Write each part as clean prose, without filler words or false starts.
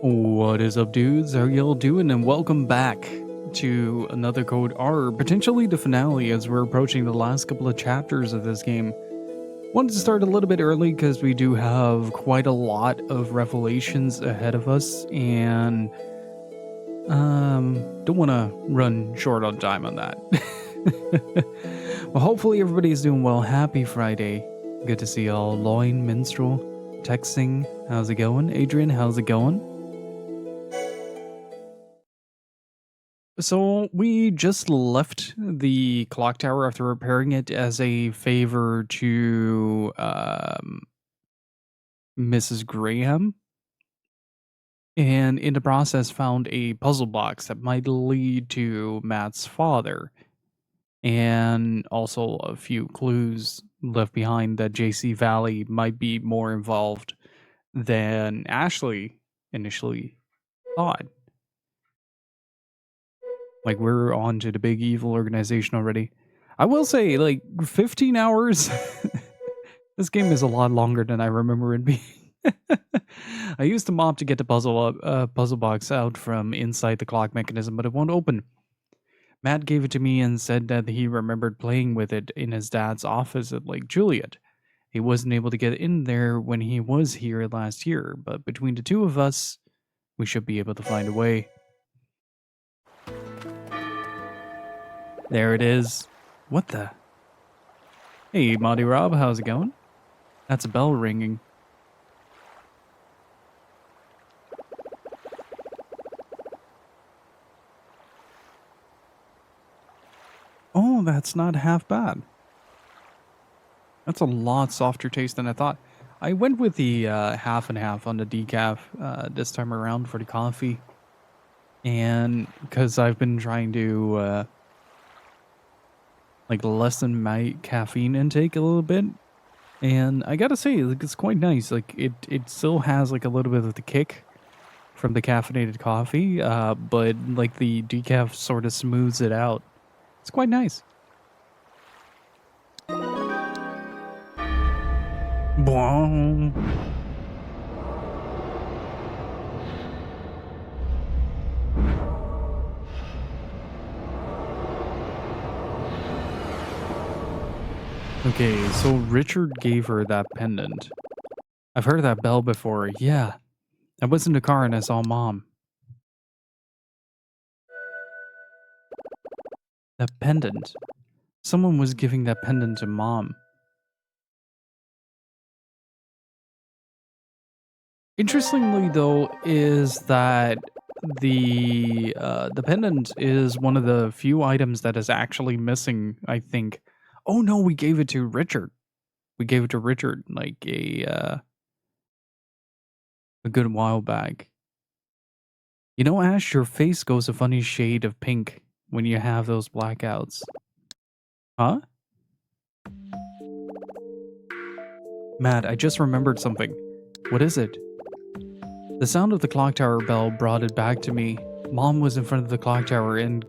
What is up, dudes? How y'all doing? And welcome back to another Code R, potentially the finale as we're approaching the last couple of chapters of this game. Wanted to start a little bit early because we do have quite a lot of revelations ahead of us, and don't want to run short on time on that. Well, hopefully everybody's doing well. Happy Friday. Good to see y'all. Loin, Minstrel, Texting, how's it going? Adrian, how's it going? So we just left the clock tower after repairing it as a favor to Mrs. Graham, and in the process found a puzzle box that might lead to Matt's father, and also a few clues left behind that JC Valley might be more involved than Ashley initially thought. Like, we're on to the big evil organization already. I will say, like, 15 hours. This game is a lot longer than I remember it being. I used the mop to get the puzzle box out from inside the clock mechanism, but it won't open. Matt gave it to me and said that he remembered playing with it in his dad's office at Lake Juliet. He wasn't able to get in there when he was here last year, but between the two of us, we should be able to find a way. There it is. What the? Hey, Monty Rob, how's it going? That's a bell ringing. Oh, that's not half bad. That's a lot softer taste than I thought. I went with the half and half on the decaf this time around for the coffee. And because I've been trying to like lessen my caffeine intake a little bit. And I gotta say, like, it's quite nice. Like, it still has like a little bit of the kick from the caffeinated coffee, but like the decaf sort of smooths it out. It's quite nice. Boom. Okay, so Richard gave her that pendant. I've heard that bell before. Yeah. I was in the car and I saw Mom. That pendant. Someone was giving that pendant to Mom. Interestingly, though, is that the pendant is one of the few items that is actually missing, I think. Oh no, we gave it to Richard. We gave it to Richard like a good while back. You know, Ash, your face goes a funny shade of pink when you have those blackouts. Huh? Matt, I just remembered something. What is it? The sound of the clock tower bell brought it back to me. Mom was in front of the clock tower and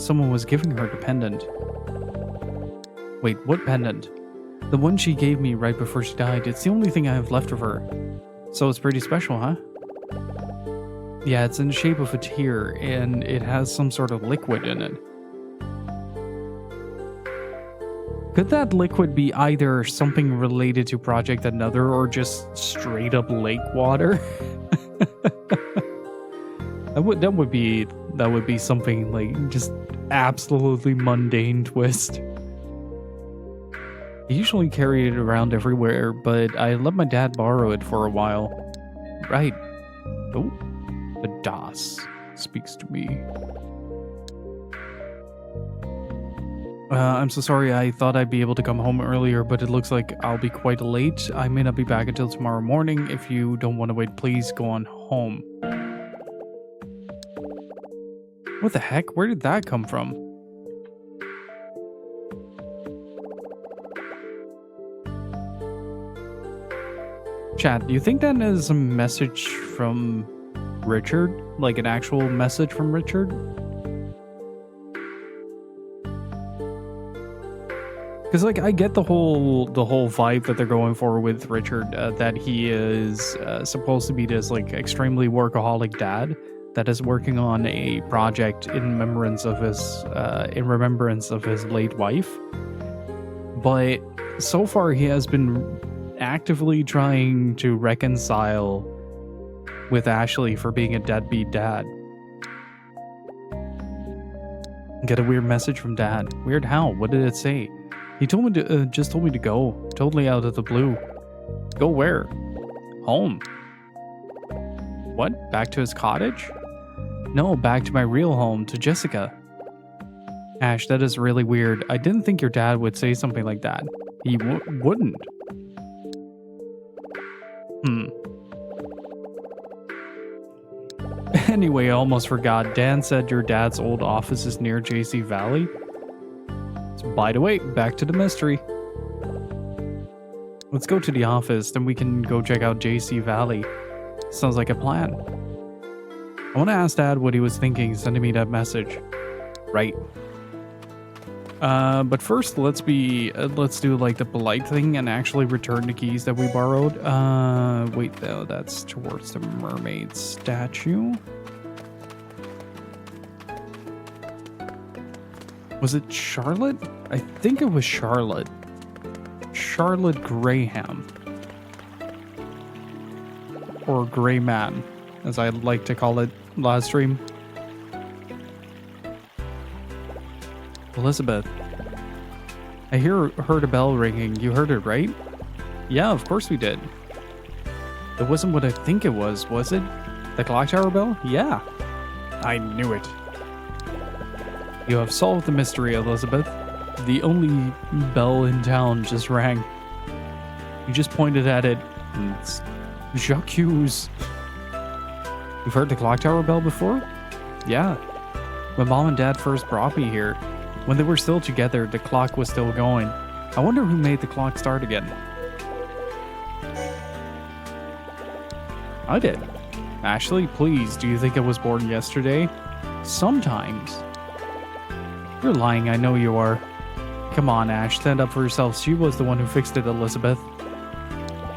someone was giving her the pendant. Wait, what pendant? The one she gave me right before she died. It's the only thing I have left of her. So it's pretty special, huh? Yeah, it's in the shape of a tear, and it has some sort of liquid in it. Could that liquid be either something related to Project Another or just straight up lake water? That would be something like just absolutely mundane twist. I usually carry it around everywhere, but I let my dad borrow it for a while. Right. Oh, the DOS speaks to me. I'm so sorry, I thought I'd be able to come home earlier, but it looks like I'll be quite late. I may not be back until tomorrow morning. If you don't want to wait, please go on home. What the heck? Where did that come from? Chat, do you think that is a message from Richard? Like an actual message from Richard? Because like I get the whole vibe that they're going for with Richard, that he is supposed to be this like extremely workaholic dad that is working on a project in remembrance of his late wife. But so far he has been actively trying to reconcile with Ashley for being a deadbeat dad. Get a weird message from Dad. Weird how? What did it say? He told me to just told me to go. Totally out of the blue. Go where? Home. What? Back to his cottage? No, back to my real home, to Jessica. Ash, that is really weird. I didn't think your dad would say something like that. He wouldn't. Anyway, I almost forgot. Dan said your dad's old office is near JC Valley. So, by the way, back to the mystery. Let's go to the office, then we can go check out JC Valley. Sounds like a plan. I want to ask Dad what he was thinking sending me that message. Right. But first, let's do like the polite thing and actually return the keys that we borrowed. Wait, though, that's towards the mermaid statue. Was it Charlotte? I think it was Charlotte. Charlotte Graham. Or Gray Man, as I like to call it last stream. Elizabeth. I heard a bell ringing. You heard it, right? Yeah, of course we did. It wasn't what I think it was it? The clock tower bell? Yeah. I knew it. You have solved the mystery, Elizabeth. The only bell in town just rang. You just pointed at it, and it's Jacques Hughes. You've heard the clock tower bell before? Yeah. When Mom and Dad first brought me here, when they were still together, the clock was still going. I wonder who made the clock start again. I did. Ashley, please, do you think I was born yesterday? Sometimes. You're lying, I know you are. Come on, Ash, stand up for yourself. She was the one who fixed it, Elizabeth.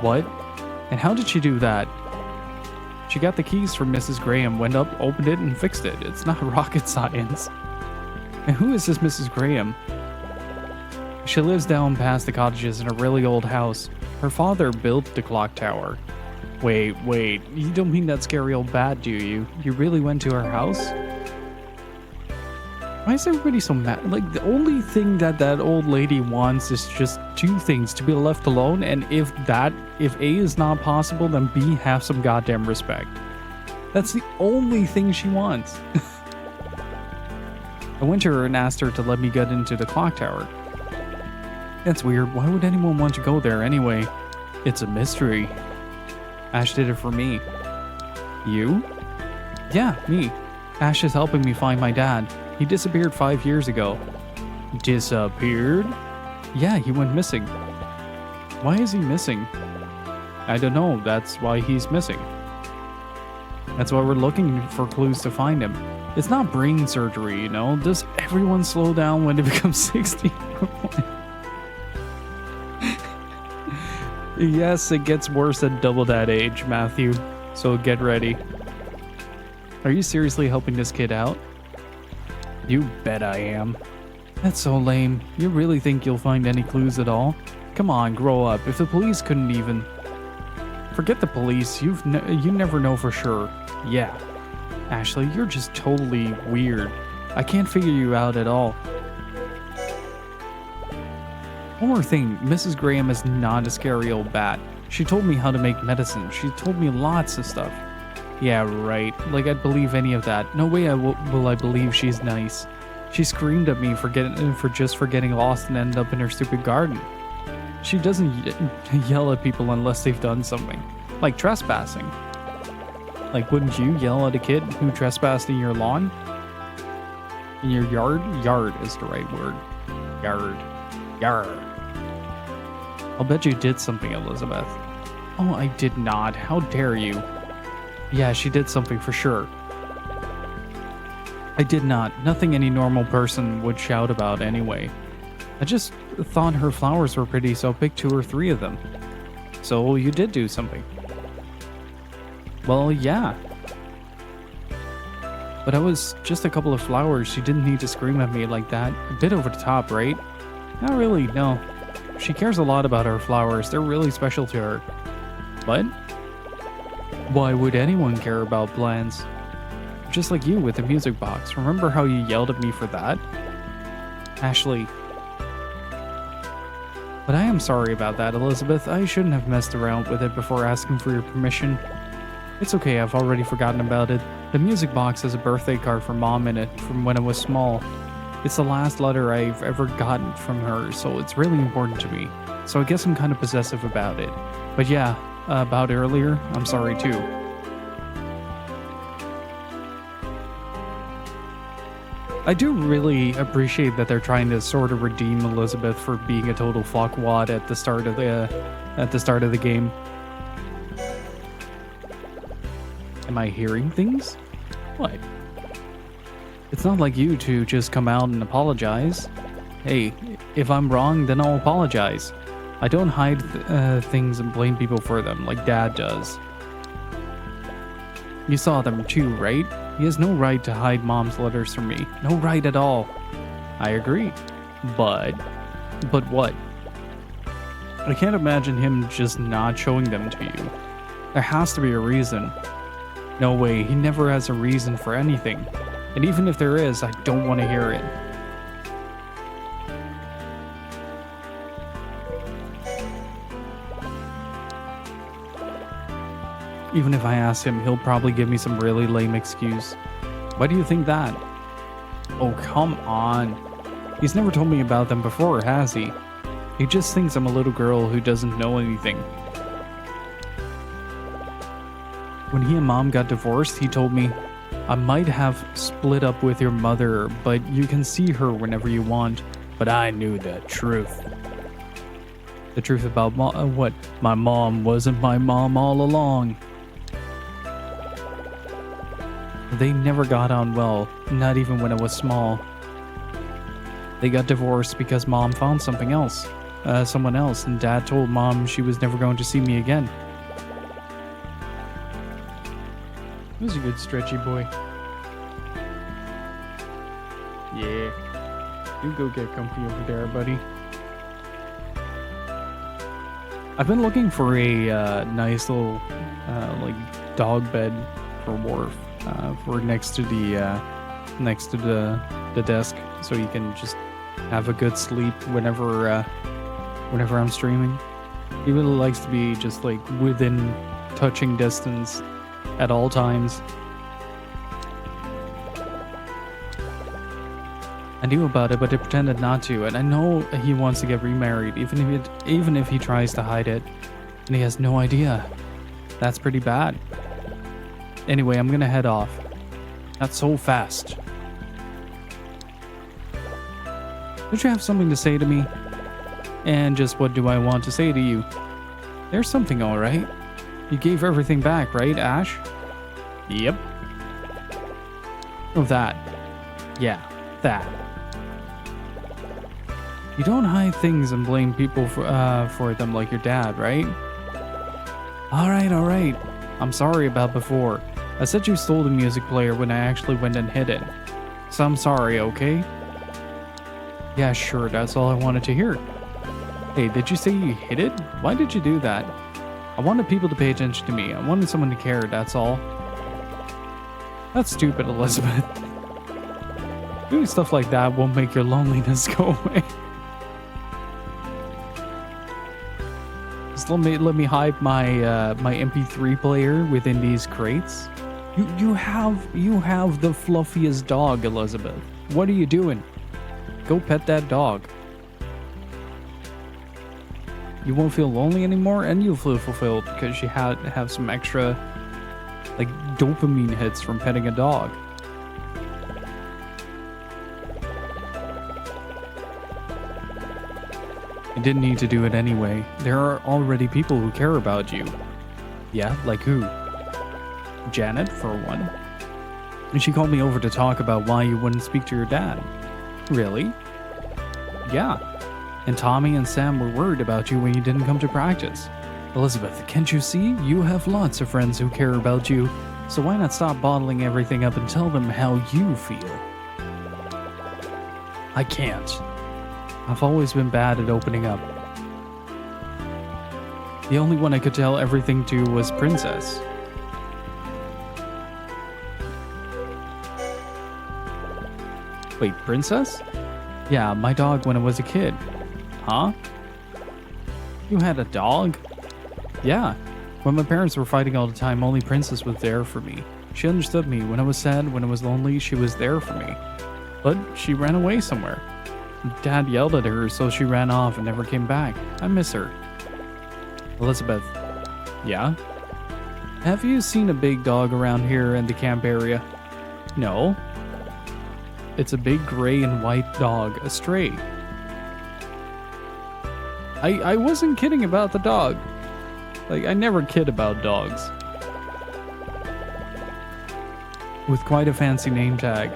What? And how did she do that? She got the keys from Mrs. Graham, went up, opened it, and fixed it. It's not rocket science. And who is this Mrs. Graham? She lives down past the cottages in a really old house. Her father built the clock tower. Wait, you don't mean that scary old bat, do you? You really went to her house? Why is everybody so mad? Like, the only thing that old lady wants is just two things: to be left alone, and if A is not possible, then B, have some goddamn respect. That's the only thing she wants. I went to her and asked her to let me get into the clock tower. That's weird. Why would anyone want to go there anyway? It's a mystery. Ash did it for me. You? Yeah, me. Ash is helping me find my dad. He disappeared 5 years ago. Disappeared? Yeah, he went missing. Why is he missing? I don't know. That's why he's missing. That's why we're looking for clues to find him. It's not brain surgery, you know? Does everyone slow down when they become 60? Yes, it gets worse at double that age, Matthew. So get ready. Are you seriously helping this kid out? You bet I am. That's so lame. You really think you'll find any clues at all? Come on, grow up. If the police couldn't even... Forget the police. You never know for sure. Yeah. Ashley, you're just totally weird. I can't figure you out at all. One more thing. Mrs. Graham is not a scary old bat. She told me how to make medicine. She told me lots of stuff. Yeah, right. Like, I'd believe any of that. No way will I believe she's nice. She screamed at me for getting lost and ended up in her stupid garden. She doesn't yell at people unless they've done something. Like trespassing. Like, wouldn't you yell at a kid who trespassed in your lawn? In your yard? Yard is the right word. Yard. Yard. I'll bet you did something, Elizabeth. Oh, I did not. How dare you? Yeah, she did something for sure. I did not. Nothing any normal person would shout about anyway. I just thought her flowers were pretty, so I picked 2 or 3 of them. So you did do something. Well, yeah. But I was just a couple of flowers. You didn't need to scream at me like that. A bit over the top, right? Not really, no. She cares a lot about her flowers. They're really special to her. What? Why would anyone care about plants? Just like you with the music box. Remember how you yelled at me for that? Ashley. But I am sorry about that, Elizabeth. I shouldn't have messed around with it before asking for your permission. It's okay, I've already forgotten about it. The music box has a birthday card for Mom in it from when I was small. It's the last letter I've ever gotten from her, so it's really important to me. So I guess I'm kind of possessive about it. But yeah, about earlier, I'm sorry too. I do really appreciate that they're trying to sort of redeem Elizabeth for being a total fuckwad at the start of the game. Am I hearing things? What? It's not like you to just come out and apologize. Hey, if I'm wrong, then I'll apologize. I don't hide things and blame people for them like Dad does. You saw them too, right? He has no right to hide Mom's letters from me. No right at all. I agree. But what? I can't imagine him just not showing them to you. There has to be a reason. No way, he never has a reason for anything. And even if there is, I don't want to hear it. Even if I ask him, he'll probably give me some really lame excuse. Why do you think that? Oh, come on. He's never told me about them before, has he? He just thinks I'm a little girl who doesn't know anything. When he and Mom got divorced, he told me, I might have split up with your mother, but you can see her whenever you want. But I knew the truth. The truth about what? My mom wasn't my mom all along. They never got on well, not even when I was small. They got divorced because Mom found someone else, and Dad told Mom she was never going to see me again. He was a good stretchy boy. Yeah. You go get comfy over there, buddy. I've been looking for a nice little like dog bed for Worf. For next to the desk, so you can just have a good sleep whenever I'm streaming. He really likes to be just like within touching distance at all times. I knew about it, but I pretended not to, and I know he wants to get remarried, even if he tries to hide it, and he has no idea. That's pretty bad. Anyway, I'm gonna head off. Not so fast. Don't you have something to say to me? And just what do I want to say to you? There's something, alright. You gave everything back, right, Ash? Yep. Oh, that. Yeah, that. You don't hide things and blame people for them like your dad, right? Alright. I'm sorry about before. I said you stole the music player when I actually went and hid it. So I'm sorry, okay? Yeah, sure, that's all I wanted to hear. Hey, did you say you hid it? Why did you do that? I wanted people to pay attention to me. I wanted someone to care, that's all. That's stupid, Elizabeth. Doing stuff like that won't make your loneliness go away. Just let me hide my my MP3 player within these crates. You have the fluffiest dog, Elizabeth. What are you doing? Go pet that dog. You won't feel lonely anymore, and you'll feel fulfilled because you have some extra like dopamine hits from petting a dog. You didn't need to do it anyway. There are already people who care about you. Yeah, like who? Janet, for one. And she called me over to talk about why you wouldn't speak to your dad. Really? Yeah. And Tommy and Sam were worried about you when you didn't come to practice. Elizabeth, can't you see? You have lots of friends who care about you, so why not stop bottling everything up and tell them how you feel? I can't. I've always been bad at opening up. The only one I could tell everything to was Princess. Wait, Princess? Yeah, my dog when I was a kid. Huh? You had a dog? Yeah. When my parents were fighting all the time, only Princess was there for me. She understood me. When I was sad, when I was lonely, she was there for me. But she ran away somewhere. Dad yelled at her, so she ran off and never came back. I miss her. Elizabeth. Yeah? Have you seen a big dog around here in the camp area? No. It's a big gray and white dog, a stray. I wasn't kidding about the dog. Like, I never kid about dogs. With quite a fancy name tag.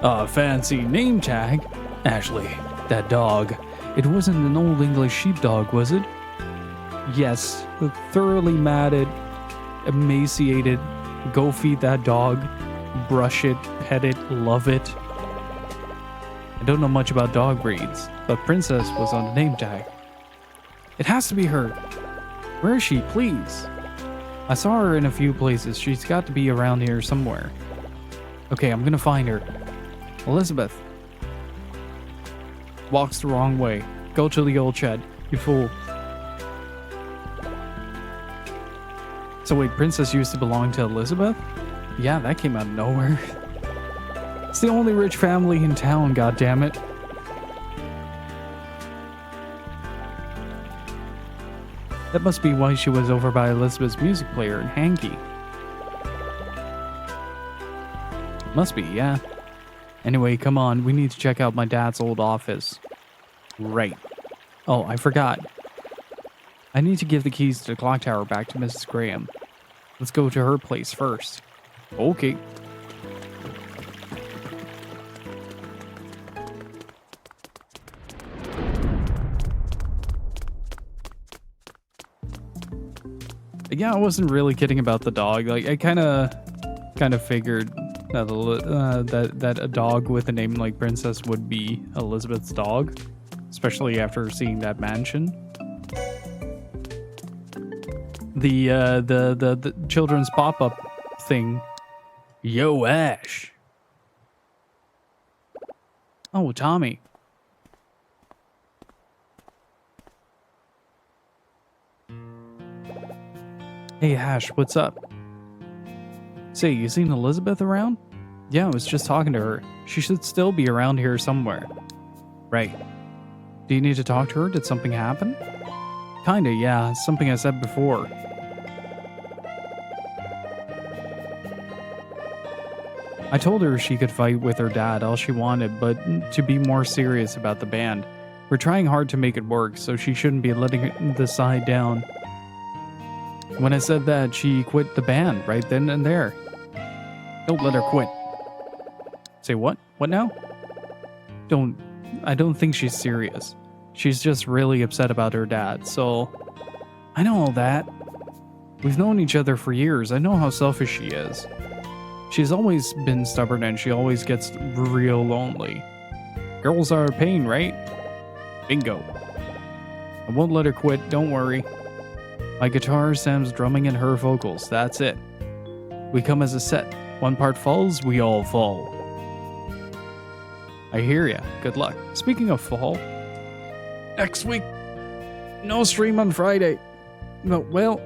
A fancy name tag? Ashley, that dog. It wasn't an old English sheepdog, was it? Yes, thoroughly matted, emaciated. Go feed that dog. Brush it, pet it, love it. I don't know much about dog breeds, but Princess was on the name tag. It has to be her. Where is she, please? I saw her in a few places. She's got to be around here somewhere. Okay, I'm gonna find her. Elizabeth. Walks the wrong way. Go to the old shed, you fool. So wait, Princess used to belong to Elizabeth? Yeah, that came out of nowhere. It's the only rich family in town, goddammit. That must be why she was over by Elizabeth's music player and hanky. Must be, yeah. Anyway, come on, we need to check out my dad's old office. Right. Oh, I forgot. I need to give the keys to the clock tower back to Mrs. Graham. Let's go to her place first. Okay. Yeah, I wasn't really kidding about the dog. Like, I kind of figured that a dog with a name like Princess would be Elizabeth's dog, especially after seeing that mansion. The children's pop-up thing. Yo, Ash. Oh, Tommy. Hey, Ash, what's up? Say, you seen Elizabeth around? Yeah, I was just talking to her. She should still be around here somewhere. Right. Do you need to talk to her? Did something happen? Kinda, yeah. Something I said before. I told her she could fight with her dad all she wanted, but to be more serious about the band. We're trying hard to make it work, so she shouldn't be letting the side down. When I said that, she quit the band right then and there. Don't let her quit. Say what? What now? I don't think she's serious. She's just really upset about her dad, so... I know all that. We've known each other for years. I know how selfish she is. She's always been stubborn and she always gets real lonely. Girls are a pain, right? Bingo. I won't let her quit, don't worry. My guitar, Sam's drumming, and her vocals. That's it. We come as a set. One part falls, we all fall. I hear ya. Good luck. Speaking of fall, next week, no stream on Friday. No, well,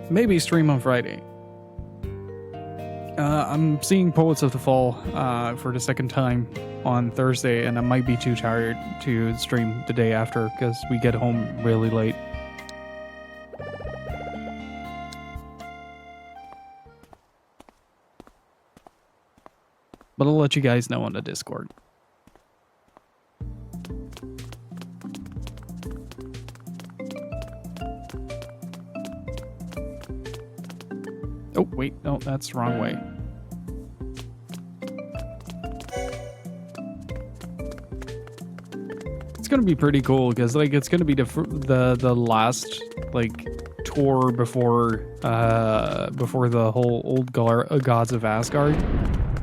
maybe stream on Friday. I'm seeing Poets of the Fall for the second time on Thursday, and I might be too tired to stream the day after because we get home really late. But I'll let you guys know on the Discord. Oh, wait, no, that's the wrong way. gonna be pretty cool because like it's gonna be the last like tour before the whole old gods of Asgard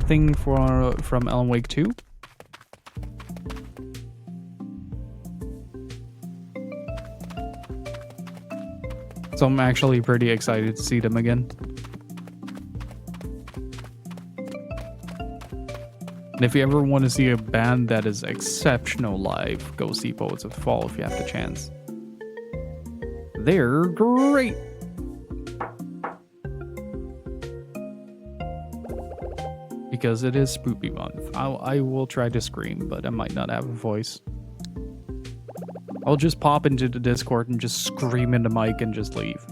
thing from Alan Wake 2. So I'm actually pretty excited to see them again. And if you ever want to see a band that is exceptional live, go see Poets of the Fall if you have the chance. They're great! Because it is Spoopy month. I will try to scream, but I might not have a voice. I'll just pop into the Discord and just scream in the mic and just leave.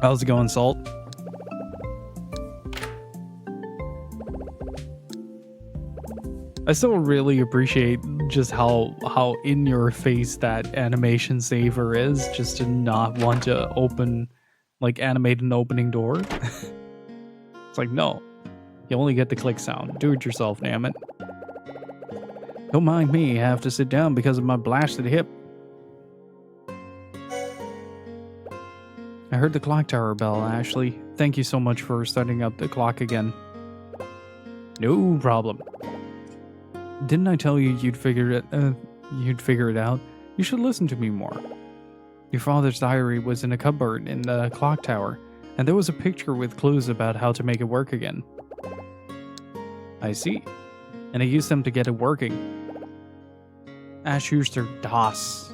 How's it going, Salt? I still really appreciate just how in your face that animation saver is, just to not want to animate an opening door. It's like, no, you only get the click sound. Do it yourself, damn it. Don't mind me, I have to sit down because of my blasted hip. I heard the clock tower bell, Ashley. Thank you so much for starting up the clock again. No problem. Didn't I tell you you'd figure it out? You should listen to me more. Your father's diary was in a cupboard in the clock tower, and there was a picture with clues about how to make it work again. I see. And I used them to get it working. Ash used her DOS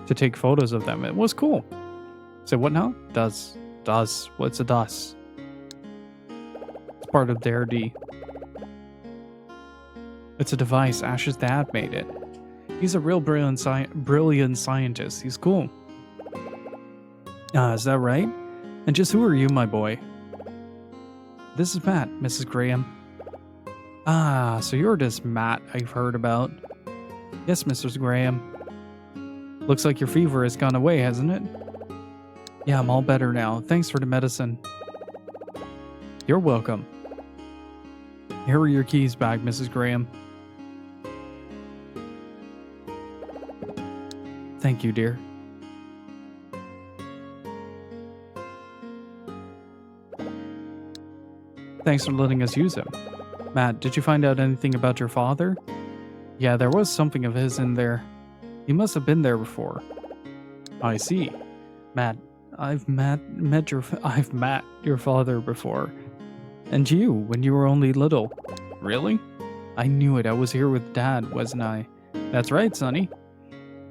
to take photos of them. It was cool. So what now? DOS. What's a DOS? It's part of their D. It's a device. Ash's dad made it. He's a real brilliant scientist. He's cool. Is that right? And just who are you, my boy? This is Matt, Mrs. Graham. Ah, so you're this Matt I've heard about. Yes, Mrs. Graham. Looks like your fever has gone away, hasn't it? Yeah, I'm all better now. Thanks for the medicine. You're welcome. Here are your keys back, Mrs. Graham. Thank you, dear. Thanks for letting us use him. Matt, did you find out anything about your father? Yeah, there was something of his in there. He must have been there before. I see. Matt, I've met your father before. And you, when you were only little. Really? I knew it. I was here with Dad, wasn't I? That's right, Sonny.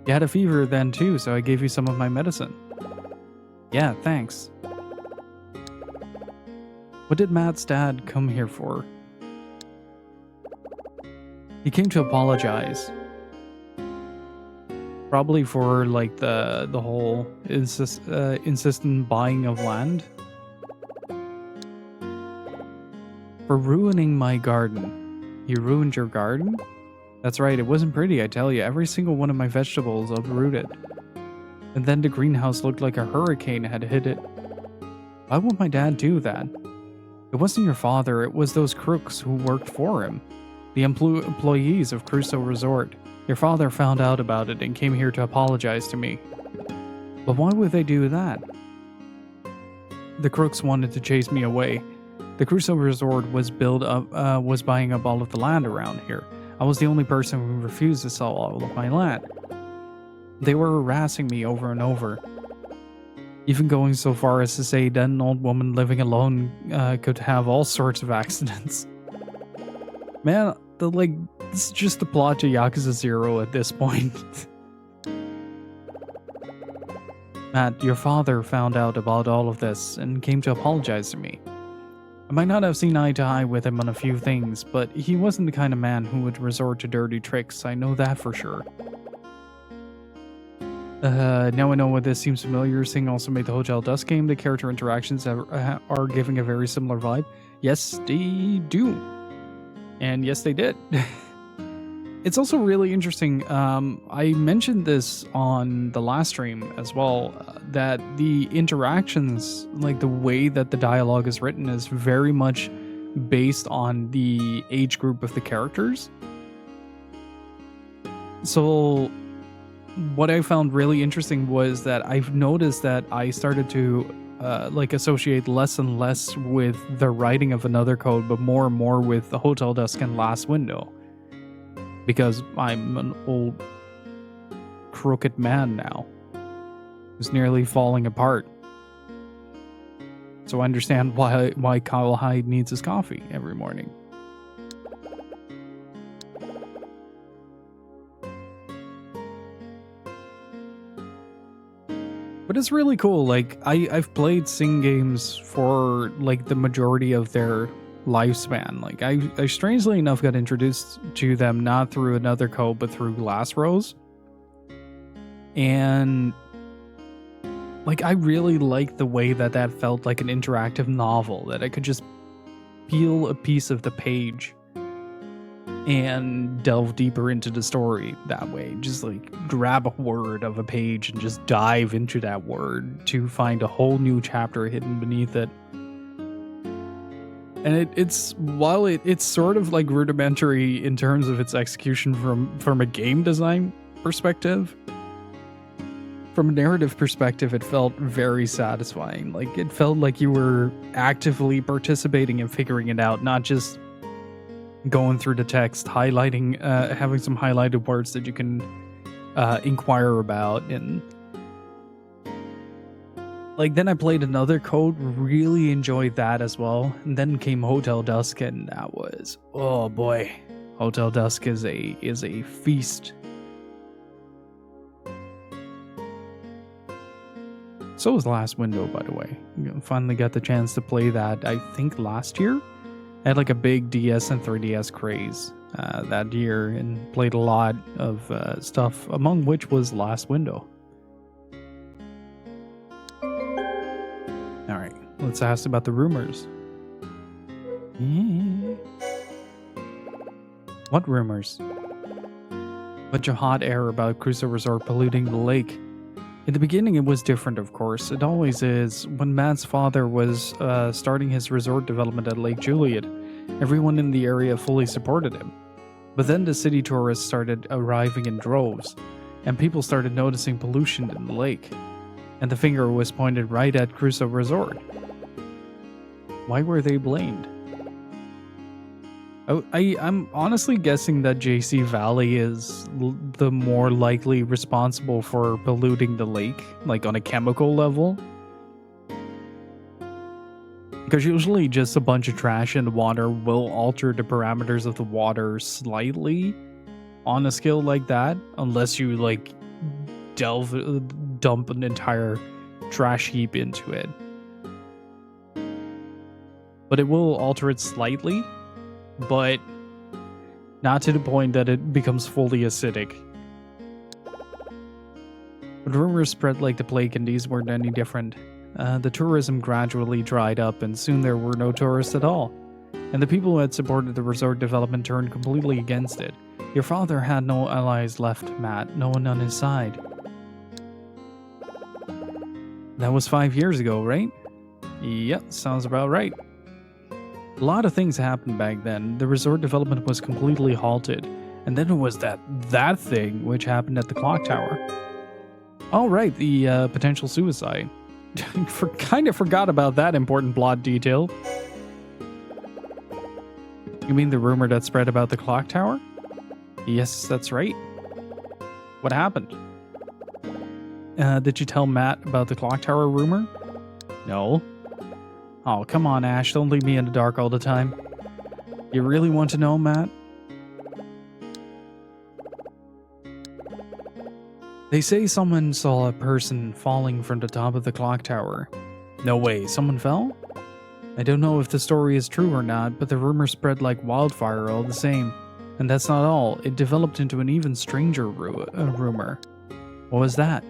You had a fever then too, so I gave you some of my medicine. Yeah, thanks. What did Matt's dad come here for? He came to apologize. Probably for like the whole insistent buying of land. For ruining my garden. You ruined your garden? That's right, it wasn't pretty, I tell you. Every single one of my vegetables uprooted. And then the greenhouse looked like a hurricane had hit it. Why would my dad do that? It wasn't your father, it was those crooks who worked for him. The employees of Crusoe Resort. Your father found out about it and came here to apologize to me. But why would they do that? The crooks wanted to chase me away. The Crusoe Resort was buying up all of the land around here. I was the only person who refused to sell all of my land. They were harassing me over and over. Even going so far as to say that an old woman living alone could have all sorts of accidents. Man, this is just the plot to Yakuza 0 at this point. Matt, your father found out about all of this and came to apologize to me. I might not have seen eye to eye with him on a few things, but he wasn't the kind of man who would resort to dirty tricks, I know that for sure. Now I know what this seems familiar. Cing also made the Hotel Dusk game. The character interactions are giving a very similar vibe. Yes, they do. And yes, they did. It's also really interesting. I mentioned this on the last stream as well, that the interactions, like the way that the dialogue is written, is very much based on the age group of the characters. So what I found really interesting was that I've noticed that I started to associate less and less with the writing of Another Code, but more and more with the Hotel Dusk and Last Window, because I'm an old crooked man now who's nearly falling apart. So I understand why Kyle Hyde needs his coffee every morning. But it's really cool. Like I've played cing games for like the majority of their lifespan. Like I strangely enough got introduced to them not through Another Code but through Glass Rose. And like I really liked the way that felt like an interactive novel, that I could just peel a piece of the page and delve deeper into the story that way. Just like grab a word of a page and just dive into that word to find a whole new chapter hidden beneath it. And it's while it's sort of like rudimentary in terms of its execution from a game design perspective, from a narrative perspective, it felt very satisfying. Like it felt like you were actively participating in figuring it out, not just going through the text, highlighting, having some highlighted words that you can inquire about. And like then I played Another Code, really enjoyed that as well. And then came Hotel Dusk, and that was, oh boy, Hotel Dusk is a feast. So was Last Window, by the way. Finally got the chance to play that, I think last year. I had like a big DS and 3DS craze that year and played a lot of stuff, among which was Last Window. Alright, let's ask about the rumors. What rumors? Bunch of hot air about Crusoe Resort polluting the lake. In the beginning, it was different, of course. It always is. When Matt's father was starting his resort development at Lake Juliet, everyone in the area fully supported him. But then the city tourists started arriving in droves, and people started noticing pollution in the lake. And the finger was pointed right at Crusoe Resort. Why were they blamed? I'm honestly guessing that JC Valley is the more likely responsible for polluting the lake, like on a chemical level. Because usually just a bunch of trash in the water will alter the parameters of the water slightly on a scale like that, unless you like dump an entire trash heap into it. But it will alter it slightly, but not to the point that it becomes fully acidic. But rumors spread like the plague, and these weren't any different. The tourism gradually dried up, and soon there were no tourists at all. And the people who had supported the resort development turned completely against it. Your father had no allies left, Matt, no one on his side. That was 5 years ago, right? Yep, sounds about right. A lot of things happened back then. The resort development was completely halted. And then it was that thing which happened at the clock tower. Oh, right, the potential suicide. Kind of forgot about that important plot detail. You mean the rumor that spread about the clock tower? Yes, that's right. What happened? Did you tell Matt about the clock tower rumor? No. Oh, come on, Ash. Don't leave me in the dark all the time. You really want to know, Matt? They say someone saw a person falling from the top of the clock tower. No way, someone fell? I don't know if the story is true or not, but the rumor spread like wildfire all the same. And that's not all. It developed into an even stranger rumor. What was that?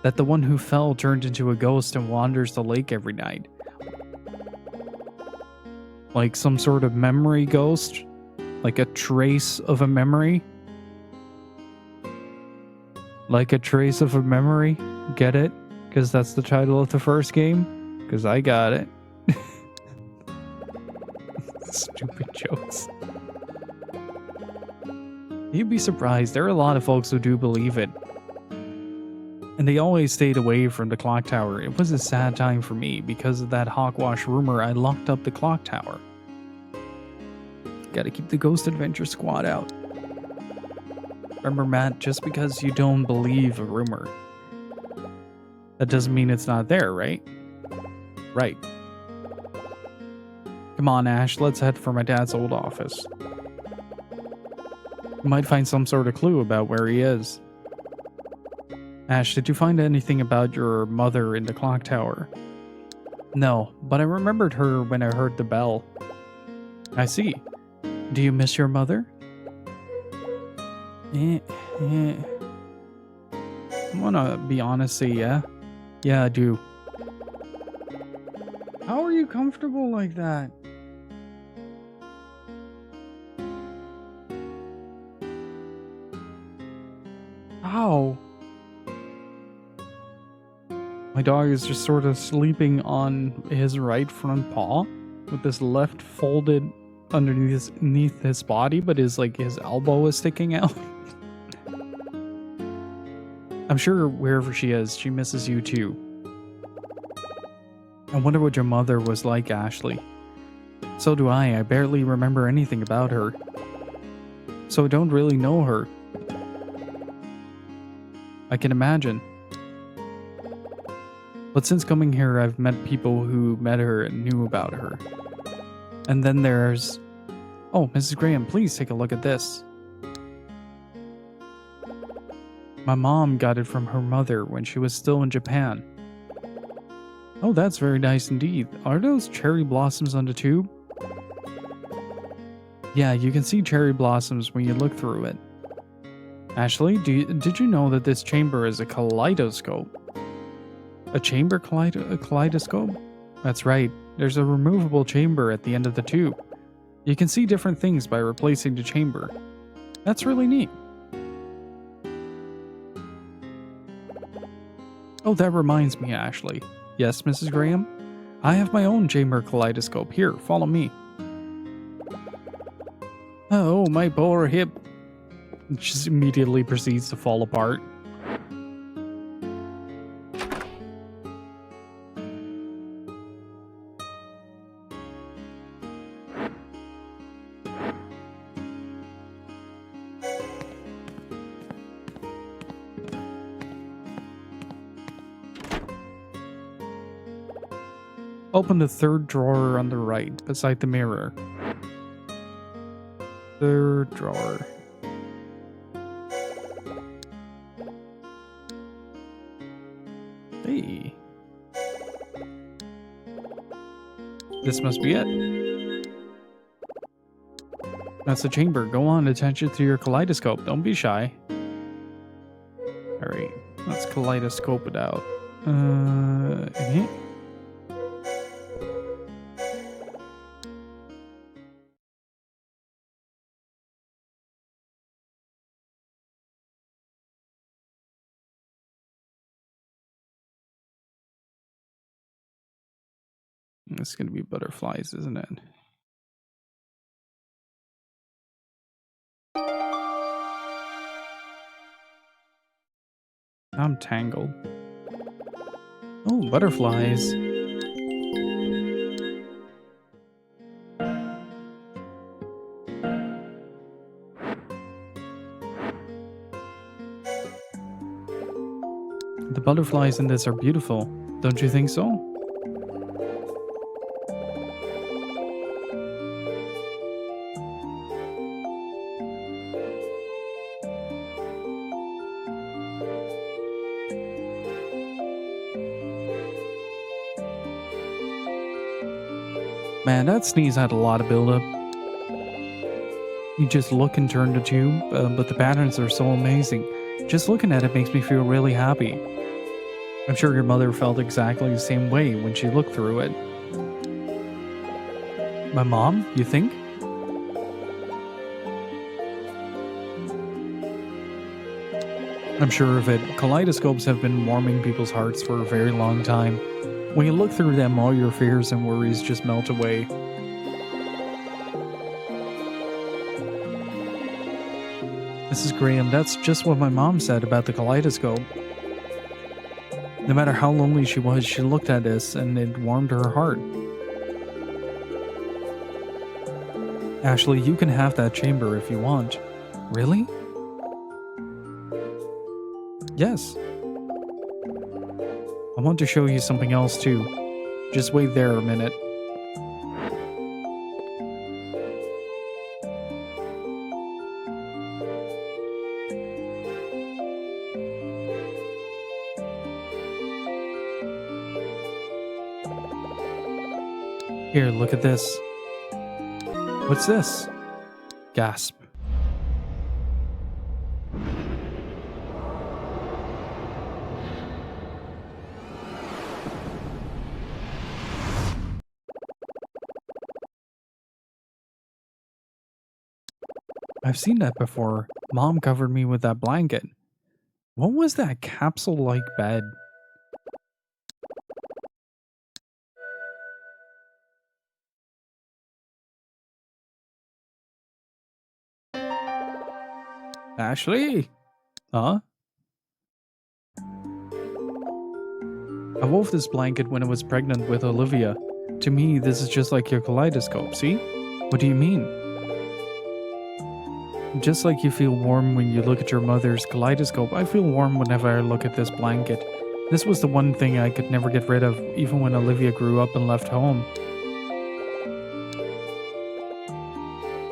That the one who fell turned into a ghost and wanders the lake every night. Like some sort of memory ghost? Like a trace of a memory? Like a trace of a memory? Get it? Because that's the title of the first game? Because I got it. Stupid jokes. You'd be surprised, there are a lot of folks who do believe it. And they always stayed away from the clock tower. It was a sad time for me. Because of that hogwash rumor, I locked up the clock tower. Gotta keep the Ghost Adventure Squad out. Remember, Matt, just because you don't believe a rumor, that doesn't mean it's not there, right? Right. Come on, Ash, let's head for my dad's old office. You might find some sort of clue about where he is. Ash, did you find anything about your mother in the clock tower? No, but I remembered her when I heard the bell. I see. Do you miss your mother? I wanna be honest, say yeah. Yeah, I do. How are you comfortable like that? How? My dog is just sort of sleeping on his right front paw with his left folded underneath his body, but his elbow is sticking out. I'm sure wherever she is, she misses you too. I wonder what your mother was like, Ashley. So do I. I barely remember anything about her. So I don't really know her. I can imagine. But since coming here, I've met people who met her and knew about her. And then there's... Oh, Mrs. Graham, please take a look at this. My mom got it from her mother when she was still in Japan. Oh, that's very nice indeed. Are those cherry blossoms on the tube? Yeah, you can see cherry blossoms when you look through it. Ashley, did you know that this chamber is a kaleidoscope? A chamber kaleidoscope? That's right. There's a removable chamber at the end of the tube. You can see different things by replacing the chamber. That's really neat. Oh, that reminds me, Ashley. Yes, Mrs. Graham? I have my own chamber kaleidoscope. Here, follow me. Oh, my poor hip. It just immediately proceeds to fall apart. Open the third drawer on the right, beside the mirror. Third drawer. Hey. This must be it. That's the chamber. Go on, attention to your kaleidoscope. Don't be shy. Alright, let's kaleidoscope it out. It's gonna be butterflies, isn't it? I'm tangled. Oh, butterflies. The butterflies in this are beautiful, don't you think so? Man, that sneeze had a lot of buildup. You just look and turn the tube, but the patterns are so amazing. Just looking at it makes me feel really happy. I'm sure your mother felt exactly the same way when she looked through it. My mom, you think? I'm sure of it. Kaleidoscopes have been warming people's hearts for a very long time. When you look through them, all your fears and worries just melt away. Mrs. Graham, that's just what my mom said about the kaleidoscope. No matter how lonely she was, she looked at us and it warmed her heart. Ashley, you can have that chamber if you want. Really? Yes. I want to show you something else too. Just wait there a minute. Here, look at this. What's this? Gasp. I've seen that before. Mom covered me with that blanket. What was that capsule-like bed? Ashley? Huh? I wove this blanket when I was pregnant with Olivia. To me, this is just like your kaleidoscope, see? What do you mean? Just like you feel warm when you look at your mother's kaleidoscope, I feel warm whenever I look at this blanket. This was the one thing I could never get rid of, even when Olivia grew up and left home.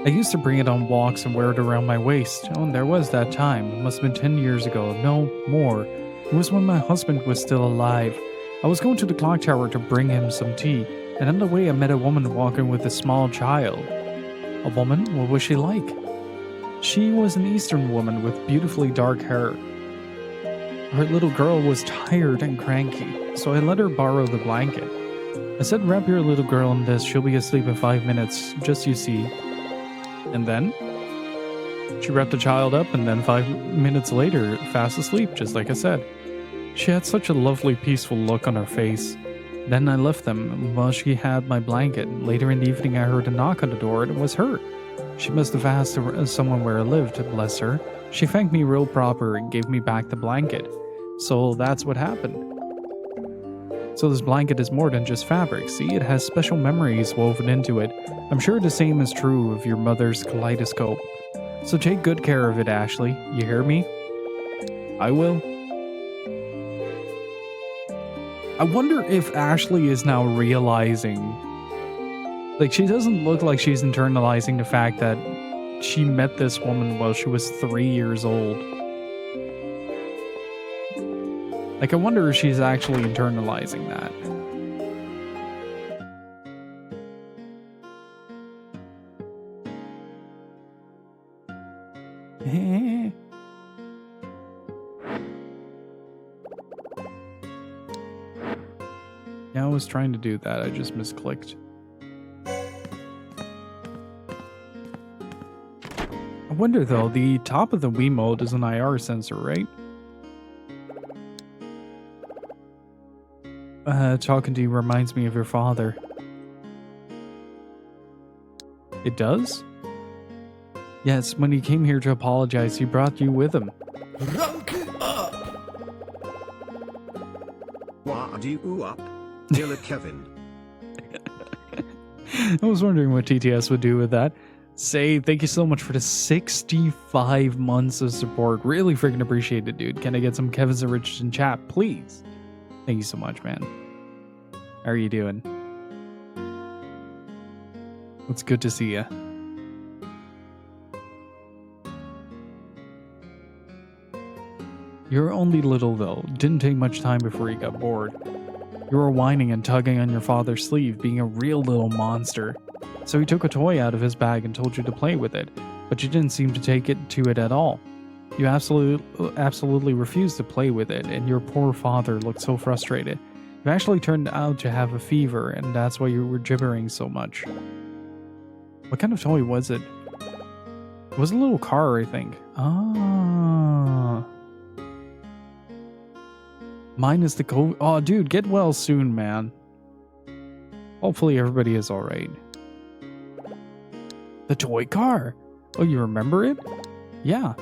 I used to bring it on walks and wear it around my waist. Oh, and there was that time. It must have been 10 years ago. No, more. It was when my husband was still alive. I was going to the clock tower to bring him some tea, and on the way I met a woman walking with a small child. A woman? What was she like? She was an Eastern woman with beautifully dark hair. Her little girl was tired and cranky, so I let her borrow the blanket. I said, wrap your little girl in this, she'll be asleep in 5 minutes, just you see. And then? She wrapped the child up, and then 5 minutes later, fast asleep, just like I said. She had such a lovely, peaceful look on her face. Then I left them while she had my blanket. Later in the evening, I heard a knock on the door, and it was her. She must have asked someone where I lived, bless her. She thanked me real proper and gave me back the blanket. So that's what happened. So this blanket is more than just fabric. See, it has special memories woven into it. I'm sure the same is true of your mother's kaleidoscope. So take good care of it, Ashley. You hear me? I will. I wonder if Ashley is now realizing... Like, she doesn't look like she's internalizing the fact that she met this woman while she was 3 years old. Like, I wonder if she's actually internalizing that. Yeah, I was trying to do that. I just misclicked. I wonder though, the top of the Wiimote is an IR sensor, right? Talking to you reminds me of your father. It does? Yes, when he came here to apologize, he brought you with him. Rank up! Why do you up? Dilla Kevin. I was wondering what TTS would do with that. Say, thank you so much for the 65 months of support. Really freaking appreciate it, dude. Can I get some Kevin's and Richardson chat, please? Thank you so much, man. How are you doing? It's good to see ya. You were only little, though. Didn't take much time before you got bored. You were whining and tugging on your father's sleeve, being a real little monster. So he took a toy out of his bag and told you to play with it, but you didn't seem to take it to it at all. You absolutely refused to play with it, and your poor father looked so frustrated. You actually turned out to have a fever, and that's why you were gibbering so much. What kind of toy was it? It was a little car, I think. Ah. Mine is the COVID. Oh, dude, get well soon, man. Hopefully everybody is alright. The toy car. Oh, you remember it? Yeah.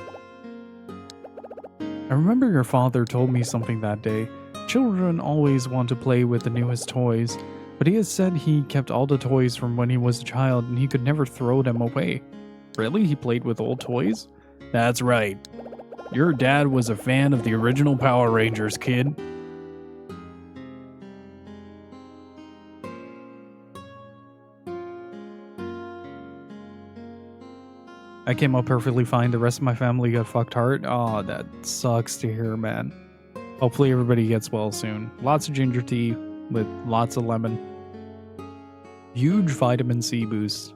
I remember your father told me something that day. Children always want to play with the newest toys, but he has said he kept all the toys from when he was a child and he could never throw them away. Really? He played with old toys? That's right. Your dad was a fan of the original Power Rangers, kid. I came out perfectly fine. The rest of my family got fucked hard. Oh, that sucks to hear, man. Hopefully everybody gets well soon. Lots of ginger tea with lots of lemon. Huge vitamin C boost.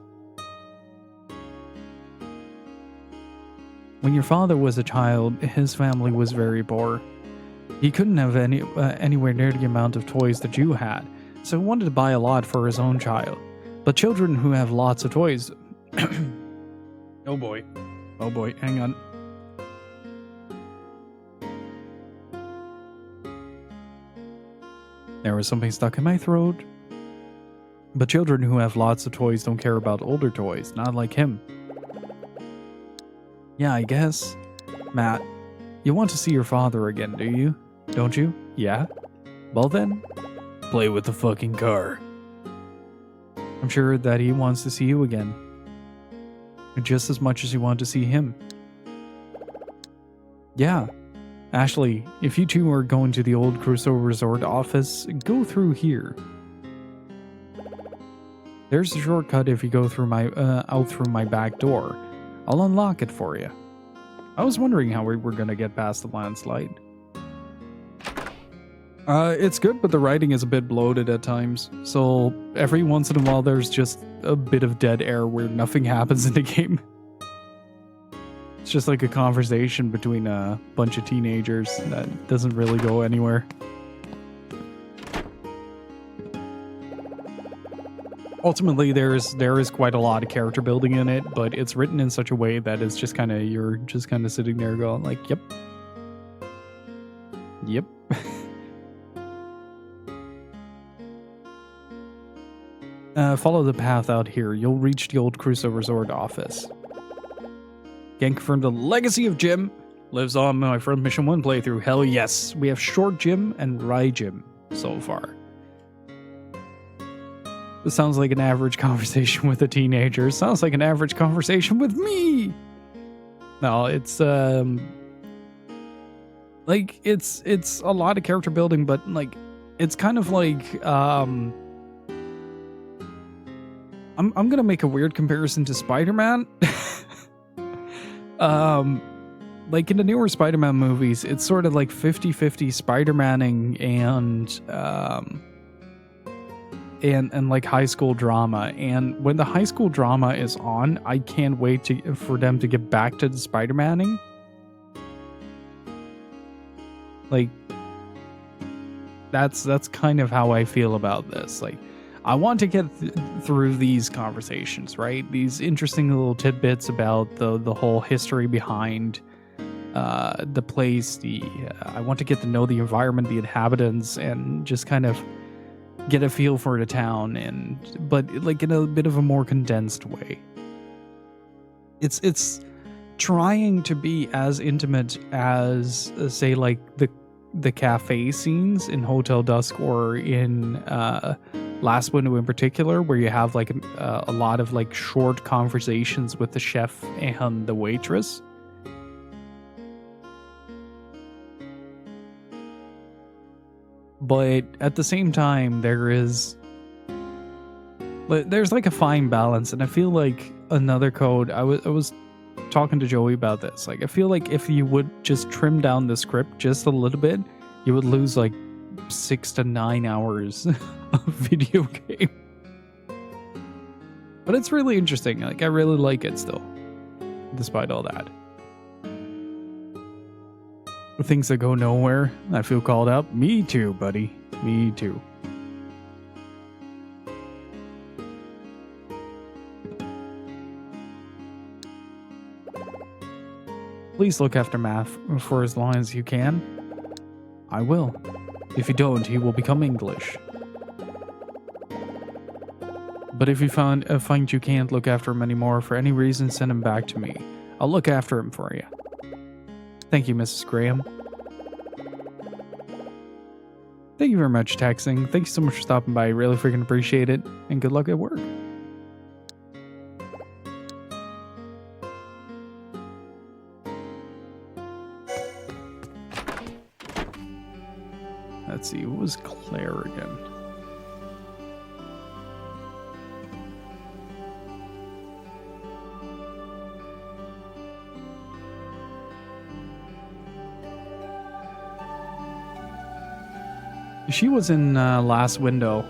When your father was a child, his family was very poor. He couldn't have anywhere near the amount of toys that you had, so he wanted to buy a lot for his own child. But children who have lots of toys... Oh boy. Oh boy, hang on. There was something stuck in my throat. But children who have lots of toys don't care about older toys, not like him. Yeah, I guess. Matt, you want to see your father again, do you? Don't you? Yeah? Well then, play with the fucking car. I'm sure that he wants to see you again. Just as much as you want to see him. Yeah. Ashley, if you two are going to the old Crusoe Resort office, go through here. There's a shortcut if you go through my out through my back door. I'll unlock it for you. I was wondering how we were gonna get past the landslide. It's good, but the writing is a bit bloated at times. So every once in a while there's just a bit of dead air where nothing happens in the game. It's just like a conversation between a bunch of teenagers that doesn't really go anywhere. Ultimately, there is quite a lot of character building in it, but it's written in such a way that it's just kind of, you're just kind of sitting there going like, yep. Yep. Follow the path out here. You'll reach the old Crusoe Resort office. Can confirm the legacy of Jim lives on my Front Mission 1 playthrough. Hell yes. We have Short Jim and Rye Jim so far. This sounds like an average conversation with a teenager. Sounds like an average conversation with me. No, it's like it's a lot of character building, but like it's kind of like I'm gonna make a weird comparison to Spider-Man. Like in the newer Spider-Man movies, it's sort of like 50-50 Spider-Maning and like high school drama. And when the high school drama is on, I can't wait for them to get back to the Spider-Maning. Like that's kind of how I feel about this. Like I want to get through these conversations, right? These interesting little tidbits about the whole history behind the place. I want to get to know the environment, the inhabitants, and just kind of get a feel for the town, but like in a bit of a more condensed way. It's trying to be as intimate as say like the cafe scenes in Hotel Dusk or in Last Window in particular, where you have like a lot of like short conversations with the chef and the waitress. But at the same time, there's like a fine balance, and I feel like another code. I was talking to Joey about this. Like I feel like if you would just trim down the script just a little bit, you would lose like 6 to 9 hours of video game. But it's really interesting. Like I really like it still, despite all that. Things that go nowhere. I feel called out. Me too, buddy. Me too. Please look after Math for as long as you can. I will. If you don't, he will become English. But if you find you can't look after him anymore for any reason, send him back to me. I'll look after him for you. Thank you, Mrs. Graham. Thank you very much, Taxing. Thank you so much for stopping by. Really freaking appreciate it. And good luck at work. Let's see, what was Claire again? She was in last window,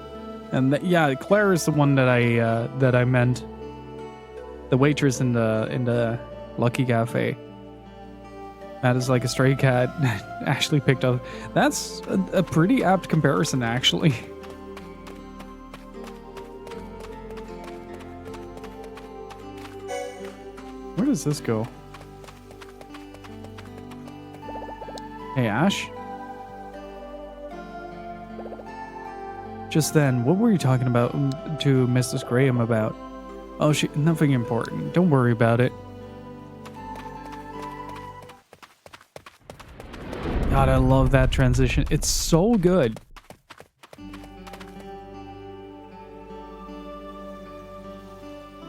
and yeah, Claire is the one that I meant. The waitress in the Lucky Cafe. That is like a stray cat. Ashley picked up. That's a pretty apt comparison, actually. Where does this go? Hey, Ash. Just then, what were you talking about to Mrs. Graham about? Oh, nothing important. Don't worry about it. God, I love that transition. It's so good.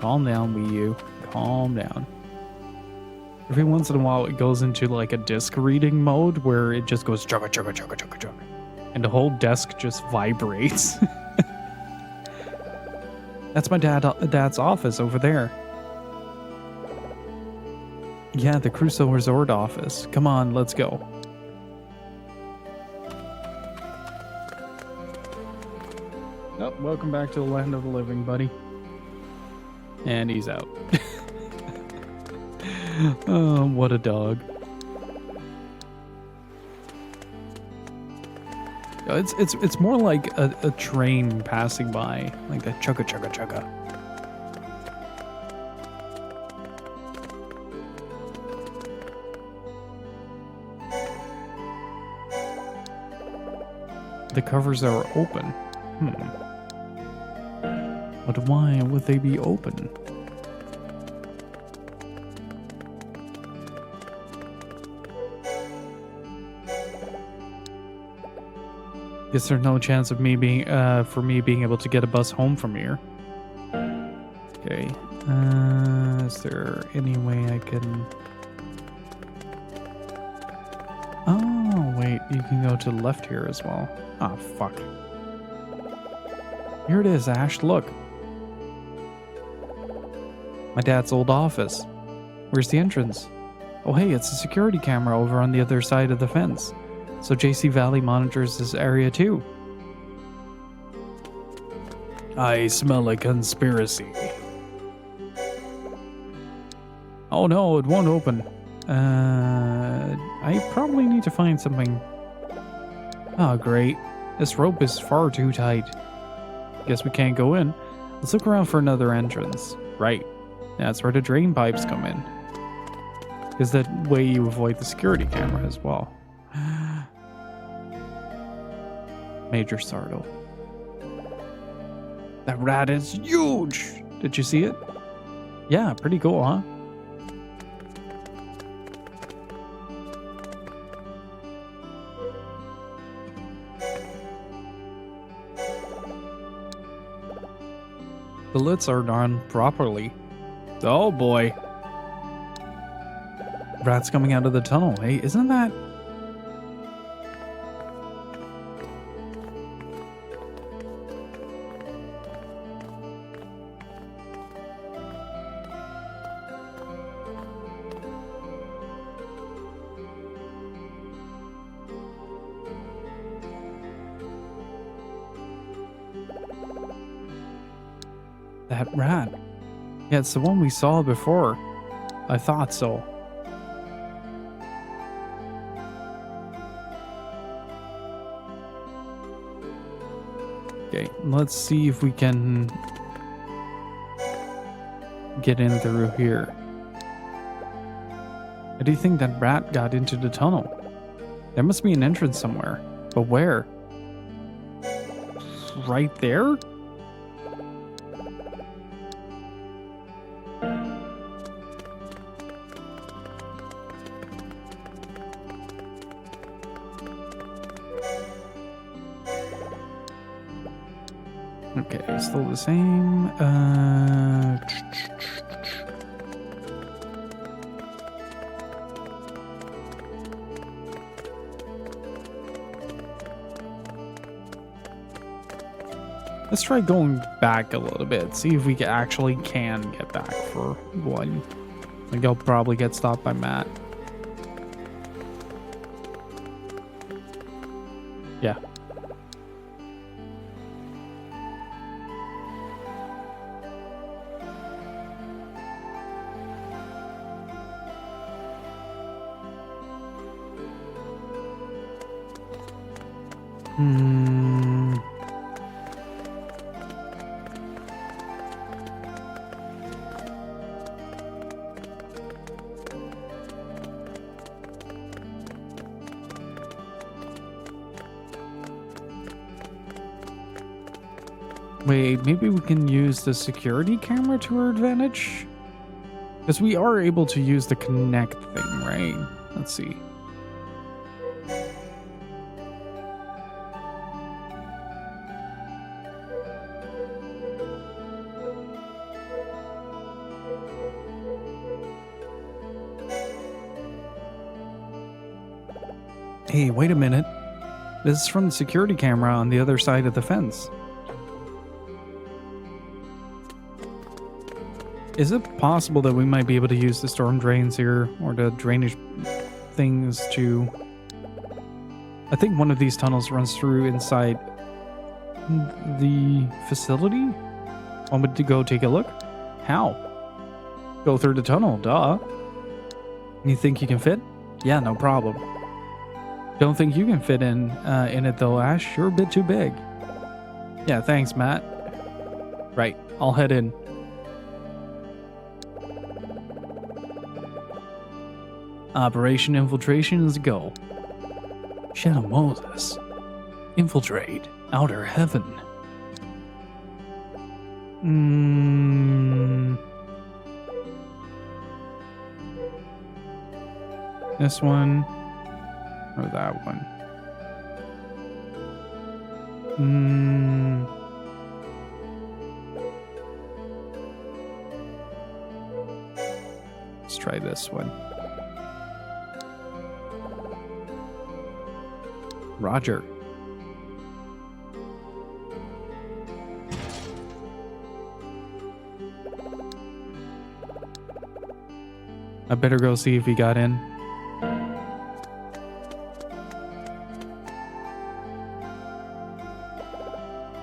Calm down, Wii U. Calm down. Every once in a while, it goes into like a disc reading mode where it just goes chugga chugga chugga chugga chugga. And the whole desk just vibrates. That's my dad's office over there. Yeah, the Crusoe Resort office. Come on, let's go. Oh, welcome back to the land of the living, buddy. And he's out. Oh, what a dog. It's more like a train passing by, like that chugga chugga chugga. The covers are open. But why would they be open? Guess there's no chance of me being able to get a bus home from here. Okay. Is there any way I can? Oh wait, you can go to the left here as well. Oh fuck. Here it is, Ash. Look. My dad's old office. Where's the entrance? Oh hey, it's a security camera over on the other side of the fence. So JC Valley monitors this area too. I smell a conspiracy. Oh no, it won't open. I probably need to find something. Oh great. This rope is far too tight. Guess we can't go in. Let's look around for another entrance. Right. That's where the drain pipes come in. Because that way you avoid the security camera as well. Major startle. That rat is huge! Did you see it? Yeah, pretty cool, huh? The lights are done properly. Oh boy. Rat's coming out of the tunnel. Hey, isn't that... That rat. Yeah, it's the one we saw before. I thought so. Okay, let's see if we can get in through here. How do you think that rat got into the tunnel? There must be an entrance somewhere. But where? Right there? Okay, still the same. Let's try going back a little bit. See if we actually can get back for one. I think I'll probably get stopped by Matt. Yeah. Wait, maybe we can use the security camera to our advantage? Because we are able to use the connect thing, right? Let's see. Hey, wait a minute. This is from the security camera on the other side of the fence. Is it possible that we might be able to use the storm drains here or the drainage things to... I think one of these tunnels runs through inside the facility? Want me to go take a look? How? Go through the tunnel, duh. You think you can fit? Yeah, no problem. Don't think you can fit in it though, Ash. You're a bit too big. Yeah, thanks, Matt. Right, I'll head in. Operation Infiltration is a go. Shadow Moses. Infiltrate outer heaven. This one or that one? Let's try this one. Roger. I better go see if he got in.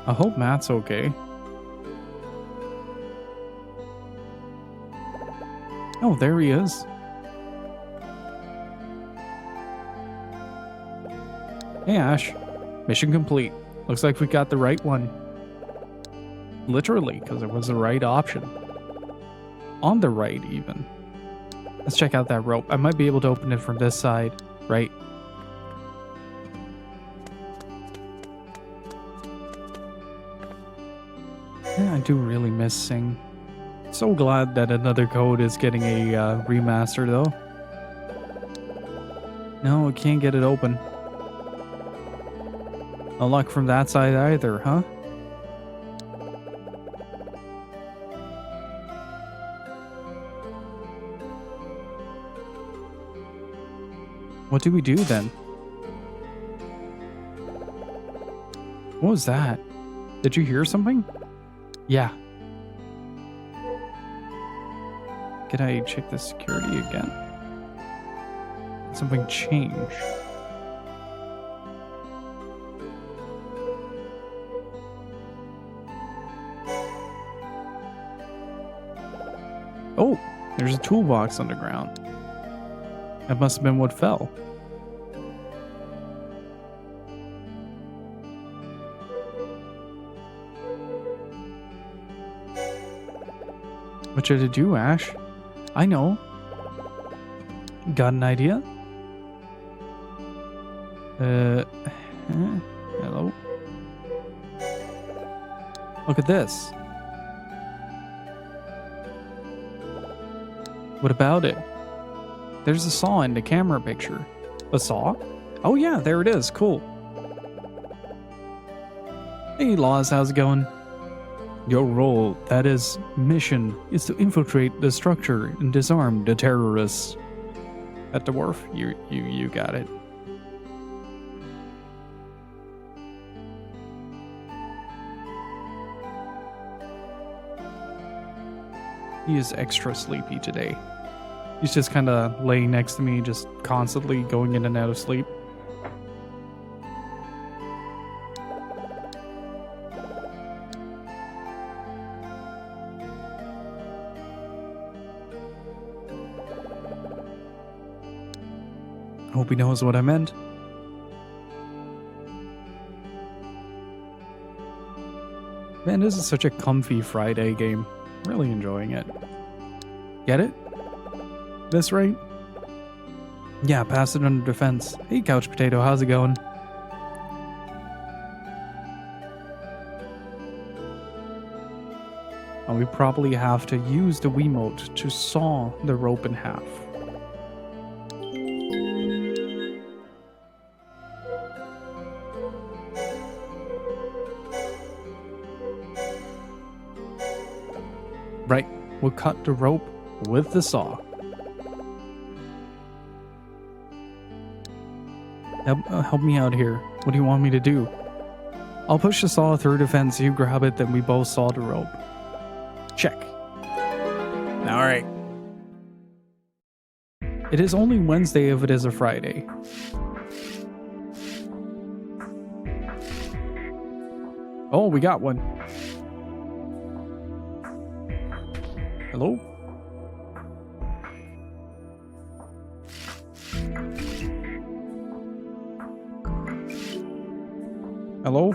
I hope Matt's okay. Oh, there he is. Hey Ash, mission complete. Looks like we got the right one. Literally, because it was the right option. On the right, even. Let's check out that rope. I might be able to open it from this side, right? Yeah, I do really miss Cing. So glad that another code is getting a remaster, though. No, I can't get it open. No luck from that side either, huh? What do we do then? What was that? Did you hear something? Yeah. Can I check the security again? Something change. Oh, there's a toolbox underground. That must have been what fell. What should I do, Ash? I know. Got an idea? Hello? Look at this. What about it? There's a saw in the camera picture. A saw? Oh yeah, there it is. Cool. Hey Laws, how's it going? Your role, that is, mission, is to infiltrate the structure and disarm the terrorists. That dwarf, you got it. He is extra sleepy today. He's just kind of laying next to me, just constantly going in and out of sleep. Hope he knows what I meant. Man, this is such a comfy Friday game. Really enjoying it. Get it? This right? Yeah, pass it under defense. Hey, Couch Potato, how's it going? And we probably have to use the Wiimote to saw the rope in half. Right, we'll cut the rope with the saw. Help me out here. What do you want me to do? I'll push the saw through the fence, you grab it, then we both saw the rope. Check. Alright. It is only Wednesday if it is a Friday. Oh, we got one. Hello? Hello?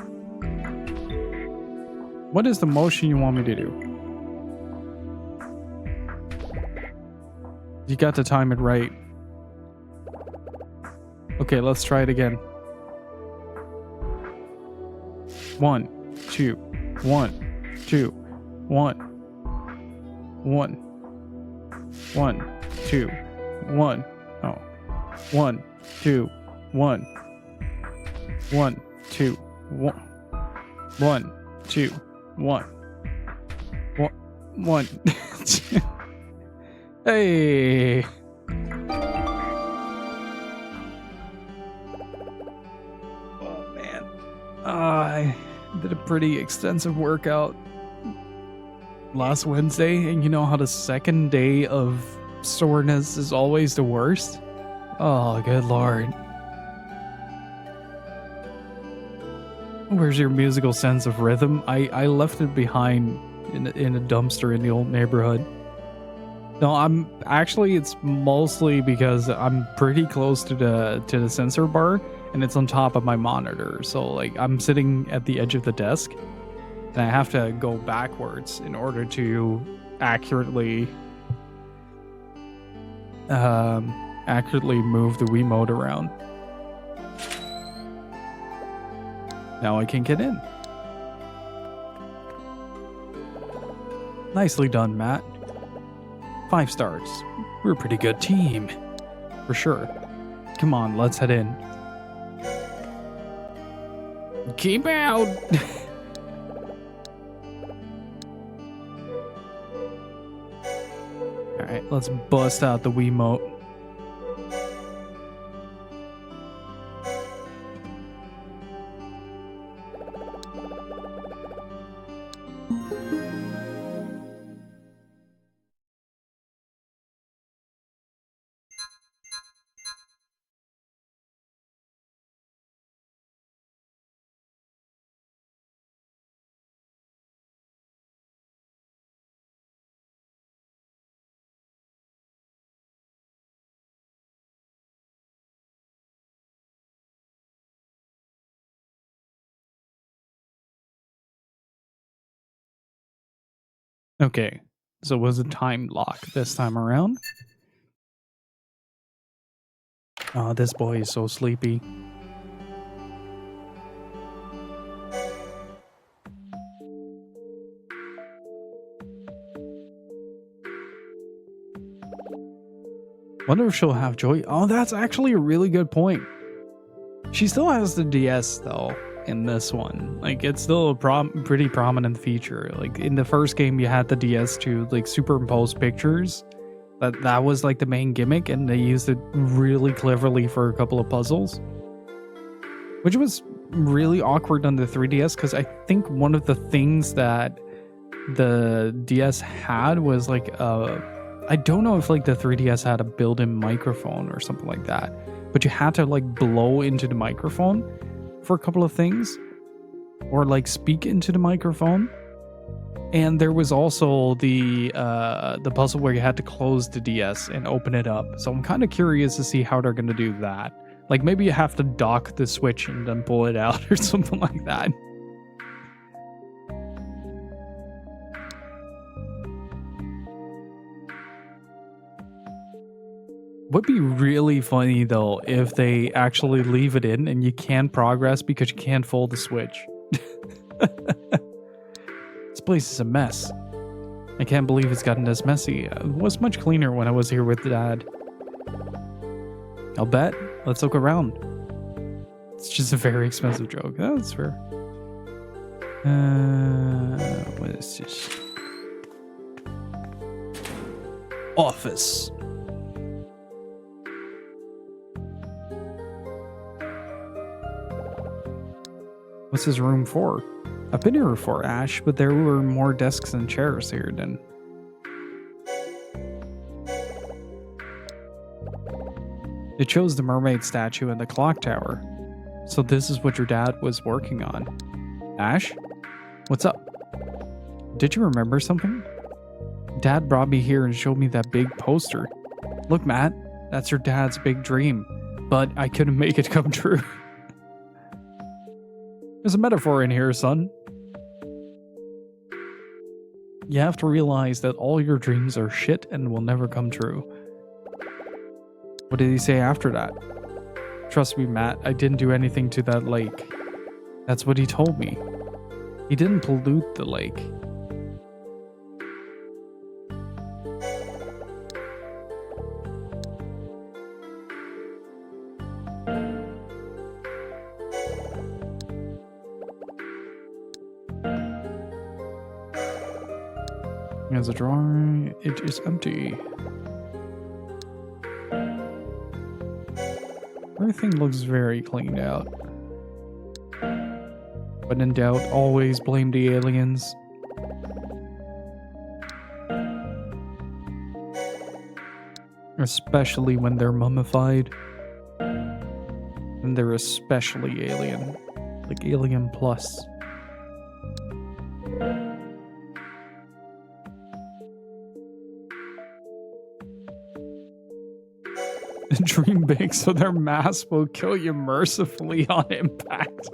What is the motion you want me to do? You got to time it right. Okay, let's try it again. 1, 2, 1, 2, 1. 1, 1, 2, 1. Oh. 1, 2, 1. 1, 2, 1. 1, 2, 1. 1, 2. Hey. Oh man. I did a pretty extensive workout last Wednesday, and you know how the second day of soreness is always the worst? Oh, good lord. Where's your musical sense of rhythm? I left it behind in a dumpster in the old neighborhood. No, it's mostly because I'm pretty close to the sensor bar, and it's on top of my monitor. So like I'm sitting at the edge of the desk, and I have to go backwards in order to accurately move the Wiimote around. Now I can get in. Nicely done, Matt. 5 stars. We're a pretty good team. For sure. Come on, let's head in. Keep out! Alright, let's bust out the Wiimote. Okay, so it was a time lock this time around. Oh, this boy is so sleepy. Wonder if she'll have joy. Oh, that's actually a really good point. She still has the DS though. in this one. Like, it's still a pretty prominent feature. Like, in the first game, you had the DS to like superimpose pictures. That was like the main gimmick, and they used it really cleverly for a couple of puzzles, which was really awkward on the 3DS because I think one of the things that the DS had was like I don't know if like the 3DS had a built-in microphone or something like that, but you had to like blow into the microphone for a couple of things, or like speak into the microphone. And there was also the puzzle where you had to close the DS and open it up. So I'm kind of curious to see how they're going to do that. Like, maybe you have to dock the Switch and then pull it out or something like that. Would be really funny though if they actually leave it in and you can't progress because you can't fold the Switch. This place is a mess. I can't believe it's gotten this messy. It was much cleaner when I was here with Dad. I'll bet. Let's look around. It's just a very expensive joke. Oh, that's fair. What is this? Office. What's this room for? I've been here before, Ash, but there were more desks and chairs here than... It shows the mermaid statue and the clock tower. So this is what your dad was working on. Ash? What's up? Did you remember something? Dad brought me here and showed me that big poster. Look, Matt, that's your dad's big dream, but I couldn't make it come true. There's a metaphor in here, son. You have to realize that all your dreams are shit and will never come true. What did he say after that? Trust me, Matt, I didn't do anything to that lake. That's what he told me. He didn't pollute the lake. There's a drawer. It is empty. Everything looks very cleaned out. But in doubt, always blame the aliens. Especially when they're mummified. And they're especially alien. Like Alien Plus. Dream big so their mass will kill you mercifully on impact.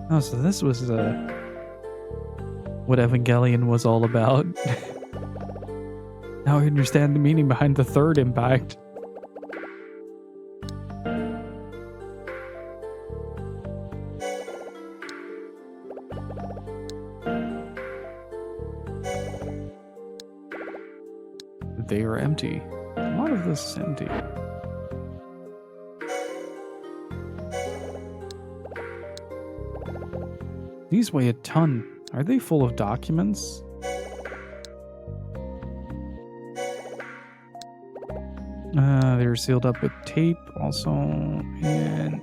Oh, so this was what Evangelion was all about. Now I understand the meaning behind the third impact. They are empty. A lot of this is empty. These weigh a ton. Are they full of documents? They're sealed up with tape also, and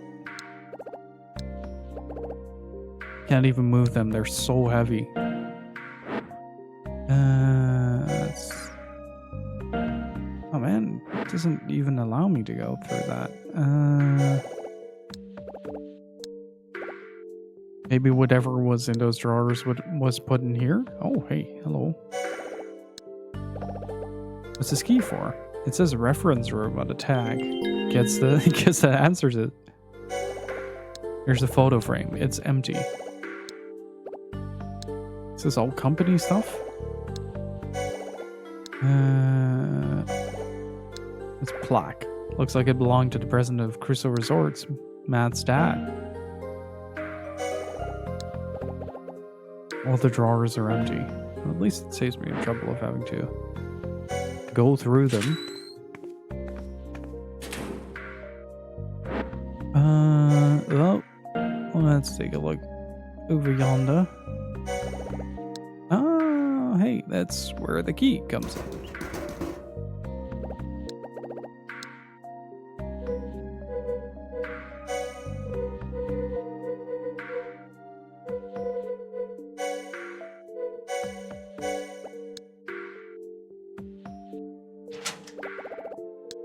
can't even move them. They're so heavy. Oh man, it doesn't even allow me to go through that. Maybe whatever was in those drawers was put in here. Oh, hey, hello. What's this key for? It says reference room on the tag. Guess that answers it. Here's the photo frame. It's empty. Is this all company stuff? It's plaque. Looks like it belonged to the president of Crusoe Resorts, Matt's dad. All the drawers are empty. Well, at least it saves me the trouble of having to go through them. Oh, Let's take a look over yonder. Oh, hey, that's where the key comes in.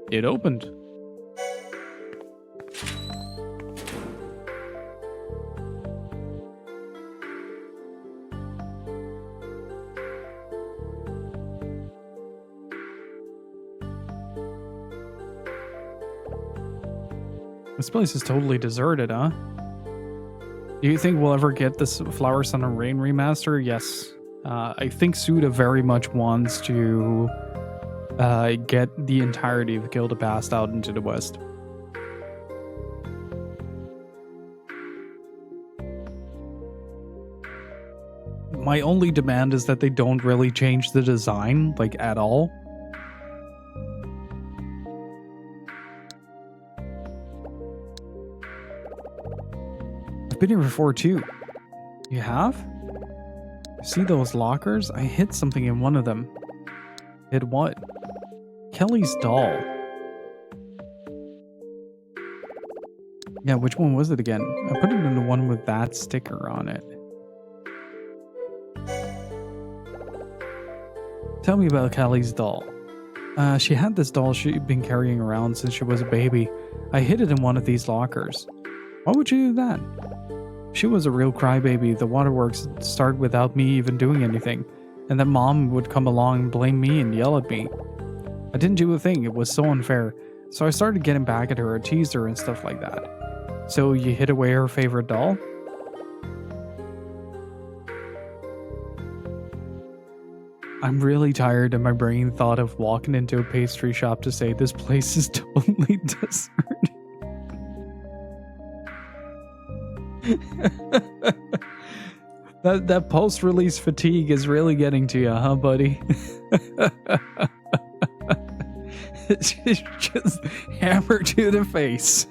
It opened. This place is totally deserted, huh? Do you think we'll ever get this Flower, Sun, and Rain remaster? Yes. I think Suda very much wants to get the entirety of Kill the Past out into the West. My only demand is that they don't really change the design, like, at all. I've been here before, too. You have? See those lockers? I hit something in one of them. Hit what? Kelly's doll. Yeah, which one was it again? I put it in the one with that sticker on it. Tell me about Kelly's doll. She had this doll she'd been carrying around since she was a baby. I hid it in one of these lockers. Why would you do that? She was a real crybaby. The waterworks started without me even doing anything. And then Mom would come along and blame me and yell at me. I didn't do a thing. It was so unfair. So I started getting back at her and teased her and stuff like that. So you hid away her favorite doll? I'm really tired and my brain thought of walking into a pastry shop to say this place is totally deserted. That post-release fatigue is really getting to you, huh, buddy? It's just hammer to the face.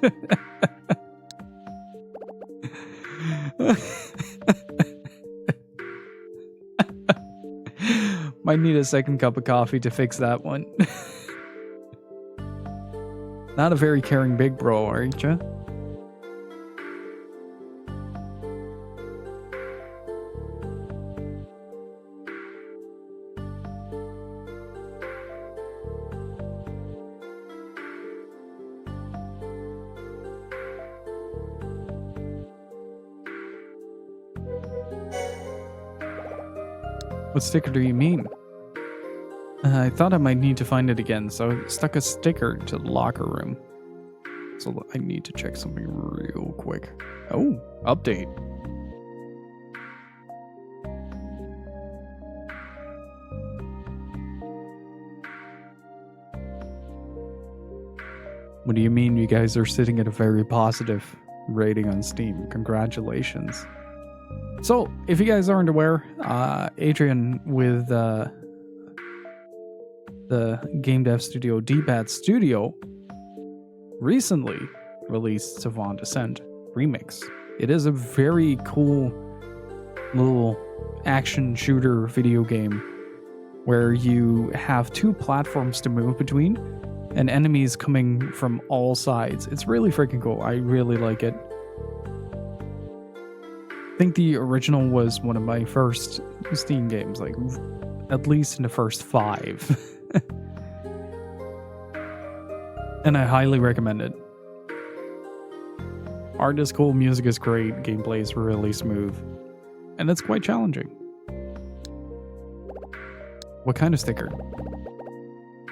Might need a second cup of coffee to fix that one. Not a very caring big bro, aren't you? What sticker do you mean? I thought I might need to find it again, so I stuck a sticker to the locker room. So I need to check something real quick. Oh, update. What do you mean you guys are sitting at a very positive rating on Steam? Congratulations. So, if you guys aren't aware, Adrian with the game dev studio D-Pad Studio recently released Savant Descent Remix. It is a very cool little action shooter video game where you have two platforms to move between and enemies coming from all sides. It's really freaking cool. I really like it. I think the original was one of my first Steam games, like at least in the first 5. And I highly recommend it. Art is cool, music is great, gameplay is really smooth, and it's quite challenging. What kind of sticker?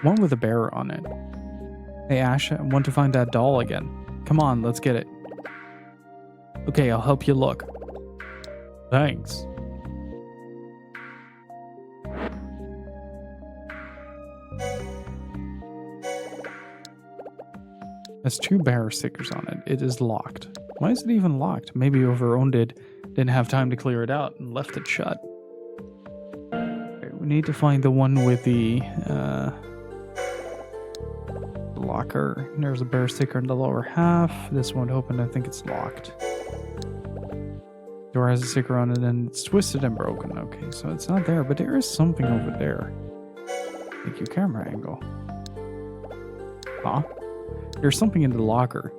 One with a bear on it. Hey Ash, I want to find that doll again. Come on, let's get it. Okay, I'll help you look. Thanks. Has 2 bear stickers on it. It is locked. Why is it even locked? Maybe whoever owned it didn't have time to clear it out and left it shut. Okay, we need to find the one with the locker. There's a bear sticker in the lower half. This won't open. I think it's locked. Door has a sticker on it and it's twisted and broken. Okay, so it's not there, but there is something over there. Thank you, camera angle. Huh? There's something in the locker.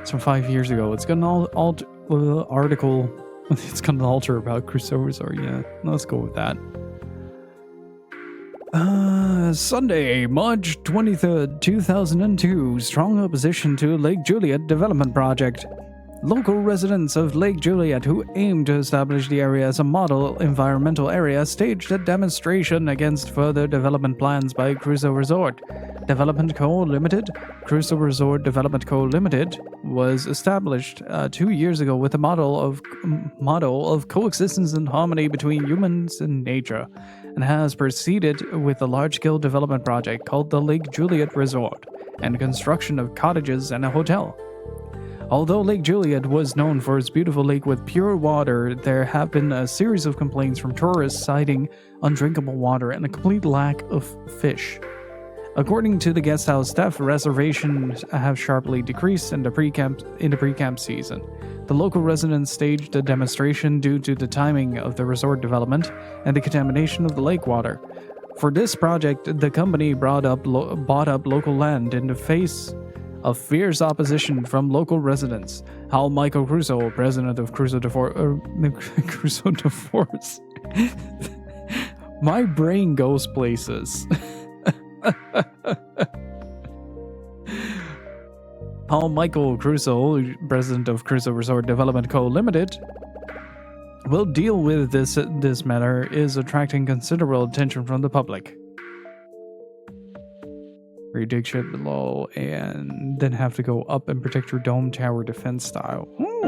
It's from 5 years ago. It's got an article. It's got an altar about Crusoe Resort. Yeah, let's go with that. Sunday, March 23rd, 2002. Strong opposition to Lake Juliet development project. Local residents of Lake Juliet who aim to establish the area as a model environmental area staged a demonstration against further development plans by Crusoe Resort Development Co. Limited. Crusoe Resort Development Co. Limited was established 2 years ago with a model of coexistence and harmony between humans and nature, and has proceeded with a large-scale development project called the Lake Juliet Resort and construction of cottages and a hotel. Although Lake Juliet was known for its beautiful lake with pure water, there have been a series of complaints from tourists citing undrinkable water and a complete lack of fish. According to the guest house staff, reservations have sharply decreased in the pre-camp season. The local residents staged a demonstration due to the timing of the resort development and the contamination of the lake water. For this project, the company bought up local land in the face of fierce opposition from local residents. Hal Michael Crusoe, president of Crusoe DeForce. My brain goes places. Hal Michael Crusoe, president of Crusoe Resort Development Co. Limited, will deal with this matter is attracting considerable attention from the public. Dig shit below and then have to go up and protect your dome tower defense style. Ooh.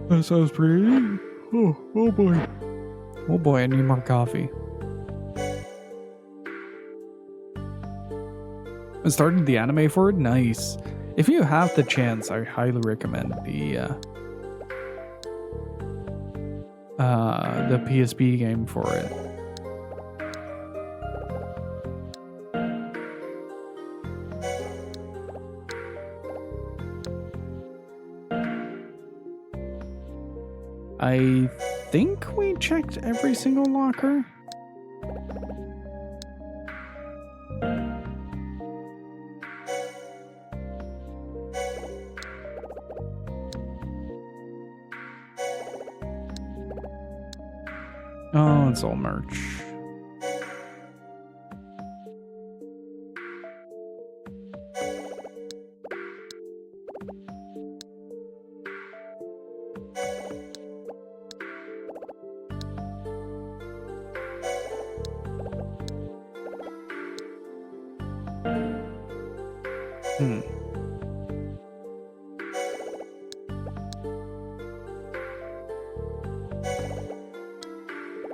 That sounds pretty. Oh boy. Oh boy, I need more coffee. I started the anime for it? Nice. If you have the chance, I highly recommend the PSP game for it. I think we checked every single locker. Oh, it's all merch.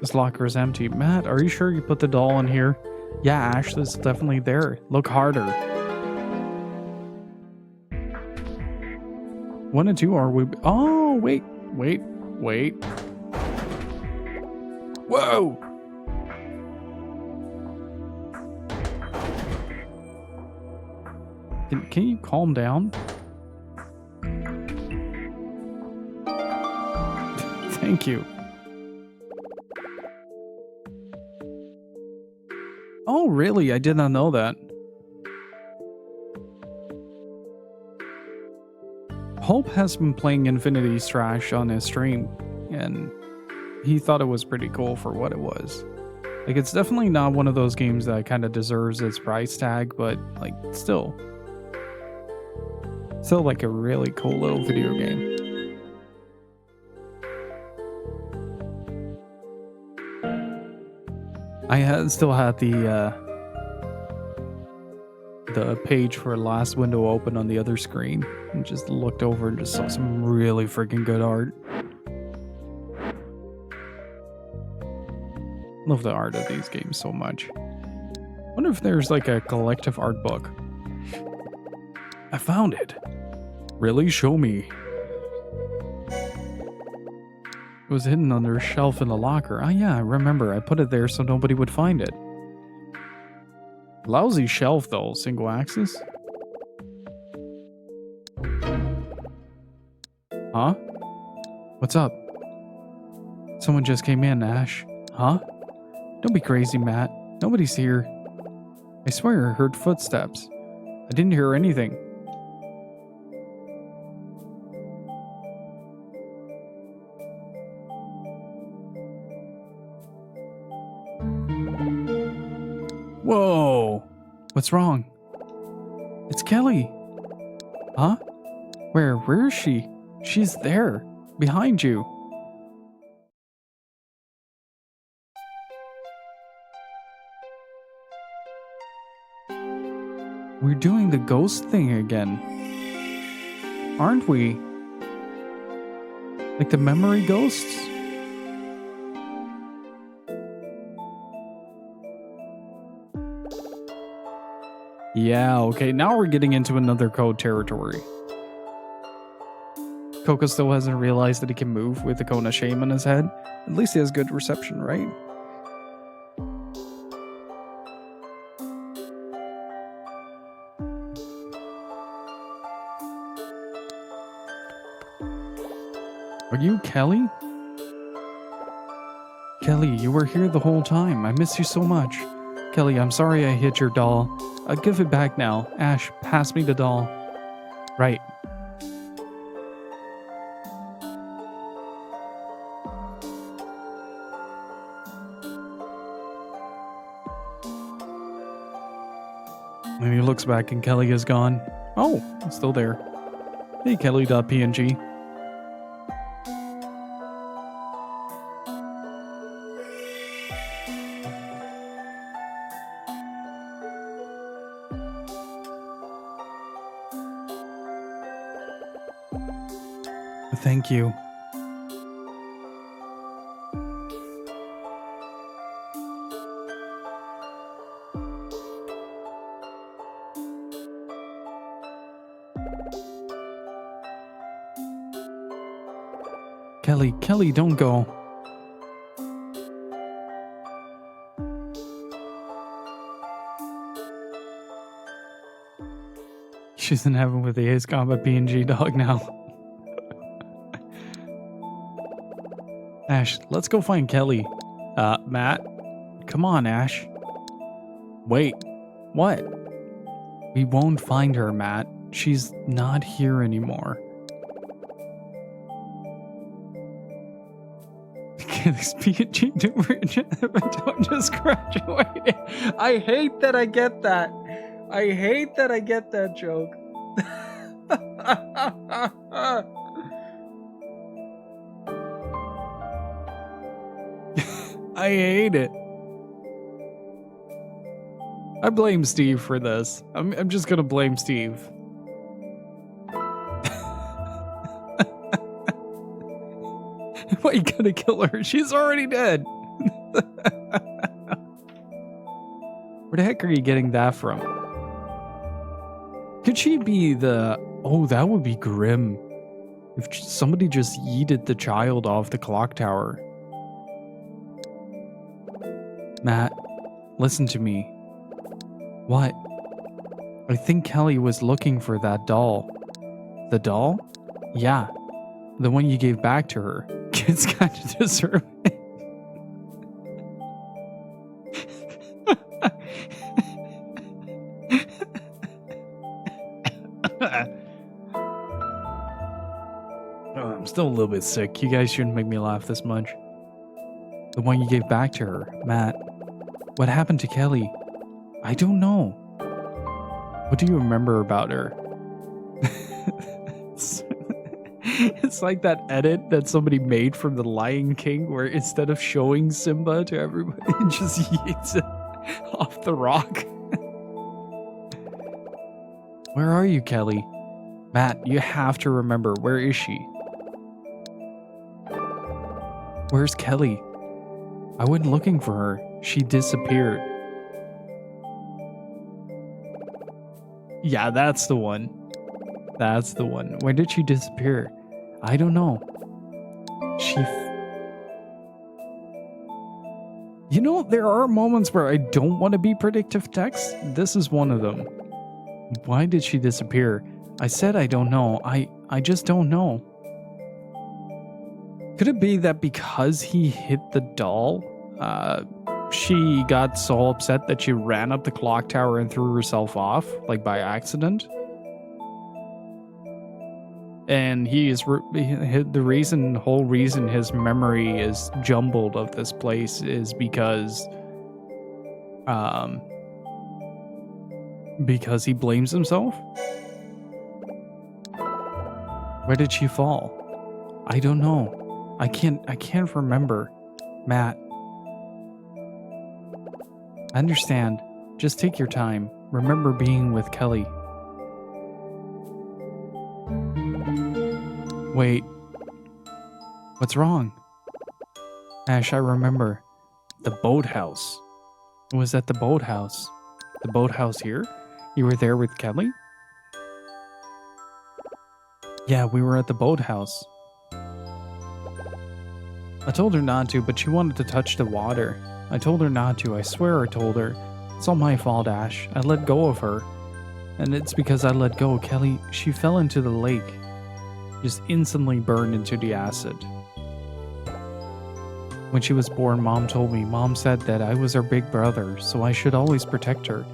This locker is empty. Matt, are you sure you put the doll in here? Yeah, Ashley's definitely there. Look harder. 1 and 2 are we... Oh, wait. Whoa! Can you calm down? Thank you. Oh, really? I did not know that. Hope has been playing Infinity Strash on his stream, and he thought it was pretty cool for what it was. Like, it's definitely not one of those games that kind of deserves its price tag, but, like, still like a really cool little video game. I still had the page for Last Window open on the other screen and just looked over and just saw some really freaking good art. Love the art of these games so much. Wonder if there's like a collective art book. I found it. Really? Show me. It was hidden under a shelf in the locker. Oh yeah, I remember. I put it there so nobody would find it. Lousy shelf though, single axis. Huh? What's up? Someone just came in, Ash. Huh? Don't be crazy, Matt. Nobody's here. I swear I heard footsteps. I didn't hear anything. Whoa! What's wrong? It's Kelly. Huh? Where is she? She's there. Behind you. We're doing the ghost thing again. Aren't we? Like the memory ghosts? Yeah, okay, now we're getting into another code territory. Coco still hasn't realized that he can move with the cone of shame on his head. At least he has good reception, right? Are you Kelly? Kelly, you were here the whole time. I miss you so much. Kelly, I'm sorry I hit your doll. I'll give it back now. Ash, pass me the doll. Right. And he looks back and Kelly is gone. Oh, it's still there. Hey, Kelly.png. Thank you. Kelly, don't go. She's in heaven with the Ace Combat PNG dog now. Ash, let's go find Kelly. Matt? Come on, Ash. Wait. What? We won't find her, Matt. She's not here anymore. This PNG don't just graduated. I hate that I get that. I hate that I get that joke. I hate it. I blame Steve for this. I'm just gonna blame Steve. Why you gonna kill her? She's already dead. Where the heck are you getting that from? Could she be the... Oh, that would be grim. If somebody just yeeted the child off the clock tower. Matt, listen to me. What? I think Kelly was looking for that doll. The doll? Yeah. The one you gave back to her. Kids kind of deserve it. Oh, I'm still a little bit sick. You guys shouldn't make me laugh this much. The one you gave back to her, Matt. What happened to Kelly? I don't know. What do you remember about her? It's like that edit that somebody made from The Lion King where instead of showing Simba to everybody, it just yeets it off the rock. Where are you, Kelly? Matt, you have to remember, where is she? Where's Kelly? I went looking for her. She disappeared. Yeah, that's the one. That's the one. When did she disappear? I don't know. You know, there are moments where I don't want to be predictive text. This is one of them. Why did she disappear? I said I don't know. I just don't know. Could it be that because he hit the doll, she got so upset that she ran up the clock tower and threw herself off, like by accident? And the whole reason his memory is jumbled of this place is because he blames himself. Where did she fall? I don't know. I can't remember. Matt. I understand. Just take your time. Remember being with Kelly. Wait. What's wrong? Ash, I remember. The boathouse. It was at the boathouse. The boathouse here? You were there with Kelly? Yeah, we were at the boathouse. I told her not to, but she wanted to touch the water. I told her not to. I swear I told her. It's all my fault, Ash. I let go of her. And it's because I let go. Kelly, she fell into the lake. Just instantly burned into the acid. When she was born, Mom told me. Mom said that I was her big brother, so I should always protect her.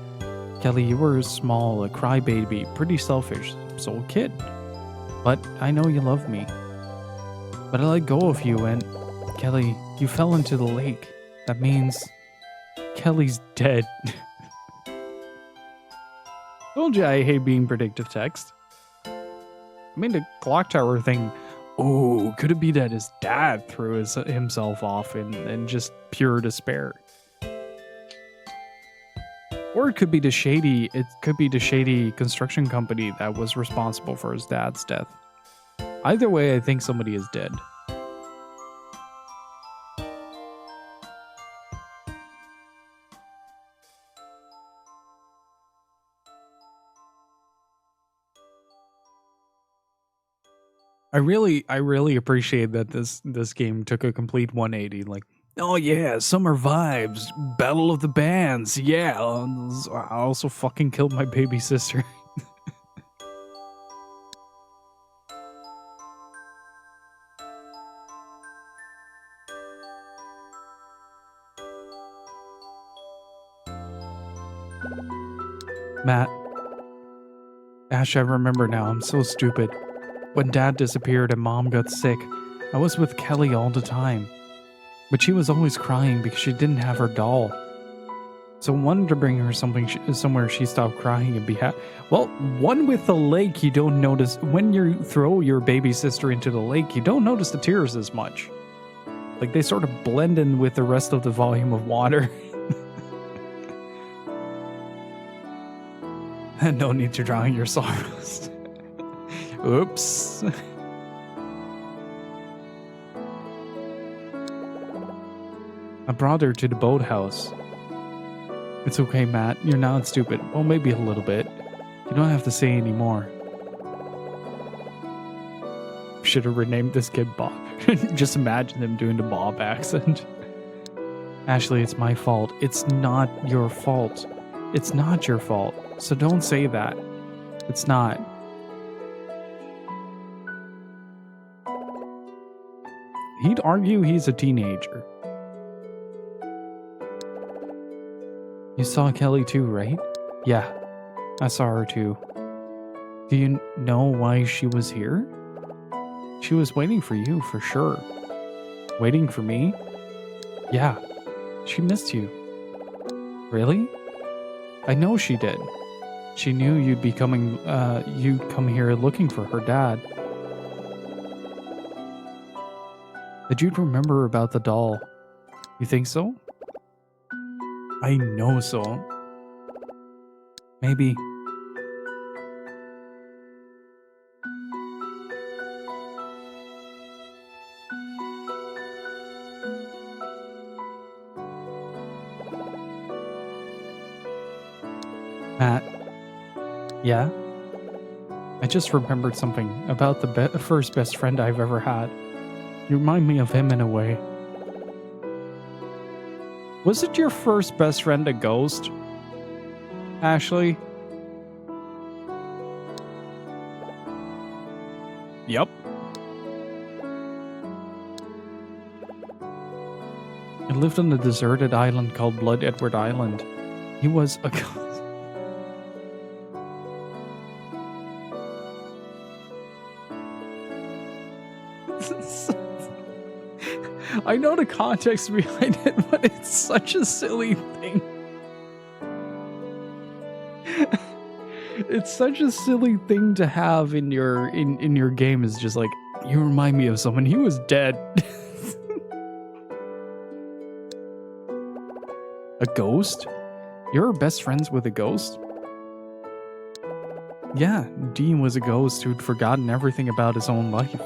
Kelly, you were small, a crybaby, pretty selfish, so a kid. But I know you love me. But I let go of you and... Kelly, you fell into the lake. That means... Kelly's dead. Told you I hate being predictive text. I mean, the clock tower thing... Oh, could it be that his dad threw himself off in just pure despair? Or it could be the shady construction company that was responsible for his dad's death. Either way, I think somebody is dead. I really appreciate that this game took a complete 180. Like, oh yeah, summer vibes, battle of the bands, yeah. I also fucking killed my baby sister. Matt. Ash, I remember now. I'm so stupid. When Dad disappeared and Mom got sick, I was with Kelly all the time. But she was always crying because she didn't have her doll. So I wanted to bring her somewhere she stopped crying and be happy. Well, one with the lake, you don't notice. When you throw your baby sister into the lake, you don't notice the tears as much. Like, they sort of blend in with the rest of the volume of water. No need to drown your sorrows. Oops. I brought her to the boathouse. It's okay, Matt. You're not stupid. Well, maybe a little bit. You don't have to say any more. Should have renamed this kid Bob. Just imagine him doing the Bob accent. Ashley, it's my fault. It's not your fault. It's not your fault. So don't say that. It's not. He'd argue he's a teenager. You saw Kelly too, right? Yeah, I saw her too. Do you know why she was here? She was waiting for you, for sure. Waiting for me? Yeah, she missed you. Really? I know she did. She knew you'd come here looking for her dad. Did you remember about the doll? You think so? I know so. Maybe. Matt. Yeah? I just remembered something about the first best friend I've ever had. You remind me of him in a way. Was it your first best friend a ghost, Ashley? Yep. He lived on a deserted island called Blood Edward Island. He was a ghost. I know the context behind it, but it's such a silly thing. It's such a silly thing to have in your game. Is just like, you remind me of someone. He was dead. A ghost? You're best friends with a ghost? Yeah, Dean was a ghost who'd forgotten everything about his own life.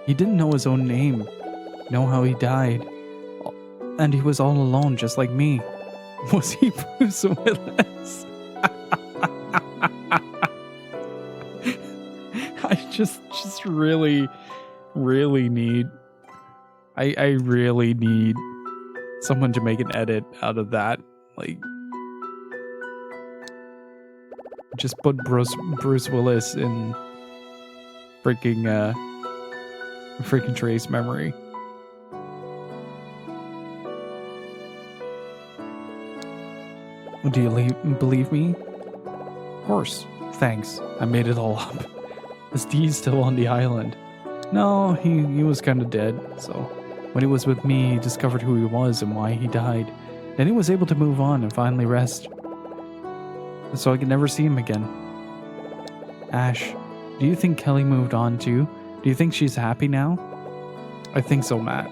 He didn't know his own name, know how he died, and he was all alone just like me. Was he Bruce Willis? I just really need... I really need someone to make an edit out of that. Like, just put Bruce Willis in freaking Trace memory. Do you believe me? Of course. Thanks. I made it all up. Is Dee still on the island? No, he was kind of dead, so when he was with me, he discovered who he was and why he died. Then he was able to move on and finally rest. So I could never see him again. Ash, do you think Kelly moved on too? Do you think she's happy now? I think so, Matt.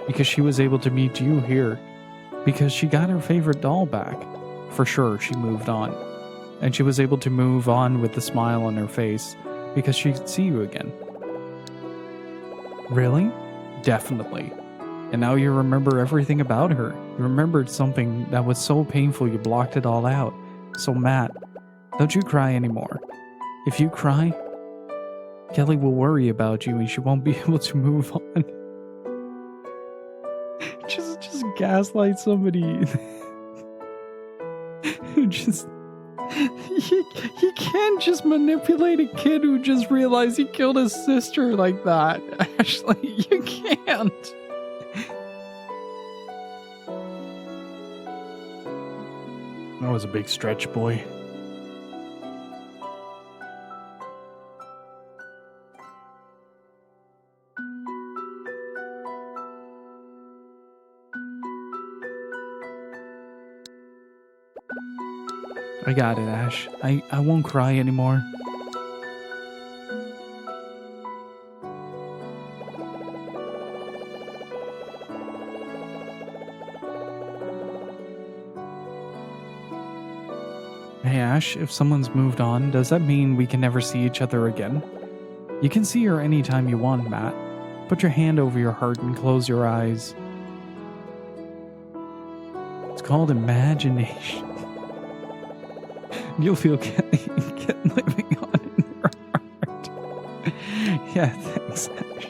Because she was able to meet you here. Because she got her favorite doll back. For sure, she moved on. And she was able to move on with a smile on her face because she could see you again. Really? Definitely. And now you remember everything about her. You remembered something that was so painful you blocked it all out. So Matt, don't you cry anymore. If you cry, Kelly will worry about you and she won't be able to move on. just gaslight somebody. Who just... He can't just manipulate a kid who just realized he killed his sister like that. Ashley, you can't. That was a big stretch, boy. I got it, Ash. I won't cry anymore. Hey Ash, if someone's moved on, does that mean we can never see each other again? You can see her anytime you want, Matt. Put your hand over your heart and close your eyes. It's called imagination. You'll feel get living on in your heart. Yeah, thanks, Ash.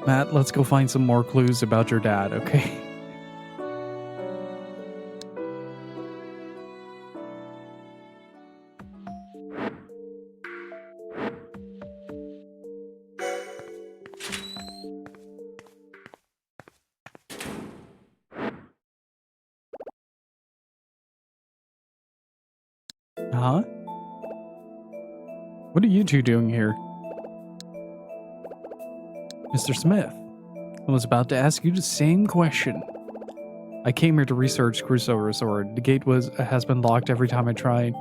Matt, let's go find some more clues about your dad, okay? Huh? What are you two doing here? Mr. Smith, I was about to ask you the same question. I came here to research Crusoe Resort. The gate has been locked every time I tried.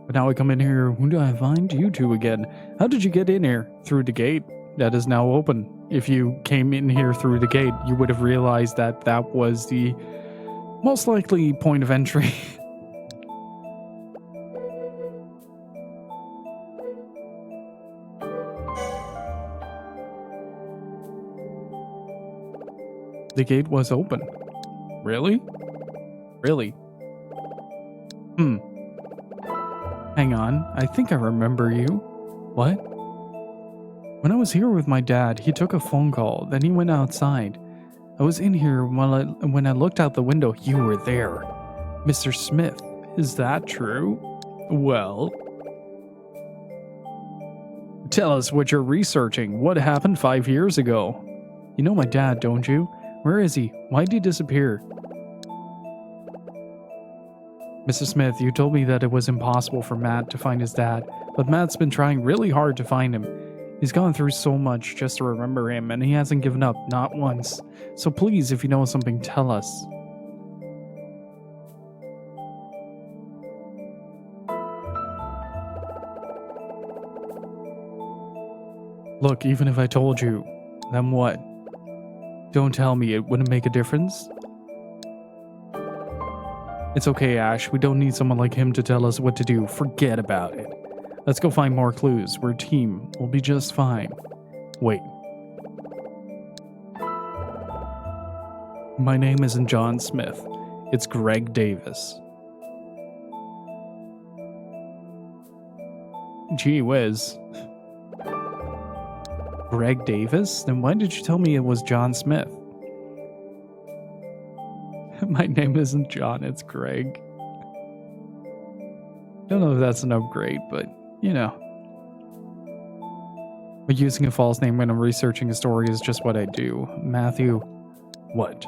But now I come in here, who do I find? You two again. How did you get in here? Through the gate that is now open. If you came in here through the gate, you would have realized that that was the most likely point of entry. The gate was open. Really? Really? Hang on, I think I remember you. What? When I was here with my dad, he took a phone call, then he went outside. I was in here when I looked out the window. You were there. Mr. Smith, is that true? Well, tell us what you're researching. What happened 5 years ago? You know my dad, don't you? Where is he? Why did he disappear? Mr. Smith, you told me that it was impossible for Matt to find his dad, but Matt's been trying really hard to find him. He's gone through so much just to remember him, and he hasn't given up, not once. So please, if you know something, tell us. Look, even if I told you, then what? Don't tell me it wouldn't make a difference? It's okay, Ash. We don't need someone like him to tell us what to do. Forget about it. Let's go find more clues. We're a team. We'll be just fine. Wait. My name isn't John Smith. It's Greg Davis. Gee whiz. Greg Davis? Then why did you tell me it was John Smith? My name isn't John, it's Greg. Don't know if that's an upgrade, but, you know. But using a false name when I'm researching a story is just what I do. Matthew, what?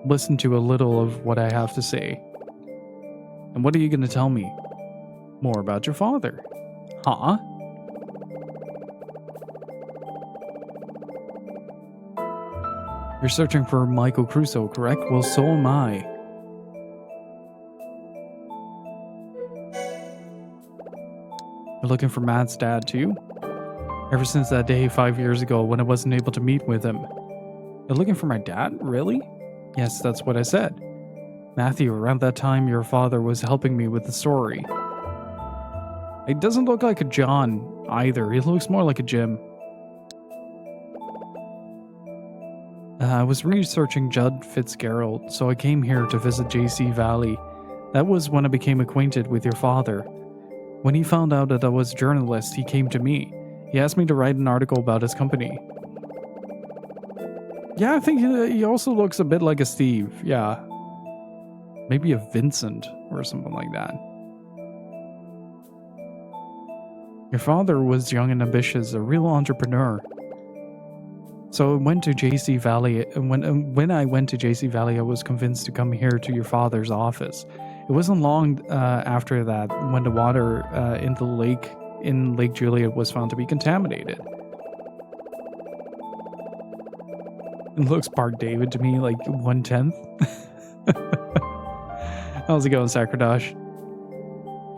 Listen to a little of what I have to say. And what are you going to tell me? More about your father. Huh? You're searching for Michael Crusoe, correct? Well, so am I. You're looking for Matt's dad, too? Ever since that day 5 years ago when I wasn't able to meet with him. You're looking for my dad? Really? Yes, that's what I said. Matthew, around that time, your father was helping me with the story. It doesn't look like a John, either. He looks more like a Jim. I was researching Judd Fitzgerald, so I came here to visit JC Valley. That was when I became acquainted with your father. When he found out that I was a journalist, he came to me. He asked me to write an article about his company. Yeah, I think he also looks a bit like a Steve, yeah. Maybe a Vincent or something like that. Your father was young and ambitious, a real entrepreneur. So I went to JC Valley, and when I went to JC Valley, I was convinced to come here to your father's office. It wasn't long after that when the water in the lake in Lake Juliet was found to be contaminated. It looks Park David to me, like 1/10. How's it going, Sakradash?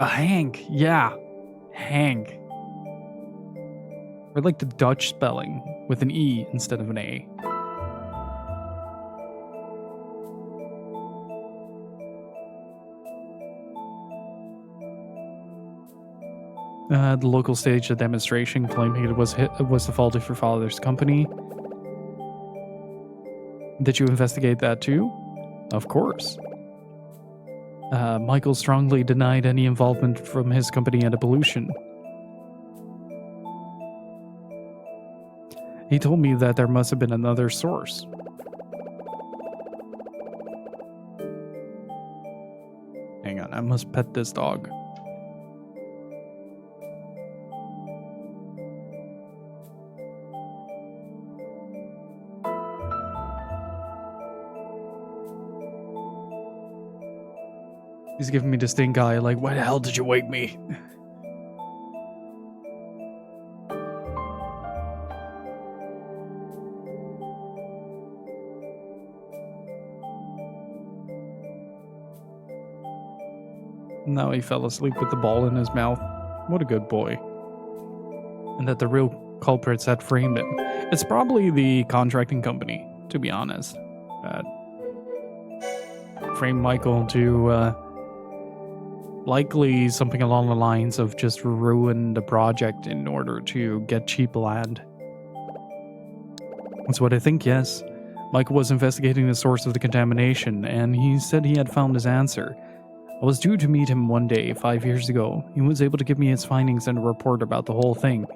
Hank, yeah, Hank. Or like the Dutch spelling with an E instead of an A. The local staged a demonstration claiming it was the fault of your father's company. Did you investigate that too? Of course. Michael strongly denied any involvement from his company in the pollution. He told me that there must have been another source. Hang on, I must pet this dog. He's giving me the stink eye, like, why the hell did you wake me? Now he fell asleep with the ball in his mouth. What a good boy. And that the real culprits had framed him. It's probably the contracting company, to be honest, that framed Michael to likely something along the lines of just ruin the project in order to get cheap land. That's what I think, yes. Michael was investigating the source of the contamination, and he said he had found his answer. I was due to meet him one day 5 years ago. He was able to give me his findings and a report about the whole thing.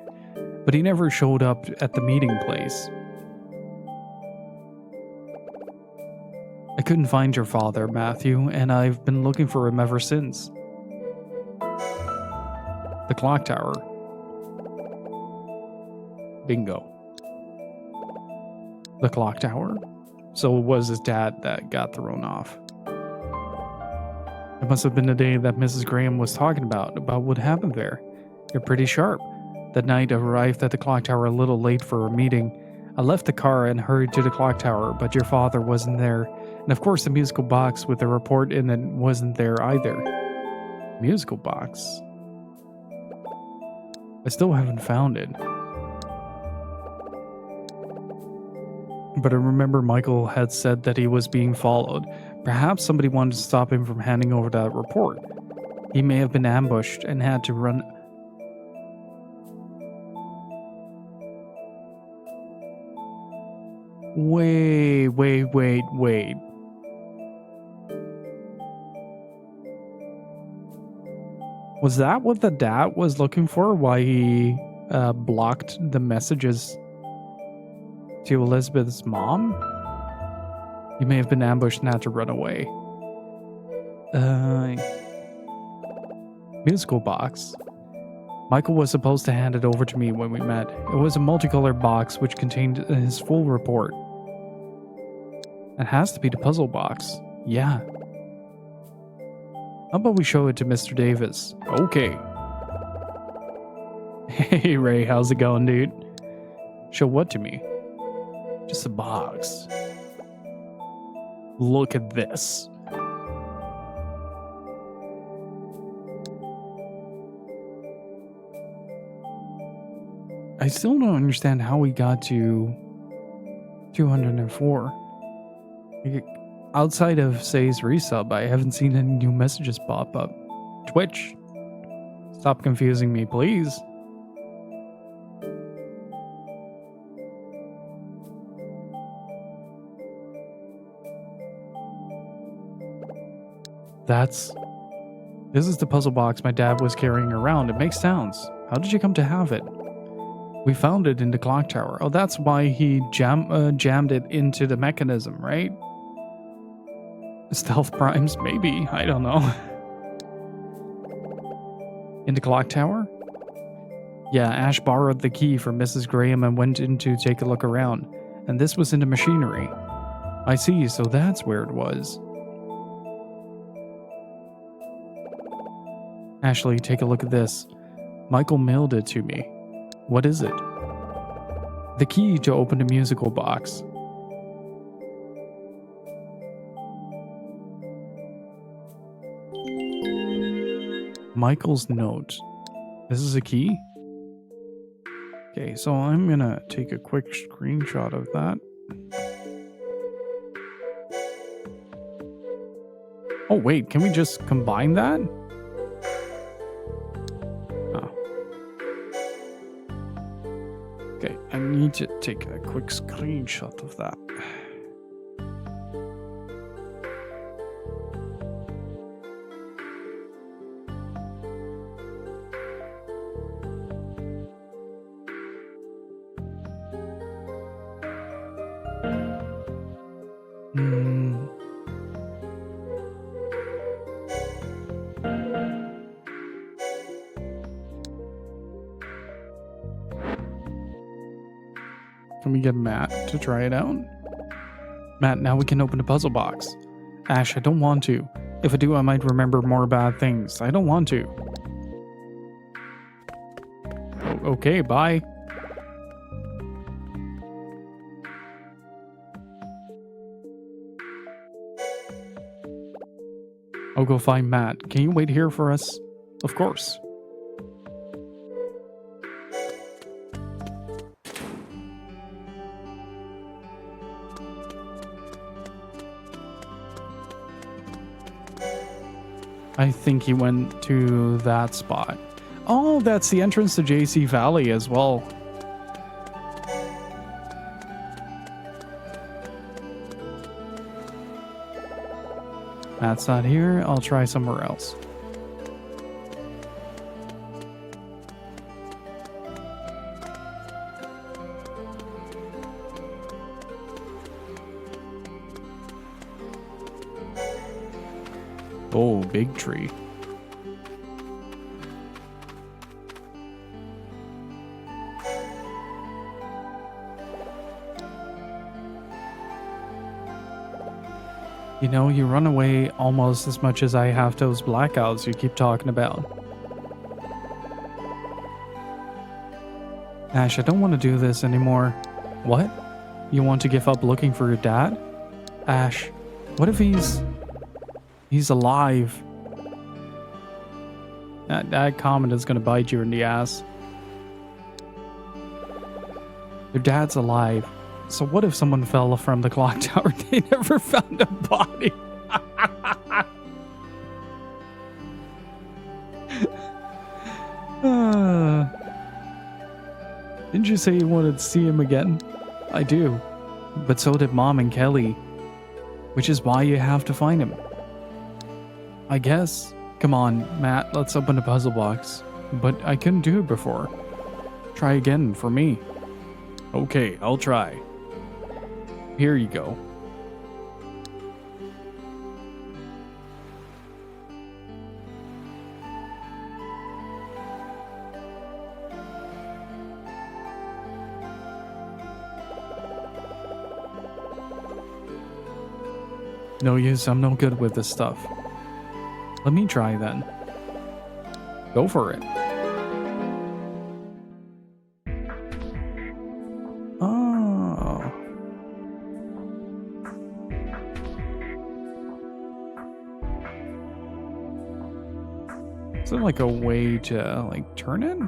but he never showed up at the meeting place. I couldn't find your father, Matthew, and I've been looking for him ever since. The clock tower. Bingo. The clock tower? So it was his dad that got thrown off. It must have been the day that Mrs. Graham was talking about what happened there. You're pretty sharp. That night I arrived at the clock tower a little late for a meeting. I left the car and hurried to the clock tower, but your father wasn't there. And of course the musical box with the report in it wasn't there either. Musical box? I still haven't found it. But I remember Michael had said that he was being followed. Perhaps somebody wanted to stop him from handing over that report. He may have been ambushed and had to run. Wait. Was that what the dad was looking for? Why he blocked the messages to Elizabeth's mom? You may have been ambushed and had to run away. Musical box. Michael was supposed to hand it over to me when we met. It was a multicolored box which contained his full report. It has to be the puzzle box. Yeah. How about we show it to Mr. Davis? Okay. Hey Ray, how's it going, dude? Show what to me? Just a box. Look at this. I still don't understand how we got to 204. Outside of Say's resub, I haven't seen any new messages pop up. Twitch, stop confusing me, please. This is the puzzle box my dad was carrying around. It makes sounds. How did you come to have it? We found it in the clock tower. Oh, that's why he jammed it into the mechanism, right? Stealth primes, maybe. I don't know. In the clock tower? Yeah, Ash borrowed the key from Mrs. Graham and went in to take a look around. And this was in the machinery. I see, so that's where it was. Ashley, take a look at this. Michael mailed it to me. What is it? The key to open the musical box. Michael's note. This is a key? Okay, so I'm gonna take a quick screenshot of that. Oh wait, can we just combine that? Oh. Okay, I need to take a quick screenshot of that. Can we get Matt to try it out? Matt, now we can open the puzzle box. Ash, I don't want to. If I do, I might remember more bad things. I don't want to. Oh, okay, bye. I'll go find Matt. Can you wait here for us? Of course. I think he went to that spot. Oh, that's the entrance to JC Valley as well. Matt's not here. I'll try somewhere else. Oh, big tree. You know, you run away almost as much as I have those blackouts you keep talking about. Ash, I don't want to do this anymore. What? You want to give up looking for your dad? Ash, what if he's alive? That comment is gonna bite you in the ass. Your dad's alive. So what if someone fell from the clock tower? They never found a body. Didn't you say you wanted to see him again? I do. But so did Mom and Kelly. Which is why you have to find him. I guess. Come on, Matt, let's open the puzzle box. But I couldn't do it before. Try again for me. Okay, I'll try. Here you go. No use, I'm no good with this stuff. Let me try then. Go for it. Oh. Is there like a way to like turn it?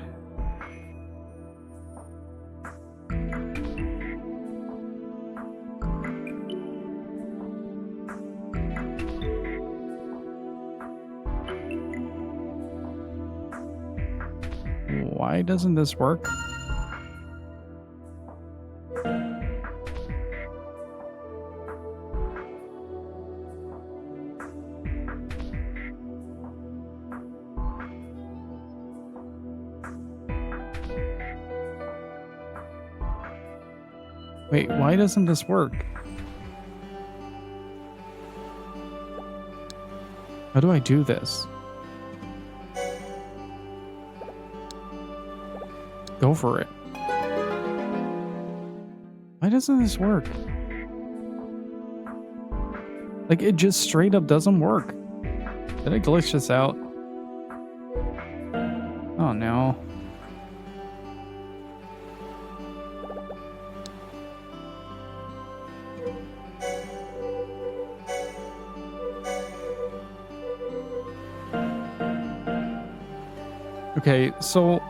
Why doesn't this work? Wait, why doesn't this work? How do I do this? Go for it. Why doesn't this work? Like, it just straight up doesn't work. Did I glitch this out? Oh no. Okay, so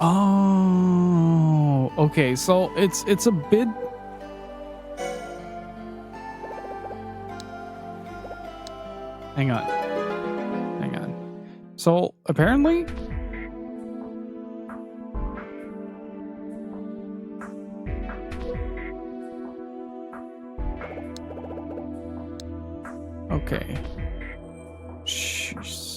oh, okay, so it's a bit. Hang on. Hang on. So apparently okay. Jeez.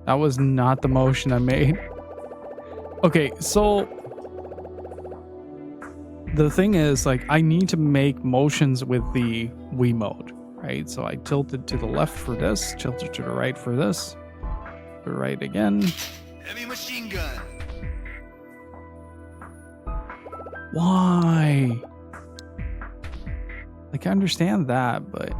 That was not the motion I made. Okay, so the thing is, like, I need to make motions with the Wii mode, right? So I tilted to the left for this, tilted to the right for this, to the right again. Heavy machine gun. Why? Like, I understand that, but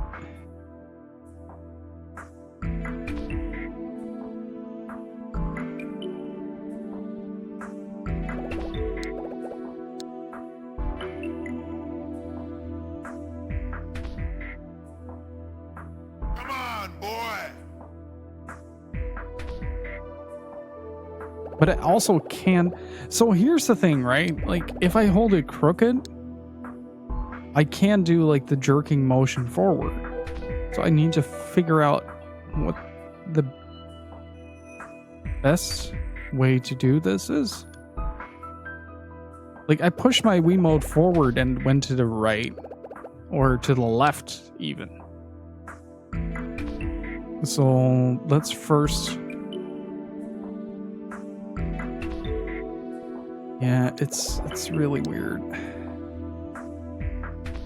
But it also can. So here's the thing, right? Like if I hold it crooked, I can do like the jerking motion forward. So I need to figure out what the best way to do this is. Like I pushed my Wiimote forward and went to the right or to the left even. So let's first. Yeah, it's really weird.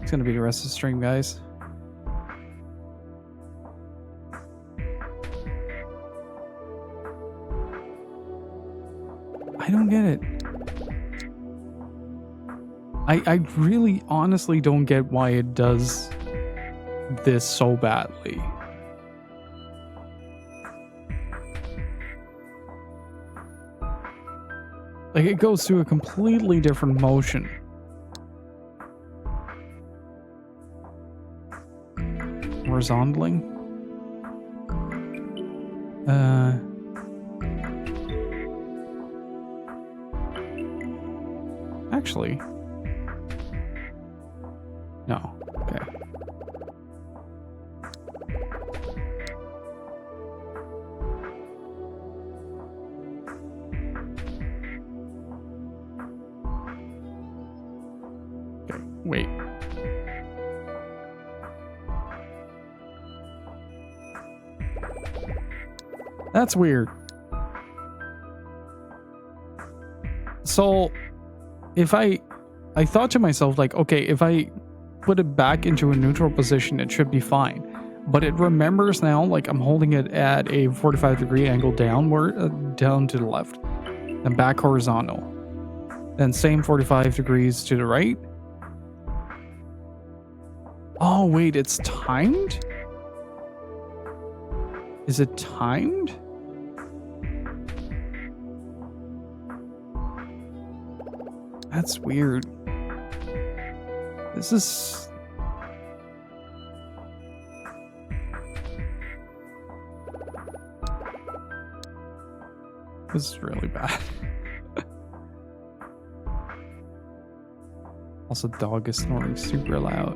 It's gonna be the rest of the stream, guys. I don't get it. I really honestly don't get why it does this so badly. Like it goes through a completely different motion. Horizontally. Actually. No. Okay. Okay, wait. That's weird. So, if I thought to myself, like, okay, if I put it back into a neutral position, it should be fine. But it remembers now, like, I'm holding it at a 45-degree angle downward, down to the left, and back horizontal. Then same 45 degrees to the right. Oh, wait, it's timed? Is it timed? That's weird. This is... This is really bad. Also, dog is snoring super loud.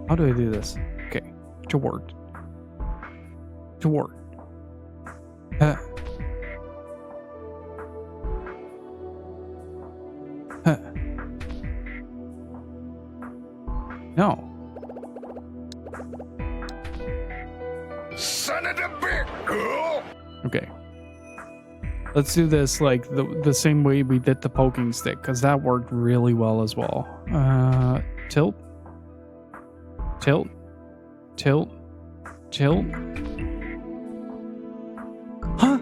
How do I do this? Okay, toward. Toward. No. Son of a bitch! Okay. Let's do this like the same way we did the poking stick, because that worked really well as well. Tilt. Tilt. Tilt. Tilt. Huh?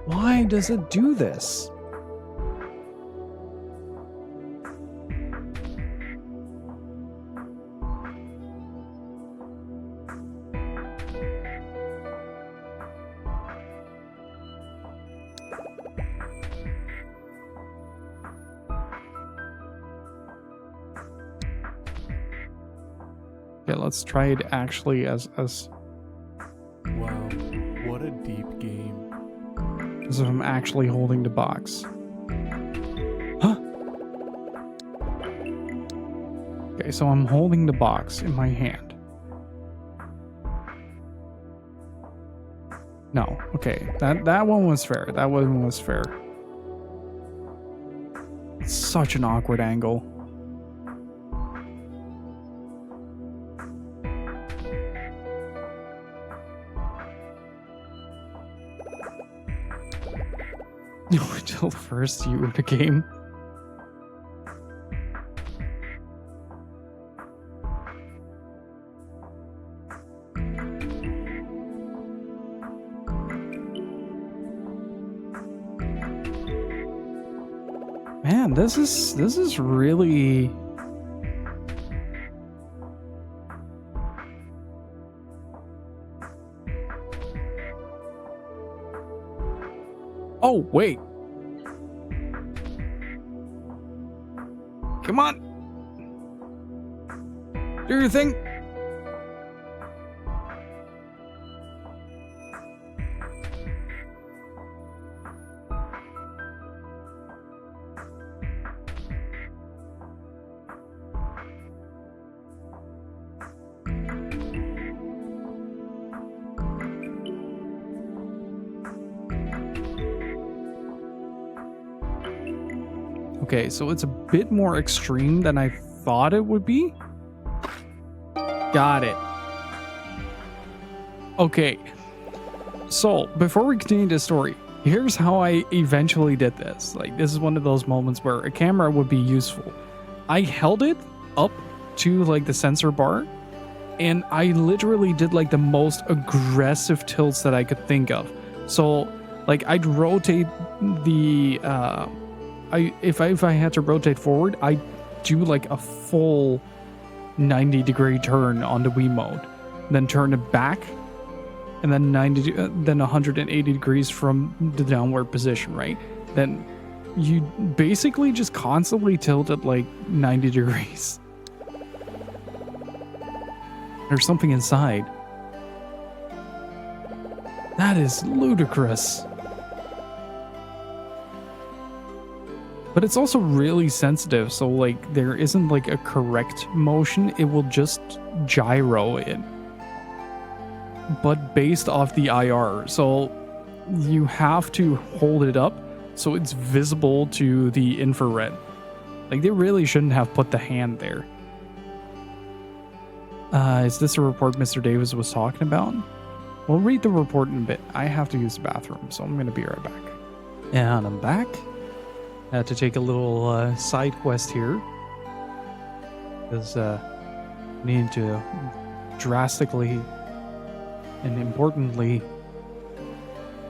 Why does it do this? Okay, let's try it actually as Wow, what a deep game. as if I'm actually holding the box. Huh? Okay, so I'm holding the box in my hand. No, okay, that one was fair. That one was fair. It's such an awkward angle. Until the first you of the game. Man, this is really Oh, wait. Come on. Do your thing. Okay, so it's a bit more extreme than I thought it would be. Got it. Okay. So, before we continue the story, here's how I eventually did this. Like, this is one of those moments where a camera would be useful. I held it up to, like, the sensor bar, and I literally did, like, the most aggressive tilts that I could think of. So, like, I'd rotate the, if I had to rotate forward, I'd do, like, a full 90-degree turn on the Wii mode, then turn it back, and then 180 degrees from the downward position, right? Then you basically just constantly tilt it like 90 degrees. There's something inside. That is ludicrous. But it's also really sensitive, so like there isn't like a correct motion, it will just gyro it. But based off the IR, so you have to hold it up so it's visible to the infrared. Like they really shouldn't have put the hand there. Is this a report Mr. Davis was talking about? We'll read the report in a bit. I have to use the bathroom, so I'm gonna be right back. And I'm back. Had to take a little side quest here because need to drastically and importantly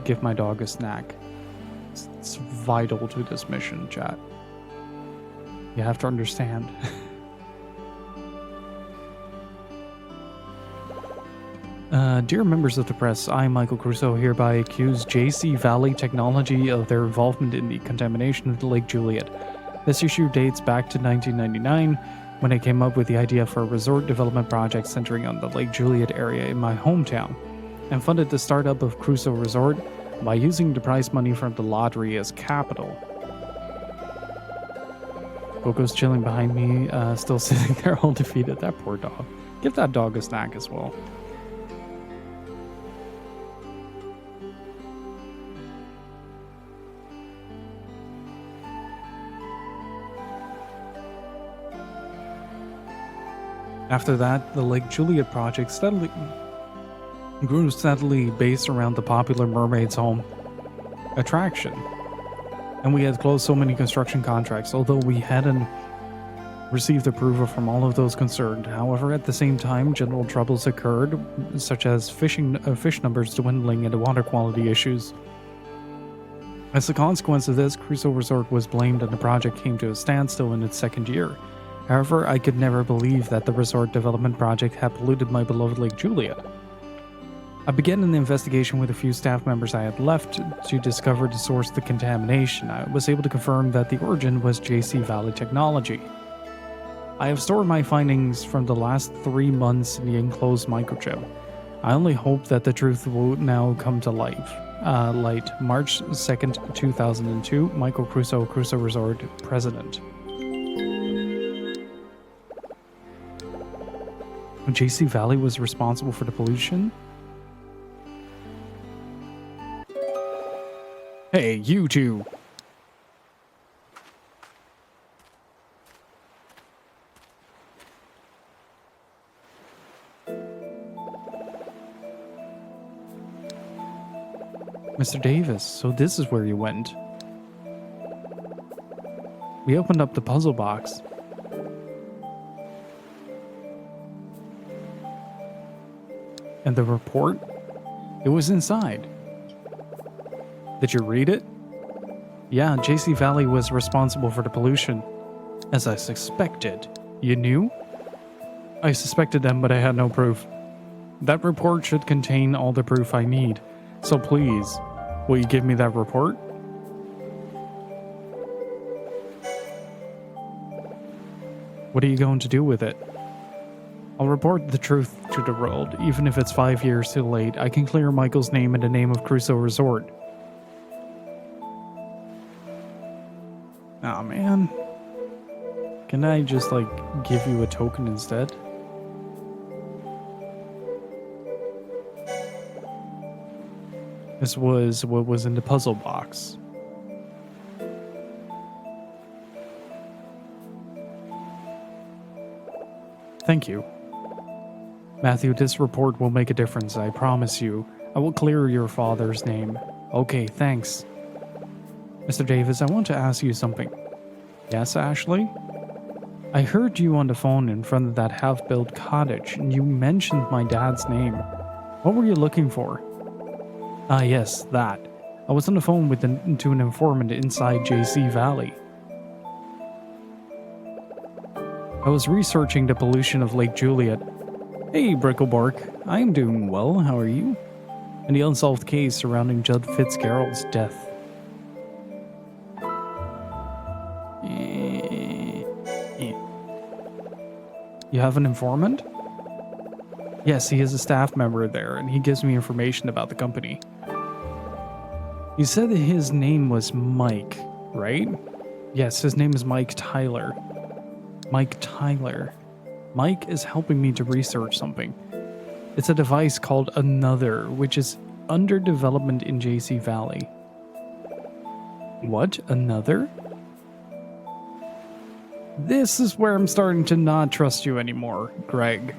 give my dog a snack. It's vital to this mission, chat. You have to understand. Dear members of the press, I, Michael Crusoe, hereby accuse JC Valley Technology of their involvement in the contamination of the Lake Juliet. This issue dates back to 1999, when I came up with the idea for a resort development project centering on the Lake Juliet area in my hometown, and funded the startup of Crusoe Resort by using the prize money from the lottery as capital. Coco's chilling behind me, still sitting there all defeated. That poor dog. Give that dog a snack as well. After that, the Lake Juliet project grew steadily based around the popular Mermaid's Home attraction. And we had closed so many construction contracts, although we hadn't received approval from all of those concerned. However, at the same time, general troubles occurred, such as fish numbers dwindling and water quality issues. As a consequence of this, Crusoe Resort was blamed and the project came to a standstill in its second year. However, I could never believe that the resort development project had polluted my beloved Lake Juliet. I began an investigation with a few staff members I had left to discover the source of the contamination. I was able to confirm that the origin was JC Valley Technology. I have stored my findings from the last 3 months in the enclosed microchip. I only hope that the truth will now come to light. March 2nd, 2002, Michael Crusoe, Crusoe Resort, President. JC Valley was responsible for the pollution? Hey, you two! Mr. Davis, so this is where you went. We opened up the puzzle box. And the report? It was inside. Did you read it? Yeah, JC Valley was responsible for the pollution. As I suspected. You knew? I suspected them, but I had no proof. That report should contain all the proof I need. So please, will you give me that report? What are you going to do with it? I'll report the truth to the world, even if it's 5 years too late. I can clear Michael's name in the name of Crusoe Resort. Aw, man. Can I just, like, give you a token instead? This was what was in the puzzle box. Thank you. Matthew, this report will make a difference, I promise you. I will clear your father's name. Okay, thanks. Mr. Davis, I want to ask you something. Yes, Ashley? I heard you on the phone in front of that half-built cottage, and you mentioned my dad's name. What were you looking for? Ah, yes, that. I was on the phone with to an informant inside JC Valley. I was researching the pollution of Lake Juliet. Hey, Bricklebark. I am doing well. How are you? And the unsolved case surrounding Judd Fitzgerald's death. You have an informant? Yes, he is a staff member there, and he gives me information about the company. You said that his name was Mike, right? Yes, his name is Mike Tyler. Mike Tyler. Mike is helping me to research something. It's a device called Another, which is under development in JC Valley. What? Another? This is where I'm starting to not trust you anymore, Greg.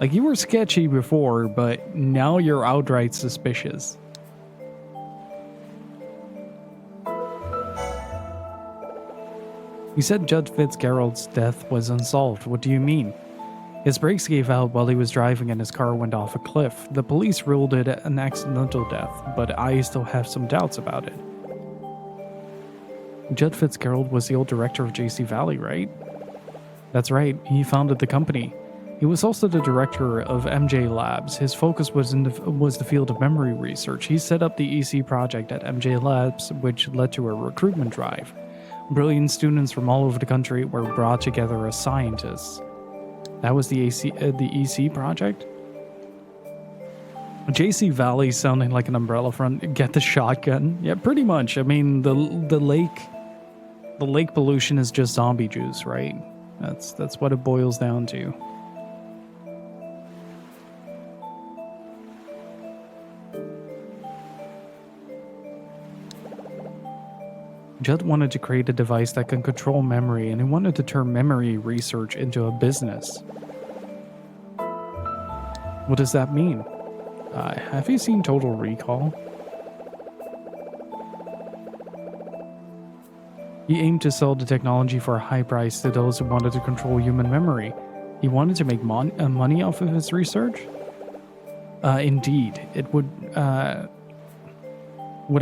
Like, you were sketchy before, but now you're outright suspicious. You said Judd Fitzgerald's death was unsolved. What do you mean? His brakes gave out while he was driving and his car went off a cliff. The police ruled it an accidental death, but I still have some doubts about it. Judd Fitzgerald was the old director of JC Valley, right? That's right, he founded the company. He was also the director of MJ Labs. His focus was the field of memory research. He set up the EC project at MJ Labs, which led to a recruitment drive. Brilliant students from all over the country were brought together as scientists. That was the EC project? JC Valley sounding like an umbrella front. Get the shotgun? Yeah, pretty much. I mean, the lake pollution is just zombie juice, right? That's what it boils down to. Judd wanted to create a device that can control memory, and he wanted to turn memory research into a business. What does that mean? Have you seen Total Recall? He aimed to sell the technology for a high price to those who wanted to control human memory. He wanted to make money off of his research? Indeed, it would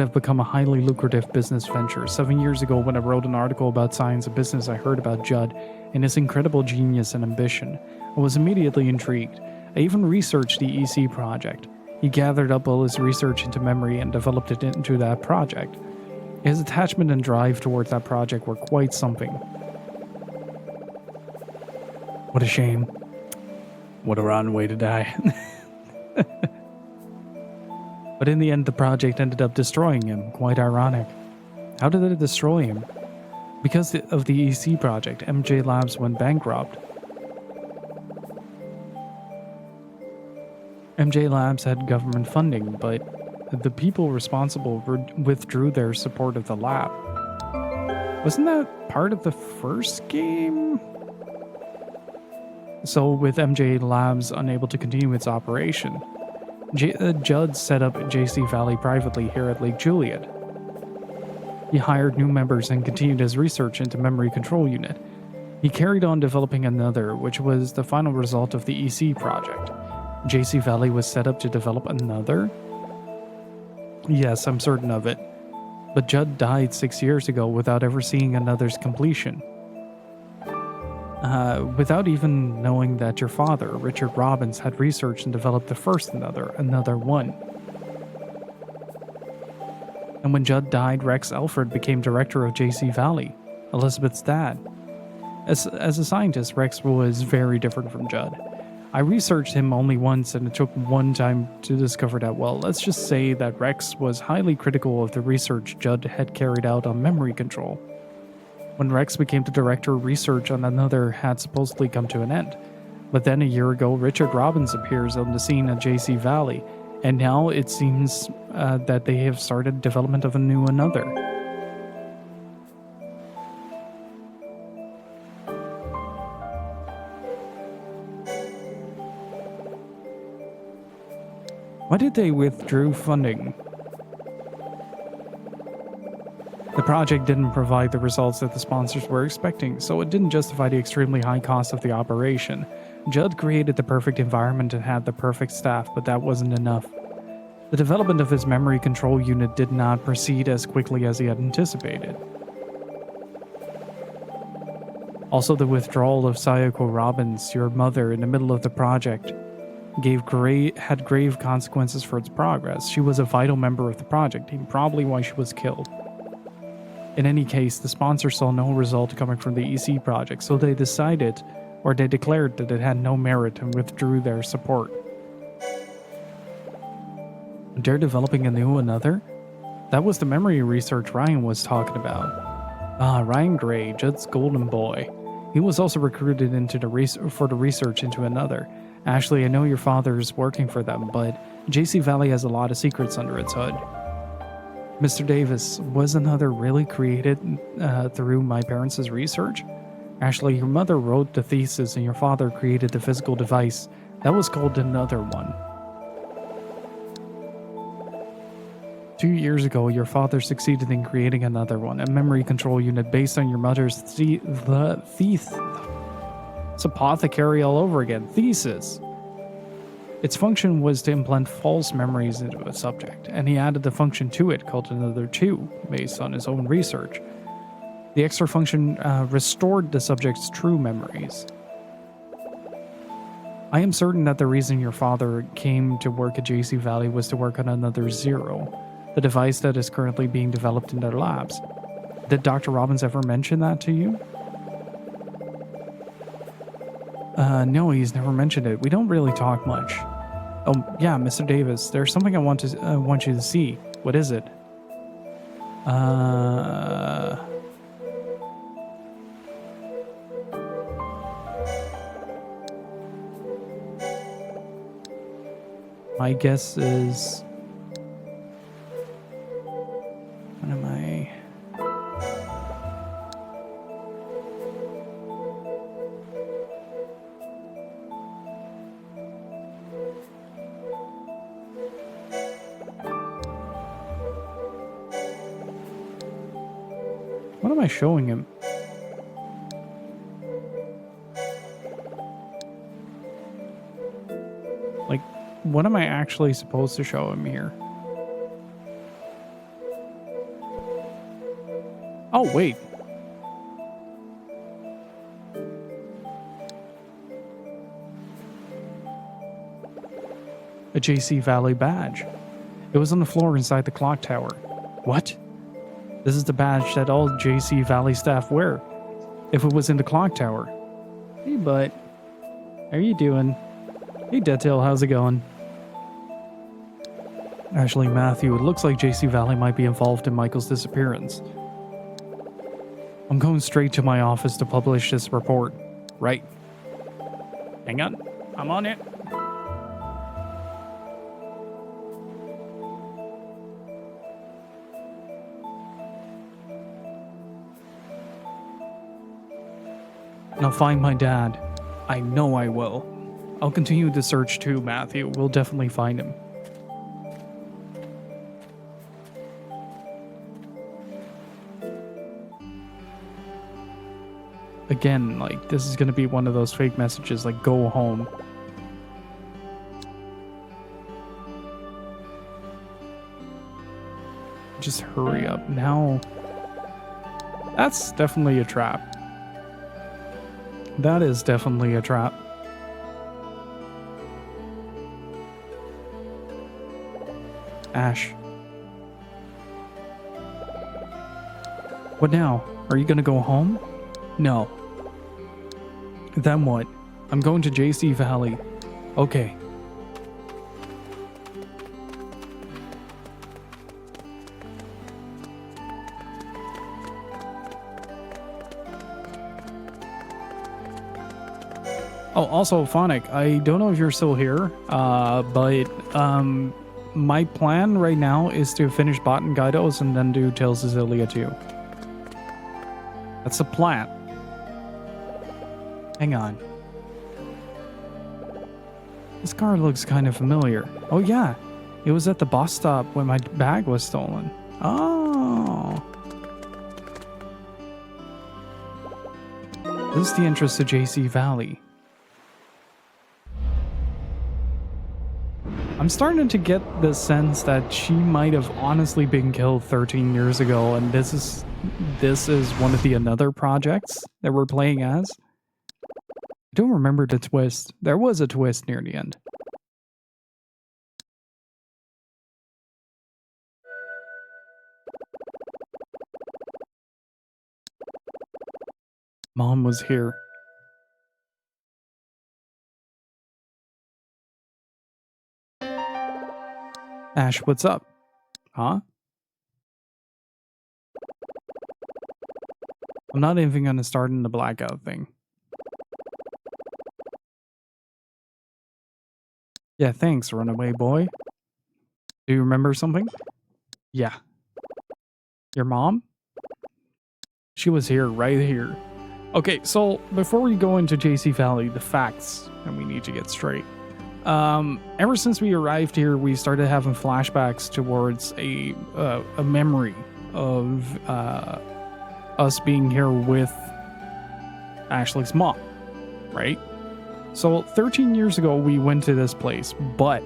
have become a highly lucrative business venture. 7 years ago, when I wrote an article about science and business, I heard about Judd and his incredible genius and ambition. I was immediately intrigued. I even researched the EC project. He gathered up all his research into memory and developed it into that project. His attachment and drive towards that project were quite something. What a shame. What a rotten way to die. But in the end, the project ended up destroying him. Quite ironic. How did it destroy him? Because of the EC project, MJ Labs went bankrupt. MJ Labs had government funding, but the people responsible withdrew their support of the lab. Wasn't that part of the first game? So with MJ Labs unable to continue its operation, Judd set up JC Valley privately here at Lake Juliet. He hired new members and continued his research into memory control unit. He carried on developing Another, which was the final result of the EC project. JC Valley was set up to develop Another? Yes, I'm certain of it. But Judd died 6 years ago without ever seeing Another's completion. Without even knowing that your father, Richard Robbins, had researched and developed the first Another one. And when Judd died, Rex Alfred became director of JC Valley, Elizabeth's dad. As a scientist, Rex was very different from Judd. I researched him only once and it took one time to discover that. Well, let's just say that Rex was highly critical of the research Judd had carried out on memory control. When Rex became the director, research on another had supposedly come to an end. But then a year ago, Richard Robbins appears on the scene at JC Valley, and now it seems that they have started development of a new another. Why did they withdraw funding? The project didn't provide the results that the sponsors were expecting, so it didn't justify the extremely high cost of the operation. Judd created the perfect environment and had the perfect staff, but that wasn't enough. The development of his memory control unit did not proceed as quickly as he had anticipated. Also, the withdrawal of Sayako Robbins, your mother, in the middle of the project, had grave consequences for its progress. She was a vital member of the project, and probably why she was killed. In any case, the sponsor saw no result coming from the EC project, so they declared that it had no merit and withdrew their support. They're developing a new another? That was the memory research Ryan was talking about. Ah, Ryan Gray, Judd's golden boy. He was also recruited into for the research into another. Ashley, I know your father's working for them, but JC Valley has a lot of secrets under its hood. Mr. Davis, was another really created through my parents' research? Ashley, your mother wrote the thesis and your father created the physical device. That was called another one. 2 years ago, your father succeeded in creating another one, a memory control unit based on your mother's it's apothecary all over again. Thesis. Its function was to implant false memories into a subject, and he added the function to it called another 2, based on his own research. The extra function restored the subject's true memories. I am certain that the reason your father came to work at JC Valley was to work on another 0, the device that is currently being developed in their labs. Did Dr. Robbins ever mention that to you? No, he's never mentioned it. We don't really talk much. Oh, yeah, Mr. Davis, there's something I want you to see. What is it? My guess is... What am I... What am I showing him? Like, what am I actually supposed to show him here? Oh, wait. A JC Valley badge. It was on the floor inside the clock tower. What? This is the badge that all JC Valley staff wear. If it was in the clock tower. Hey, bud. How are you doing? Hey, Deadtail, how's it going? Ashley, Matthew, it looks like JC Valley might be involved in Michael's disappearance. I'm going straight to my office to publish this report. Right. Hang on. I'm on it. I'll find my dad. I know I will. I'll continue the search too, Matthew. We'll definitely find him. Again, like, this is gonna be one of those fake messages, like, go home. Just hurry up. Now, that's definitely a trap. That is definitely a trap. Ash. What now? Are you gonna go home? No. Then what? I'm going to JC Valley. Okay. Oh, also, Phonic, I don't know if you're still here, but my plan right now is to finish Bot and Gydos and then do Tales of Zillia too. That's the plan. Hang on. This car looks kind of familiar. Oh yeah, it was at the bus stop when my bag was stolen. Oh. This is the entrance to JC Valley. I'm starting to get the sense that she might have honestly been killed 13 years ago, and this is one of the another projects that we're playing as. I don't remember the twist. There was a twist near the end. Mom was here. Ash, what's up? Huh? I'm not even gonna start in the blackout thing. Yeah, thanks, runaway boy. Do you remember something? Yeah. Your mom? She was here, right here. Okay, so before we go into JC Valley, the facts that we need to get straight. Ever since we arrived here, we started having flashbacks towards a memory of us being here with Ashley's mom, right? So 13 years ago, we went to this place, but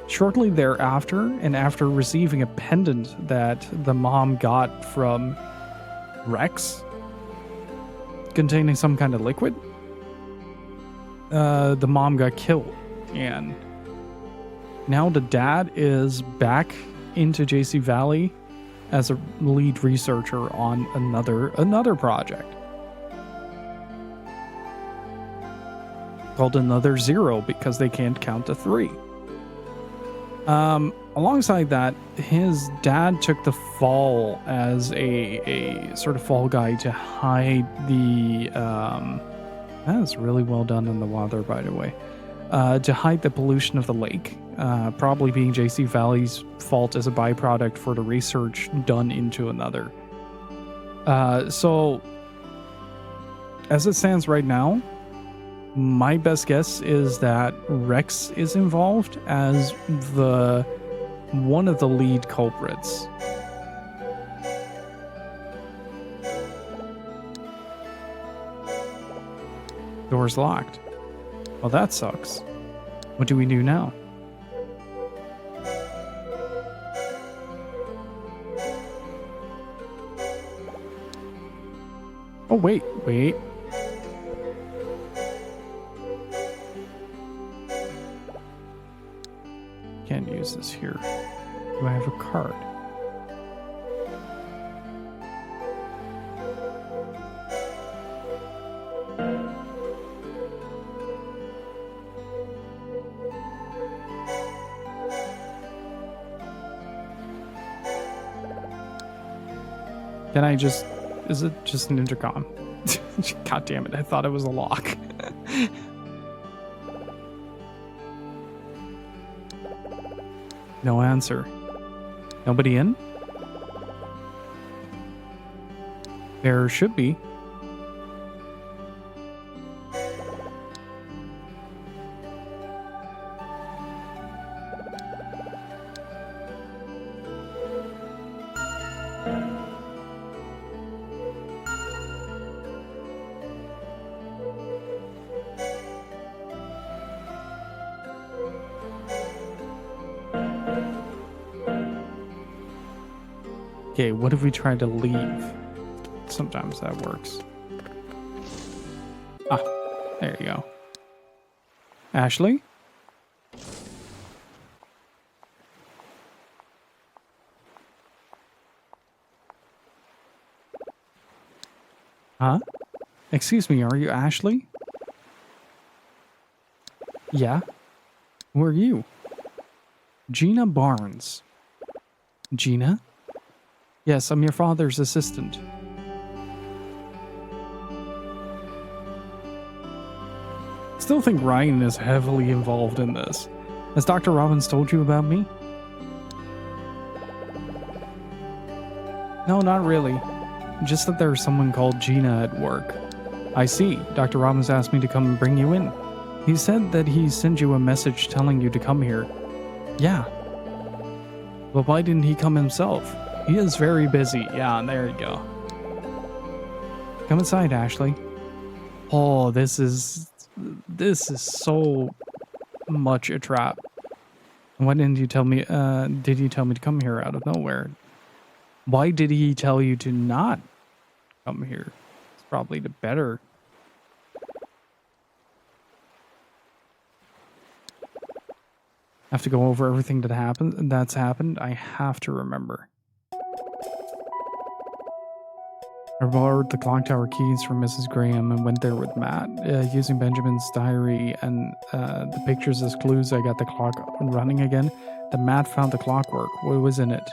shortly thereafter, and after receiving a pendant that the mom got from Rex, containing some kind of liquid, the mom got killed. And now the dad is back into JC Valley as a lead researcher on another project called Another Zero, because they can't count to 3. Alongside that, his dad took the fall as a sort of fall guy to hide the that is really well done in the water, by the way. To hide the pollution of the lake, probably being JC Valley's fault as a byproduct for the research done into Another. So, as it stands right now, my best guess is that Rex is involved as one of the lead culprits. Door's locked. Well, that sucks. What do we do now? Oh, wait. Can't use this here. Do I have a card? Can I just... Is it just an intercom? God damn it, I thought it was a lock. No answer. Nobody in? There should be. Okay, what if we try to leave? Sometimes that works. Ah, there you go. Ashley? Huh? Excuse me, are you Ashley? Yeah? Who are you? Gina Barnes. Gina? Yes, I'm your father's assistant. Still think Ryan is heavily involved in this. Has Dr. Robbins told you about me? No, not really. Just that there's someone called Gina at work. I see. Dr. Robbins asked me to come and bring you in. He said that he sent you a message telling you to come here. Yeah. But why didn't he come himself? He is very busy. Yeah, there you go. Come inside, Ashley. Oh, this is so much a trap. Why didn't you tell me, did you tell me to come here out of nowhere? Why did he tell you to not come here? It's probably the better. I have to go over everything that's happened. I have to remember. I borrowed the clock tower keys from Mrs. Graham and went there with Matt. Using Benjamin's diary and the pictures as clues, I got the clock running again. Then Matt found the clockwork. What was in it?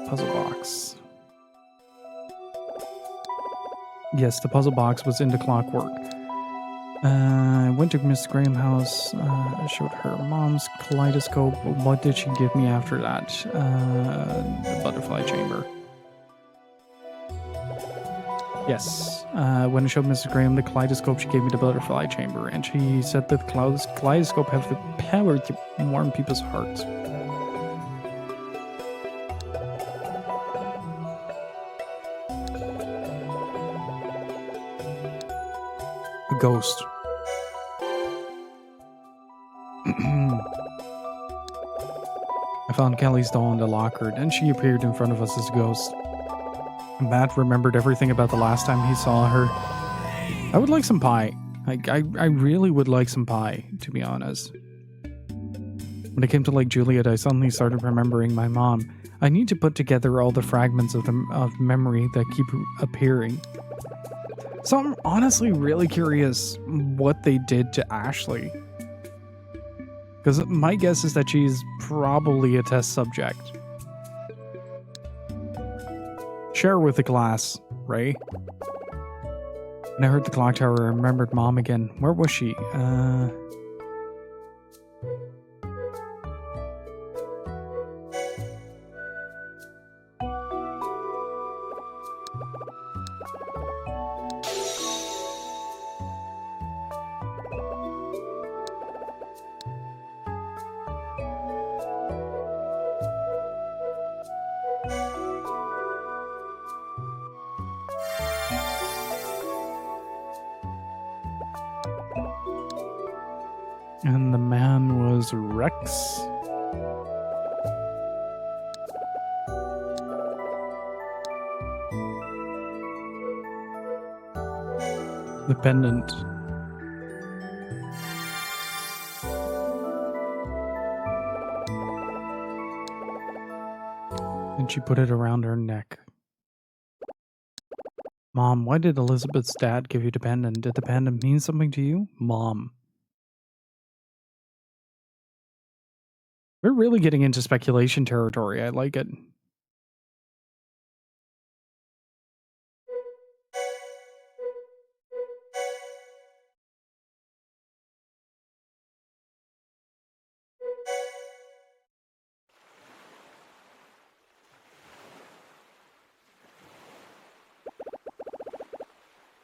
Puzzle box. Yes, the puzzle box was in the clockwork. I went to Miss Graham's house. I showed her mom's kaleidoscope. What did she give me after that? The butterfly chamber. Yes. When I showed Mrs. Graham the kaleidoscope, she gave me the butterfly chamber, and she said that the kaleidoscope has the power to warm people's hearts. A ghost. I found Kelly's doll in the locker, and she appeared in front of us as a ghost. Matt remembered everything about the last time he saw her. I would like some pie. I really would like some pie, to be honest. When it came to Lake Juliet, I suddenly started remembering my mom. I need to put together all the fragments of memory that keep appearing. So I'm honestly really curious what they did to Ashley. Because my guess is that she's probably a test subject. Share with the class, right? When I heard the clock tower, I remembered Mom again. Where was she? And the man was Rex. The pendant. And she put it around her neck. Mom, why did Elizabeth's dad give you the pendant? Did the pendant mean something to you? Mom. We're really getting into speculation territory. I like it.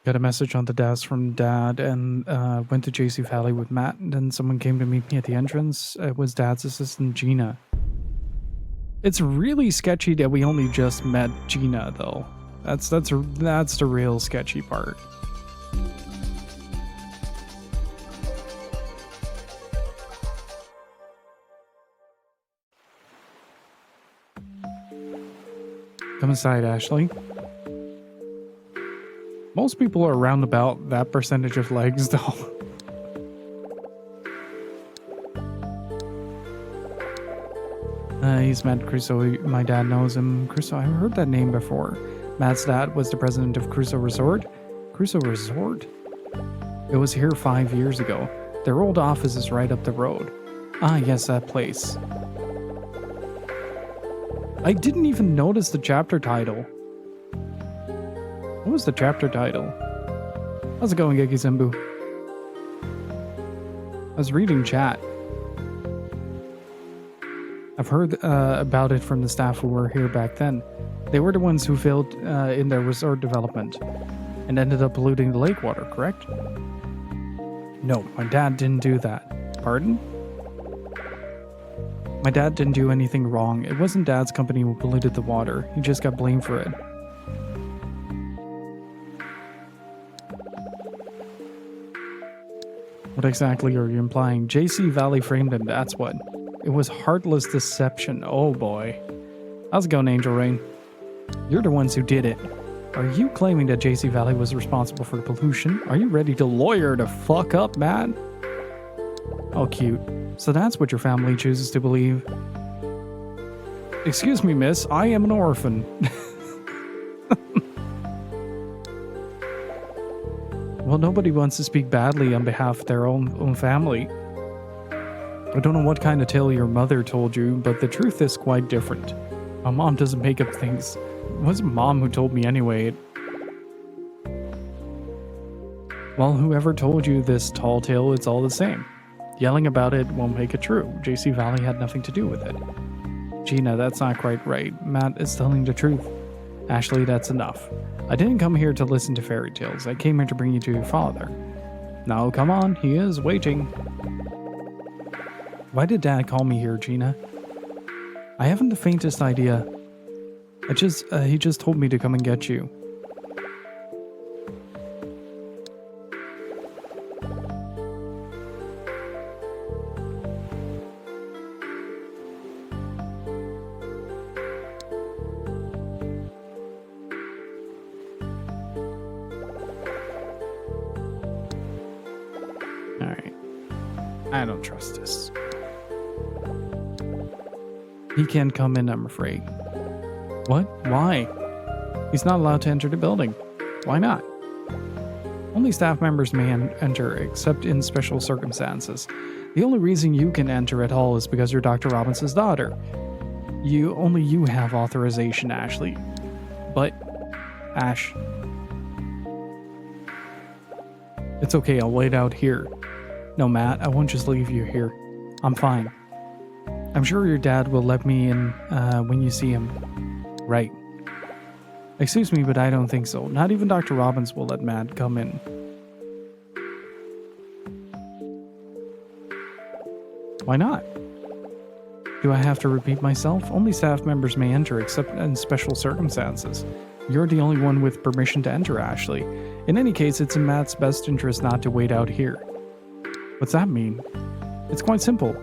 Got a message on the desk from Dad and went to JC Valley with Matt. And then someone came to meet me at the entrance. It was Dad's assistant, Gina. It's really sketchy that we only just met Gina, though. That's the real sketchy part. Come inside, Ashley. Most people are around about that percentage of legs, though. He's Matt Crusoe. My dad knows him. Crusoe, I've heard that name before. Matt's dad was the president of Crusoe Resort. Crusoe Resort? It was here 5 years ago. Their old office is right up the road. Ah, yes, that place. I didn't even notice the chapter title. What was the chapter title? How's it going, Geki Zembu? I was reading chat. I've heard about it from the staff who were here back then. They were the ones who failed in their resort development and ended up polluting the lake water, correct? No, my dad didn't do that. Pardon? My dad didn't do anything wrong. It wasn't Dad's company who polluted the water. He just got blamed for it. What exactly are you implying? JC Valley framed him, that's what. It was heartless deception. Oh boy. How's it going, Angel Rain? You're the ones who did it. Are you claiming that JC Valley was responsible for the pollution? Are you ready to lawyer the fuck up, man? Oh, cute. So that's what your family chooses to believe. Excuse me, miss. I am an orphan. Well, nobody wants to speak badly on behalf of their own family. I don't know what kind of tale your mother told you, but the truth is quite different. My mom doesn't make up things. It wasn't Mom who told me anyway. Well, whoever told you this tall tale, it's all the same. Yelling about it won't make it true. JC Valley had nothing to do with it. Gina, that's not quite right. Matt is telling the truth. Ashley, that's enough. I didn't come here to listen to fairy tales. I came here to bring you to your father. Now, come on, he is waiting. Why did Dad call me here, Gina? I haven't the faintest idea. He just told me to come and get you. Alright. I don't trust this. He can't come in, I'm afraid. What? Why? He's not allowed to enter the building. Why not? Only staff members may enter, except in special circumstances. The only reason you can enter at all is because you're Dr. Robinson's daughter. Only you have authorization, Ashley. But, Ash. It's okay, I'll wait out here. No, Matt, I won't just leave you here. I'm fine. I'm sure your dad will let me in when you see him. Right. Excuse me, but I don't think so. Not even Dr. Robbins will let Matt come in. Why not? Do I have to repeat myself? Only staff members may enter except in special circumstances. You're the only one with permission to enter, Ashley. In any case, it's in Matt's best interest not to wait out here. What's that mean? It's quite simple.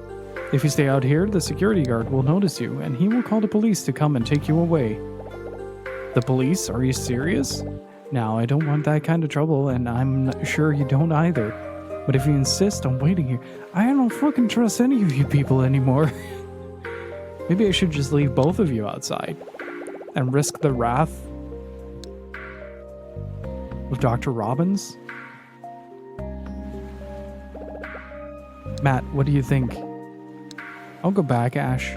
If you stay out here, the security guard will notice you, and he will call the police to come and take you away. The police? Are you serious? Now, I don't want that kind of trouble, and I'm sure you don't either. But if you insist on waiting here, I don't fucking trust any of you people anymore. Maybe I should just leave both of you outside and risk the wrath of Dr. Robbins? Matt, what do you think? I'll go back, Ash.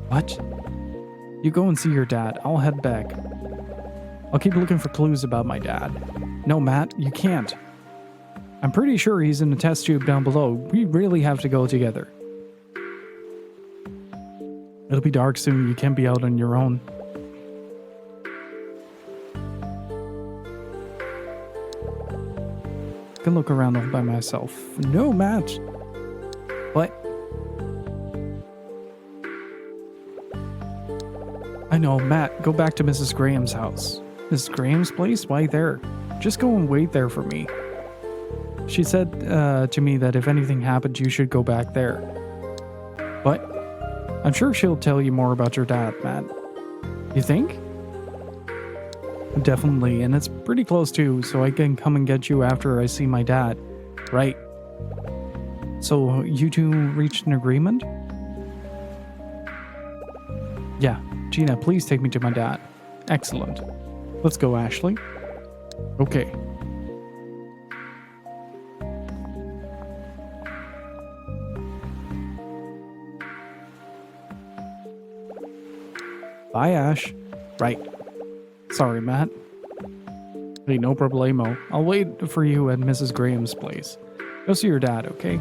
What? You go and see your dad. I'll head back. I'll keep looking for clues about my dad. No, Matt, you can't. I'm pretty sure he's in the test tube down below. We really have to go together. It'll be dark soon. You can't be out on your own. I can look around all by myself. No, Matt. What? I know, Matt, go back to Mrs. Graham's house. Mrs. Graham's place? Why there? Just go and wait there for me. She said to me that if anything happened, you should go back there. What? I'm sure she'll tell you more about your dad, Matt. You think? Definitely, and it's pretty close too, so I can come and get you after I see my dad. Right. So, you two reached an agreement? Yeah. Gina, please take me to my dad. Excellent. Let's go, Ashley. Okay. Bye, Ash. Right. Sorry, Matt. Hey, no problemo. I'll wait for you at Mrs. Graham's place. Go see your dad, okay?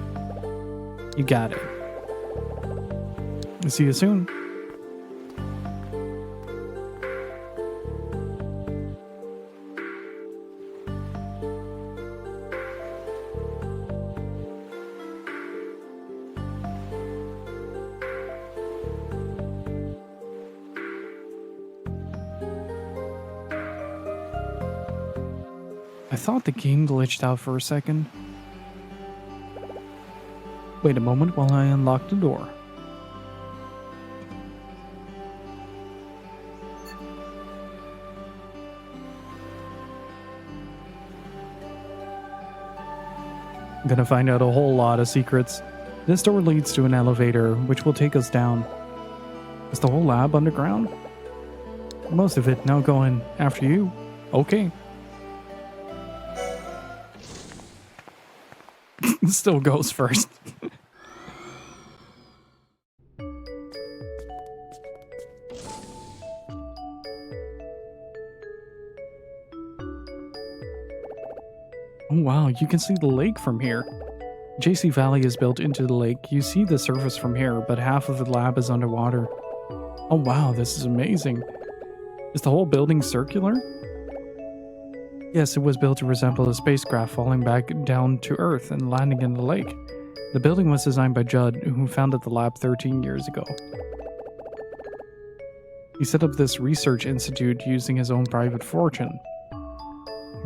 You got it. See you soon. I thought the game glitched out for a second. Wait a moment while I unlock the door. I'm gonna find out a whole lot of secrets. This door leads to an elevator, which will take us down. Is the whole lab underground? Most of it. Now going after you. Okay. Still goes first. Oh wow, you can see the lake from here. JC Valley is built into the lake. You see the surface from here, but half of the lab is underwater. Oh wow, this is amazing. Is the whole building circular? Yes, it was built to resemble a spacecraft falling back down to Earth and landing in the lake. The building was designed by Judd, who founded the lab 13 years ago. He set up this research institute using his own private fortune.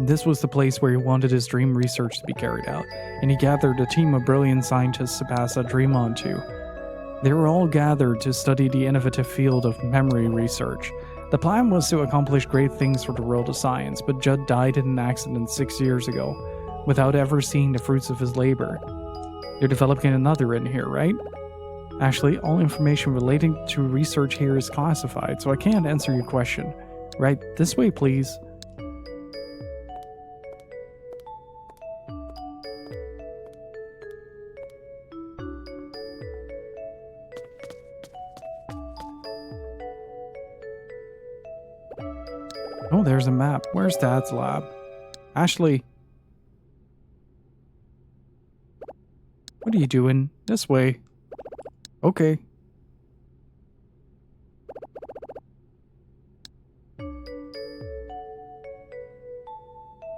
This was the place where he wanted his dream research to be carried out, and he gathered a team of brilliant scientists to pass that dream on to. They were all gathered to study the innovative field of memory research. The plan was to accomplish great things for the world of science, but Judd died in an accident 6 years ago, without ever seeing the fruits of his labor. You're developing another in here, right? Actually, all information relating to research here is classified, so I can't answer your question. Right, this way please. Oh, there's a map. Where's Dad's lab? Ashley. What are you doing? This way. Okay.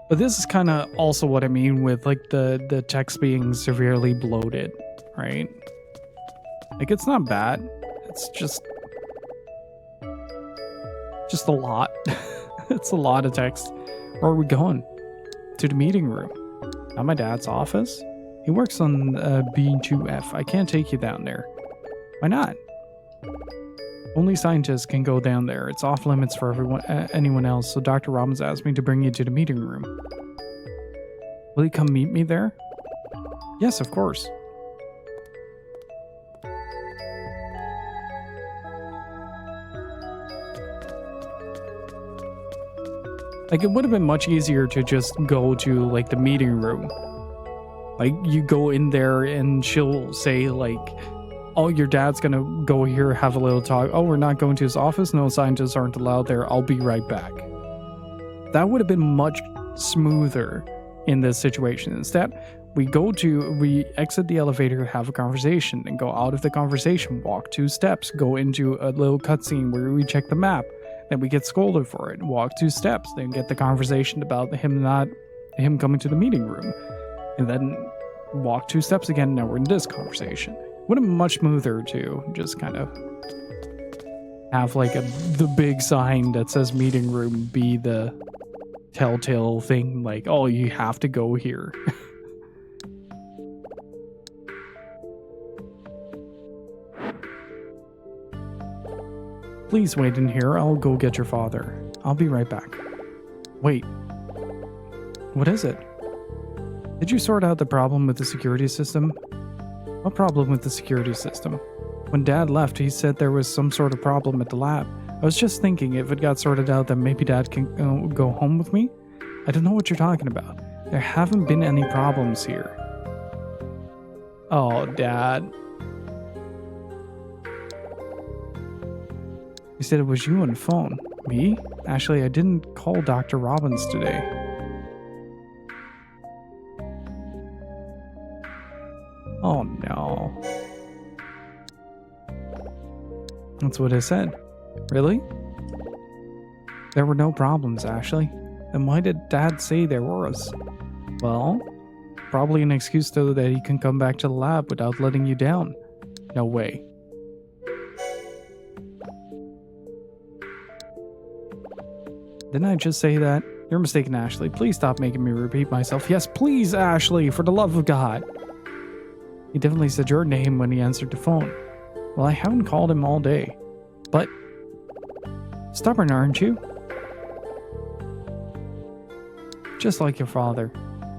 But this is kind of also what I mean with like the text being severely bloated, right? Like it's not bad. It's just a lot. It's a lot of text. Where are we going? To the meeting room. Not my dad's office? He works on B2F. I can't take you down there. Why not? Only scientists can go down there. It's off limits for anyone else, so Dr. Robbins asked me to bring you to the meeting room. Will you come meet me there? Yes, of course. Like, it would have been much easier to just go to, like, the meeting room. Like, you go in there and she'll say, like, oh, your dad's gonna go here, have a little talk. Oh, we're not going to his office? No, scientists aren't allowed there. I'll be right back. That would have been much smoother in this situation. Instead, we exit the elevator, have a conversation, and go out of the conversation, walk 2 steps, go into a little cutscene where we check the map. Then we get scolded for it, walk 2 steps, then get the conversation about him coming to the meeting room, and then walk 2 steps again. Now we're in this conversation. Would have been much smoother to just kind of have like the big sign that says meeting room be the telltale thing, like, oh, you have to go here. Please wait in here. I'll go get your father. I'll be right back. Wait. What is it? Did you sort out the problem with the security system? What problem with the security system? When Dad left, he said there was some sort of problem at the lab. I was just thinking if it got sorted out, then maybe Dad can go home with me? I don't know what you're talking about. There haven't been any problems here. Oh, Dad. You said it was you on the phone. Me? Actually, I didn't call Dr. Robbins today. Oh no. That's what I said. Really? There were no problems, Ashley. Then why did Dad say there was? Well, probably an excuse so that he can come back to the lab without letting you down. No way. Didn't I just say that? You're mistaken, Ashley. Please stop making me repeat myself. Yes, please, Ashley, for the love of God. He definitely said your name when he answered the phone. Well, I haven't called him all day. But stubborn, aren't you? Just like your father.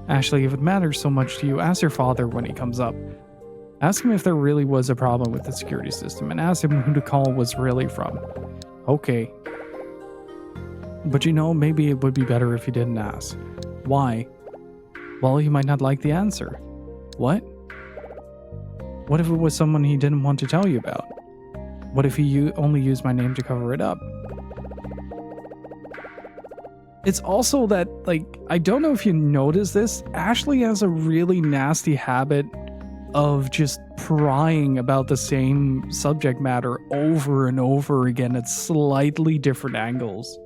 Ashley, if it matters so much to you, ask your father when he comes up. Ask him if there really was a problem with the security system, and ask him who the call was really from. Okay. But you know, maybe it would be better if you didn't ask. Why? Well, he might not like the answer. What? What if it was someone he didn't want to tell you about? What if he only used my name to cover it up? It's also that, like, I don't know if you notice this, Ashley has a really nasty habit of just prying about the same subject matter over and over again at slightly different angles.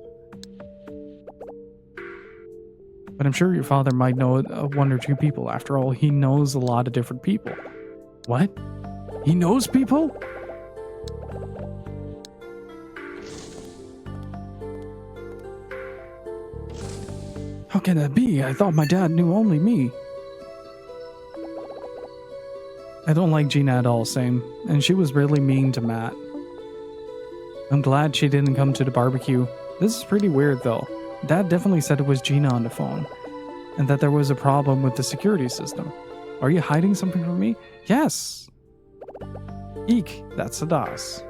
But I'm sure your father might know one or two people. After all, he knows a lot of different people. What? He knows people? How can that be? I thought my dad knew only me. I don't like Gina at all, same. And she was really mean to Matt. I'm glad she didn't come to the barbecue. This is pretty weird though. Dad definitely said it was Gina on the phone. And that there was a problem with the security system. Are you hiding something from me? Yes! Eek, that's a DOS.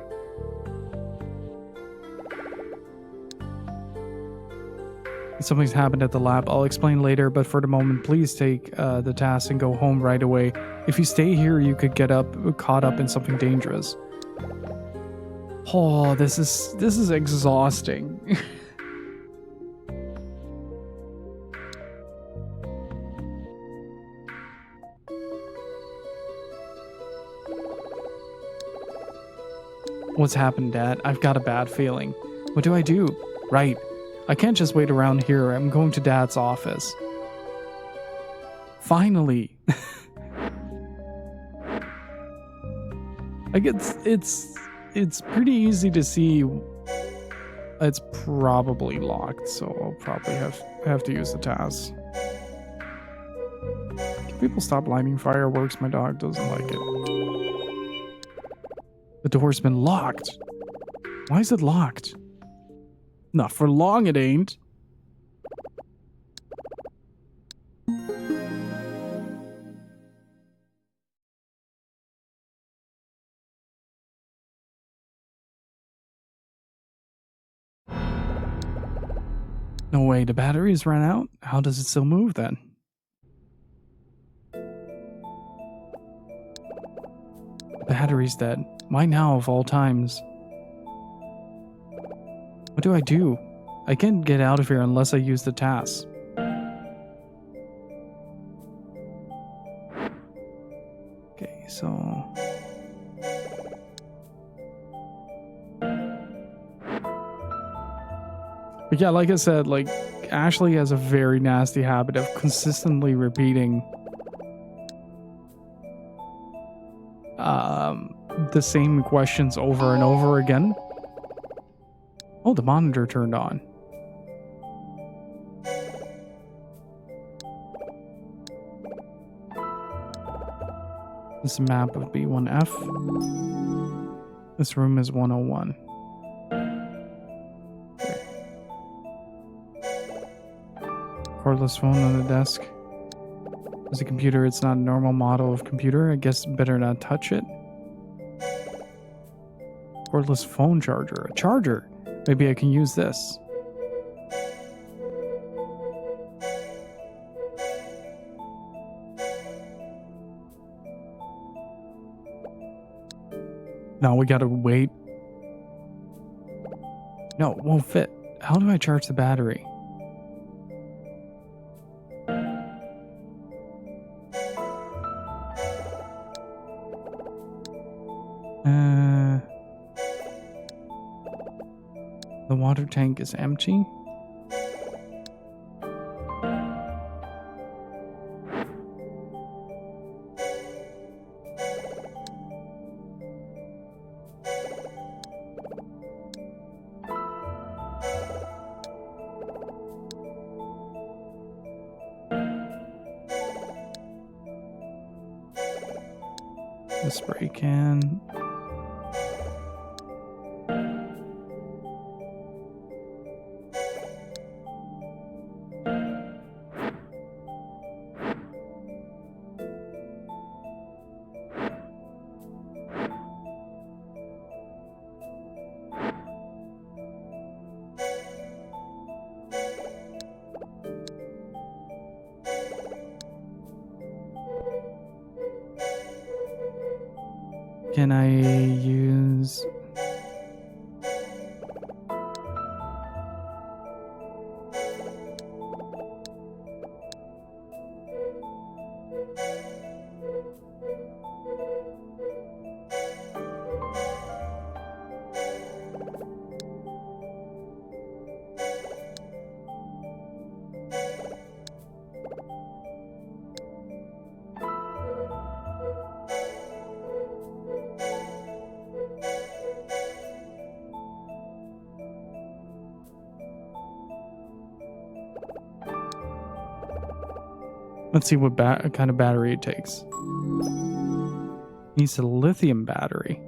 Something's happened at the lab. I'll explain later, but for the moment, please take the task and go home right away. If you stay here, you could get caught up in something dangerous. Oh, this is exhausting. What's happened, Dad? I've got a bad feeling. What do I do? Right. I can't just wait around here. I'm going to Dad's office. Finally. Like it's pretty easy to see it's probably locked, so I'll probably have to use the task. Can people stop lighting fireworks? My dog doesn't like it. The door's been locked. Why is it locked? Not for long, it ain't. No way, the batteries ran out? How does it still move then? The battery's dead. Why now of all times? What do I do? I can't get out of here unless I use the task. Okay, so... But yeah, like I said, like, Ashley has a very nasty habit of consistently repeating the same questions over and over again. Oh, the monitor turned on. This is a map of B1F. This room is 101. Cordless phone on the desk. There's a computer. It's not a normal model of computer. I guess better not touch it. Cordless phone charger. A charger. Maybe I can use this. Now we gotta wait. No, it won't fit. How do I charge the battery? The water tank is empty. The spray can. Can I use... Let's see what kind of battery it takes. Needs a lithium battery.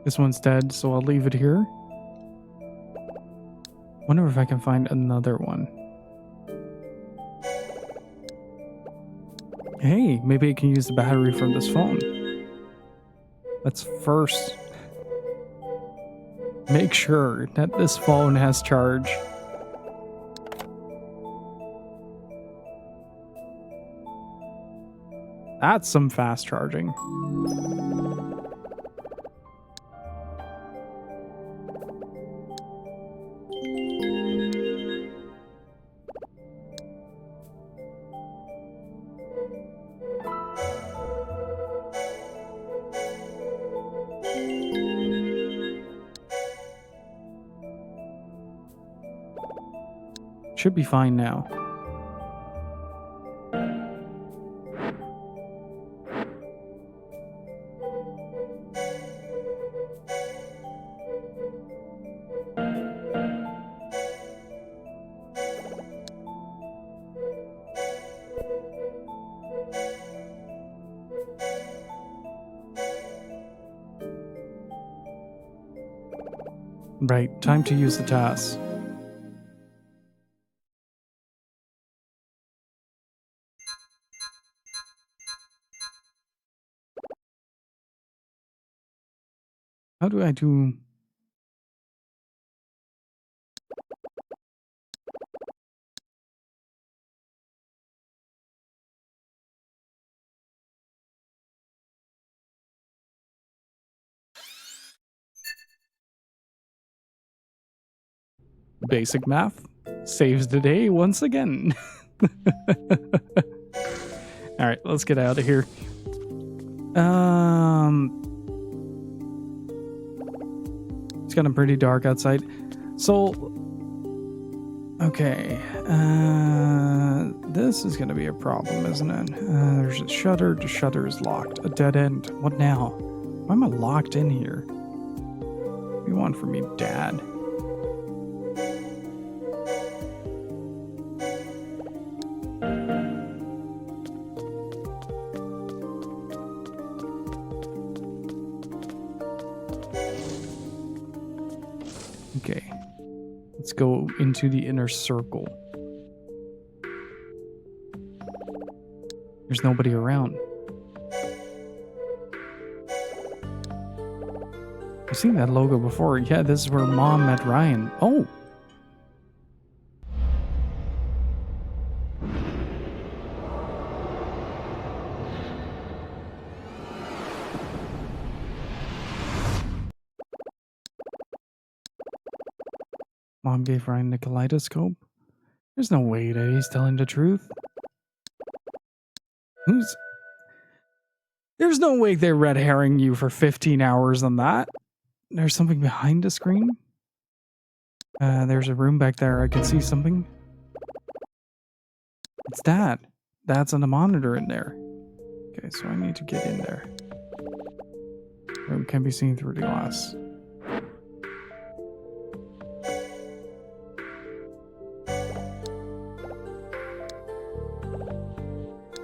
This one's dead, so I'll leave it here. Wonder if I can find another one. Hey, maybe I can use the battery from this phone. Let's first make sure that this phone has charge. That's some fast charging. Should be fine now. Right, time to use the task. How do I do... Basic math saves the day once again. All right, let's get out of here. It's gotten pretty dark outside. So, okay. This is going to be a problem, isn't it? There's a shutter. The shutter is locked. A dead end. What now? Why am I locked in here? What do you want from me, Dad? Okay, let's go into the inner circle. There's nobody around. I've seen that logo before. Yeah, this is where Mom met Ryan. Oh! Mom gave Ryan the kaleidoscope. There's no way that he's telling the truth. There's no way they're red herring you for 15 hours on that. There's something behind the screen. There's a room back there. I can see something. It's that. That's on the monitor in there. Okay, so I need to get in there. Room can be seen through the glass.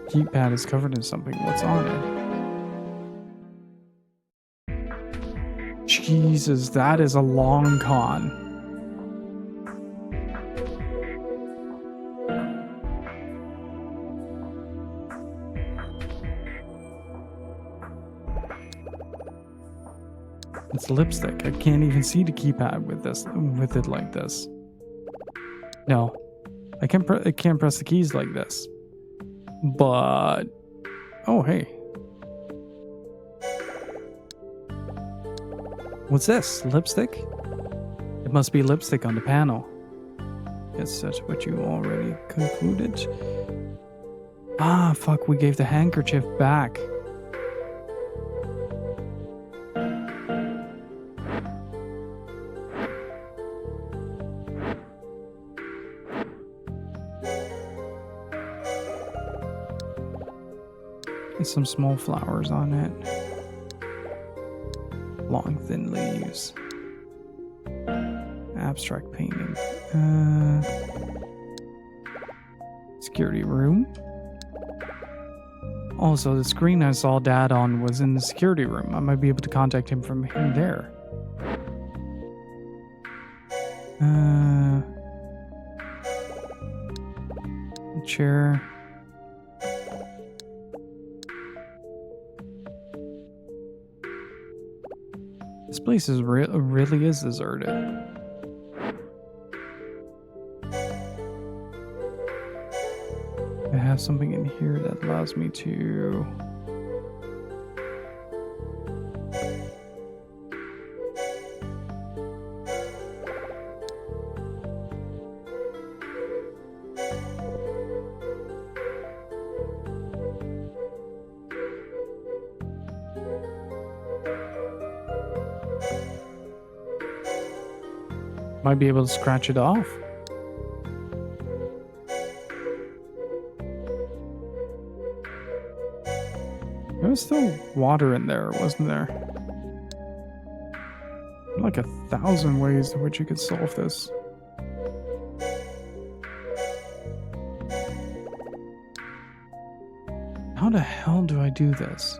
Keypad is covered in something. What's on it? Jesus, that is a long con. It's lipstick. I can't even see the keypad with it like this. No, I can't press the keys like this. But oh hey, what's this? Lipstick? It must be lipstick on the panel. Is that what you already concluded? Ah, fuck! We gave the handkerchief back. Some small flowers on it. Long thin leaves. Abstract painting. Security room. Also, the screen I saw Dad on was in the security room. I might be able to contact him from him there. Chair. This place is really is deserted. I have something in here that allows me to... Might be able to scratch it off. There was still water in there, wasn't there? Like 1,000 ways in which you could solve this. How the hell do I do this?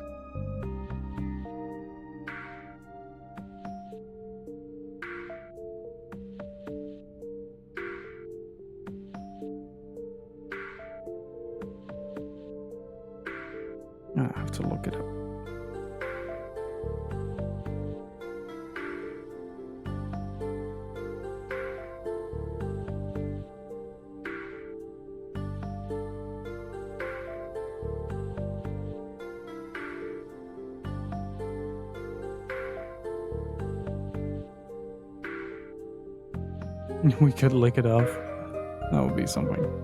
I have to look it up. We could lick it off. That would be something.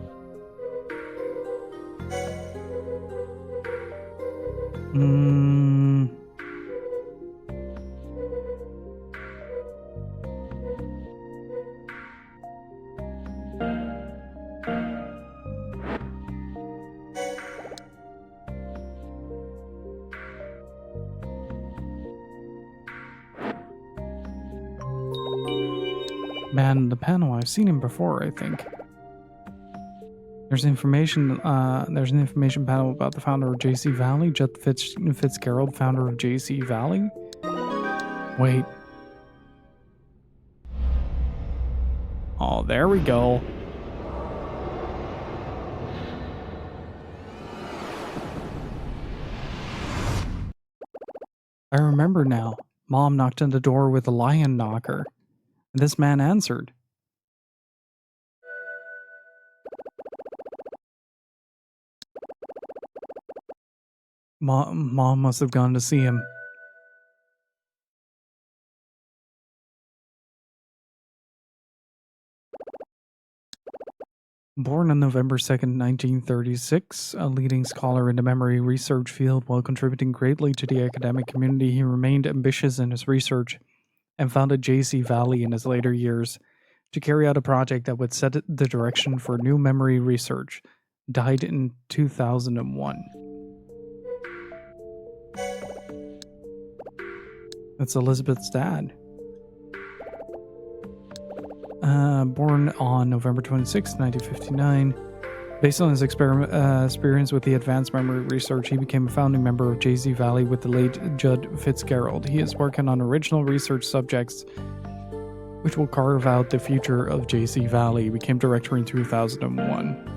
Man, the panel, I've seen him before, I think. There's information, there's an information panel about the founder of JC Valley, Judd Fitzgerald, founder of JC Valley. Wait. Oh, there we go. I remember now. Mom knocked on the door with a lion knocker. This man answered. Mom must have gone to see him. Born on November 2nd, 1936, a leading scholar in the memory research field while contributing greatly to the academic community, he remained ambitious in his research and founded JC Valley in his later years to carry out a project that would set the direction for new memory research. Died in 2001. That's Elizabeth's dad. Born on November 26, 1959. Based on his experience with the advanced memory research, he became a founding member of JC Valley with the late Judd Fitzgerald. He is working on original research subjects which will carve out the future of JC Valley. He became director in 2001.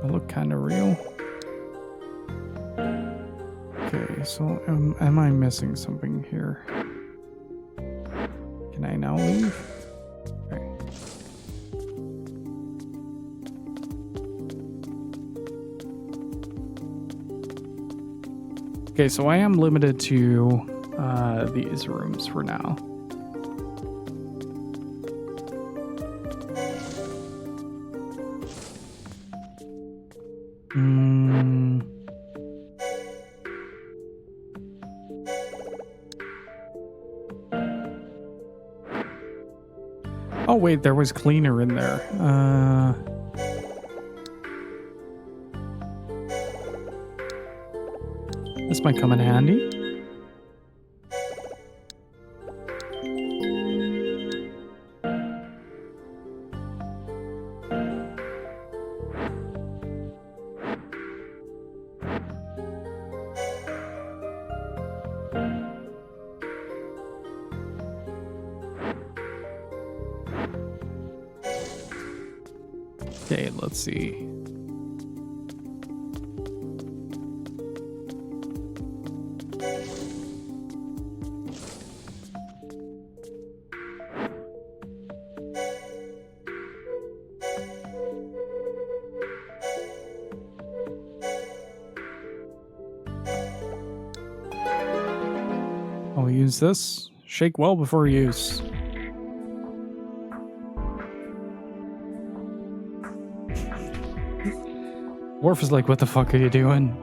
They look kind of real. Okay, so am I missing something here? Can I now leave? Okay. Okay, so I am limited to these rooms for now. Oh wait, there was cleaner in there. This might come in handy. Okay, let's see. I'll use this. Shake well before use. Worf is like, what the fuck are you doing?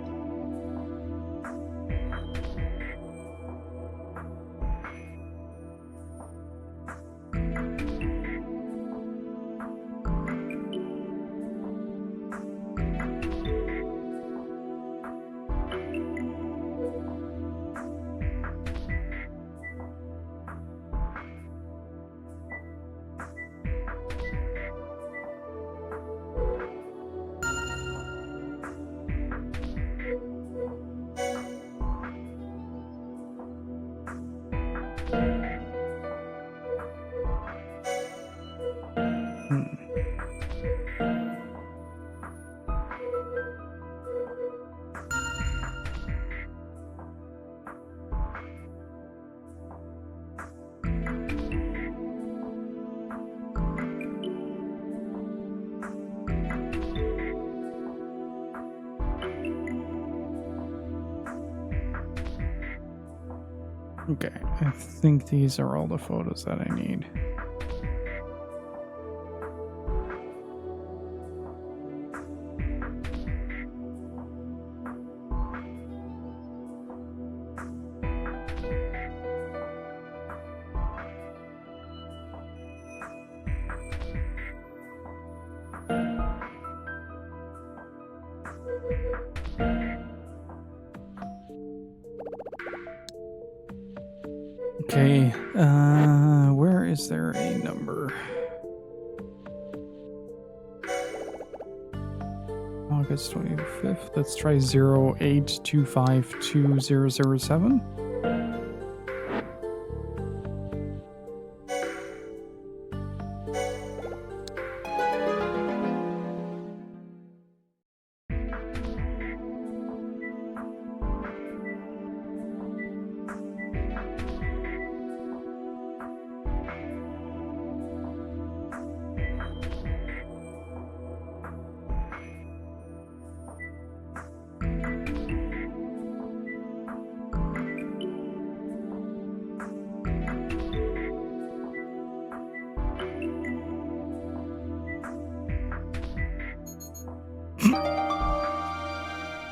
Okay, I think these are all the photos that I need. Okay, where is there a number? August 25th. Let's try 08252007.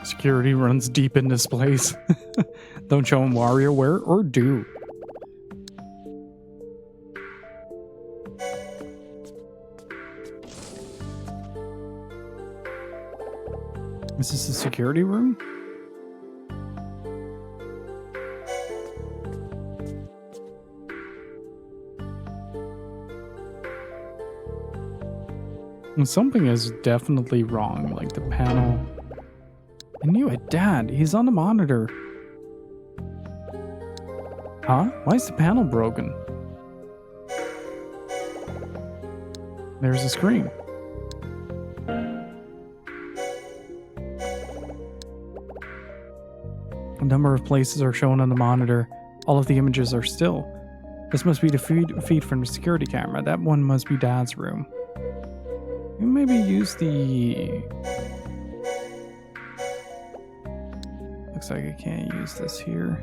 Security runs deep in this place. Don't show him WarioWare, or do. Is this the security room? And something is definitely wrong, like the panel. I knew it, Dad. He's on the monitor. Huh? Why is the panel broken? There's a screen. A number of places are shown on the monitor. All of the images are still. This must be the feed from the security camera. That one must be Dad's room. You maybe use the... Looks like I can't use this here.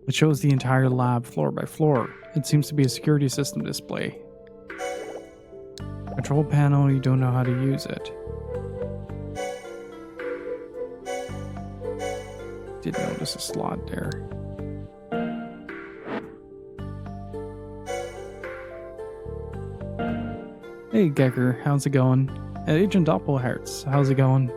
It shows the entire lab floor by floor. It seems to be a security system display. Control panel, you don't know how to use it. Did notice a slot there. Hey Gecker, how's it going? Agent Doppelherz, how's it going?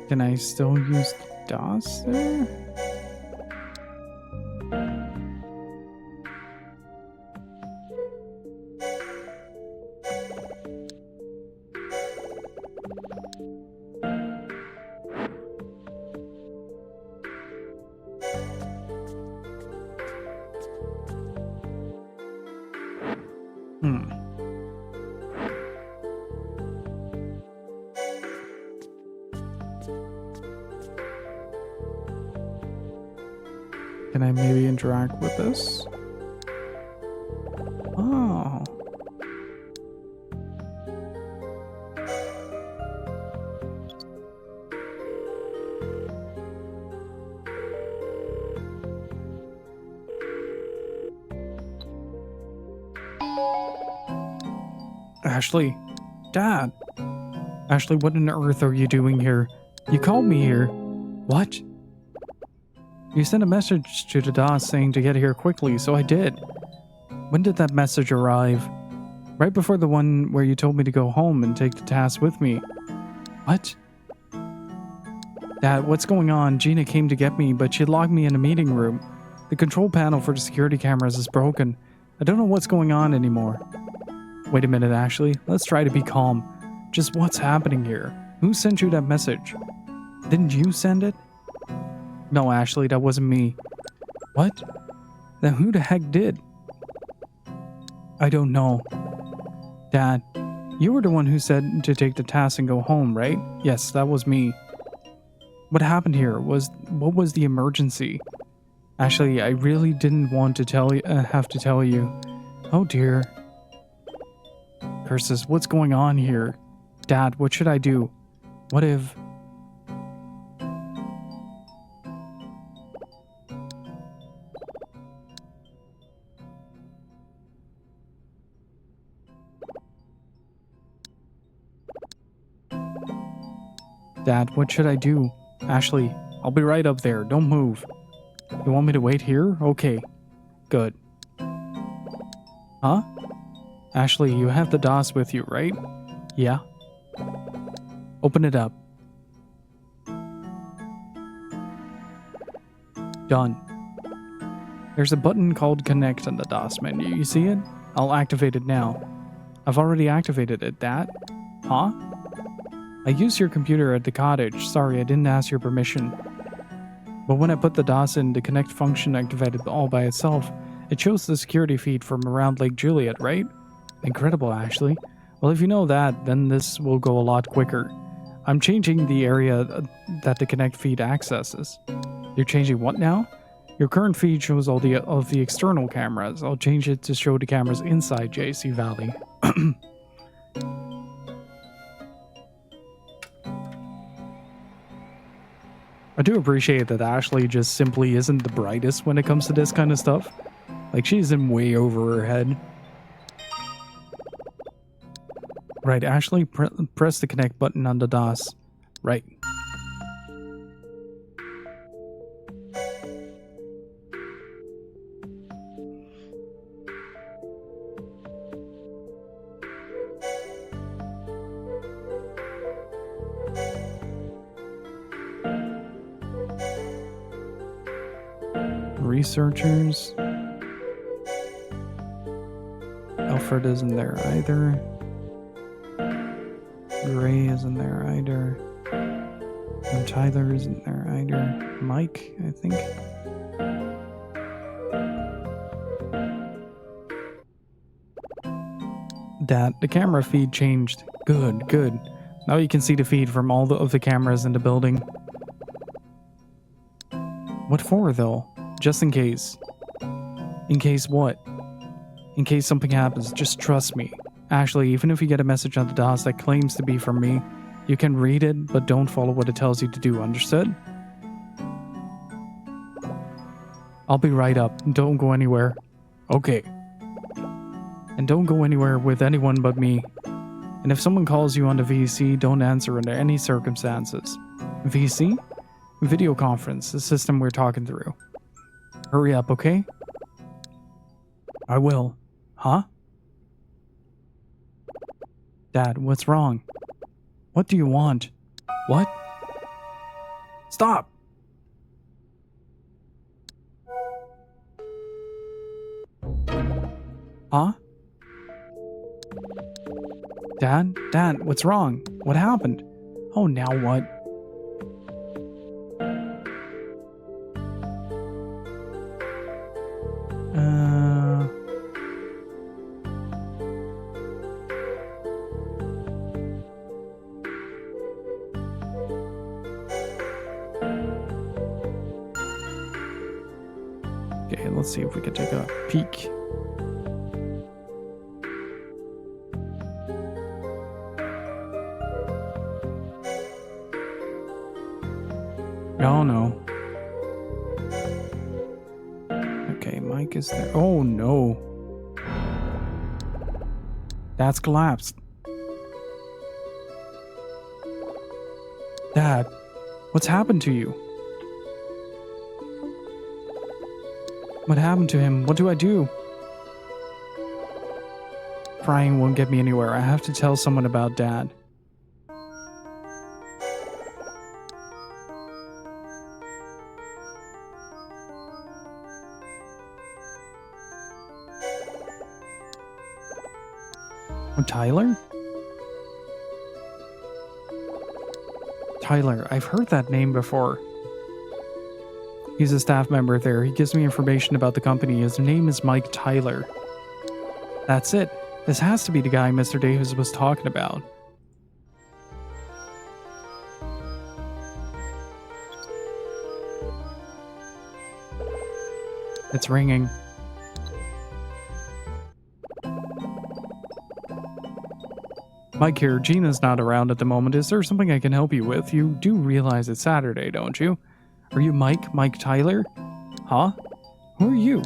Can I still use DOS there? Can I maybe interact with this? Oh. Ashley. Dad. Ashley, what on earth are you doing here? You called me here. What? You sent a message to the DOS saying to get here quickly, so I did. When did that message arrive? Right before the one where you told me to go home and take the task with me. What? Dad, what's going on? Gina came to get me, but she locked me in a meeting room. The control panel for the security cameras is broken. I don't know what's going on anymore. Wait a minute, Ashley. Let's try to be calm. Just what's happening here? Who sent you that message? Didn't you send it? No, Ashley, that wasn't me. What? Then who the heck did? I don't know. Dad, you were the one who said to take the task and go home, right? Yes, that was me. What happened here? What was the emergency? Ashley, I really didn't want to have to tell you. Oh dear. Curses, what's going on here? Dad, what should I do? What if... Dad, what should I do? Ashley, I'll be right up there. Don't move. You want me to wait here? Okay. Good. Huh? Ashley, you have the DOS with you, right? Yeah. Open it up. Done. There's a button called Connect on the DOS menu. You see it? I'll activate it now. I've already activated it. That? Huh? I used your computer at the cottage. Sorry, I didn't ask your permission. But when I put the DOS in, the Connect function activated all by itself. It shows the security feed from around Lake Juliet, right? Incredible, Ashley. Well, if you know that, then this will go a lot quicker. I'm changing the area that the Connect feed accesses. You're changing what now? Your current feed shows all of the external cameras. I'll change it to show the cameras inside JC Valley. I do appreciate that Ashley just simply isn't the brightest when it comes to this kind of stuff. Like, she's in way over her head. Right, Ashley, press the connect button on the DOS. Right. Researchers. Alfred isn't there either. Gray isn't there either. And Tyler isn't there either. Mike, I think. That the camera feed changed. Good, good. Now you can see the feed from all of the cameras in the building. What for, though? Just in case. In case what? In case something happens, just trust me. Ashley, even if you get a message on the DOS that claims to be from me, you can read it, but don't follow what it tells you to do, understood? I'll be right up. Don't go anywhere. Okay. And don't go anywhere with anyone but me. And if someone calls you on the VC, don't answer under any circumstances. VC? Video conference, the system we're talking through. Hurry up, okay? I will. Huh? Dad, what's wrong? What do you want? What? Stop! Huh? Dad? Dad, what's wrong? What happened? Oh, now what? Okay, let's see if we can take a peek. Oh no. Okay, Mike is there. Oh no. That's collapsed. Dad, what's happened to you? What happened to him? What do I do? Crying won't get me anywhere. I have to tell someone about Dad. Oh, Tyler? Tyler, I've heard that name before. He's a staff member there. He gives me information about the company. His name is Mike Tyler. That's it. This has to be the guy Mr. Davis was talking about. It's ringing. Mike here. Gina's not around at the moment. Is there something I can help you with? You do realize it's Saturday, don't you? Are you Mike? Mike Tyler? Huh? Who are you?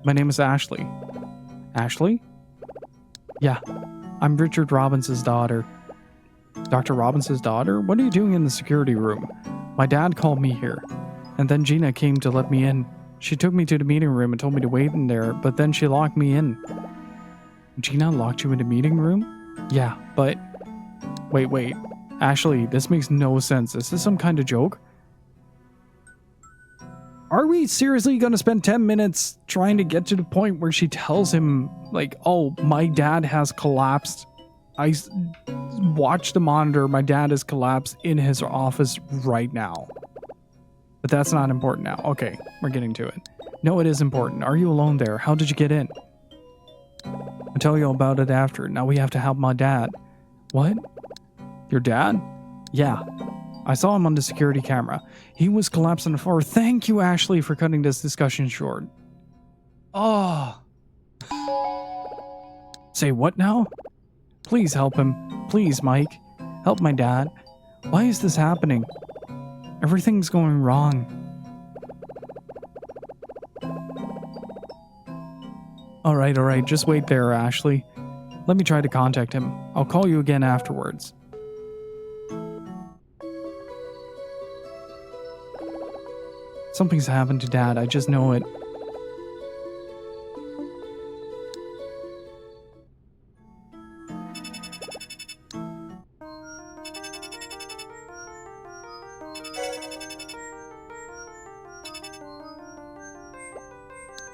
My name is Ashley. Ashley? Yeah. I'm Richard Robbins' daughter. Dr. Robbins' daughter? What are you doing in the security room? My dad called me here. And then Gina came to let me in. She took me to the meeting room and told me to wait in there, but then she locked me in. Gina locked you in the meeting room? Yeah, but... Wait. Ashley, this makes no sense. Is this some kind of joke? Are we seriously gonna spend 10 minutes trying to get to the point where she tells him, like, oh, my dad has collapsed. I watched the monitor. My dad has collapsed in his office right now. But that's not important now. Okay, we're getting to it. No, it is important. Are you alone there? How did you get in? I'll tell you all about it after. Now we have to help my dad. What? Your dad? Yeah. I saw him on the security camera. He was collapsed on the floor. Thank you, Ashley, for cutting this discussion short. Oh. Say what now? Please help him. Please, Mike. Help my dad. Why is this happening? Everything's going wrong. Alright. Just wait there, Ashley. Let me try to contact him. I'll call you again afterwards. Something's happened to Dad. I just know it.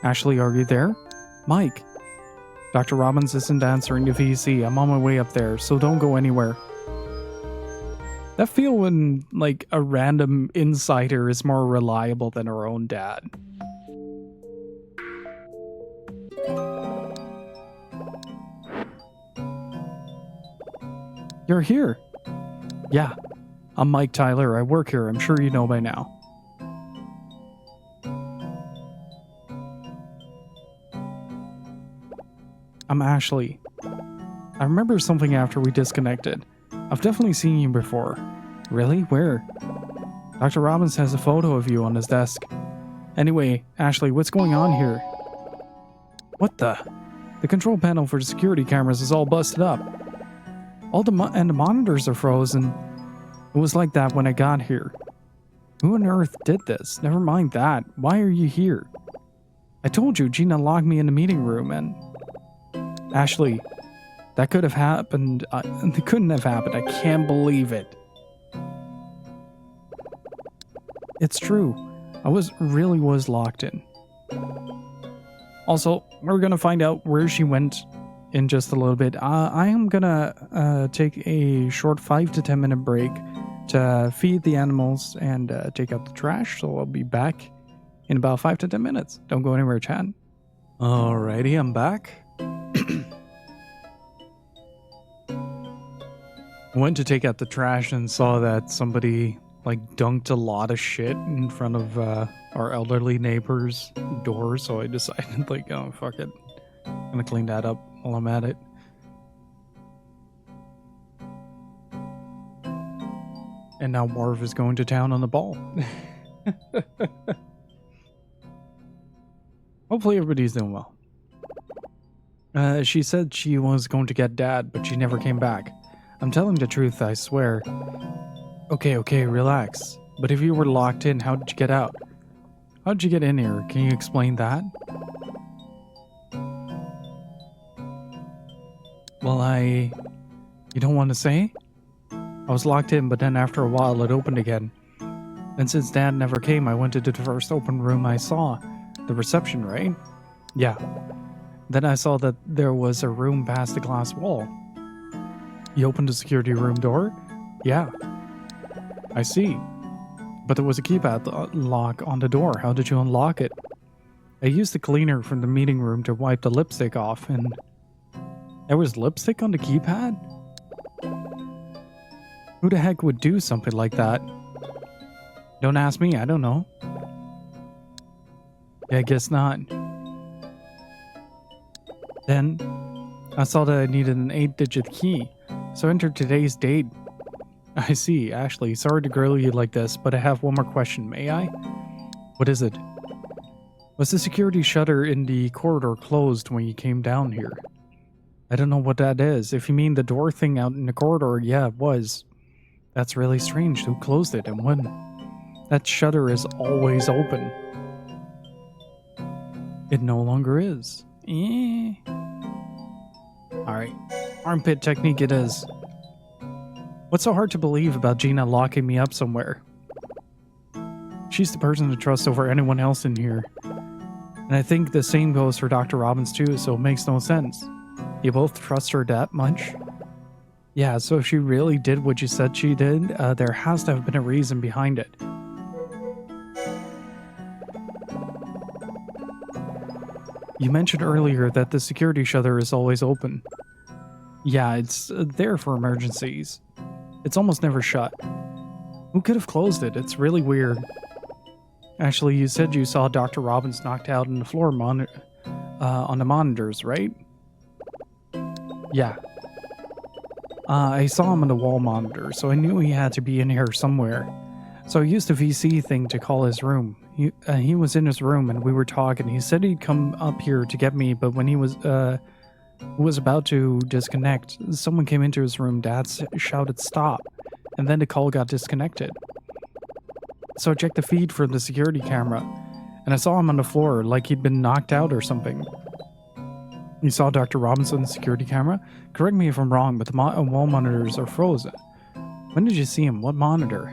Ashley, are you there? Mike. Dr. Robbins isn't answering the VC. I'm on my way up there, so don't go anywhere. That feel when, like, a random insider is more reliable than our own dad. You're here. Yeah. I'm Mike Tyler. I work here. I'm sure you know by now. I'm Ashley. I remember something after we disconnected. I've definitely seen you before. Really? Where? Dr. Robbins has a photo of you on his desk. Anyway, Ashley, what's going on here? What the? The control panel for the security cameras is all busted up. All the monitors are frozen. It was like that when I got here. Who on earth did this? Never mind that. Why are you here? I told you Gina locked me in the meeting room and... Ashley, that could have happened. It couldn't have happened. I can't believe it. It's true. I really was locked in. Also, we're gonna find out where she went in just a little bit. I am gonna take a short 5 to 10 minute break to feed the animals and take out the trash. So I'll be back in about 5 to 10 minutes. Don't go anywhere, chat. Alrighty, I'm back. I went to take out the trash and saw that somebody like dunked a lot of shit in front of our elderly neighbor's door, so I decided like, oh fuck it, I'm gonna clean that up while I'm at it. And now Marv is going to town on the ball. Hopefully everybody's doing well. She said she was going to get Dad, but she never came back. I'm telling the truth, I swear. Okay, relax. But if you were locked in, how did you get out? How did you get in here? Can you explain that? Well, you don't want to say? I was locked in, but then after a while it opened again. And since Dad never came, I went into the first open room I saw. The reception, right? Yeah. Then I saw that there was a room past the glass wall. You opened the security room door? Yeah. I see. But there was a keypad lock on the door. How did you unlock it? I used the cleaner from the meeting room to wipe the lipstick off, and... There was lipstick on the keypad? Who the heck would do something like that? Don't ask me, I don't know. Yeah, I guess not. Then, I saw that I needed an 8-digit key, so I entered today's date. I see, Ashley, sorry to grill you like this, but I have one more question, may I? What is it? Was the security shutter in the corridor closed when you came down here? I don't know what that is. If you mean the door thing out in the corridor, yeah, it was. That's really strange. Who closed it and when? That shutter is always open. It no longer is. Alright, armpit technique it is. What's so hard to believe about Gina locking me up somewhere? She's the person to trust over anyone else in here. And I think the same goes for Dr. Robbins too, so it makes no sense. You both trust her that much? Yeah, so if she really did what you said she did, there has to have been a reason behind it. You mentioned earlier that the security shutter is always open. Yeah, it's there for emergencies. It's almost never shut. Who could have closed it? It's really weird. Actually, you said you saw Dr. Robbins knocked out on the floor on the monitors, right? Yeah. I saw him on the wall monitor, so I knew he had to be in here somewhere. So I used the VC thing to call his room. He was in his room and we were talking. He said he'd come up here to get me, but when he was about to disconnect, someone came into his room. Dad shouted stop, and then the call got disconnected. So I checked the feed from the security camera, and I saw him on the floor like he'd been knocked out or something. You saw Dr. Robinson on the security camera? Correct me if I'm wrong, but the wall monitors are frozen. When did you see him? What monitor?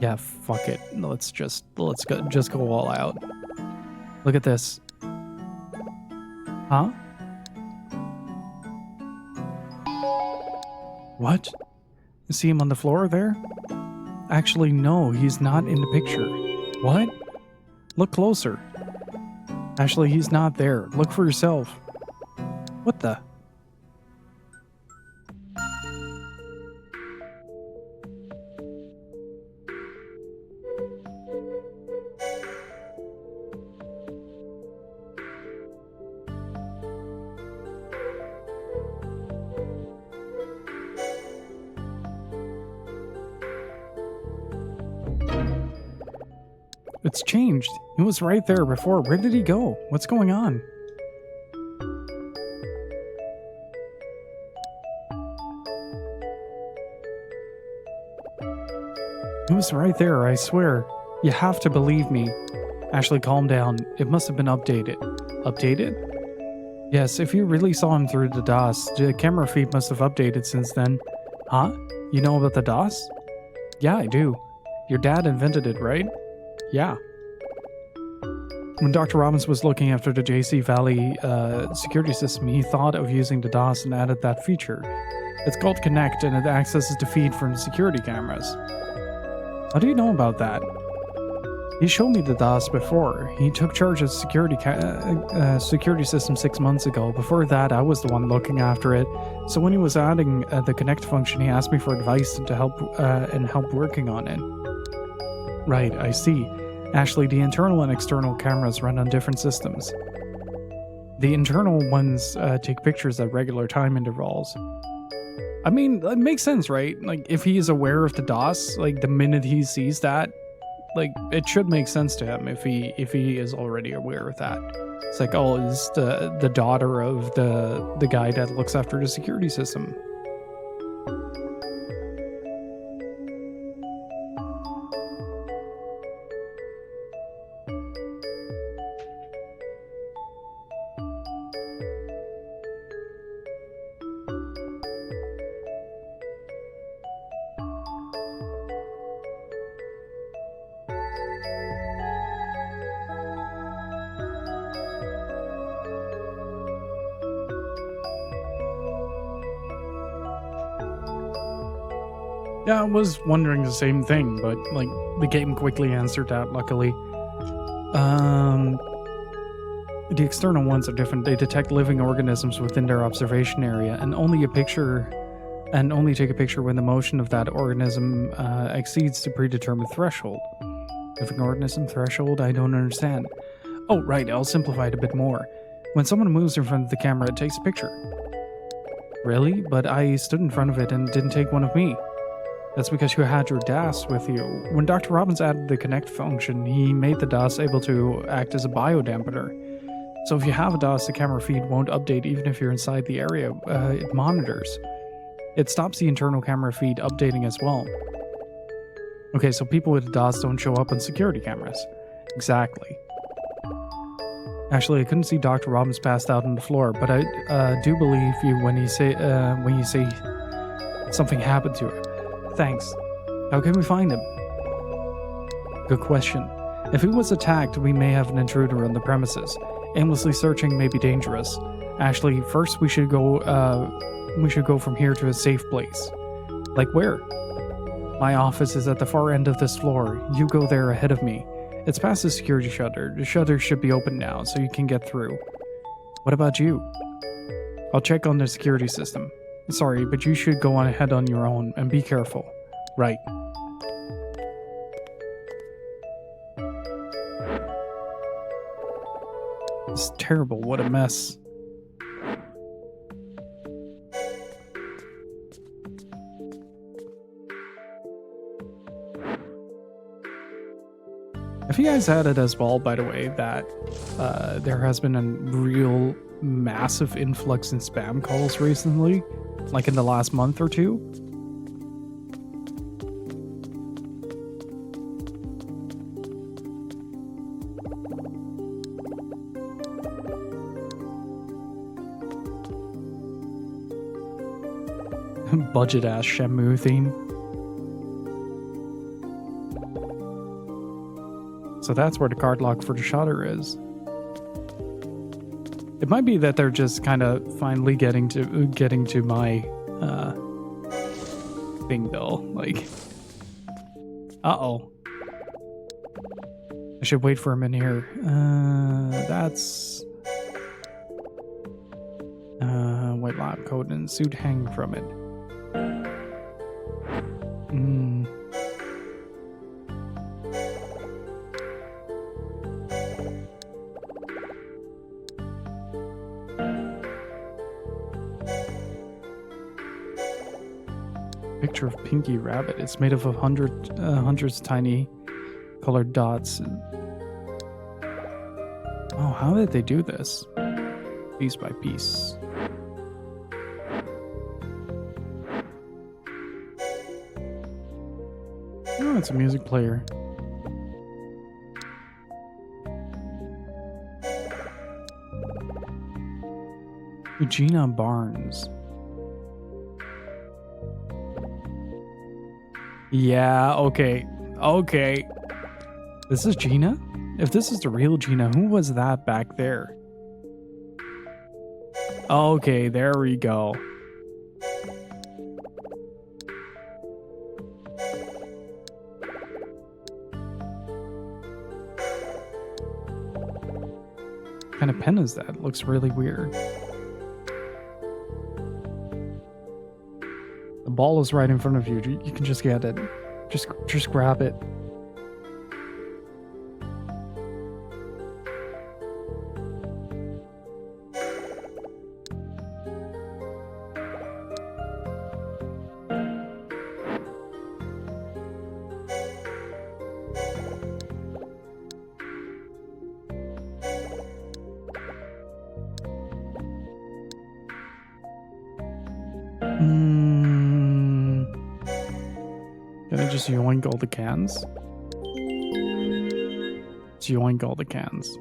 Yeah, fuck it. Let's go all out. Look at this. Huh? What? You see him on the floor there? Actually, no, he's not in the picture. What? Look closer. Actually, he's not there. Look for yourself. What the? It's changed. He was right there before. Where did he go? What's going on? He was right there, I swear. You have to believe me. Ashley, calm down. It must have been updated. Updated? Yes, if you really saw him through the DOS, the camera feed must have updated since then. Huh? You know about the DOS? Yeah, I do. Your dad invented it, right? Yeah. When Dr. Robbins was looking after the JC Valley security system, he thought of using the DOS and added that feature. It's called Connect, and it accesses the feed from security cameras. How do you know about that? He showed me the DOS before. He took charge of security system 6 months ago. Before that, I was the one looking after it. So when he was adding the Connect function, he asked me for advice to help working on it. Right, I see. Actually, the internal and external cameras run on different systems. The internal ones take pictures at regular time intervals. I mean, it makes sense, right? Like, if he is aware of the DOS, like, the minute he sees that, like, it should make sense to him if he is already aware of that. It's like, oh, it's the daughter of the guy that looks after the security system. Yeah, I was wondering the same thing, but, like, the game quickly answered that, luckily. The external ones are different. They detect living organisms within their observation area, and only take a picture when the motion of that organism exceeds the predetermined threshold. Living organism threshold? I don't understand. Oh, right, I'll simplify it a bit more. When someone moves in front of the camera, it takes a picture. Really? But I stood in front of it and didn't take one of me. That's because you had your DOS with you. When Dr. Robbins added the Connect function, he made the DOS able to act as a biodampener. So if you have a DOS, the camera feed won't update even if you're inside the area it monitors. It stops the internal camera feed updating as well. Okay, so people with DOS don't show up on security cameras. Exactly. Actually, I couldn't see Dr. Robbins passed out on the floor, but I do believe you when you say something happened to him. Thanks. How can we find him? Good question. If he was attacked, we may have an intruder on the premises. Aimlessly searching may be dangerous. Actually, first we should go from here to a safe place. Like where? My office is at the far end of this floor. You go there ahead of me. It's past the security shutter. The shutter should be open now, so you can get through. What about you? I'll check on the security system. Sorry, but you should go on ahead on your own, and be careful. Right. It's terrible. What a mess. Have you guys had it as well, by the way, that there has been a real massive influx in spam calls recently? Like in the last month or two? Budget ass Shenmue theme. So that's where the card lock for the shutter is. It might be that they're just kind of finally getting to my thing though. Like, uh-oh. I should wait for him in here. That's white lab coat and suit hang from it. Picture of Pinky Rabbit. It's made of hundreds of tiny colored dots. Oh, how did they do this? Piece by piece. Oh, it's a music player. Regina Barnes. Yeah, okay. Okay. This is Gina? If this is the real Gina, who was that back there? Okay, there we go. What kind of pen is that? It looks really weird. The ball is right in front of you. You can just get it. Just grab it. Can I just yoink all the cans? Let's yoink all the cans.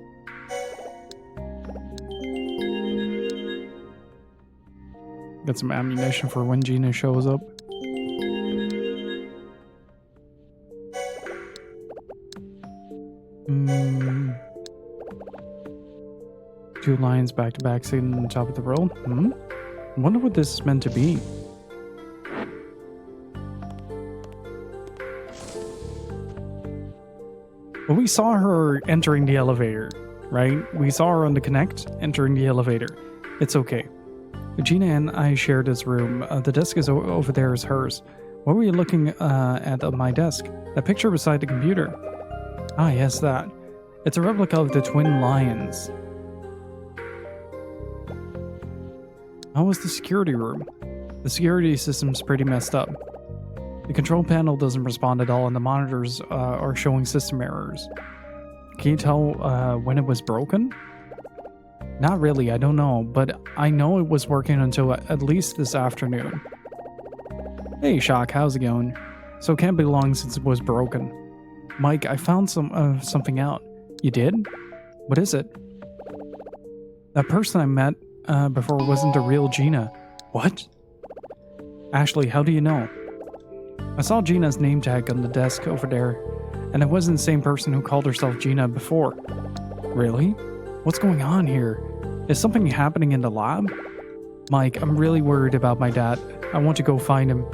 Get some ammunition for when Gina shows up. Two lions back to back sitting on the top of the road. I wonder what this is meant to be. But we saw her entering the elevator, right? We saw her on the Connect entering the elevator. It's okay. Gina and I share this room. The desk is over there is hers. What were you looking at on my desk? That picture beside the computer. Ah, yes, that. It's a replica of the twin lions. How was the security room? The security system's pretty messed up. The control panel doesn't respond at all and the monitors are showing system errors. Can you tell when it was broken? Not really, I don't know, but I know it was working until at least this afternoon. Hey Shock, how's it going? So it can't be long since it was broken. Mike, I found something out. You did? What is it? That person I met before wasn't the real Gina. What? Ashley, how do you know? I saw Gina's name tag on the desk over there, and it wasn't the same person who called herself Gina before. Really? What's going on here? Is something happening in the lab? Mike, I'm really worried about my dad. I want to go find him.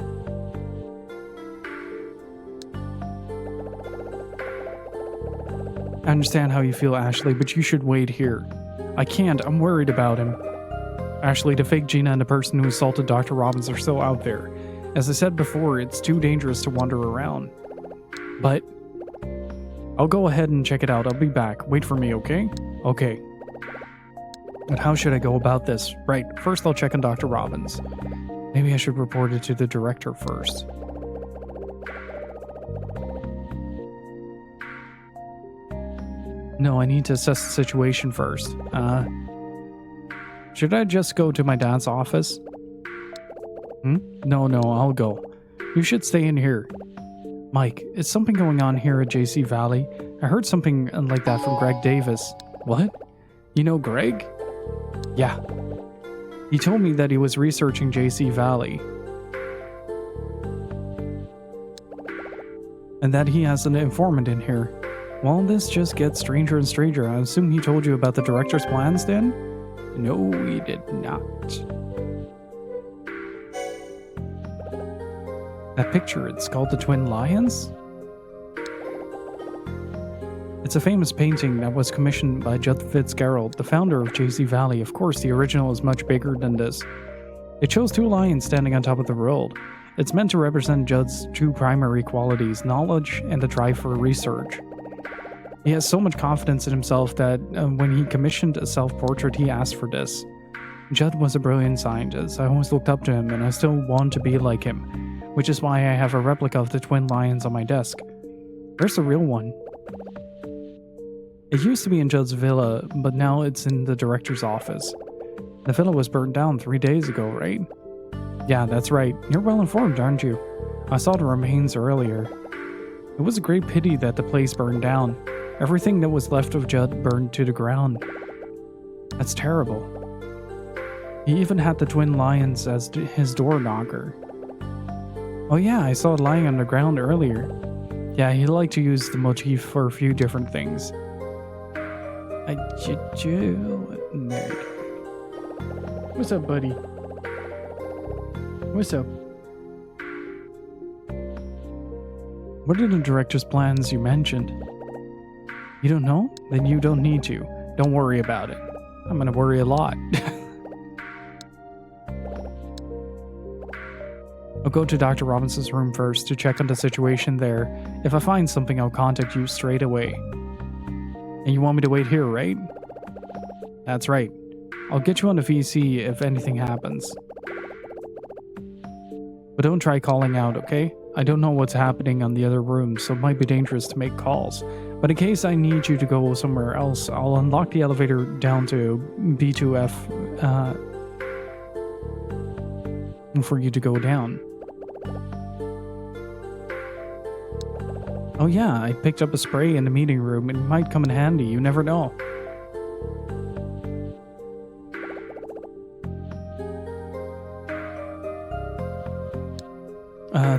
I understand how you feel, Ashley, but you should wait here. I can't. I'm worried about him. Ashley, the fake Gina and the person who assaulted Dr. Robbins are still out there. As I said before, it's too dangerous to wander around. But I'll go ahead and check it out. I'll be back. Wait for me, okay? Okay. But how should I go about this? Right, first I'll check on Dr. Robbins. Maybe I should report it to the director first. No, I need to assess the situation first. Should I just go to my dad's office? No, I'll go. You should stay in here. Mike, is something going on here at JC Valley? I heard something like that from Greg Davis. What? You know Greg? Yeah. He told me that he was researching JC Valley. And that he has an informant in here. Well, this just gets stranger and stranger. I assume he told you about the director's plans then? No, he did not. That picture, it's called the Twin Lions? It's a famous painting that was commissioned by Judd Fitzgerald, the founder of JC Valley. Of course, the original is much bigger than this. It shows two lions standing on top of the world. It's meant to represent Judd's two primary qualities, knowledge and a drive for research. He has so much confidence in himself that when he commissioned a self-portrait, he asked for this. Judd was a brilliant scientist. I always looked up to him, and I still want to be like him, which is why I have a replica of the twin lions on my desk. Where's the real one? It used to be in Judd's villa, but now it's in the director's office. The villa was burned down 3 days ago, right? Yeah, that's right. You're well informed, aren't you? I saw the remains earlier. It was a great pity that the place burned down. Everything that was left of Judd burned to the ground. That's terrible. He even had the twin lions as his door knocker. Oh yeah, I saw it lying on the ground earlier. Yeah, he liked to use the motif for a few different things. Nerd. What's up, buddy? What's up? What are the director's plans you mentioned? You don't know? Then you don't need to. Don't worry about it. I'm gonna worry a lot. I'll go to Dr. Robinson's room first to check on the situation there. If I find something, I'll contact you straight away. And you want me to wait here, right? That's right. I'll get you on the VC if anything happens. But don't try calling out, okay? I don't know what's happening on the other rooms, so it might be dangerous to make calls. But in case I need you to go somewhere else, I'll unlock the elevator down to B2F for you to go down. Oh yeah, I picked up a spray in the meeting room. It might come in handy, you never know.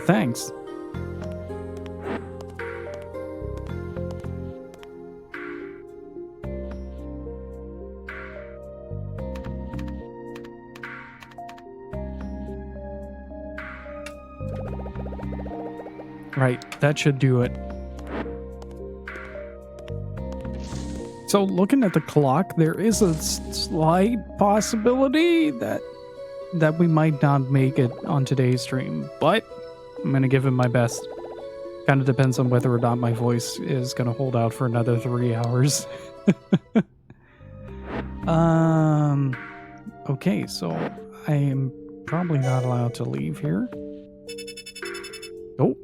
Thanks. Right, that should do it. So looking at the clock, there is a slight possibility that we might not make it on today's stream, but I'm going to give it my best. Kind of depends on whether or not my voice is going to hold out for another 3 hours. Okay, so I am probably not allowed to leave here. Oh.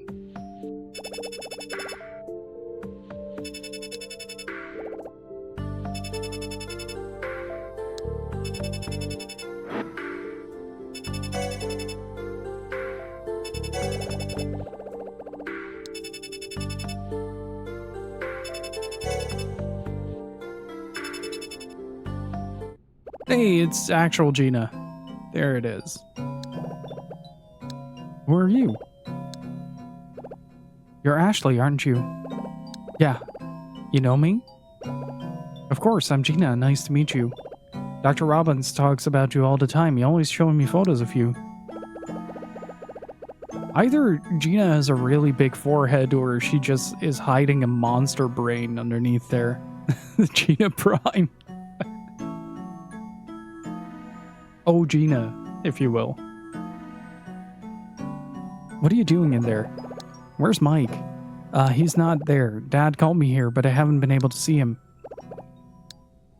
Hey, it's actual Gina. There it is. Who are you? You're Ashley, aren't you? Yeah. You know me? Of course, I'm Gina. Nice to meet you. Dr. Robbins talks about you all the time. He always showing me photos of you. Either Gina has a really big forehead or she just is hiding a monster brain underneath there. Gina Prime. Oh, Gina, if you will. What are you doing in there? Where's Mike? He's not there. Dad called me here, but I haven't been able to see him.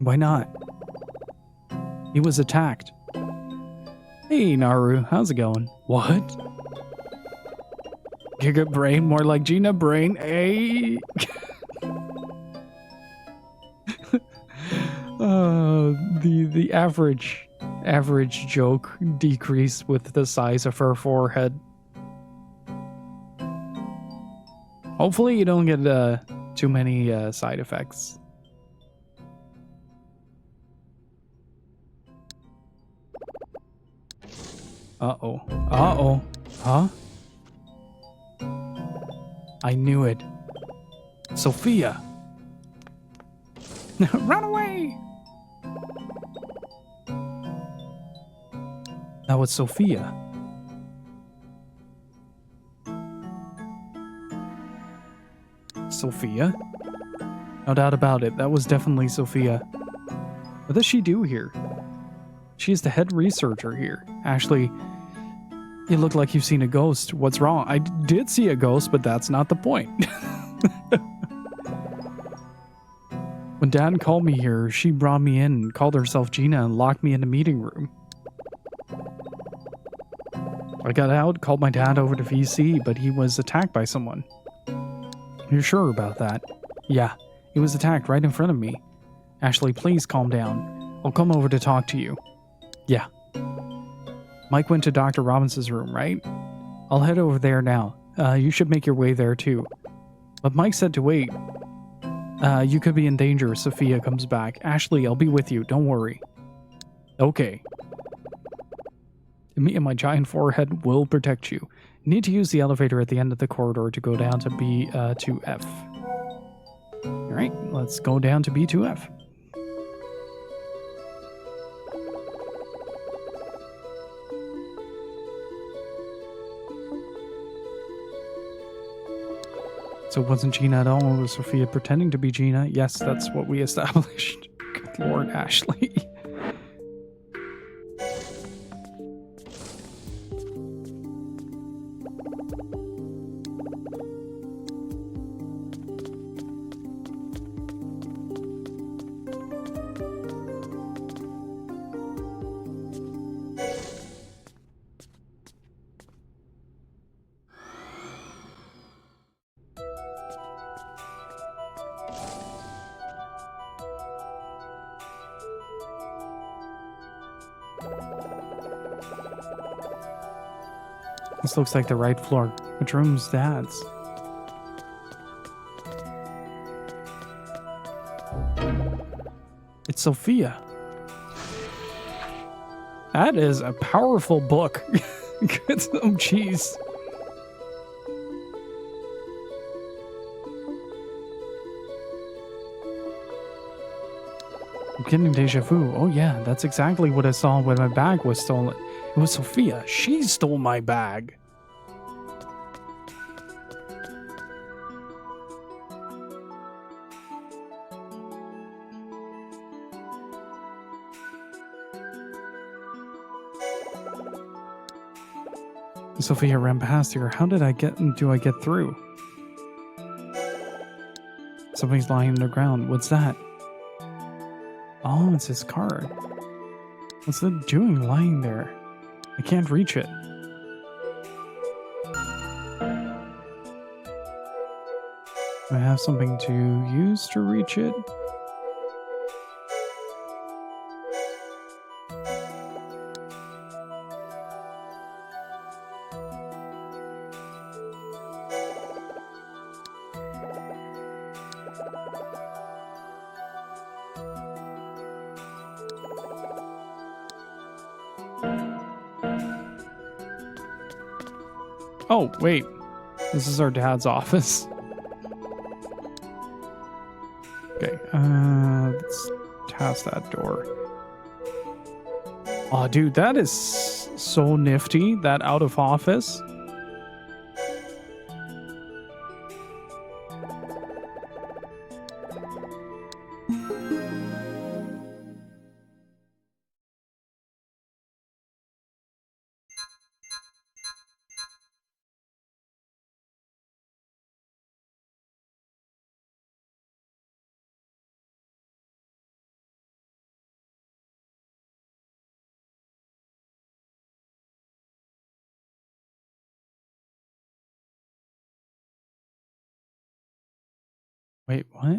Why not? He was attacked. Hey, Naru, how's it going? What? Giga Brain, more like Gina Brain. Hey! The average joke decreased with the size of her forehead. Hopefully you don't get too many side effects. Uh-oh. Uh-oh. Huh? I knew it. Sophia! Run away! That was Sophia. Sophia? No doubt about it, that was definitely Sophia. What does she do here? She's the head researcher here. Ashley, you look like you've seen a ghost. What's wrong? I did see a ghost, but that's not the point. When Dad called me here, she brought me in, called herself Gina, and locked me in the meeting room. I got out, called my dad over to VC, but he was attacked by someone. You're sure about that? Yeah, he was attacked right in front of me. Ashley, please calm down. I'll come over to talk to you. Yeah. Mike went to Dr. Robinson's room, right? I'll head over there now. You should make your way there too. But Mike said to wait. You could be in danger if Sophia comes back. Ashley, I'll be with you. Don't worry. Okay. Me and my giant forehead will protect you. You need to use the elevator at the end of the corridor to go down to B2F. Alright, let's go down to B2F. So it wasn't Gina at all, it was Sophia pretending to be Gina. Yes, that's what we established. Good Lord, Ashley. This looks like the right floor. Which room's Dad's? It's Sophia. That is a powerful book. Get some cheese. I'm getting deja vu. Oh yeah, that's exactly what I saw when my bag was stolen. It was Sophia. She stole my bag. Sophia ran past here. How did I get through? Something's lying on the ground. What's that? Oh, it's his card. What's it doing lying there? I can't reach it. Do I have something to use to reach it? Oh, wait. This is our dad's office. Okay, let's pass that door. Oh, dude, that is so nifty, that out of office. Wait, what?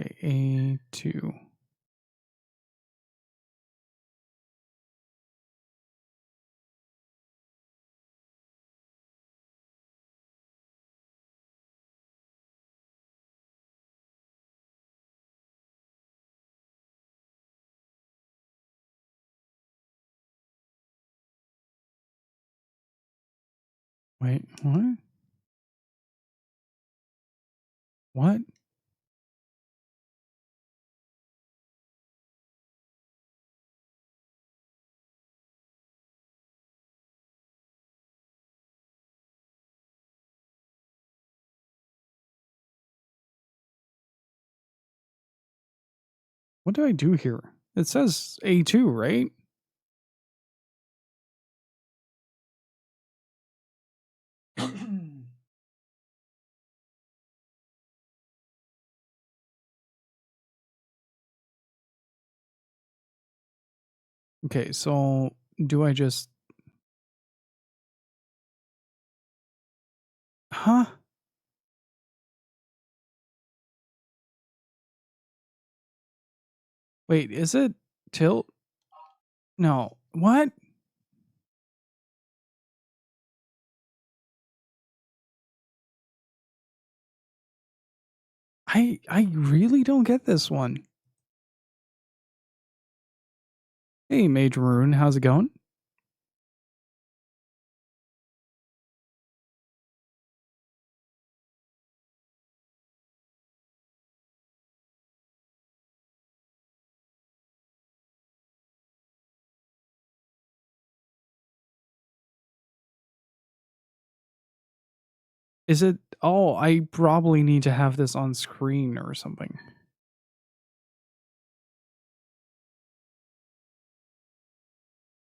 Okay, A2. Wait, what? What? What do I do here? It says A2, right? Okay, so do I just... Huh? Wait, is it tilt? No. What? I really don't get this one. Hey, Major Maroon, how's it going? Is it... Oh, I probably need to have this on screen or something.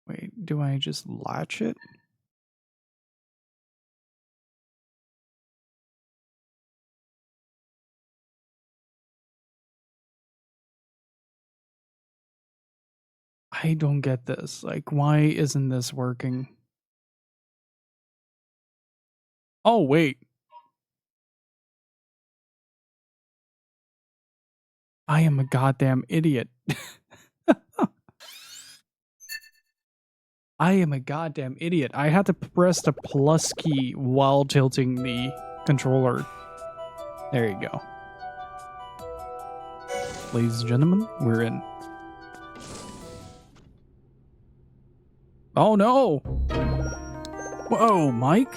Wait, do I just latch it? I don't get this. Like, why isn't this working? Oh, wait. I am a goddamn idiot. I am a goddamn idiot. I had to press the plus key while tilting the controller. There you go. Ladies and gentlemen, we're in. Oh no! Whoa, Mike?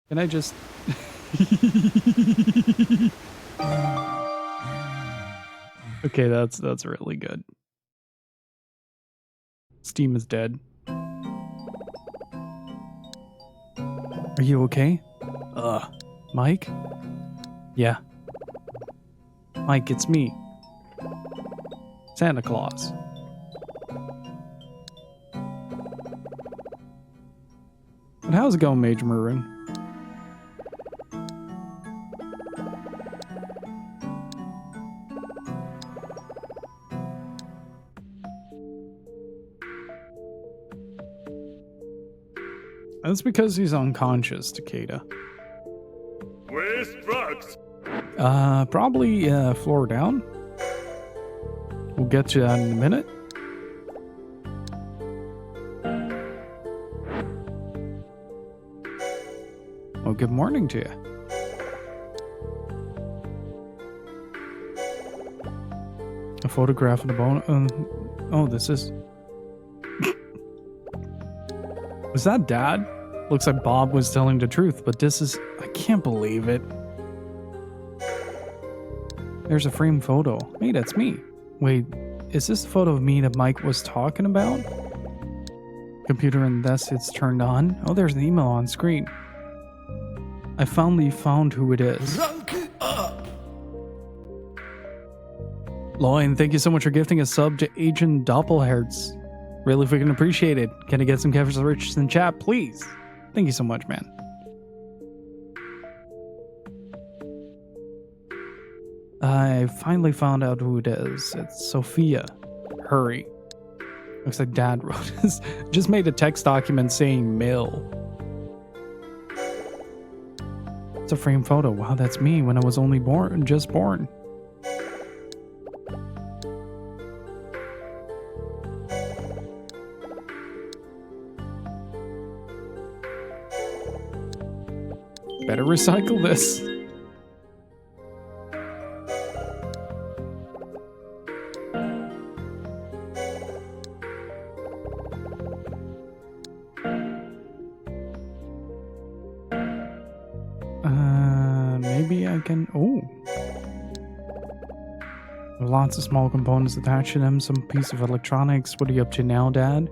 Can I just... Okay, that's really good. Steam is dead. Are you okay? Mike? Yeah. Mike, it's me. Santa Claus. But how's it going, Major Maroon? That's because he's unconscious, Takeda. Where's drugs? Probably floor down. We'll get to that in a minute. Well, good morning to you. A photograph of the bone. Oh, this is... Was that Dad? Looks like Bob was telling the truth, but this is... I can't believe it. There's a framed photo. Hey, that's me. Wait, is this the photo of me that Mike was talking about? Computer and desk, it's turned on. Oh, there's an email on screen. I finally found who it is. Loin, thank you so much for gifting a sub to Agent Doppelherz. Really freaking appreciate it. Can I get some Kevin's Riches in chat, please? Thank you so much, man. I finally found out who it is. It's Sophia. Hurry. Looks like Dad wrote this. Just made a text document saying mail. It's a frame photo. Wow, that's me when I was only just born. Better recycle this. Maybe I can... Oh. Lots of small components attached to them. Some piece of electronics. What are you up to now, Dad?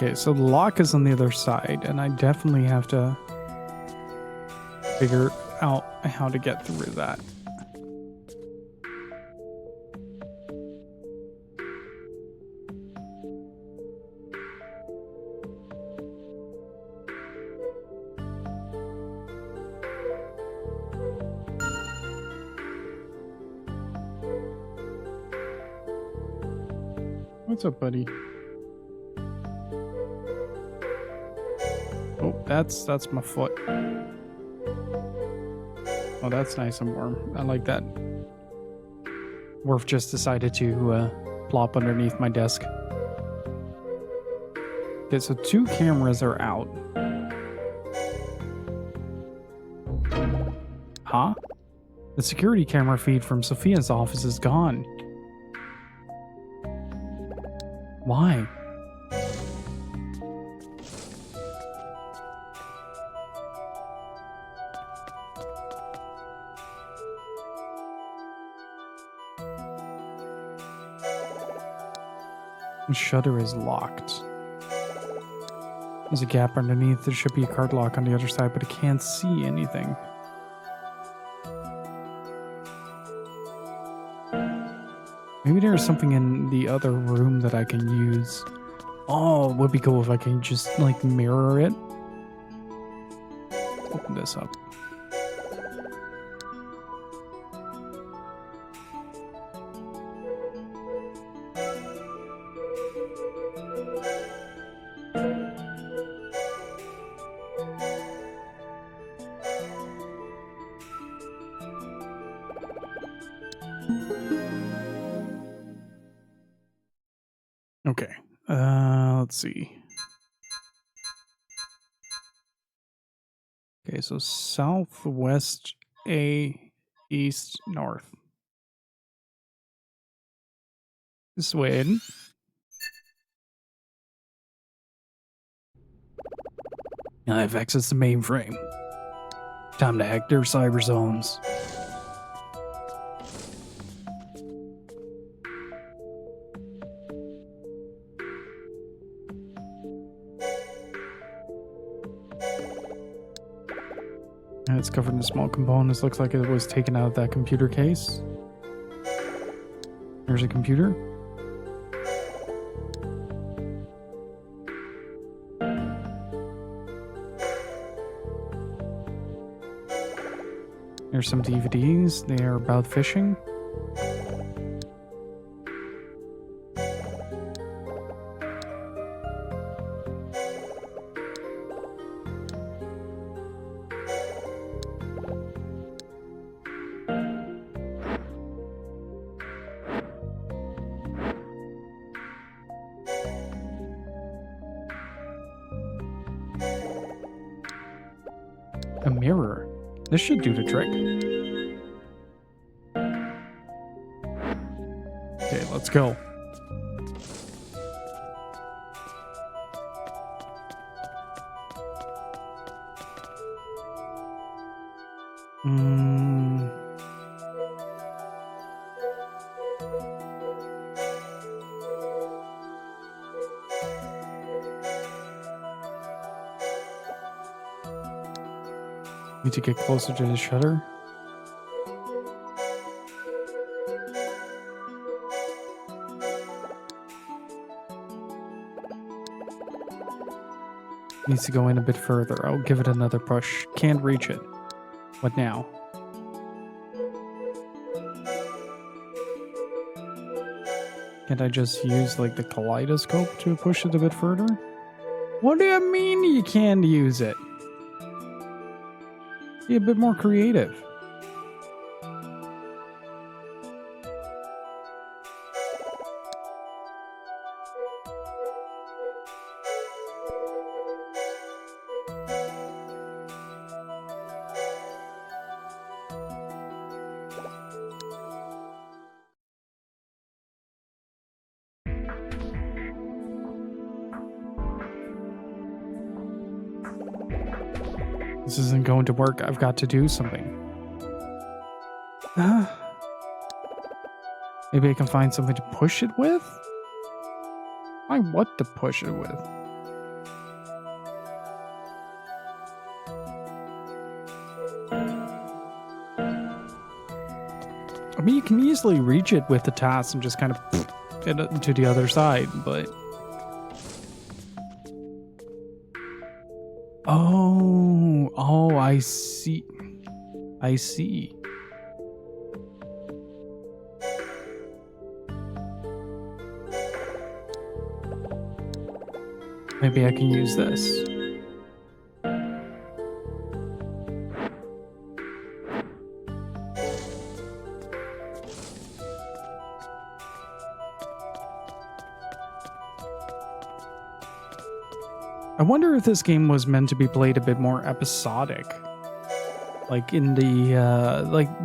Okay, so the lock is on the other side, and I definitely have to figure out how to get through that. What's up, buddy? Oh, that's my foot. Oh, that's nice and warm. I like that. Worf just decided to plop underneath my desk. Okay, so 2 cameras are out. Huh? The security camera feed from Sophia's office is gone. Why? The shutter is locked. There's a gap underneath. There should be a card lock on the other side, but I can't see anything. Maybe there's something in the other room that I can use. Oh, it would be cool if I can just, like, mirror it. Open this up. Okay, let's see. Okay, so southwest A, east, north. This way in. I've accessed the mainframe. Time to hack their cyber zones. It's covered in small components. Looks like it was taken out of that computer case. There's a computer. There's some DVDs. They are about fishing. A mirror. This should do the trick. Okay, let's go. Need to get closer to the shutter. Needs to go in a bit further. I'll give it another push. Can't reach it. What now? Can't I just use like the kaleidoscope to push it a bit further? What do you mean you can't use it? Be a bit more creative. This isn't going to work. I've got to do something. Maybe I can find something to push it with? Find what to push it with? I mean, you can easily reach it with the task and just kind of get it to the other side, but... Oh, I see. I see. Maybe I can use this. I wonder if this game was meant to be played a bit more episodic. Like in the,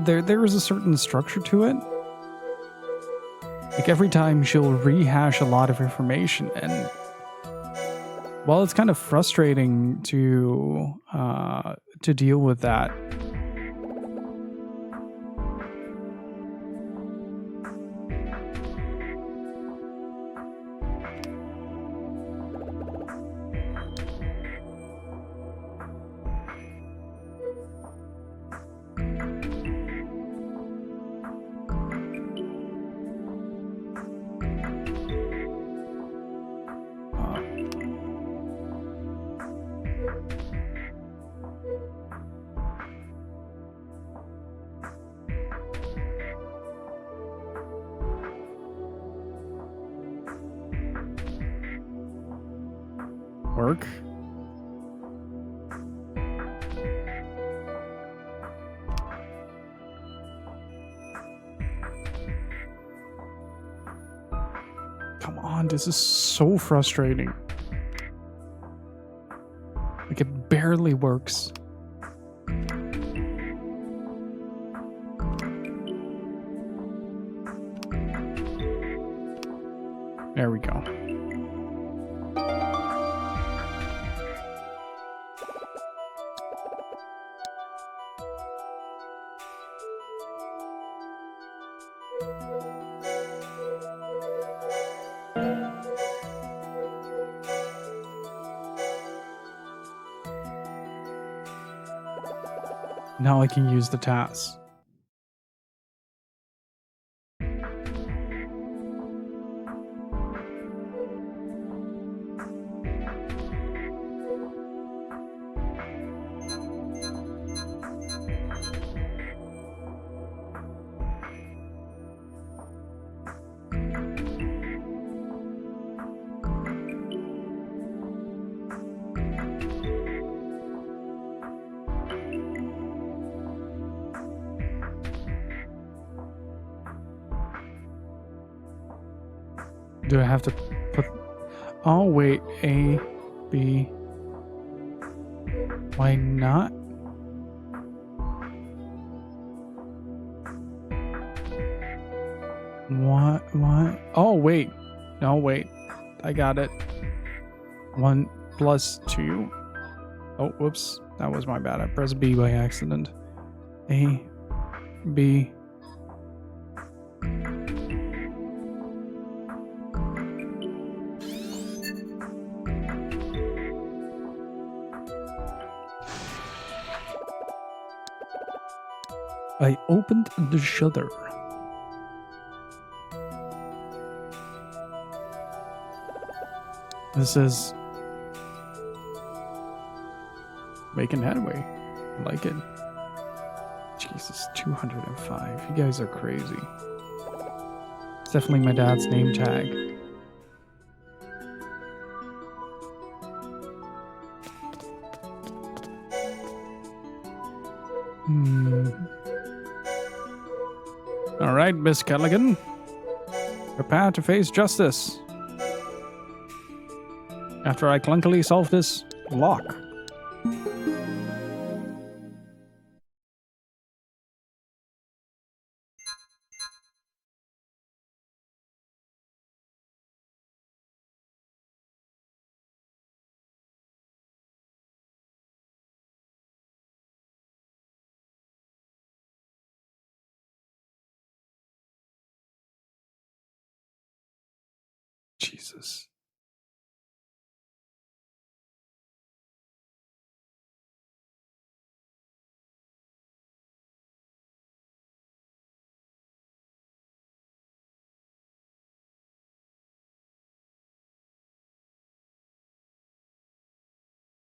there is a certain structure to it. Like every time she'll rehash a lot of information, and while it's kind of frustrating to deal with that. Work. Come on, this is so frustrating. Like it barely works. There we go. Now I can use the task. Do I have to put... Oh, wait. A, B... Why not? What? Oh, wait. No, wait. I got it. 1 plus 2. Oh, whoops. That was my bad. I pressed B by accident. A, B... I opened the shutter. This is making headway. I like it. Jesus, 205. You guys are crazy. It's definitely my dad's name tag. Alright, Miss Callaghan. Prepare to face justice. After I clunkily solve this lock. Jesus.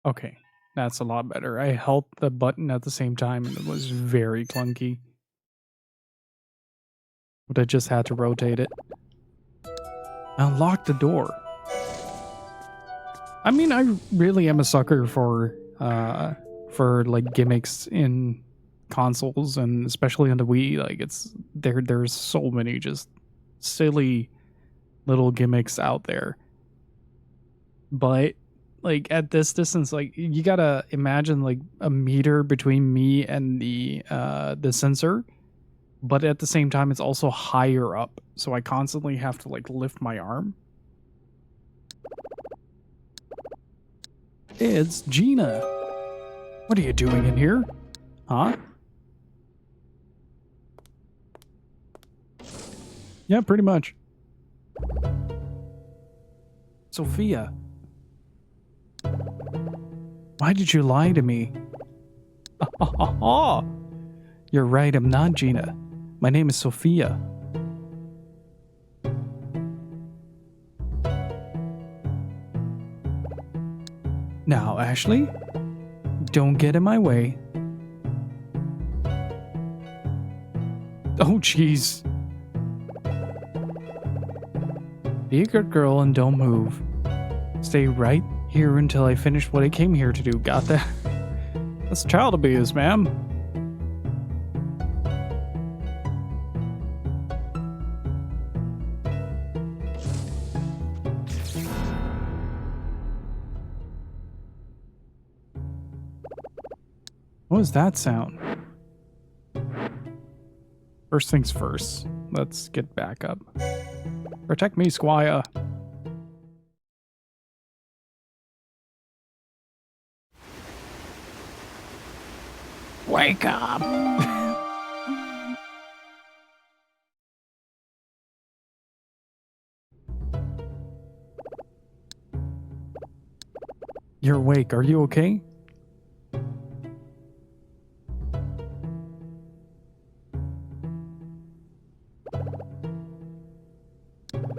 Okay, that's a lot better. I held the button at the same time and it was very clunky. But I just had to rotate it. Unlock the door. I mean, I really am a sucker for like gimmicks in consoles, and especially on the Wii. Like there's so many just silly little gimmicks out there. But like at this distance, like you gotta imagine like a meter between me and the sensor, but at the same time it's also higher up, so I constantly have to like lift my arm. It's Gina. What are you doing in here? Huh? Yeah, pretty much. Sophia. Why did you lie to me? You're right, I'm not Gina. My name is Sophia. Now, Ashley, don't get in my way. Oh, jeez. Be a good girl and don't move. Stay right here until I finish what I came here to do. Got that? That's child abuse, ma'am. What was that sound? First things first. Let's get back up. Protect me, Squire. Wake up! You're awake. Are you okay?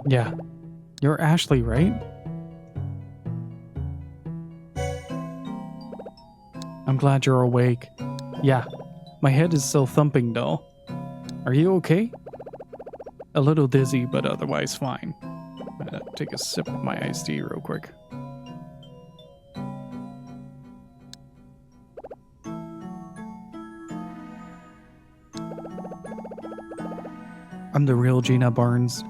Yeah. You're Ashley, right? I'm glad you're awake. Yeah. My head is still thumping though. Are you okay? A little dizzy, but otherwise fine. I'm gonna take a sip of my iced tea real quick. I'm the real Gina Barnes.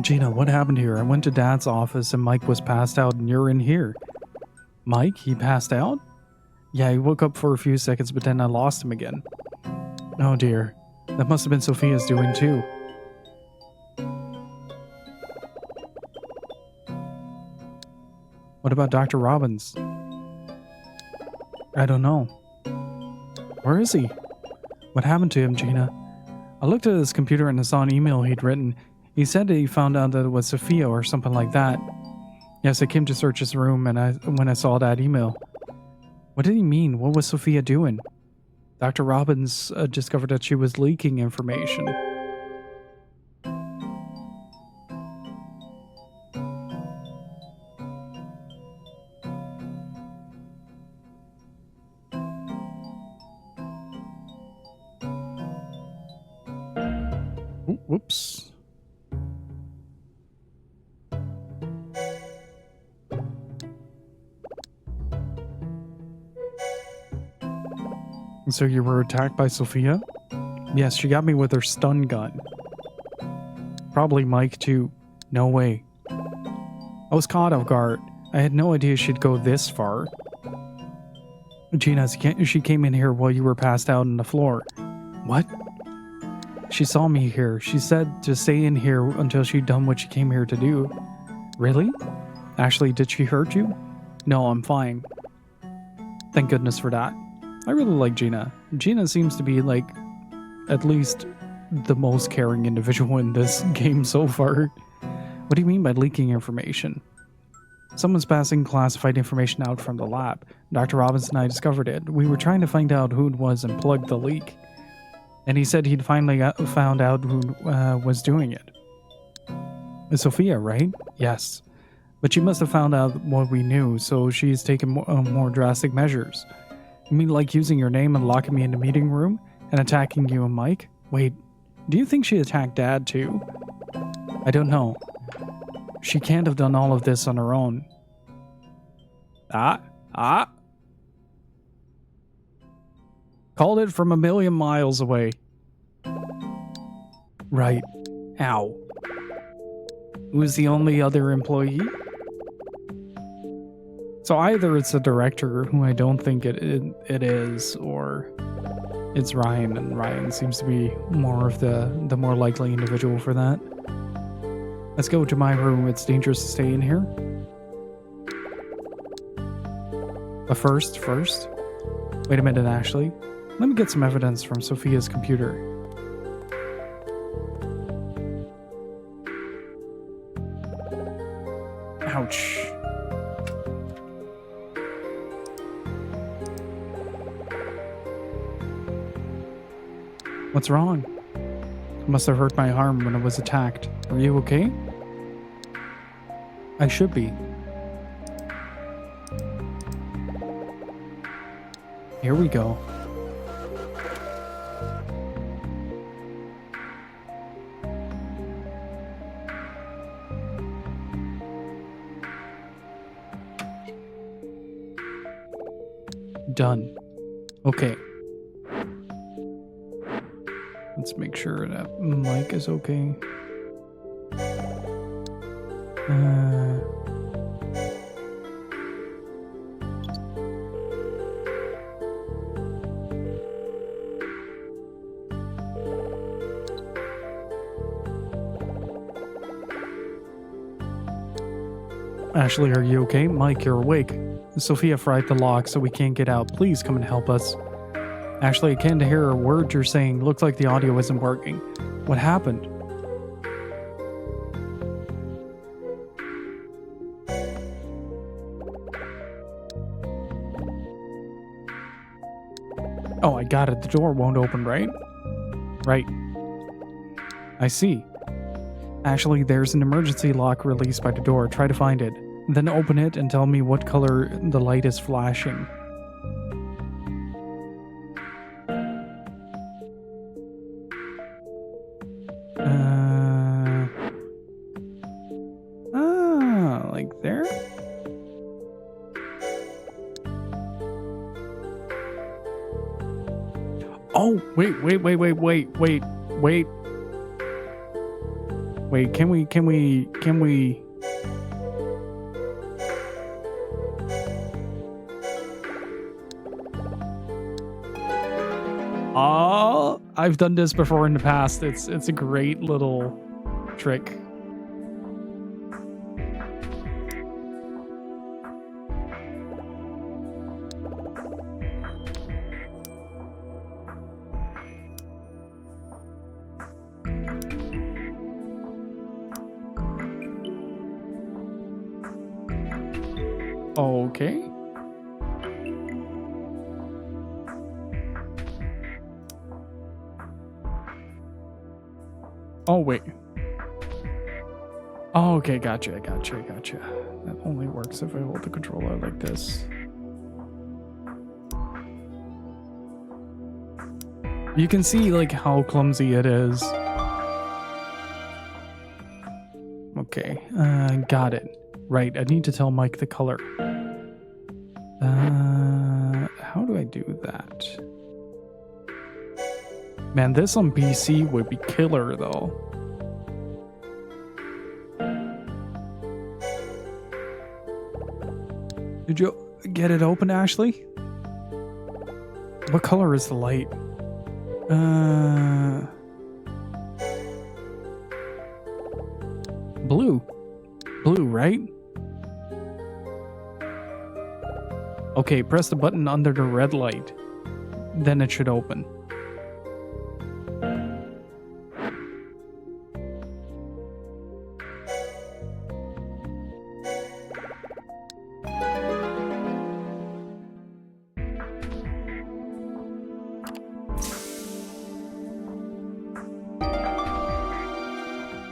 Gina, what happened here? I went to Dad's office and Mike was passed out and you're in here. Mike? He passed out? Yeah, he woke up for a few seconds, but then I lost him again. Oh dear. That must have been Sophia's doing too. What about Dr. Robbins? I don't know. Where is he? What happened to him, Gina? I looked at his computer and I saw an email he'd written. He said that he found out that it was Sophia or something like that. Yes, I came to search his room and when I saw that email. What did he mean? What was Sophia doing? Dr. Robbins discovered that she was leaking information. Ooh, whoops. So you were attacked by Sophia? Yes, she got me with her stun gun. Probably Mike too. No way. I was caught off guard. I had no idea she'd go this far. Gina, she came in here while you were passed out on the floor. What? She saw me here. She said to stay in here until she'd done what she came here to do. Really? Actually, did she hurt you? No, I'm fine. Thank goodness for that. I really like Gina. Gina seems to be like at least the most caring individual in this game so far. What do you mean by leaking information? Someone's passing classified information out from the lab. Dr. Robbins and I discovered it. We were trying to find out who it was and plug the leak. And he said he'd finally found out who was doing it. It's Sophia, right? Yes. But she must have found out what we knew, so she's taken more drastic measures. You mean like using your name and locking me in the meeting room and attacking you and Mike? Wait, do you think she attacked Dad too? I don't know. She can't have done all of this on her own. Called it from a million miles away. Right. Ow. Who's the only other employee? So either it's the director, who I don't think it is, or it's Ryan, and Ryan seems to be more of the more likely individual for that. Let's go to my room. It's dangerous to stay in here. But first, wait a minute, Ashley. Let me get some evidence from Sophia's computer. Ouch. What's wrong? I must have hurt my arm when it was attacked. Are you okay? I should be. Here we go. Done. Okay. Let's make sure that Mike is okay. Ashley, are you okay? Mike, you're awake. Sophia fried the lock so we can't get out. Please come and help us. Ashley, I can't hear a word you're saying. Looks like the audio isn't working. What happened? Oh, I got it. The door won't open, right? Right. I see. Ashley, there's an emergency lock released by the door. Try to find it. Then open it and tell me what color the light is flashing. Like there? Oh, wait. Wait, can we... Oh, I've done this before in the past. It's a great little trick. Okay. Oh, wait. Oh, okay, gotcha. That only works if I hold the controller like this. You can see, like, how clumsy it is. Okay, got it. Right, I need to tell Mike the color. How do I do that? Man, this on PC would be killer, though. Did you get it open, Ashley? What color is the light? Blue. Blue, right? Okay, press the button under the red light. Then it should open.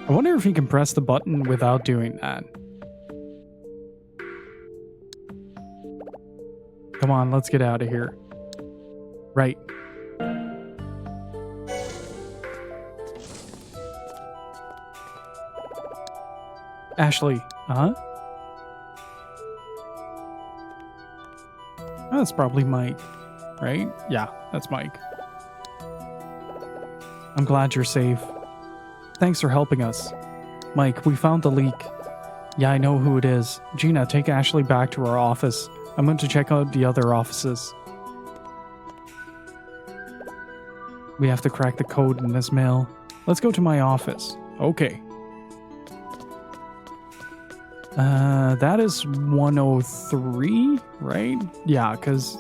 I wonder if you can press the button without doing that. Come on, let's get out of here. Right. Ashley, huh? Oh, that's probably Mike, right? Yeah, that's Mike. I'm glad you're safe. Thanks for helping us. Mike, we found the leak. Yeah, I know who it is. Gina, take Ashley back to our office. I'm going to check out the other offices. We have to crack the code in this mail. Let's go to my office. Okay. That is 103, right? Yeah, because...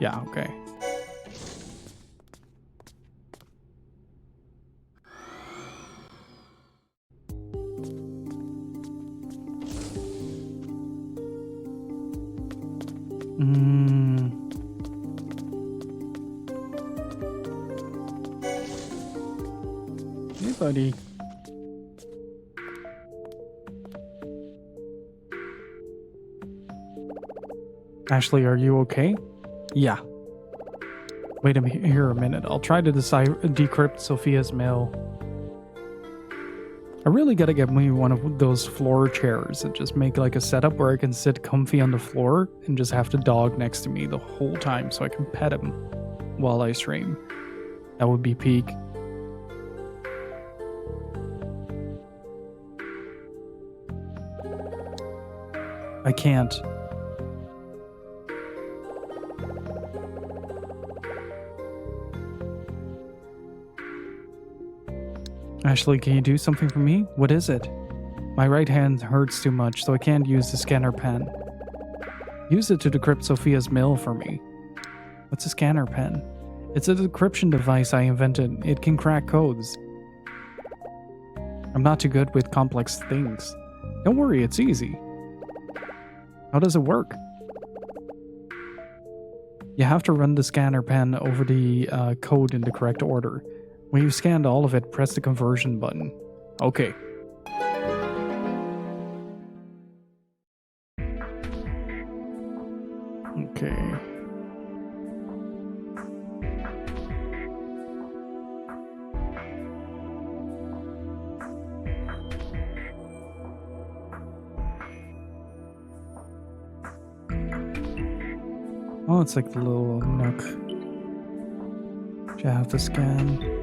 Yeah, okay. Hey, buddy. Ashley, are you okay? Yeah. Wait here a minute. I'll try to decrypt Sophia's mail. I really gotta get me one of those floor chairs and just make like a setup where I can sit comfy on the floor and just have the dog next to me the whole time so I can pet him while I stream. That would be peak. I can't. Ashley, can you do something for me? What is it? My right hand hurts too much, so I can't use the scanner pen. Use it to decrypt Sophia's mail for me. What's a scanner pen? It's a decryption device I invented. It can crack codes. I'm not too good with complex things. Don't worry, it's easy. How does it work? You have to run the scanner pen over the code in the correct order. When you've scanned all of it, press the conversion button. Okay. Okay. Oh, it's like the little nook. You have to scan.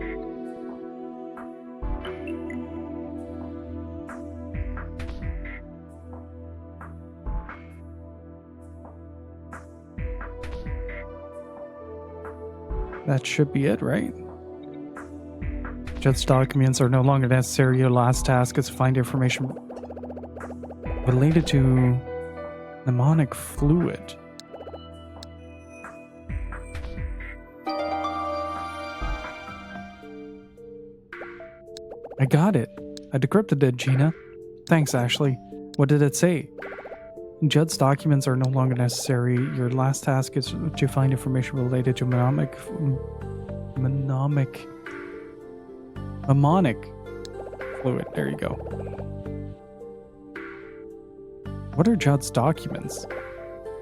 That should be it, right? Judge documents are no longer necessary. Your last task is to find information related to mnemonic fluid. I got it. I decrypted it, Gina. Thanks, Ashley. What did it say? Judd's documents are no longer necessary. Your last task is to find information related to mnemonic fluid. There you go. What are Judd's documents?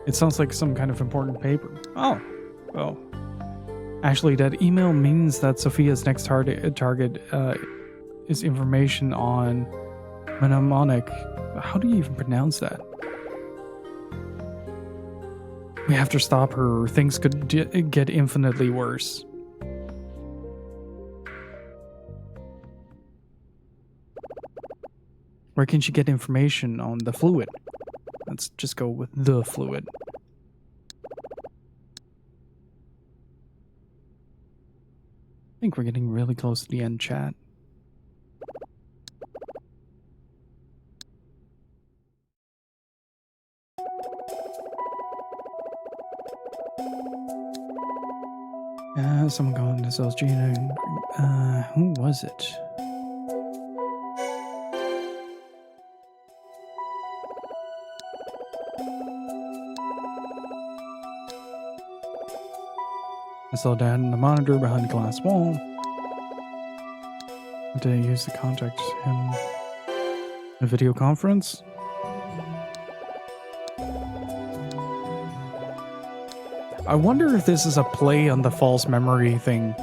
It sounds like some kind of important paper. Oh, well. Actually, that email means that Sophia's next target is information on mnemonic. How do you even pronounce that? We have to stop her or things could get infinitely worse. Where can she get information on the fluid? Let's just go with the fluid. I think we're getting really close to the end, chat. Someone going to sells Gina. Who was it? I saw Dad in the monitor behind the glass wall. Did I use to contact him? A video conference? I wonder if this is a play on the false memory thing.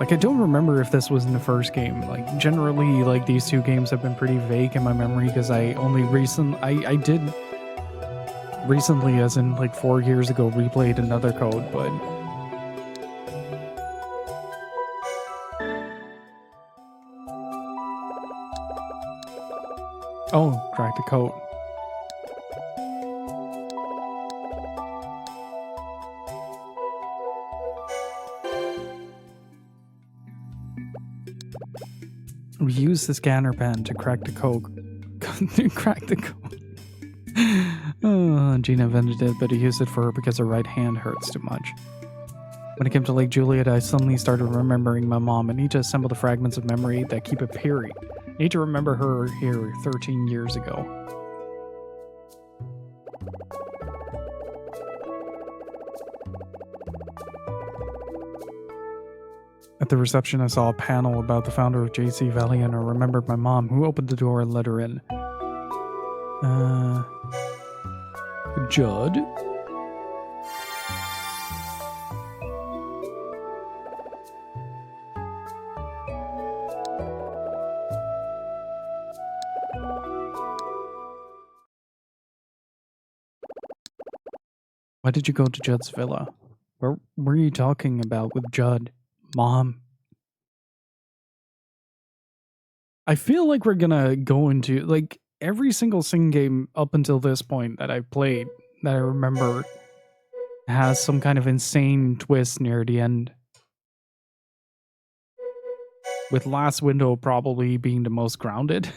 Like, I don't remember if this was in the first game. Like, generally, like, these two games have been pretty vague in my memory because I only I did recently, as in like 4 years ago, replayed another code, but oh, crack the code. We use the scanner pen to crack the code. Crack the code. Oh, Gina invented it, but he used it for her because her right hand hurts too much. When it came to Lake Juliet, I suddenly started remembering my mom. I need to assemble the fragments of memory that keep appearing. I need to remember her here 13 years ago. At the reception, I saw a panel about the founder of JC Valley, and I remembered my mom, who opened the door and let her in. Judd? Why did you go to Judd's villa? What were you talking about with Judd? Mom? I feel like we're gonna go into, like, every single cing game up until this point that I've played, that I remember, has some kind of insane twist near the end. With Last Window probably being the most grounded.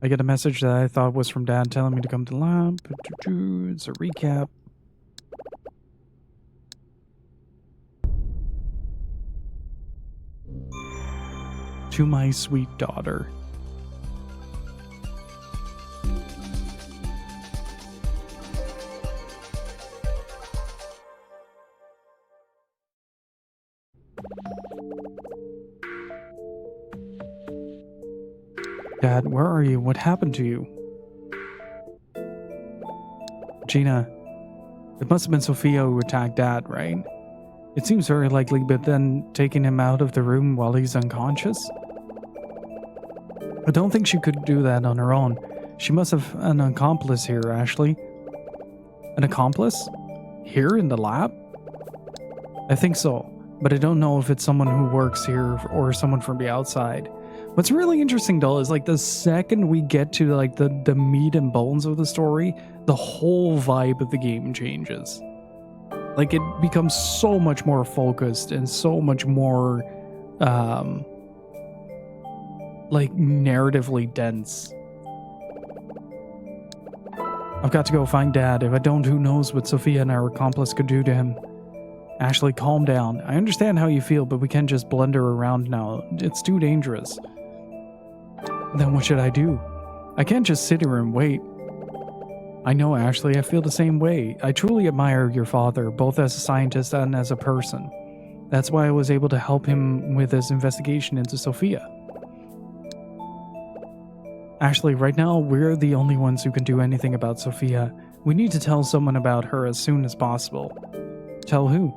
I get a message that I thought was from Dad telling me to come to the lab. It's a recap. To my sweet daughter. Dad, where are you? What happened to you? Gina, it must have been Sophia who attacked Dad, right? It seems very likely, but then taking him out of the room while he's unconscious? I don't think she could do that on her own. She must have an accomplice here, Ashley. An accomplice? Here in the lab? I think so, but I don't know if it's someone who works here or someone from the outside. What's really interesting though is, like, the second we get to, like, the meat and bones of the story, the whole vibe of the game changes. Like, it becomes so much more focused and so much more like, narratively dense. I've got to go find Dad. If I don't, who knows what Sophia and our accomplice could do to him. Ashley, calm down. I understand how you feel, but we can't just blunder around now. It's too dangerous. Then what should I do? I can't just sit here and wait. I know, Ashley, I feel the same way. I truly admire your father, both as a scientist and as a person. That's why I was able to help him with his investigation into Sophia. Ashley, right now, we're the only ones who can do anything about Sophia. We need to tell someone about her as soon as possible. Tell who?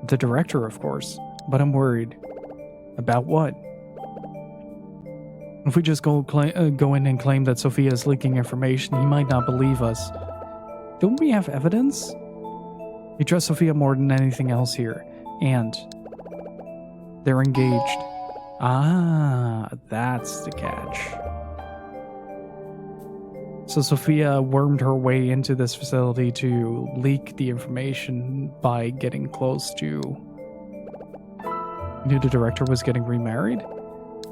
The director, of course. But I'm worried. About what? If we just go in and claim that Sophia is leaking information, he might not believe us. Don't we have evidence? We trust Sophia more than anything else here. And they're engaged. Ah, that's the catch. So Sophia wormed her way into this facility to leak the information by getting close to... Knew the director was getting remarried?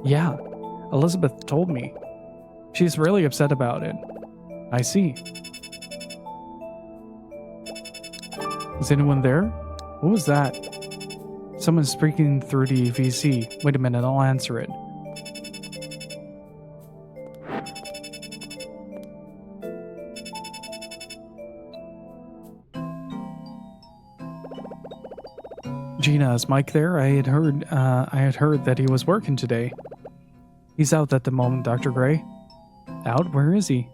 Yeah, Elizabeth told me. She's really upset about it. I see. Is anyone there? What was that? Someone's speaking through the VC. Wait a minute, I'll answer it. Gina, is Mike there? I had heard that he was working today. He's out at the moment, Dr. Gray. Out? Where is he?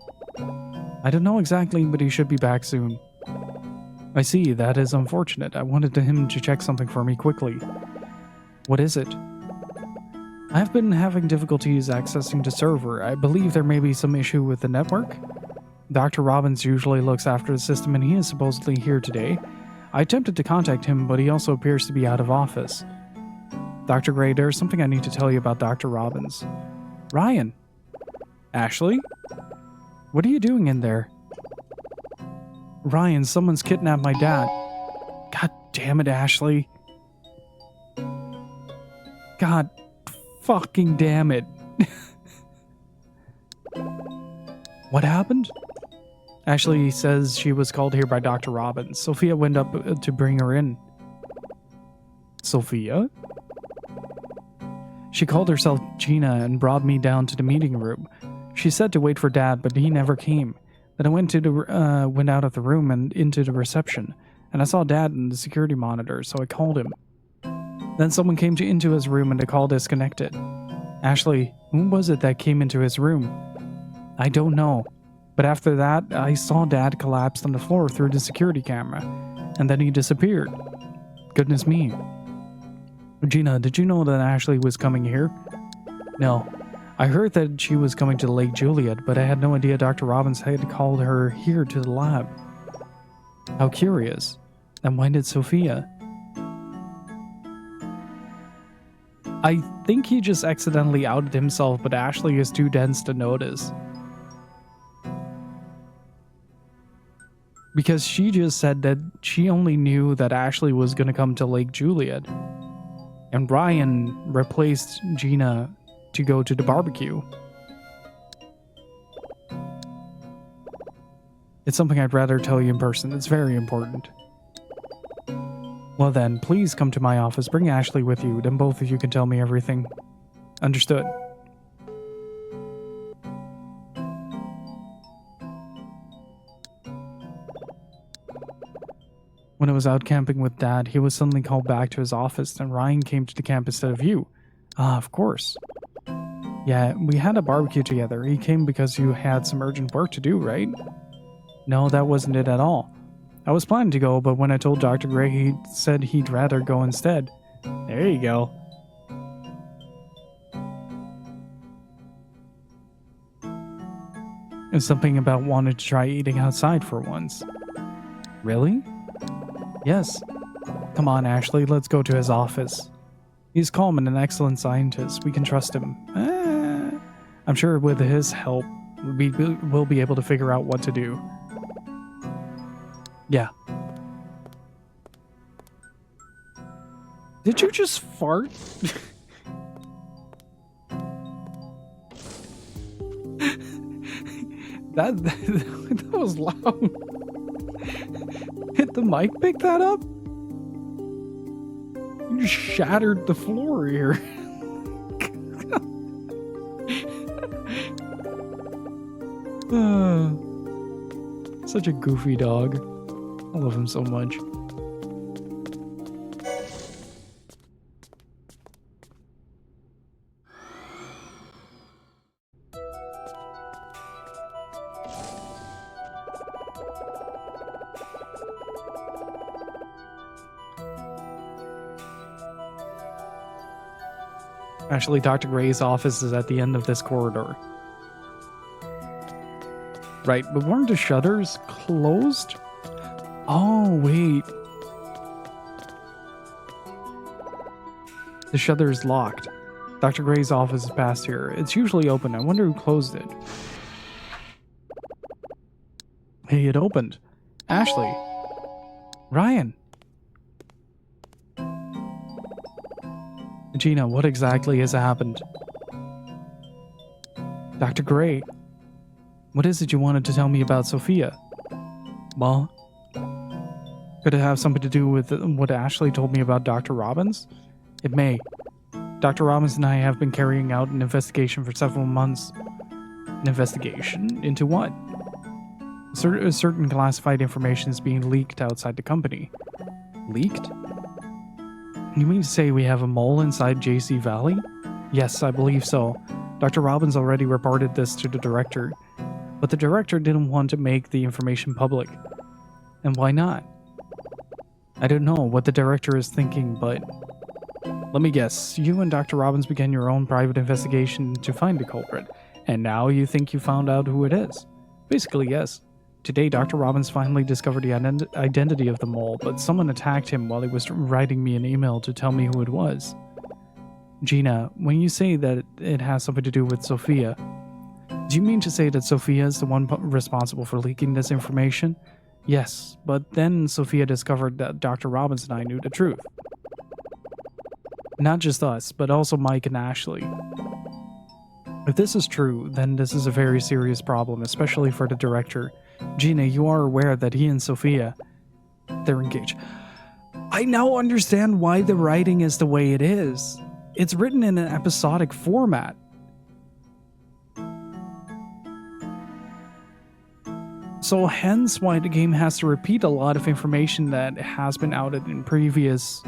I don't know exactly, but he should be back soon. I see, that is unfortunate. I wanted him to check something for me quickly. What is it? I've been having difficulties accessing the server. I believe there may be some issue with the network. Dr. Robbins usually looks after the system and he is supposedly here today. I attempted to contact him, but he also appears to be out of office. Dr. Gray, there's something I need to tell you about Dr. Robbins. Ryan! Ashley? What are you doing in there? Ryan, someone's kidnapped my dad. God damn it, Ashley. God fucking damn it. What happened? Ashley says she was called here by Dr. Robbins. Sophia went up to bring her in. Sophia? She called herself Gina and brought me down to the meeting room. She said to wait for Dad, but he never came. Then I went out of the room and into the reception, and I saw Dad in the security monitor, so I called him. Then someone came into his room and the call disconnected. Ashley, who was it that came into his room? I don't know. But after that, I saw Dad collapse on the floor through the security camera, and then he disappeared. Goodness me. Gina, did you know that Ashley was coming here? No. I heard that she was coming to Lake Juliet, but I had no idea Dr. Robbins had called her here to the lab. How curious. And when did Sophia? I think he just accidentally outed himself, but Ashley is too dense to notice. Because she just said that she only knew that Ashley was going to come to Lake Juliet. And Ryan replaced Gina to go to the barbecue. It's something I'd rather tell you in person. It's very important. Well then, please come to my office. Bring Ashley with you. Then both of you can tell me everything. Understood. When I was out camping with Dad, he was suddenly called back to his office, and Ryan came to the camp instead of you. Ah, of course. Yeah, we had a barbecue together. He came because you had some urgent work to do, right? No, that wasn't it at all. I was planning to go, but when I told Dr. Gray, he said he'd rather go instead. There you go. It's something about wanting to try eating outside for once. Really? Yes. Come on, Ashley, let's go to his office. He's calm and an excellent scientist. We can trust him. I'm sure with his help, we'll be able to figure out what to do. Yeah. Did you just fart? that was loud. Did the mic pick that up? shattered the floor here. Such a goofy dog. I love him so much. Actually, Dr. Gray's office is at the end of this corridor. Right, but weren't the shutters closed? Oh, wait. The shutter is locked. Dr. Gray's office is past here. It's usually open. I wonder who closed it. Hey, it opened. Ashley. Ryan. Gina, what exactly has happened? Dr. Gray. What is it you wanted to tell me about Sophia? Well, could it have something to do with what Ashley told me about Dr. Robbins? It may. Dr. Robbins and I have been carrying out an investigation for several months. An investigation? Into what? Certain classified information is being leaked outside the company. Leaked? You mean to say we have a mole inside JC Valley? Yes, I believe so. Dr. Robbins already reported this to the director, but the director didn't want to make the information public. And why not? I don't know what the director is thinking, but let me guess, you and Dr. Robbins began your own private investigation to find the culprit, and now you think you found out who it is? Basically, yes. Today, Dr. Robbins finally discovered the identity of the mole, but someone attacked him while he was writing me an email to tell me who it was. Gina, when you say that it has something to do with Sophia, do you mean to say that Sophia is the one responsible for leaking this information? Yes, but then Sophia discovered that Dr. Robbins and I knew the truth. Not just us, but also Mike and Ashley. If this is true, then this is a very serious problem, especially for the director. Gina, you are aware that he and Sophia, they're engaged. I now understand why the writing is the way it is. It's written in an episodic format. So hence why the game has to repeat a lot of information that has been outed in previous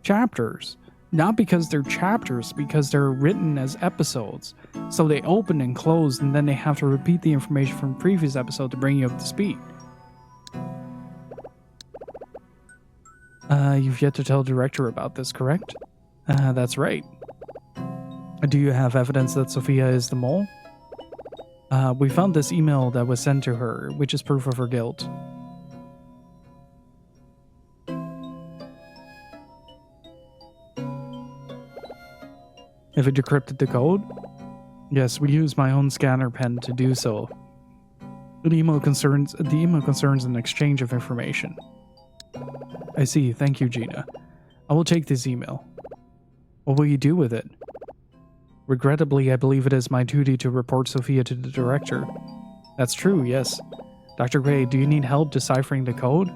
chapters. Not because they're chapters, because they're written as episodes. So they open and close, and then they have to repeat the information from previous episode to bring you up to speed. You've yet to tell the director about this, correct? That's right. Do you have evidence that Sophia is the mole? We found this email that was sent to her, which is proof of her guilt. If it decrypted the code? Yes, we used my own scanner pen to do so. The email concerns an exchange of information. I see, thank you, Gina. I will take this email. What will you do with it? Regrettably, I believe it is my duty to report Sophia to the director. That's true, yes. Dr. Gray, do you need help deciphering the code?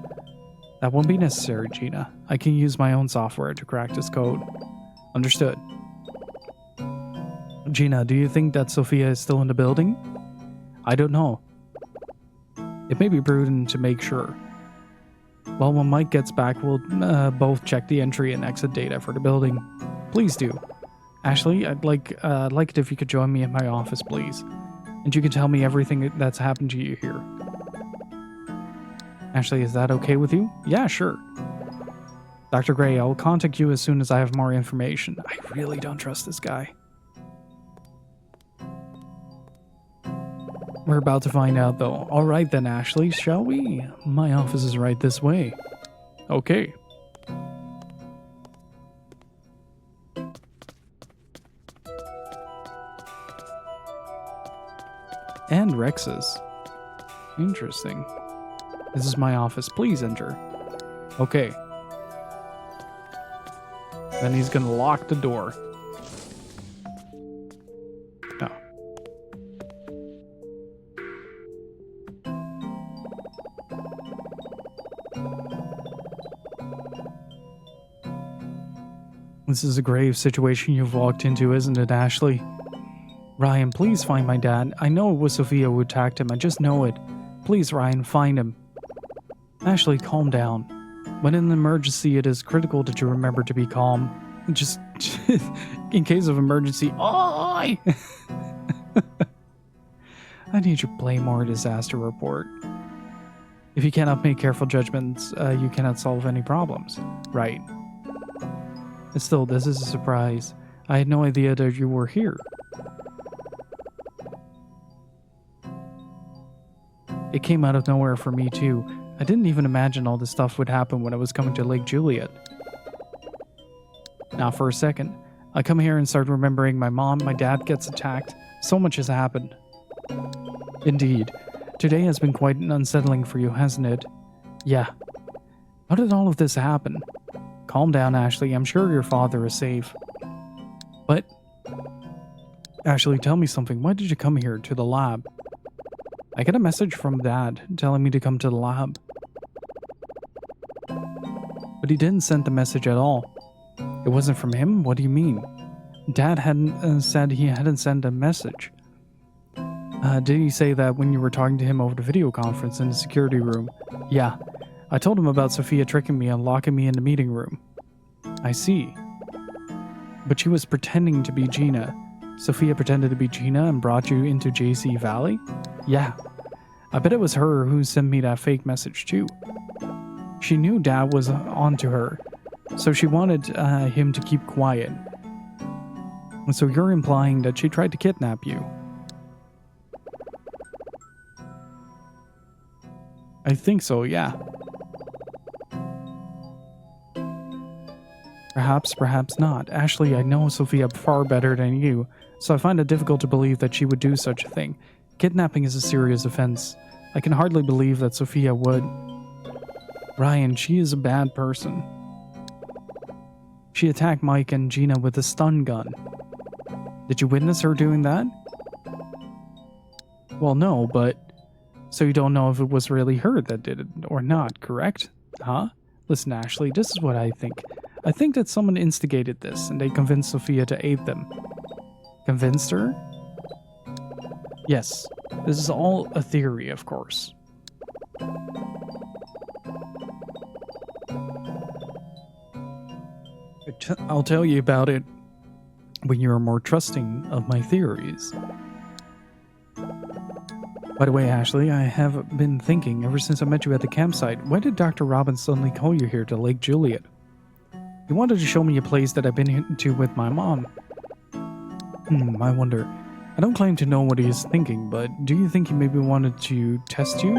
That won't be necessary, Gina. I can use my own software to crack this code. Understood. Gina, do you think that Sophia is still in the building? I don't know. It may be prudent to make sure. Well, when Mike gets back, we'll both check the entry and exit data for the building. Please do. Ashley, I'd like it if you could join me in my office, please. And you can tell me everything that's happened to you here. Ashley, is that okay with you? Yeah, sure. Dr. Gray, I'll contact you as soon as I have more information. I really don't trust this guy. We're about to find out, though. All right then, Ashley, shall we? My office is right this way. Okay. And Rex's. Interesting. This is my office. Please enter. Okay. Then he's gonna lock the door. No. This is a grave situation you've walked into, isn't it, Ashley? Ryan, please find my dad. I know it was Sophia who attacked him. I just know it. Please, Ryan, find him. Ashley, calm down. When in an emergency, it is critical that you remember to be calm. Just in case of emergency. I need your Playmore disaster report. If you cannot make careful judgments, you cannot solve any problems. Right. And still, this is a surprise. I had no idea that you were here. It came out of nowhere for me too. I didn't even imagine all this stuff would happen when I was coming to Lake Juliet. Now for a second, I come here and start remembering my mom, my dad gets attacked. So much has happened. Indeed. Today has been quite unsettling for you, hasn't it? Yeah. How did all of this happen? Calm down, Ashley. I'm sure your father is safe. But... Ashley, tell me something. Why did you come here, to the lab? I got a message from Dad telling me to come to the lab. But he didn't send the message at all. It wasn't from him? What do you mean? Dad hadn't said he hadn't sent a message. Did he say that when you were talking to him over the video conference in the security room? Yeah. I told him about Sophia tricking me and locking me in the meeting room. I see. But she was pretending to be Gina. Sophia pretended to be Gina and brought you into JC Valley? Yeah. I bet it was her who sent me that fake message too. She knew Dad was onto her, so she wanted him to keep quiet. So you're implying that she tried to kidnap you? I think so, yeah. Perhaps, perhaps not. Ashley, I know Sophia far better than you, so I find it difficult to believe that she would do such a thing. Kidnapping is a serious offense. I can hardly believe that Sophia would. Ryan, she is a bad person. She attacked Mike and Gina with a stun gun. Did you witness her doing that? Well, no, but... So you don't know if it was really her that did it or not, correct? Huh? Listen, Ashley, this is what I think. I think that someone instigated this, and they convinced Sophia to aid them. Convinced her? Yes. This is all a theory, of course. I'll tell you about it when you're more trusting of my theories. By the way, Ashley, I have been thinking ever since I met you at the campsite, why did Dr. Robbins suddenly call you here to Lake Juliet? He wanted to show me a place that I've been to with my mom. I wonder. I don't claim to know what he is thinking, but do you think he maybe wanted to test you?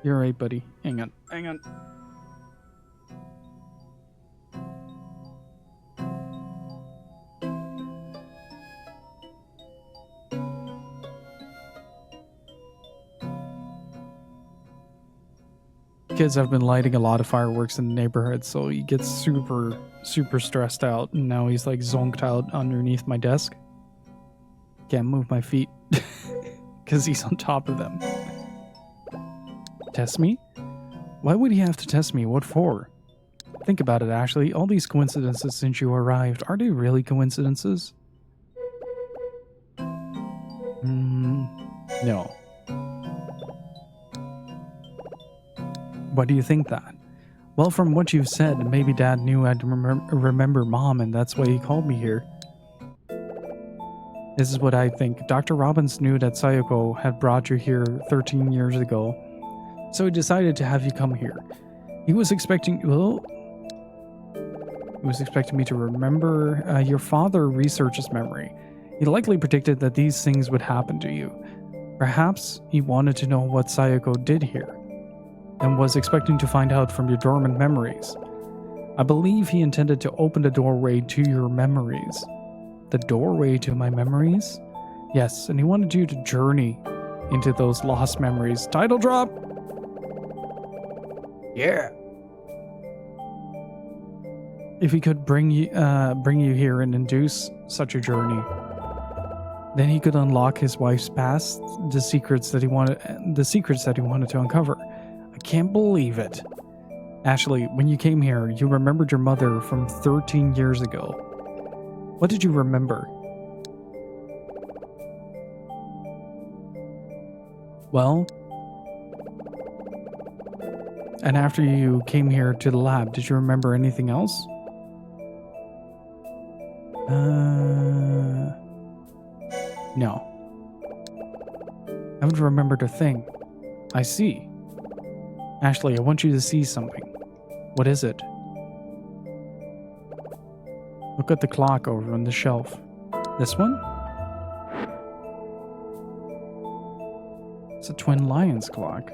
You're right, buddy. Hang on. Kids have been lighting a lot of fireworks in the neighborhood, so he gets super stressed out, and now he's like zonked out underneath my desk. Can't move my feet because he's on top of them. Test me? Why would he have to test me? What for? Think about it, Ashley. All these coincidences since you arrived, are they really coincidences? No. Why do you think that? Well, from what you've said, maybe Dad knew I'd remember Mom, and that's why he called me here. This is what I think. Dr. Robbins knew that Sayoko had brought you here 13 years ago, so he decided to have you come here. He was expecting me to remember your father researches memory. He likely predicted that these things would happen to you. Perhaps he wanted to know what Sayoko did here, and was expecting to find out from your dormant memories. I believe he intended to open the doorway to your memories. The doorway to my memories? Yes, and he wanted you to journey into those lost memories. Title drop! Yeah! If he could bring you here and induce such a journey, then he could unlock his wife's past, the secrets that he wanted to uncover. I can't believe it. Ashley, when you came here, you remembered your mother from 13 years ago. What did you remember? Well, and after you came here to the lab, did you remember anything else? No. I haven't remembered a thing. I see. Ashley, I want you to see something. What is it? Look at the clock over on the shelf. This one? It's a Twin Lions clock.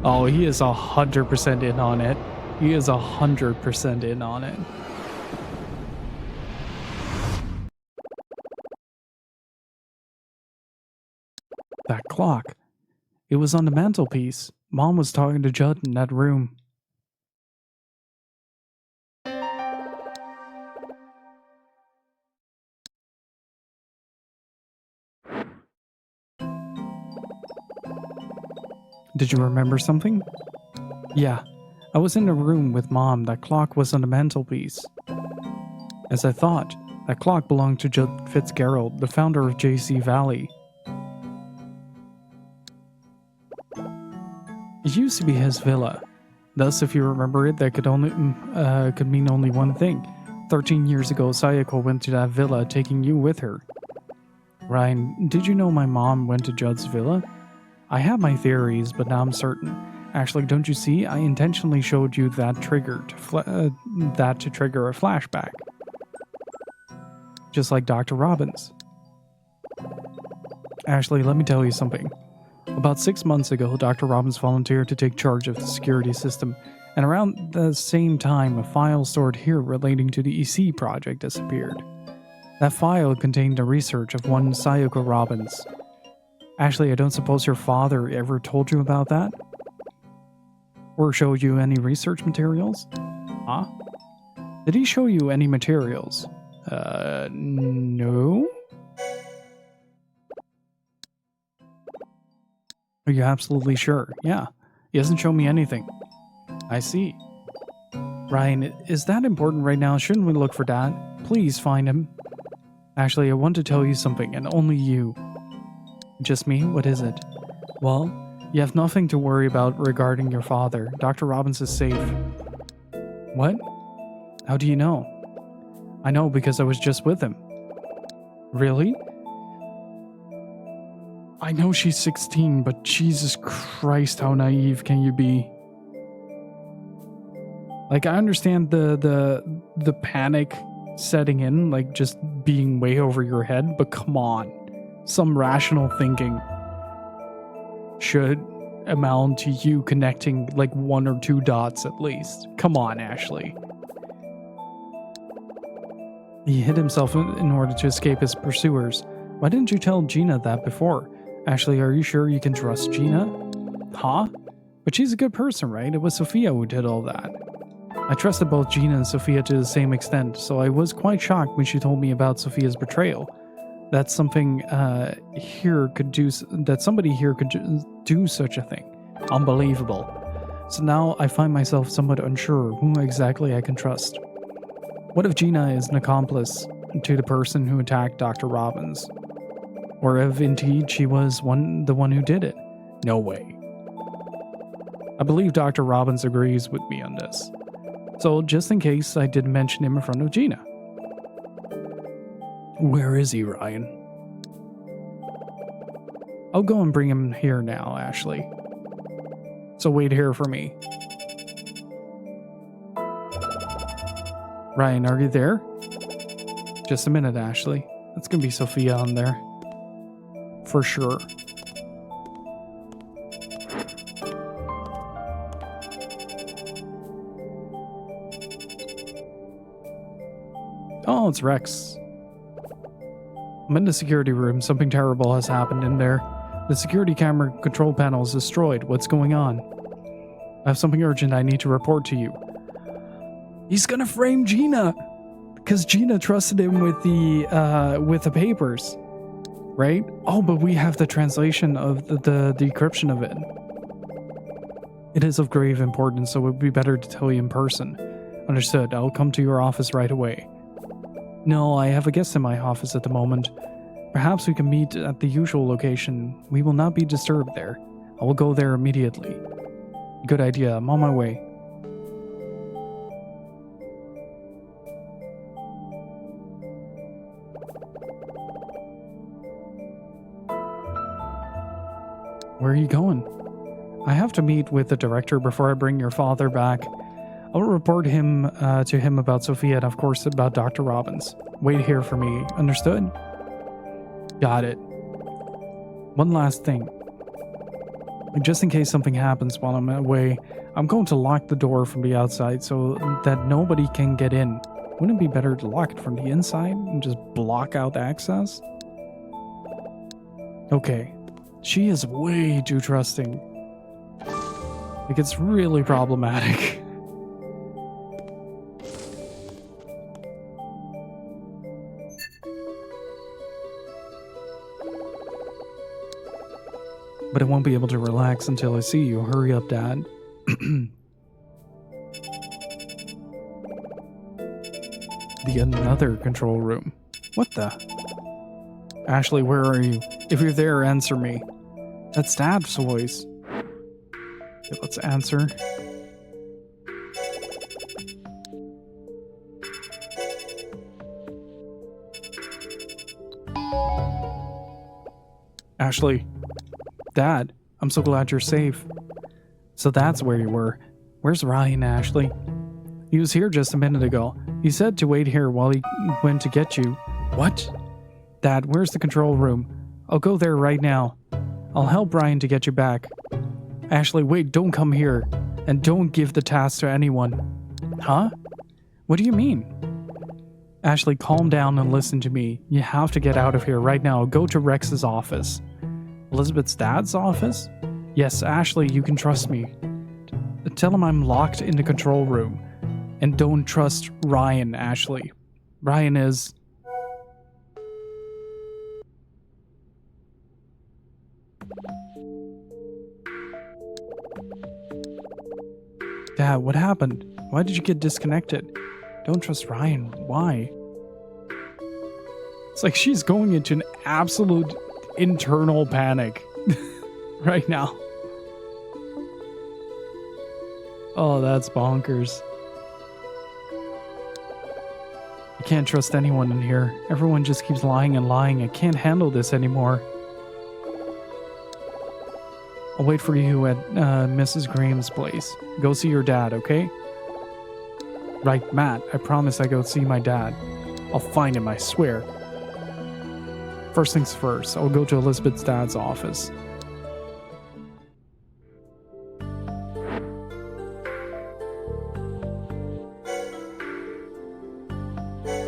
Oh, he is 100% in on it. He is 100% in on it. That clock. It was on the mantelpiece. Mom was talking to Judd in that room. Did you remember something? Yeah, I was in a room with Mom. That clock was on the mantelpiece. As I thought, that clock belonged to Judd Fitzgerald, the founder of JC Valley. It used to be his villa. Thus, if you remember it, that could mean only one thing. 13 years ago, Sayako went to that villa, taking you with her. Ryan, did you know my mom went to Judd's villa? I have my theories, but now I'm certain. Actually, don't you see? I intentionally showed you that to trigger a flashback. Just like Dr. Robbins. Ashley, let me tell you something. About 6 months ago, Dr. Robbins volunteered to take charge of the security system, and around the same time, a file stored here relating to the EC project disappeared. That file contained the research of one Sayako Robbins. Ashley, I don't suppose your father ever told you about that? Or showed you any research materials? Huh? Did he show you any materials? No? Are you absolutely sure? Yeah. He hasn't shown me anything. I see. Ryan, is that important right now? Shouldn't we look for Dad? Please find him. Actually, I want to tell you something, and only you. Just me? What is it? Well, you have nothing to worry about regarding your father. Dr. Robbins is safe. What? How do you know? I know because I was just with him. Really? I know she's 16, but Jesus Christ, how naive can you be? Like, I understand the panic setting in, like just being way over your head, but come on. Some rational thinking should amount to you connecting like 1 or 2 dots at least. Come on, Ashley. He hid himself in order to escape his pursuers. Why didn't you tell Gina that before? Ashley, are you sure you can trust Gina? Huh? But she's a good person, right? It was Sophia who did all that. I trusted both Gina and Sophia to the same extent, so I was quite shocked when she told me about Sophia's betrayal. That somebody here could do such a thing. Unbelievable. So now I find myself somewhat unsure whom exactly I can trust. What if Gina is an accomplice to the person who attacked Dr. Robbins? Or if indeed she was the one who did it? No way. I believe Dr. Robbins agrees with me on this. So just in case I didn't mention him in front of Gina. Where is he, Ryan? I'll go and bring him here now, Ashley. So wait here for me. Ryan, are you there? Just a minute, Ashley. That's gonna be Sophia on there. For sure. Oh, it's Rex. I'm in the security room. Something terrible has happened in there. The security camera control panel is destroyed. What's going on? I have something urgent I need to report to you. He's gonna frame Gina! Because Gina trusted him with the papers. right? Oh, but we have the translation of the decryption of it. It is of grave importance, so it would be better to tell you in person. Understood. I'll come to your office right away. No, I have a guest in my office at the moment. Perhaps we can meet at the usual location. We will not be disturbed there. I will go there immediately. Good idea. I'm on my way. Where are you going? I have to meet with the director before I bring your father back. I'll report to him about Sophia and of course about Dr. Robbins. Wait here for me. Understood? Got it. One last thing. Just in case something happens while I'm away, I'm going to lock the door from the outside so that nobody can get in. Wouldn't it be better to lock it from the inside and just block out access? Okay. She is way too trusting. Like, it's really problematic. But I won't be able to relax until I see you. Hurry up, Dad. Another control room. What the? Ashley, where are you? If you're there, answer me. That's Dad's voice. Okay, let's answer. Ashley. Dad, I'm so glad you're safe. So that's where you were. Where's Ryan, Ashley? He was here just a minute ago. He said to wait here while he went to get you. What? Dad, where's the control room? I'll go there right now. I'll help Ryan to get you back. Ashley, wait, don't come here. And don't give the task to anyone. Huh? What do you mean? Ashley, calm down and listen to me. You have to get out of here right now. Go to Rex's office. Elizabeth's dad's office? Yes, Ashley, you can trust me. Tell him I'm locked in the control room. And don't trust Ryan, Ashley. Ryan is... Dad, what happened? Why did you get disconnected? Don't trust Ryan. Why? It's like she's going into an absolute internal panic right now. Oh, that's bonkers. I can't trust anyone in here. Everyone just keeps lying and lying. I can't handle this anymore. I'll wait for you at Mrs. Graham's place. Go see your dad, okay? Right, Matt. I promise I go see my dad. I'll find him, I swear. First things first, I'll go to Elizabeth's dad's office.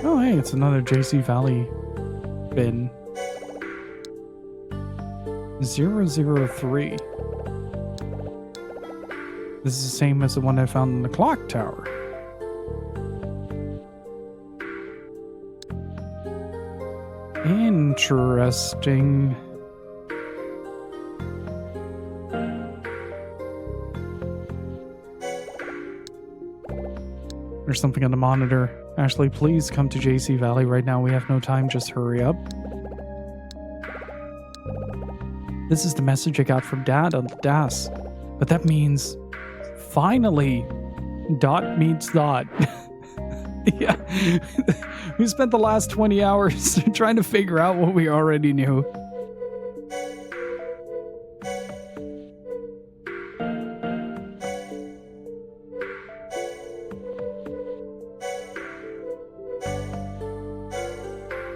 Oh, hey, it's another JC Valley bin. 003. This is the same as the one I found in the clock tower. Interesting. There's something on the monitor. Ashley, please come to JC Valley right now. We have no time. Just hurry up. This is the message I got from Dad on the desk. But that means... Finally! Dot meets dot. Yeah. We spent the last 20 hours trying to figure out what we already knew.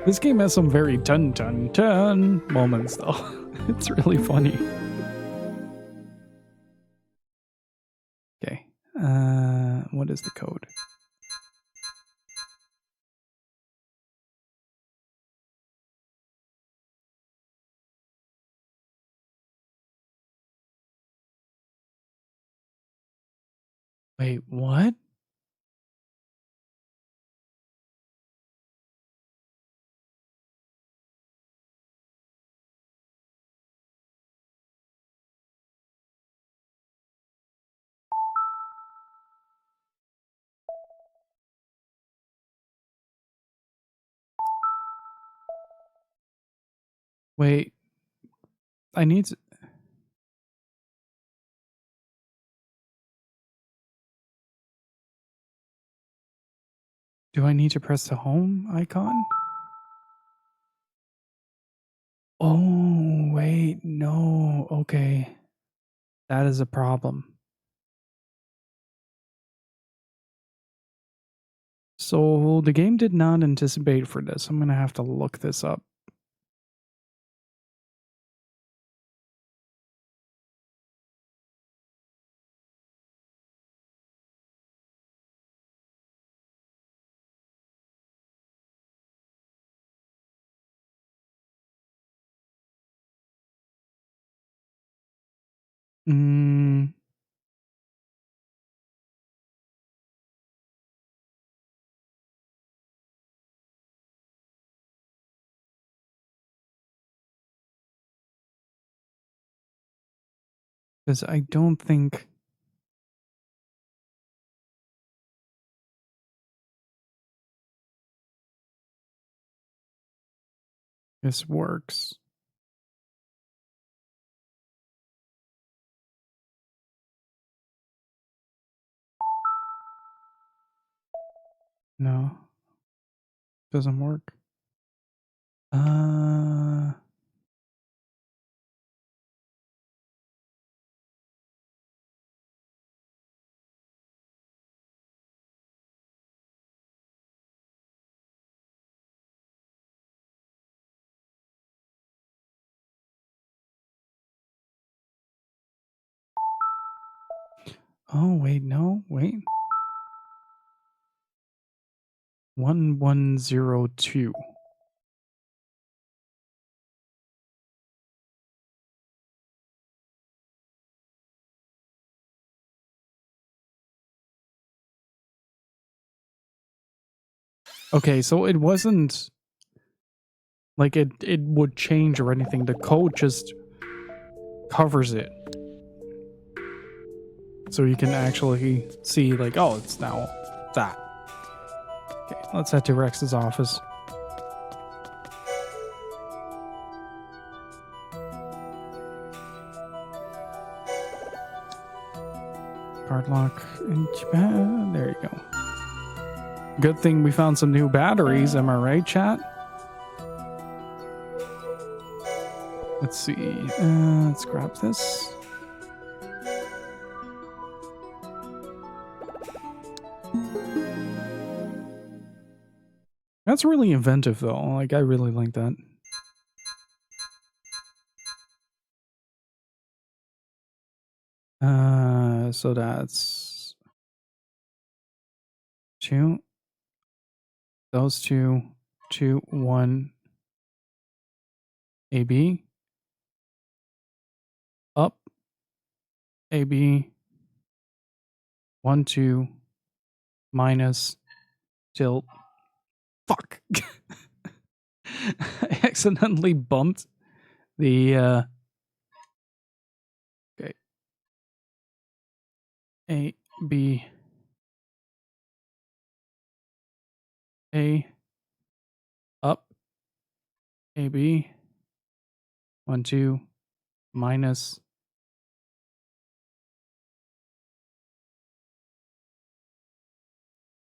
This game has some very ton moments though. It's really funny. Okay. What is the code? Wait, what? Wait. I need to... Do I need to press the home icon? Oh, wait, no. Okay. That is a problem. So the game did not anticipate for this. I'm gonna have to look this up. Mm, because I don't think this works. No, doesn't work. Oh, wait, no, wait. 1102. Okay, so it wasn't like it would change or anything. The code just covers it. So you can actually see like, oh, it's now that. Okay, let's head to Rex's office. Card lock in Japan. There you go. Good thing we found some new batteries, am I right, chat? Let's see. Let's grab this. That's really inventive, though. Like, I really like that. So that's 2. Those 2, 2, 1. AB. Up. AB. 1, 2. Minus. Tilt. Fuck. I accidentally bumped the okay. A B A up A B 1 2 minus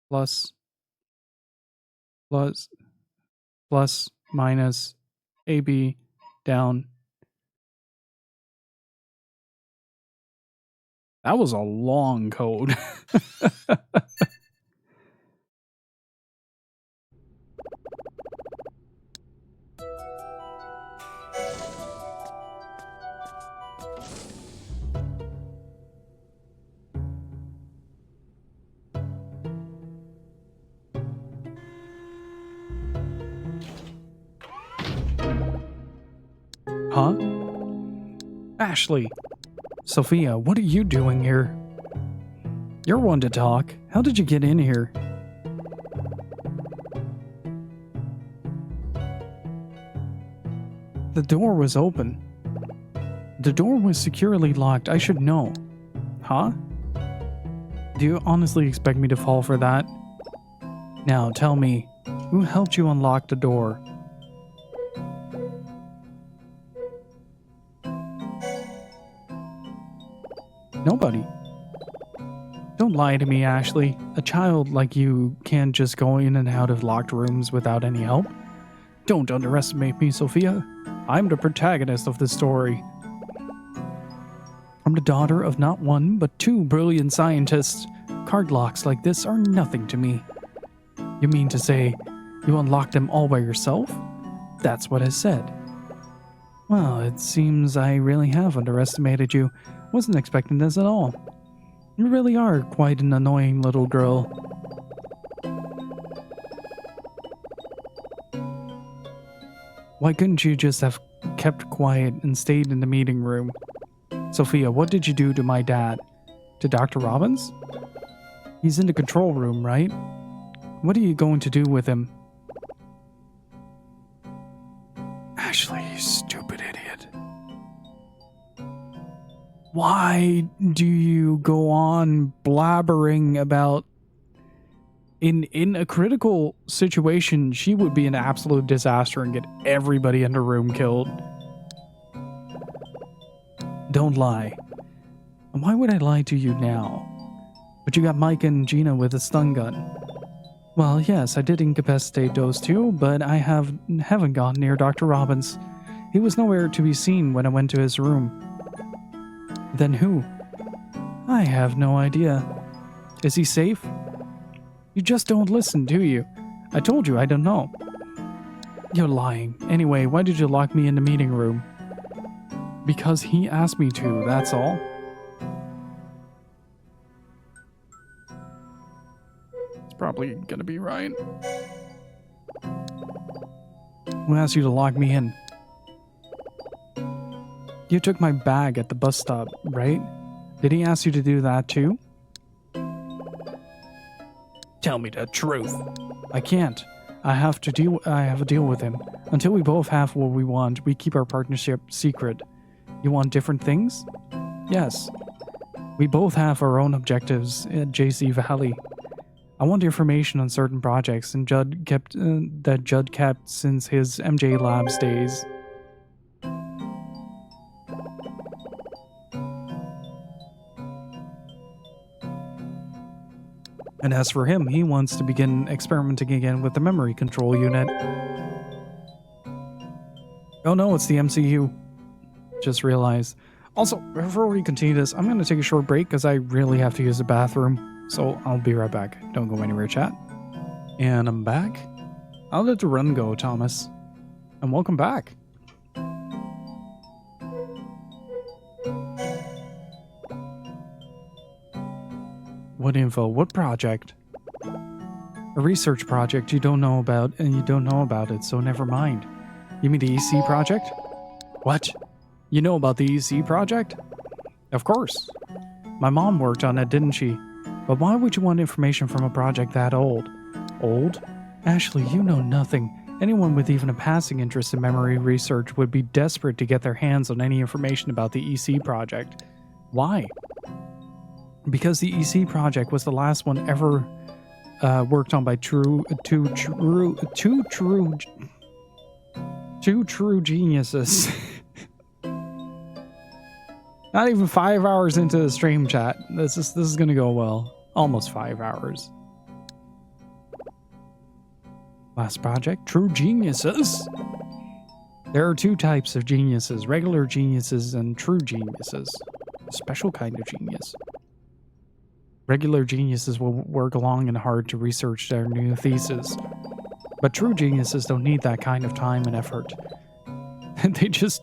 plus plus plus minus AB down. That was a long code. Huh? Ashley. Sophia, what are you doing here? You're one to talk. How did you get in here? The door was open. The door was securely locked. I should know. Huh? Do you honestly expect me to fall for that? Now, tell me, who helped you unlock the door? lie to me, Ashley. A child like you can't just go in and out of locked rooms without any help. Don't underestimate me, Sophia. I'm the protagonist of this story. I'm the daughter of not one, but two brilliant scientists. Card locks like this are nothing to me. You mean to say you unlocked them all by yourself? That's what I said. Well, it seems I really have underestimated you. Wasn't expecting this at all. You really are quite an annoying little girl. Why couldn't you just have kept quiet and stayed in the meeting room? Sophia, what did you do to my dad? To Dr. Robbins? He's in the control room, right? What are you going to do with him? Ashley, you stupid idiot. Why do you go on blabbering about... In a critical situation, she would be an absolute disaster and get everybody in the room killed. Don't lie. And why would I lie to you now? But you got Mike and Gina with a stun gun. Well, yes, I did incapacitate those two, but I haven't gone near Dr. Robbins. He was nowhere to be seen when I went to his room. Then who? I have no idea. Is he safe? You just don't listen, do you? I told you I don't know. You're lying. Anyway, why did you lock me in the meeting room? Because he asked me to, that's all. It's probably gonna be right. Who asked you to lock me in? You took my bag at the bus stop, right? Did he ask you to do that too? Tell me the truth. I can't. I have a deal with him. Until we both have what we want, we keep our partnership secret. You want different things? Yes. We both have our own objectives at JC Valley. I want information on certain projects and Judd kept since his MJ Labs days. And as for him, he wants to begin experimenting again with the memory control unit. Oh no, it's the MCU. Just realized. Also, before we continue this, I'm going to take a short break because I really have to use the bathroom. So I'll be right back. Don't go anywhere, chat. And I'm back. I'll let the run go, Thomas. And welcome back. What info? What project? A research project you don't know about, and you don't know about it, so never mind. You mean the EC project? What? You know about the EC project? Of course. My mom worked on it, didn't she? But why would you want information from a project that old? Old? Ashley, you know nothing. Anyone with even a passing interest in memory research would be desperate to get their hands on any information about the EC project. Why? Because the EC project was the last one ever worked on by two true geniuses. Not even 5 hours into the stream, chat. This is gonna go well. Almost 5 hours. Last project, true geniuses. There are two types of geniuses: regular geniuses and true geniuses. A special kind of genius. Regular geniuses will work long and hard to research their new thesis. But true geniuses don't need that kind of time and effort. they just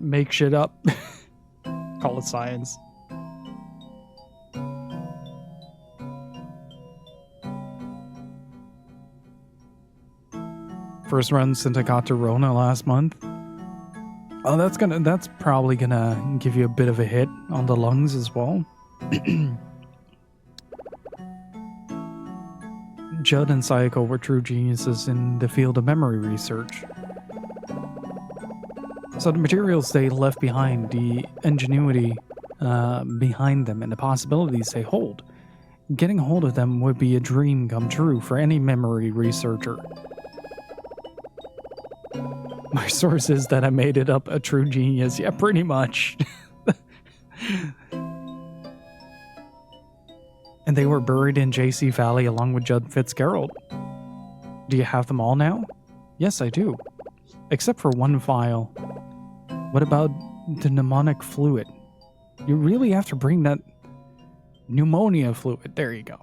make shit up. Call it science. First run since I got to Rona last month. Oh, that's probably gonna give you a bit of a hit on the lungs as well. Judd and Sayako were true geniuses in the field of memory research. So the materials they left behind, the ingenuity behind them, and the possibilities they hold, getting a hold of them would be a dream come true for any memory researcher. My source is that I made it up a true genius. Yeah, pretty much. And they were buried in JC Valley along with Judd Fitzgerald. Do you have them all now? Yes, I do. Except for one file. What about the mnemonic fluid? You really have to bring that pneumonia fluid. There you go.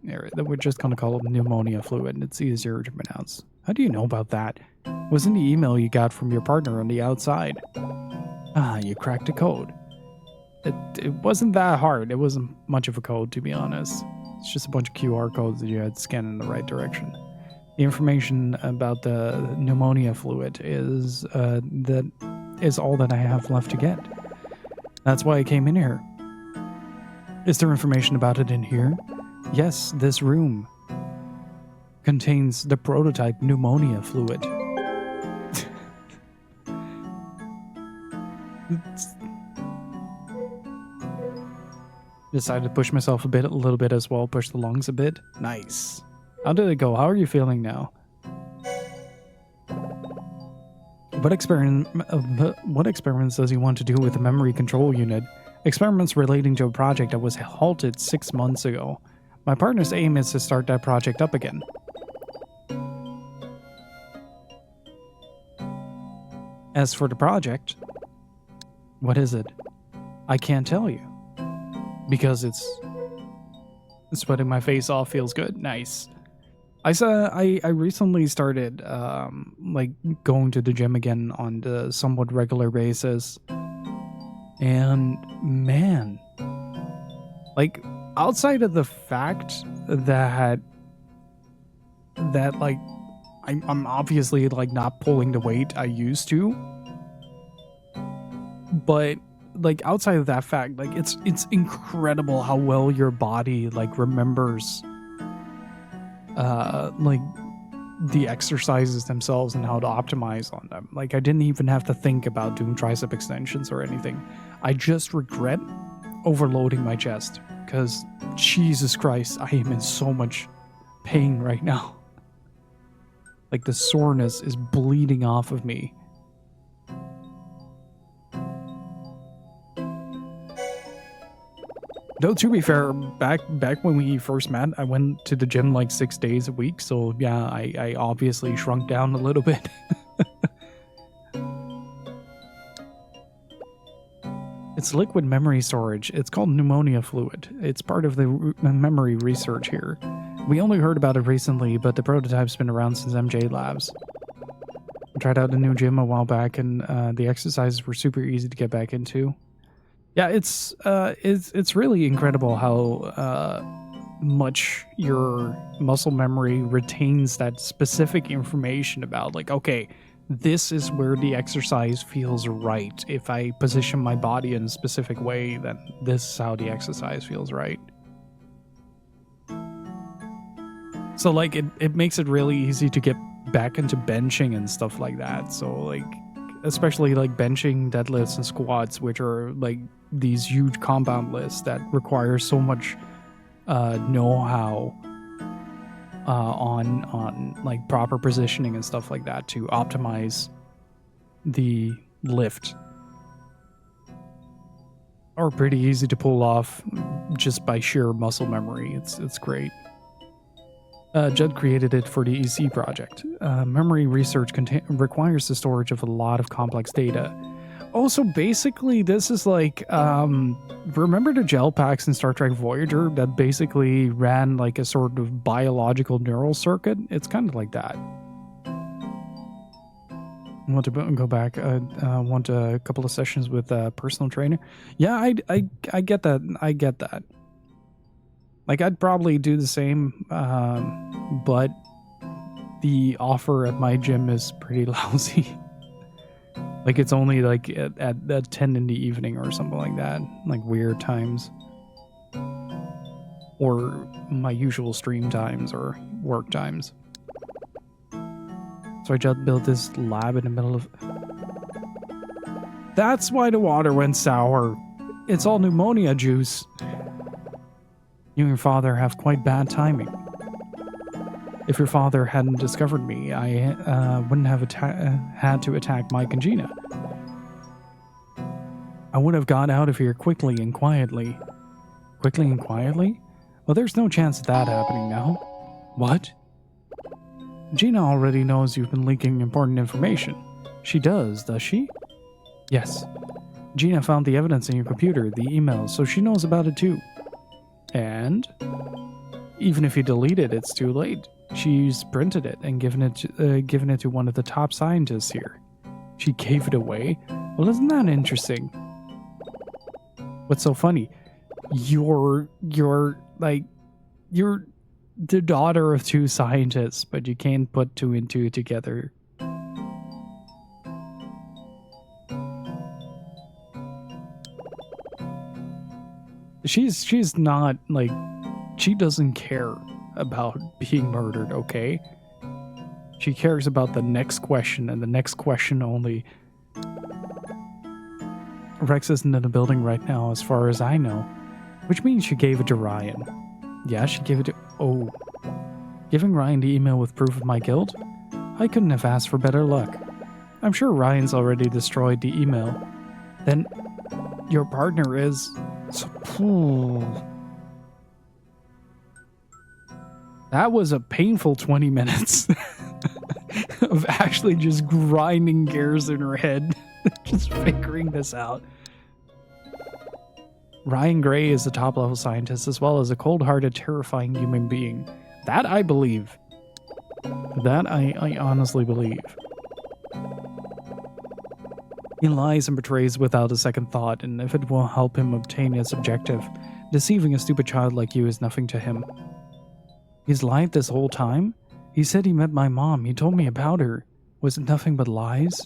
There, we're just going to call it pneumonia fluid. It's easier to pronounce. How do you know about that? It was in the email you got from your partner on the outside. Ah, you cracked a code. It wasn't that hard. It wasn't much of a code, to be honest. It's just a bunch of QR codes that you had to scan in the right direction. The information about the pneumonia fluid is all that I have left to get. That's why I came in here. Is there information about it in here? Yes, this room contains the prototype pneumonia fluid. Decided to push myself a little bit as well, push the lungs a bit. Nice. How did it go? How are you feeling now? What experiments does he want to do with the memory control unit? Experiments relating to a project that was halted 6 months ago. My partner's aim is to start that project up again. As for the project, what is it? I can't tell you. Because it's sweating my face off feels good. Nice. I recently started like going to the gym again on a somewhat regular basis. And man, like outside of the fact that like I'm obviously like not pulling the weight I used to, but like outside of that fact, like it's incredible how well your body like remembers like the exercises themselves and how to optimize on them. Like I didn't even have to think about doing tricep extensions or anything. I just regret overloading my chest because Jesus Christ, I am in so much pain right now. Like the soreness is bleeding off of me. Though to be fair, back when we first met, I went to the gym like 6 days a week, so yeah, I obviously shrunk down a little bit. It's liquid memory storage. It's called pneumonia fluid. It's part of the memory research here. We only heard about it recently, but the prototype's been around since MJ Labs. I tried out a new gym a while back, and the exercises were super easy to get back into. Yeah, it's really incredible how much your muscle memory retains that specific information about, like, okay, this is where the exercise feels right. If I position my body in a specific way, then this is how the exercise feels right. So, like, it makes it really easy to get back into benching and stuff like that. So, like, especially, like, benching, deadlifts, and squats, which are, like, these huge compound lists that require so much know-how on like proper positioning and stuff like that to optimize the lift, are pretty easy to pull off just by sheer muscle memory. It's great. Judd created it for the EC project. Memory research requires the storage of a lot of complex data. Also, basically, this is like, remember the gel packs in Star Trek Voyager that basically ran like a sort of biological neural circuit? It's kind of like that. I want to go back. I want a couple of sessions with a personal trainer. Yeah, I get that. I get that. Like, I'd probably do the same, but the offer at my gym is pretty lousy. Like, it's only like at 10 in the evening or something like that. Like, weird times. Or my usual stream times or work times. So I just built this lab in the middle of... That's why the water went sour. It's all pneumonia juice. You and your father have quite bad timing. If your father hadn't discovered me, I wouldn't have had to attack Mike and Gina. I would have got out of here quickly and quietly. Quickly and quietly? Well, there's no chance of that happening now. What? Gina already knows you've been leaking important information. She does she? Yes. Gina found the evidence in your computer, the emails, so she knows about it too. And? Even if you delete it, it's too late. She's printed it and given it to one of the top scientists here. She gave it away? Well, isn't that interesting? What's so funny? You're the daughter of two scientists, but you can't put two and two together. She's not, like, she doesn't care about being murdered, okay? She cares about the next question, and the next question only. Rex isn't in the building right now, as far as I know, which means she gave it to Ryan. Yeah, she gave it to... Oh. Giving Ryan the email with proof of my guilt? I couldn't have asked for better luck. I'm sure Ryan's already destroyed the email. Then, your partner is... That was a painful 20 minutes of actually just grinding gears in her head, just figuring this out. Ryan Gray is a top-level scientist as well as a cold-hearted, terrifying human being. That I believe. That I honestly believe. He lies and betrays without a second thought, and if it will help him obtain his objective, deceiving a stupid child like you is nothing to him. He's lied this whole time? He said he met my mom. He told me about her. Was it nothing but lies?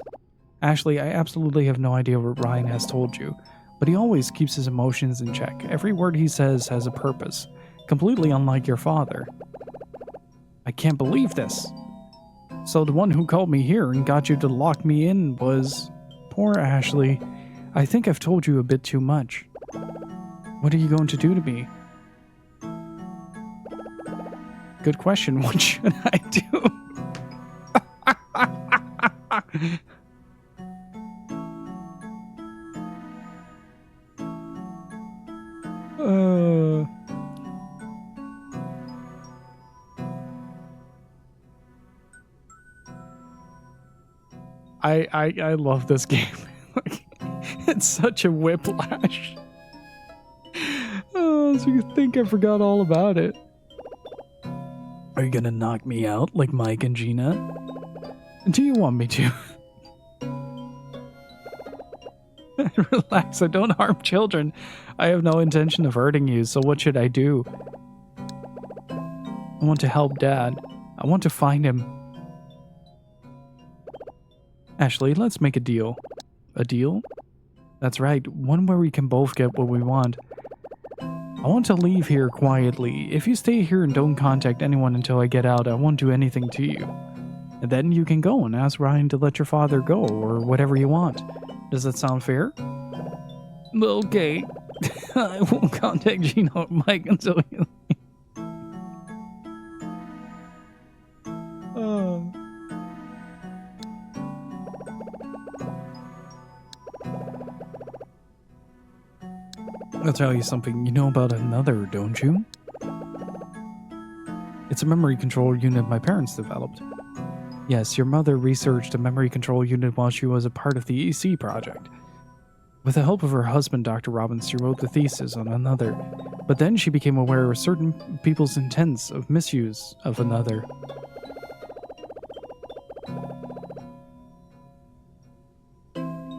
Ashley, I absolutely have no idea what Ryan has told you, but he always keeps his emotions in check. Every word he says has a purpose, completely unlike your father. I can't believe this. So the one who called me here and got you to lock me in was... Poor Ashley. I think I've told you a bit too much. What are you going to do to me? Good question. What should I do? I love this game. It's such a whiplash. Oh, so you think I forgot all about it. Are you gonna knock me out like Mike and Gina? Do you want me to? Relax, I don't harm children. I have no intention of hurting you, so what should I do? I want to help Dad. I want to find him. Ashley, let's make a deal. A deal? That's right, one where we can both get what we want. I want to leave here quietly. If you stay here and don't contact anyone until I get out, I won't do anything to you. And then you can go and ask Ryan to let your father go, or whatever you want. Does that sound fair? Okay. I won't contact Gino or Mike until you leave. Oh. I'll tell you something. You know about another, don't you? It's a memory control unit my parents developed. Yes, your mother researched a memory control unit while she was a part of the EC project. With the help of her husband, Dr. Robbins, she wrote the thesis on another, but then she became aware of certain people's intents of misuse of another.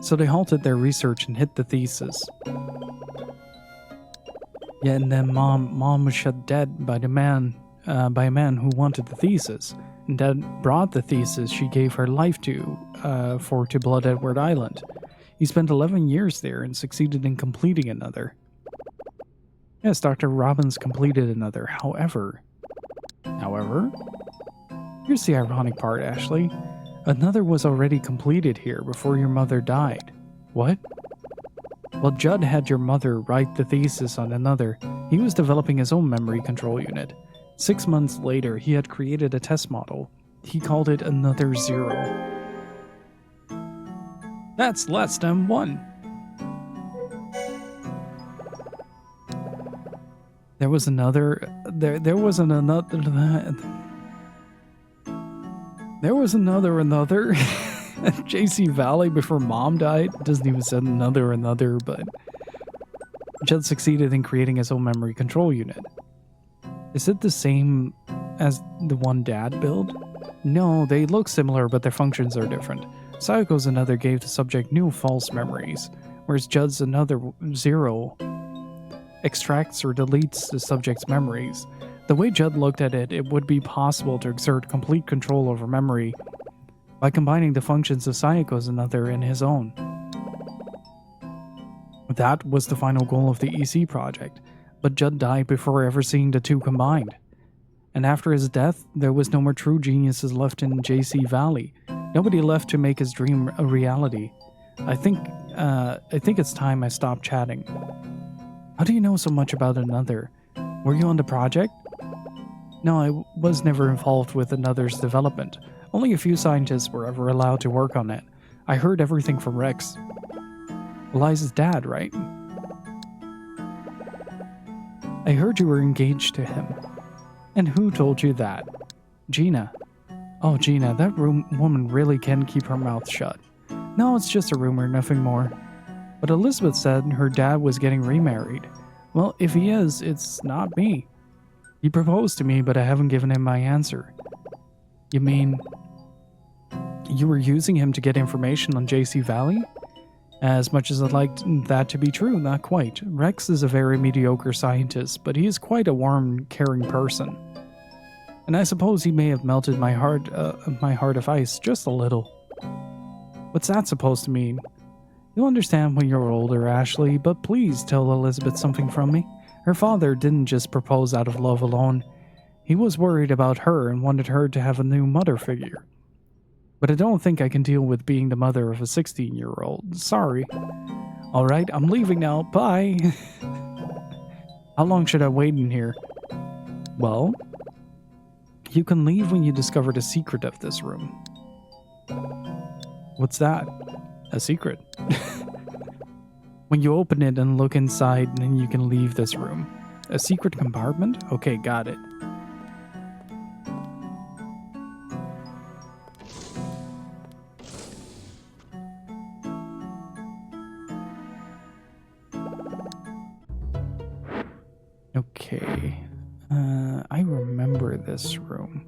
So they halted their research and hit the thesis. Yeah, and then mom was shot dead by a man who wanted the thesis. And Dad brought the thesis she gave her life to Blood Edward Island. He spent 11 years there and succeeded in completing another. Yes, Dr. Robbins completed another. However, here's the ironic part, Ashley. Another was already completed here before your mother died. What? Well, Judd had your mother write the thesis on another. He was developing his own memory control unit. 6 months later, he had created a test model. He called it Another Zero. That's less than 1. There was another. There was another. There was another. JC Valley before Mom died. Doesn't even say another, but Judd succeeded in creating his own memory control unit. Is it the same as the one Dad built? No, they look similar, but their functions are different. Sayoko's another gave the subject new false memories, whereas Judd's another zero extracts or deletes the subject's memories. The way Judd looked at it, it would be possible to exert complete control over memory by combining the functions of Sayoko's another in his own. That was the final goal of the EC project, but Judd died before ever seeing the two combined. And after his death, there was no more true geniuses left in JC Valley. Nobody left to make his dream a reality. I think it's time I stopped chatting. How do you know so much about another? Were you on the project? No, I was never involved with another's development. Only a few scientists were ever allowed to work on it. I heard everything from Rex. Eliza's dad, right? I heard you were engaged to him. And who told you that? Gina. Oh, Gina, that woman really can keep her mouth shut. No, it's just a rumor, nothing more. But Elizabeth said her dad was getting remarried. Well, if he is, it's not me. He proposed to me, but I haven't given him my answer. You mean you were using him to get information on JC Valley? As much as I'd like that to be true, not quite. Rex is a very mediocre scientist, but he is quite a warm, caring person. And I suppose he may have melted my heart of ice just a little. What's that supposed to mean? You'll understand when you're older, Ashley, but please tell Elizabeth something from me. Her father didn't just propose out of love alone. He was worried about her and wanted her to have a new mother figure. But I don't think I can deal with being the mother of a 16-year-old. Sorry. Alright, I'm leaving now. Bye. How long should I wait in here? Well, you can leave when you discover the secret of this room. What's that? A secret. When you open it and look inside, then you can leave this room. A secret compartment? Okay, got it. Okay. I remember this room.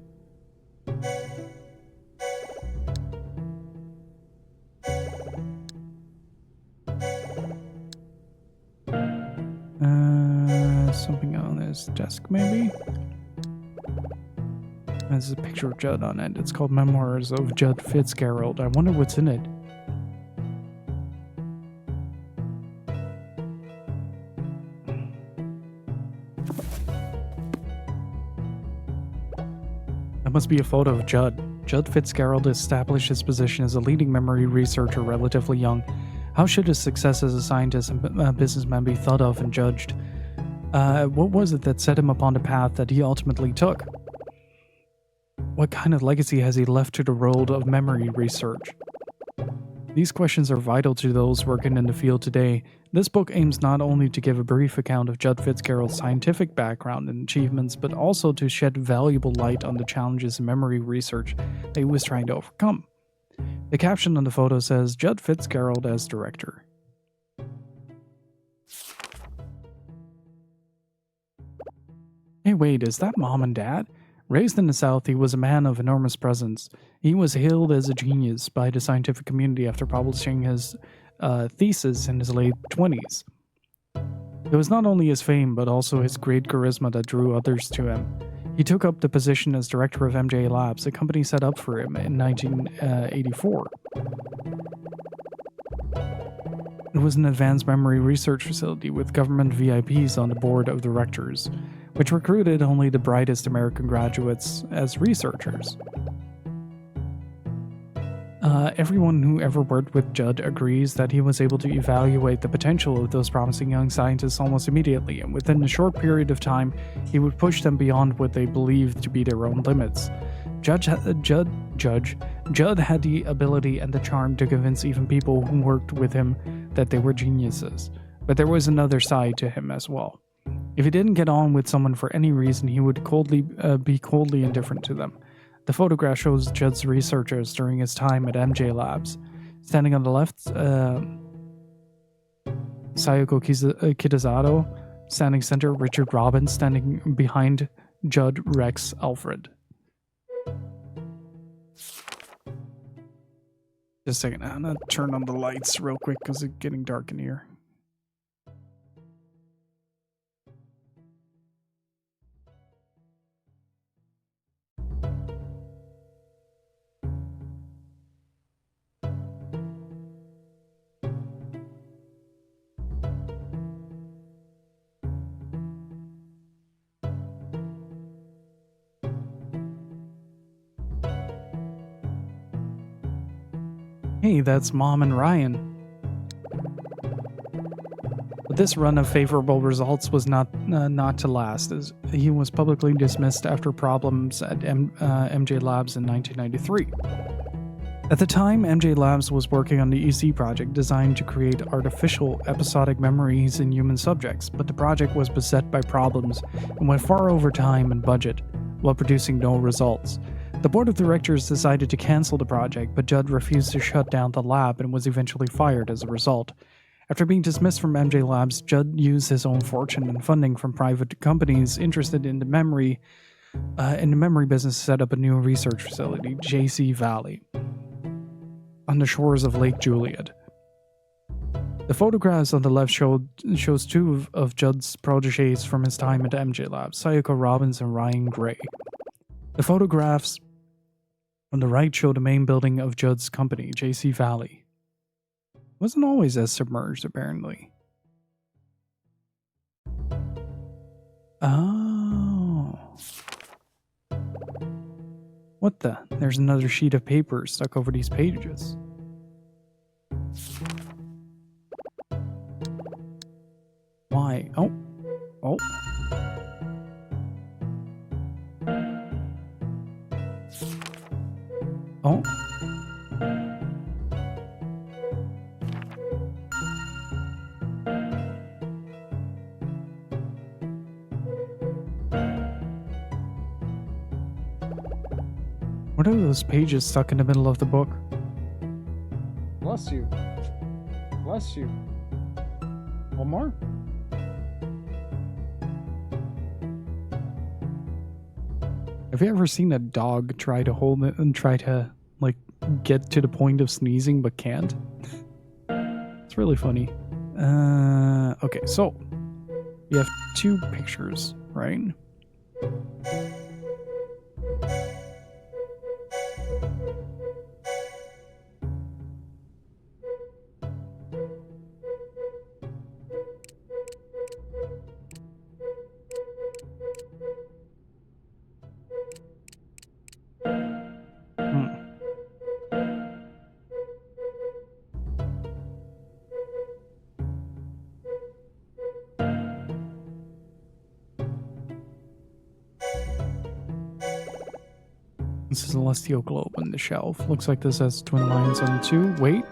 Something on his desk, maybe? There's a picture of Judd on it. It's called Memoirs of Judd Fitzgerald. I wonder what's in it. That must be a photo of Judd. Judd Fitzgerald established his position as a leading memory researcher relatively young. How should his success as a scientist and businessman be thought of and judged? What was it that set him upon the path that he ultimately took? What kind of legacy has he left to the world of memory research? These questions are vital to those working in the field today. This book aims not only to give a brief account of Judd Fitzgerald's scientific background and achievements, but also to shed valuable light on the challenges in memory research that he was trying to overcome. The caption on the photo says, Judd Fitzgerald as director. Hey wait, is that Mom and Dad? Raised in the South, he was a man of enormous presence. He was hailed as a genius by the scientific community after publishing his thesis in his late 20s. It was not only his fame, but also his great charisma that drew others to him. He took up the position as director of MJ Labs, a company set up for him in 1984. It was an advanced memory research facility with government VIPs on the board of directors, which recruited only the brightest American graduates as researchers. Everyone who ever worked with Judd agrees that he was able to evaluate the potential of those promising young scientists almost immediately, and within a short period of time, he would push them beyond what they believed to be their own limits. Judd had the ability and the charm to convince even people who worked with him that they were geniuses, but there was another side to him as well. If he didn't get on with someone for any reason, he would be coldly indifferent to them. The photograph shows Judd's researchers during his time at MJ Labs. Standing on the left, Sayoko Kitazato. Standing center, Richard Robbins. Standing behind Judd, Rex, Alfred. Just a second, I'm gonna turn on the lights real quick because it's getting dark in here. Hey, that's Mom and Ryan. But this run of favorable results was not to last, as he was publicly dismissed after problems at MJ Labs in 1993. At the time, MJ Labs was working on the EC project designed to create artificial episodic memories in human subjects, but the project was beset by problems and went far over time and budget, while producing no results. The board of directors decided to cancel the project, but Judd refused to shut down the lab and was eventually fired as a result. After being dismissed from MJ Labs, Judd used his own fortune and funding from private companies interested in the memory business to set up a new research facility, JC Valley, on the shores of Lake Juliet. The photographs on the left shows two of Judd's protégés from his time at MJ Labs, Sayoko Robbins and Ryan Gray. The photographs on the right show the main building of Judd's company, JC Valley. It wasn't always as submerged, apparently. Oh. What the? There's another sheet of paper stuck over these pages. Why? Oh. Oh. Oh. What are those pages stuck in the middle of the book? Bless you. Bless you. One more? Have you ever seen a dog try to hold it and try to, like, get to the point of sneezing but can't? It's really funny. Okay, so we have two pictures, right? This is a Celestial Globe on the shelf. Looks like this has twin lines on two. Wait.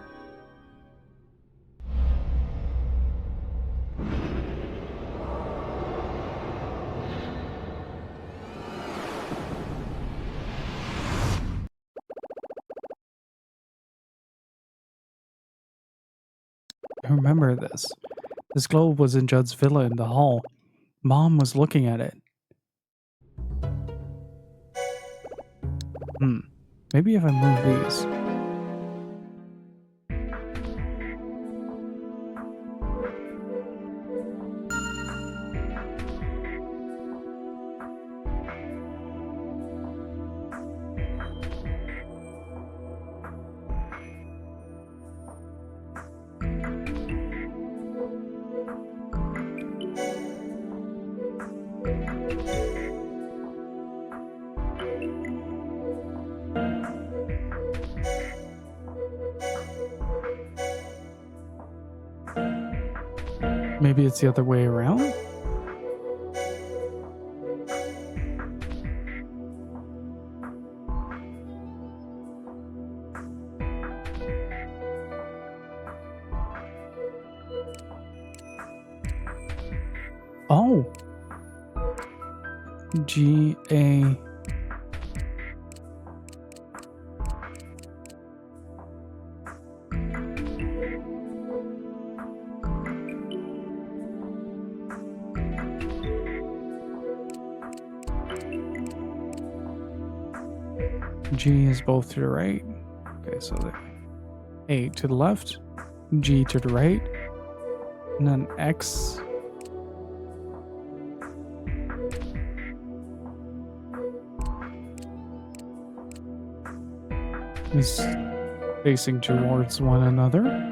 I remember this. This globe was in Judd's villa in the hall. Mom was looking at it. Maybe if I move these. Maybe it's the other way around? Oh, G, A. G is both to the right. Okay, so the A to the left, G to the right, and then X. Is facing towards one another.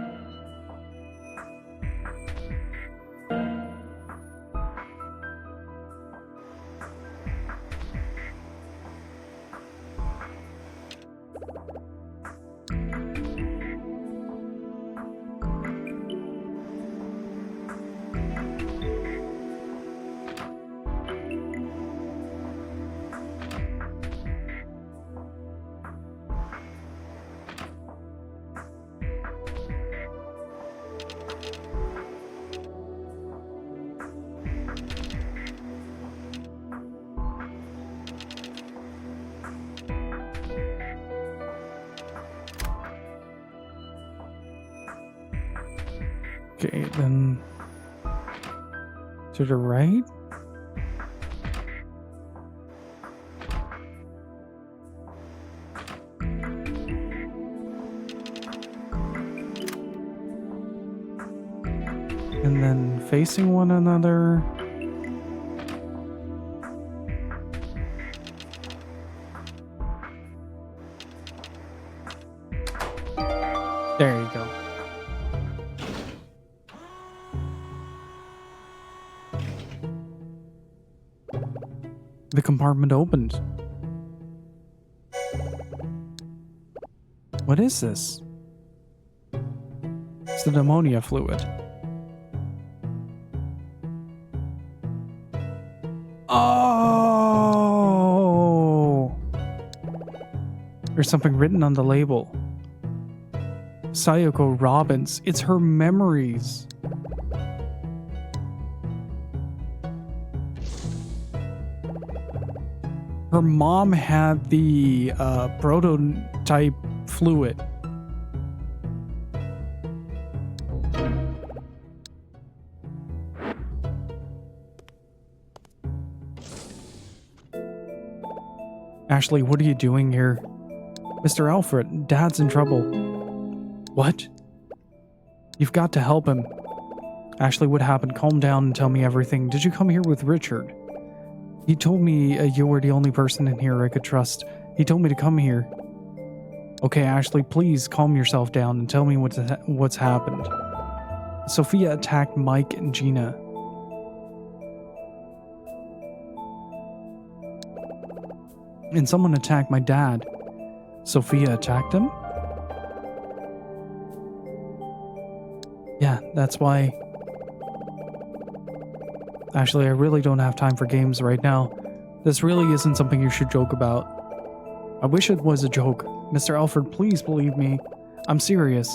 Okay, then to the right. And then facing one another. There you go. The compartment opened. What is this? It's the ammonia fluid. Oh! There's something written on the label. Sayoko Robbins. It's her memories. Her mom had the prototype fluid. Ashley, what are you doing here? Mr. Alfred, Dad's in trouble. What? You've got to help him. Ashley, what happened? Calm down and tell me everything. Did you come here with Richard? He told me you were the only person in here I could trust. He told me to come here. Okay, Ashley, please calm yourself down and tell me what's happened. Sophia attacked Mike and Gina. And someone attacked my dad. Sophia attacked him? Yeah, that's why. Actually, I really don't have time for games right now. This really isn't something you should joke about. I wish it was a joke. Mr. Alfred, please believe me. I'm serious.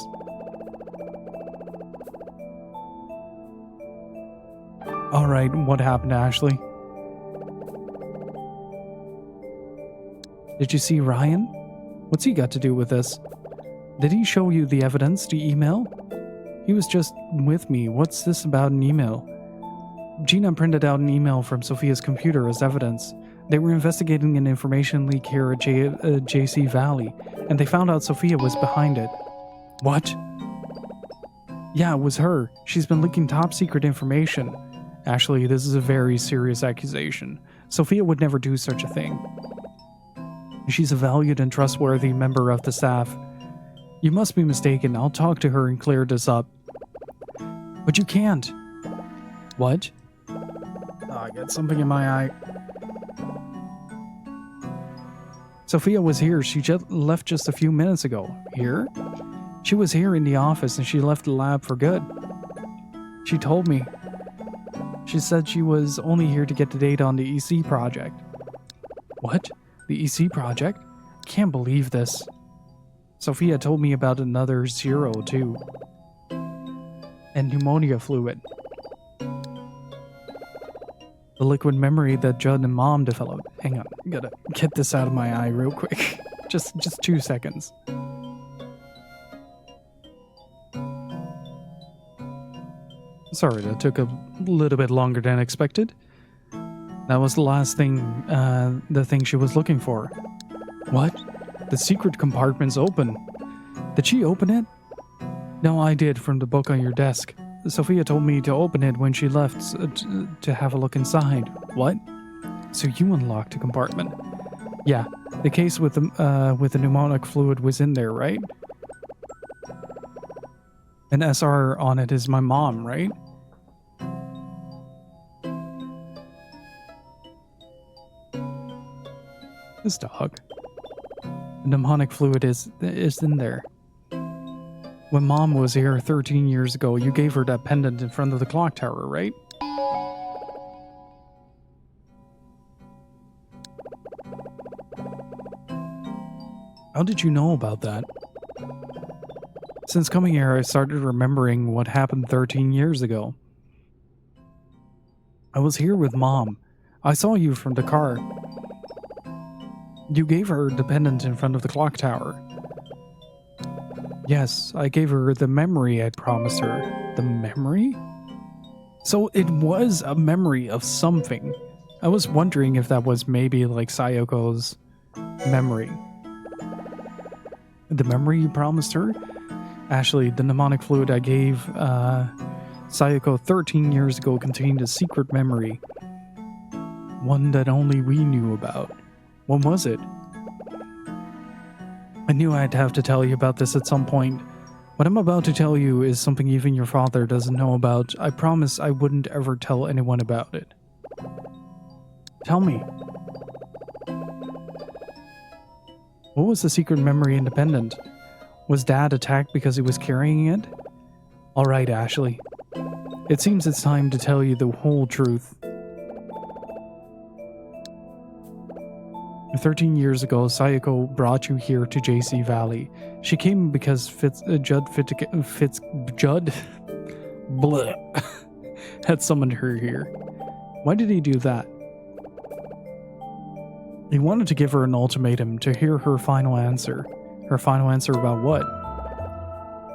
Alright, what happened to Ashley? Did you see Ryan? What's he got to do with this? Did he show you the evidence, the email? He was just with me. What's this about an email? Gina printed out an email from Sophia's computer as evidence. They were investigating an information leak here at JC Valley, and they found out Sophia was behind it. What? Yeah, it was her. She's been leaking top secret information. Ashley, this is a very serious accusation. Sophia would never do such a thing. She's a valued and trustworthy member of the staff. You must be mistaken. I'll talk to her and clear this up. But you can't. What? Oh, I got something in my eye. Sophia was here. She left just a few minutes ago. Here? She was here in the office and she left the lab for good. She told me. She said she was only here to get the data on the EC project. What? The EC project? Can't believe this. Sophia told me about another 0 too. And pneumonia fluid. The liquid memory that Judd and Mom developed. Hang on, gotta get this out of my eye real quick. just 2 seconds. Sorry, that took a little bit longer than expected. That was the last thing, the thing she was looking for. What? The secret compartment's open. Did she open it? No, I did, from the book on your desk. Sophia told me to open it when she left to have a look inside. What? So you unlocked a compartment? Yeah, the case with the pneumonic fluid was in there, right? An SR on it is my mom, right? This dog. The pneumonic fluid is in there. When Mom was here 13 years ago, you gave her that pendant in front of the clock tower, right? How did you know about that? Since coming here, I started remembering what happened 13 years ago. I was here with Mom. I saw you from the car. You gave her the pendant in front of the clock tower. Yes, I gave her the memory I'd promised her. The memory? So it was a memory of something. I was wondering if that was maybe like Sayoko's memory. The memory you promised her? Actually, the mnemonic fluid I gave Sayoko 13 years ago contained a secret memory. One that only we knew about. What was it? I knew I'd have to tell you about this at some point. What I'm about to tell you is something even your father doesn't know about. I promise I wouldn't ever tell anyone about it. Tell me. What was the secret memory independent? Was Dad attacked because he was carrying it? Alright, Ashley. It seems it's time to tell you the whole truth. 13 years ago, Sayoko brought you here to JC Valley. She came because Judd bleh, had summoned her here. Why did he do that? He wanted to give her an ultimatum to hear her final answer. Her final answer about what?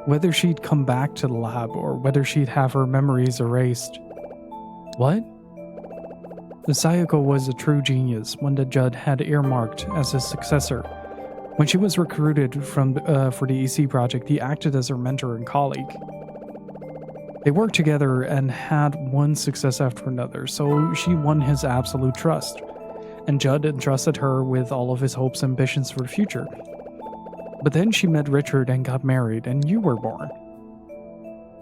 Whether she'd come back to the lab or whether she'd have her memories erased. What? Sayoko was a true genius, one that Judd had earmarked as his successor. When she was recruited for the EC project, he acted as her mentor and colleague. They worked together and had one success after another, so she won his absolute trust. And Judd entrusted her with all of his hopes and ambitions for the future. But then she met Richard and got married, and you were born.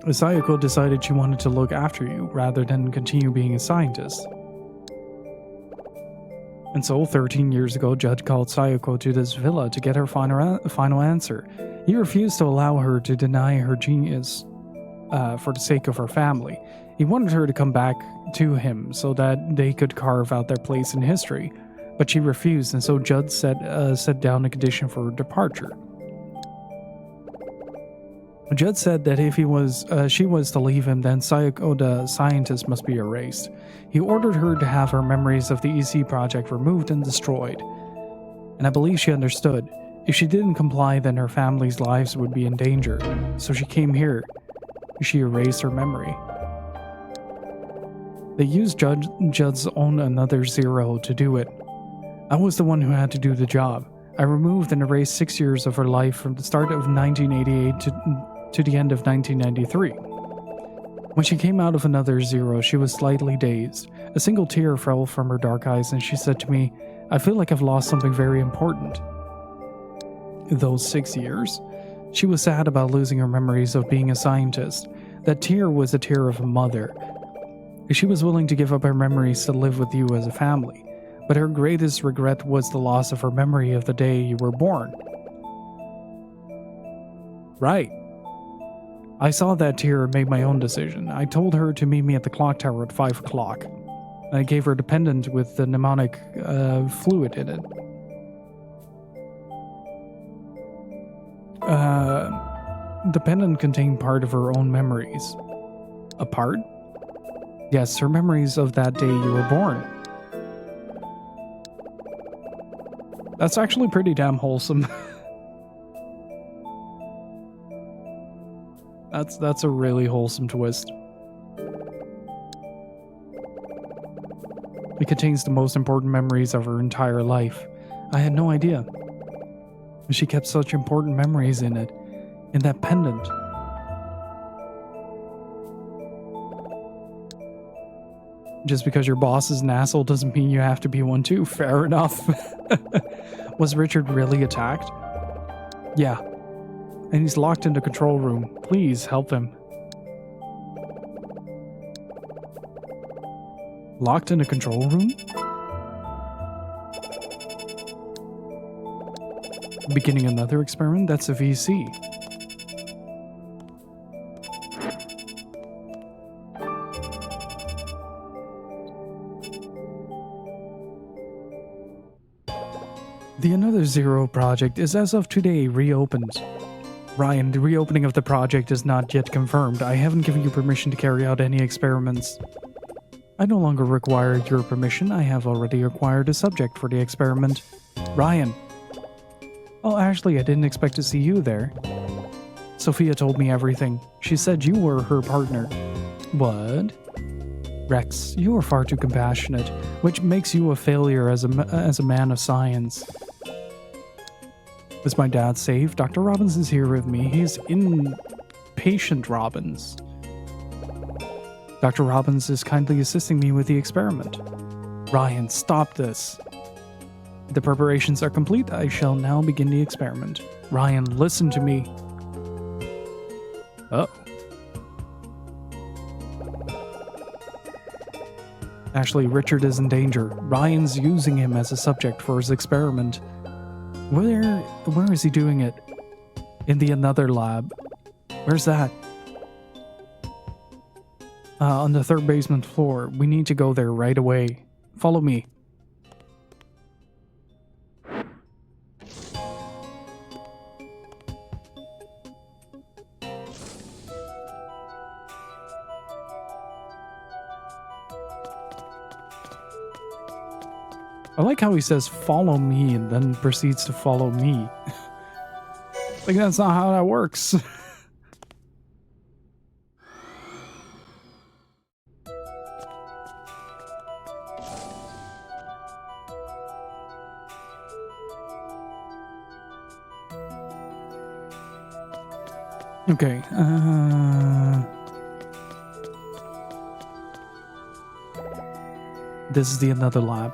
Sayoko decided she wanted to look after you, rather than continue being a scientist. And so, 13 years ago, Judd called Sayoko to this villa to get her final answer. He refused to allow her to deny her genius for the sake of her family. He wanted her to come back to him so that they could carve out their place in history. But she refused, and so Judd set down a condition for her departure. Judd said that if she was to leave him, then Sayoko the scientist must be erased. He ordered her to have her memories of the EC project removed and destroyed. And I believe she understood. If she didn't comply, then her family's lives would be in danger. So she came here. She erased her memory. They used Judd's own Another Zero to do it. I was the one who had to do the job. I removed and erased 6 years of her life from the start of 1988 to the end of 1993. When she came out of Another Zero, she was slightly dazed. A single tear fell from her dark eyes, and she said to me, I feel like I've lost something very important. Those 6 years? She was sad about losing her memories of being a scientist. That tear was the tear of a mother. She was willing to give up her memories to live with you as a family, but her greatest regret was the loss of her memory of the day you were born. Right. I saw that tear and made my own decision. I told her to meet me at the clock tower at 5 o'clock. I gave her the pendant with the mnemonic fluid in it. The pendant contained part of her own memories. A part? Yes, her memories of that day you were born. That's actually pretty damn wholesome. That's a really wholesome twist. It contains the most important memories of her entire life. I had no idea. She kept such important memories in it, in that pendant. Just because your boss is an asshole doesn't mean you have to be one too. Fair enough. Was Richard really attacked? Yeah. And he's locked in the control room. Please help him. Locked in a control room? Beginning another experiment? That's a VC. The Another Zero project is as of today reopened. Ryan, the reopening of the project is not yet confirmed. I haven't given you permission to carry out any experiments. I no longer require your permission. I have already acquired a subject for the experiment. Ryan. Oh, Ashley, I didn't expect to see you there. Sophia told me everything. She said you were her partner. What? Rex, you are far too compassionate, which makes you a failure as a man of science. Is my dad safe? Dr. Robbins is here with me. He's in Patient Robbins. Dr. Robbins is kindly assisting me with the experiment. Ryan, stop this. The preparations are complete. I shall now begin the experiment. Ryan, listen to me. Oh. Actually, Richard is in danger. Ryan's using him as a subject for his experiment. Where is he doing it? In the Another lab. Where's that? On the third basement floor. We need to go there right away. Follow me. I like how he says, follow me, and then proceeds to follow me. Like, that's not how that works. Okay, this is the Another lab.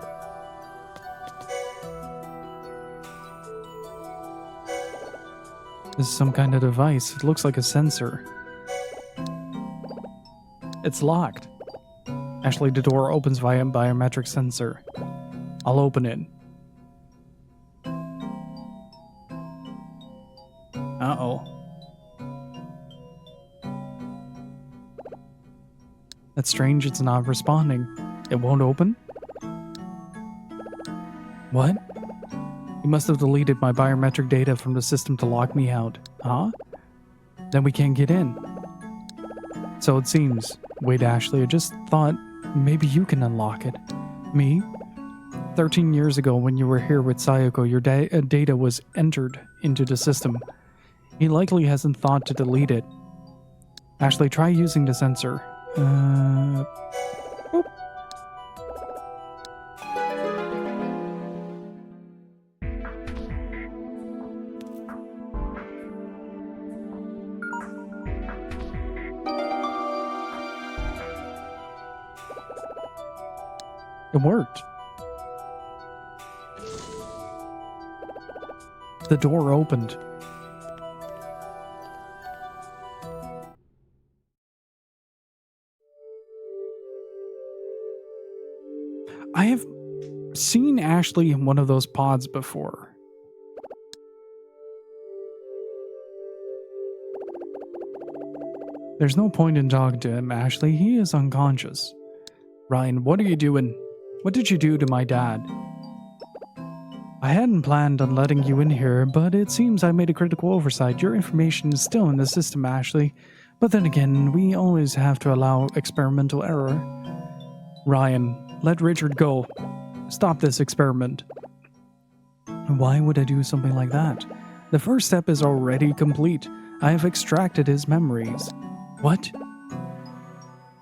This is some kind of device. It looks like a sensor. It's locked. Actually, the door opens via a biometric sensor. I'll open it. Uh-oh. That's strange, it's not responding. It won't open? What? You must have deleted my biometric data from the system to lock me out. Huh? Then we can't get in. So it seems. Wait, Ashley, I just thought maybe you can unlock it. Me? 13 years ago when you were here with Sayoko, your data was entered into the system. He likely hasn't thought to delete it. Ashley, try using the sensor. Boop. It worked. The door opened. I have seen Ashley in one of those pods before. There's no point in talking to him, Ashley. He is unconscious. Ryan, what are you doing? What did you do to my dad? I hadn't planned on letting you in here, but it seems I made a critical oversight. Your information is still in the system, Ashley. But then again, we always have to allow experimental error. Ryan, let Richard go. Stop this experiment. Why would I do something like that? The first step is already complete. I have extracted his memories. What?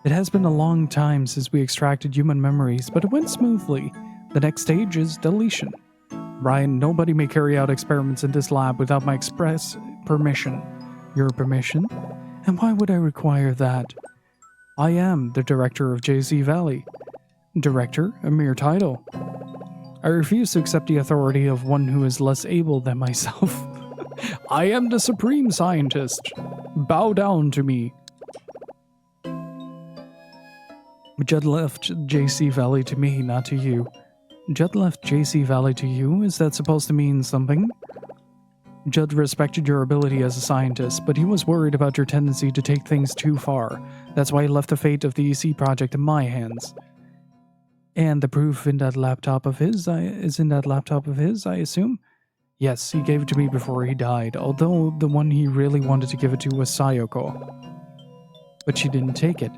It has been a long time since we extracted human memories, but it went smoothly. The next stage is deletion. Ryan, nobody may carry out experiments in this lab without my express permission. Your permission? And why would I require that? I am the director of JC Valley. Director? A mere title. I refuse to accept the authority of one who is less able than myself. I am the supreme scientist. Bow down to me. Judd left JC Valley to me, not to you. Judd left JC Valley to you? Is that supposed to mean something? Judd respected your ability as a scientist, but he was worried about your tendency to take things too far. That's why he left the fate of the EC project in my hands. And the proof in that laptop of his is in that laptop of his, I assume? Yes, he gave it to me before he died, although the one he really wanted to give it to was Sayoko. But she didn't take it.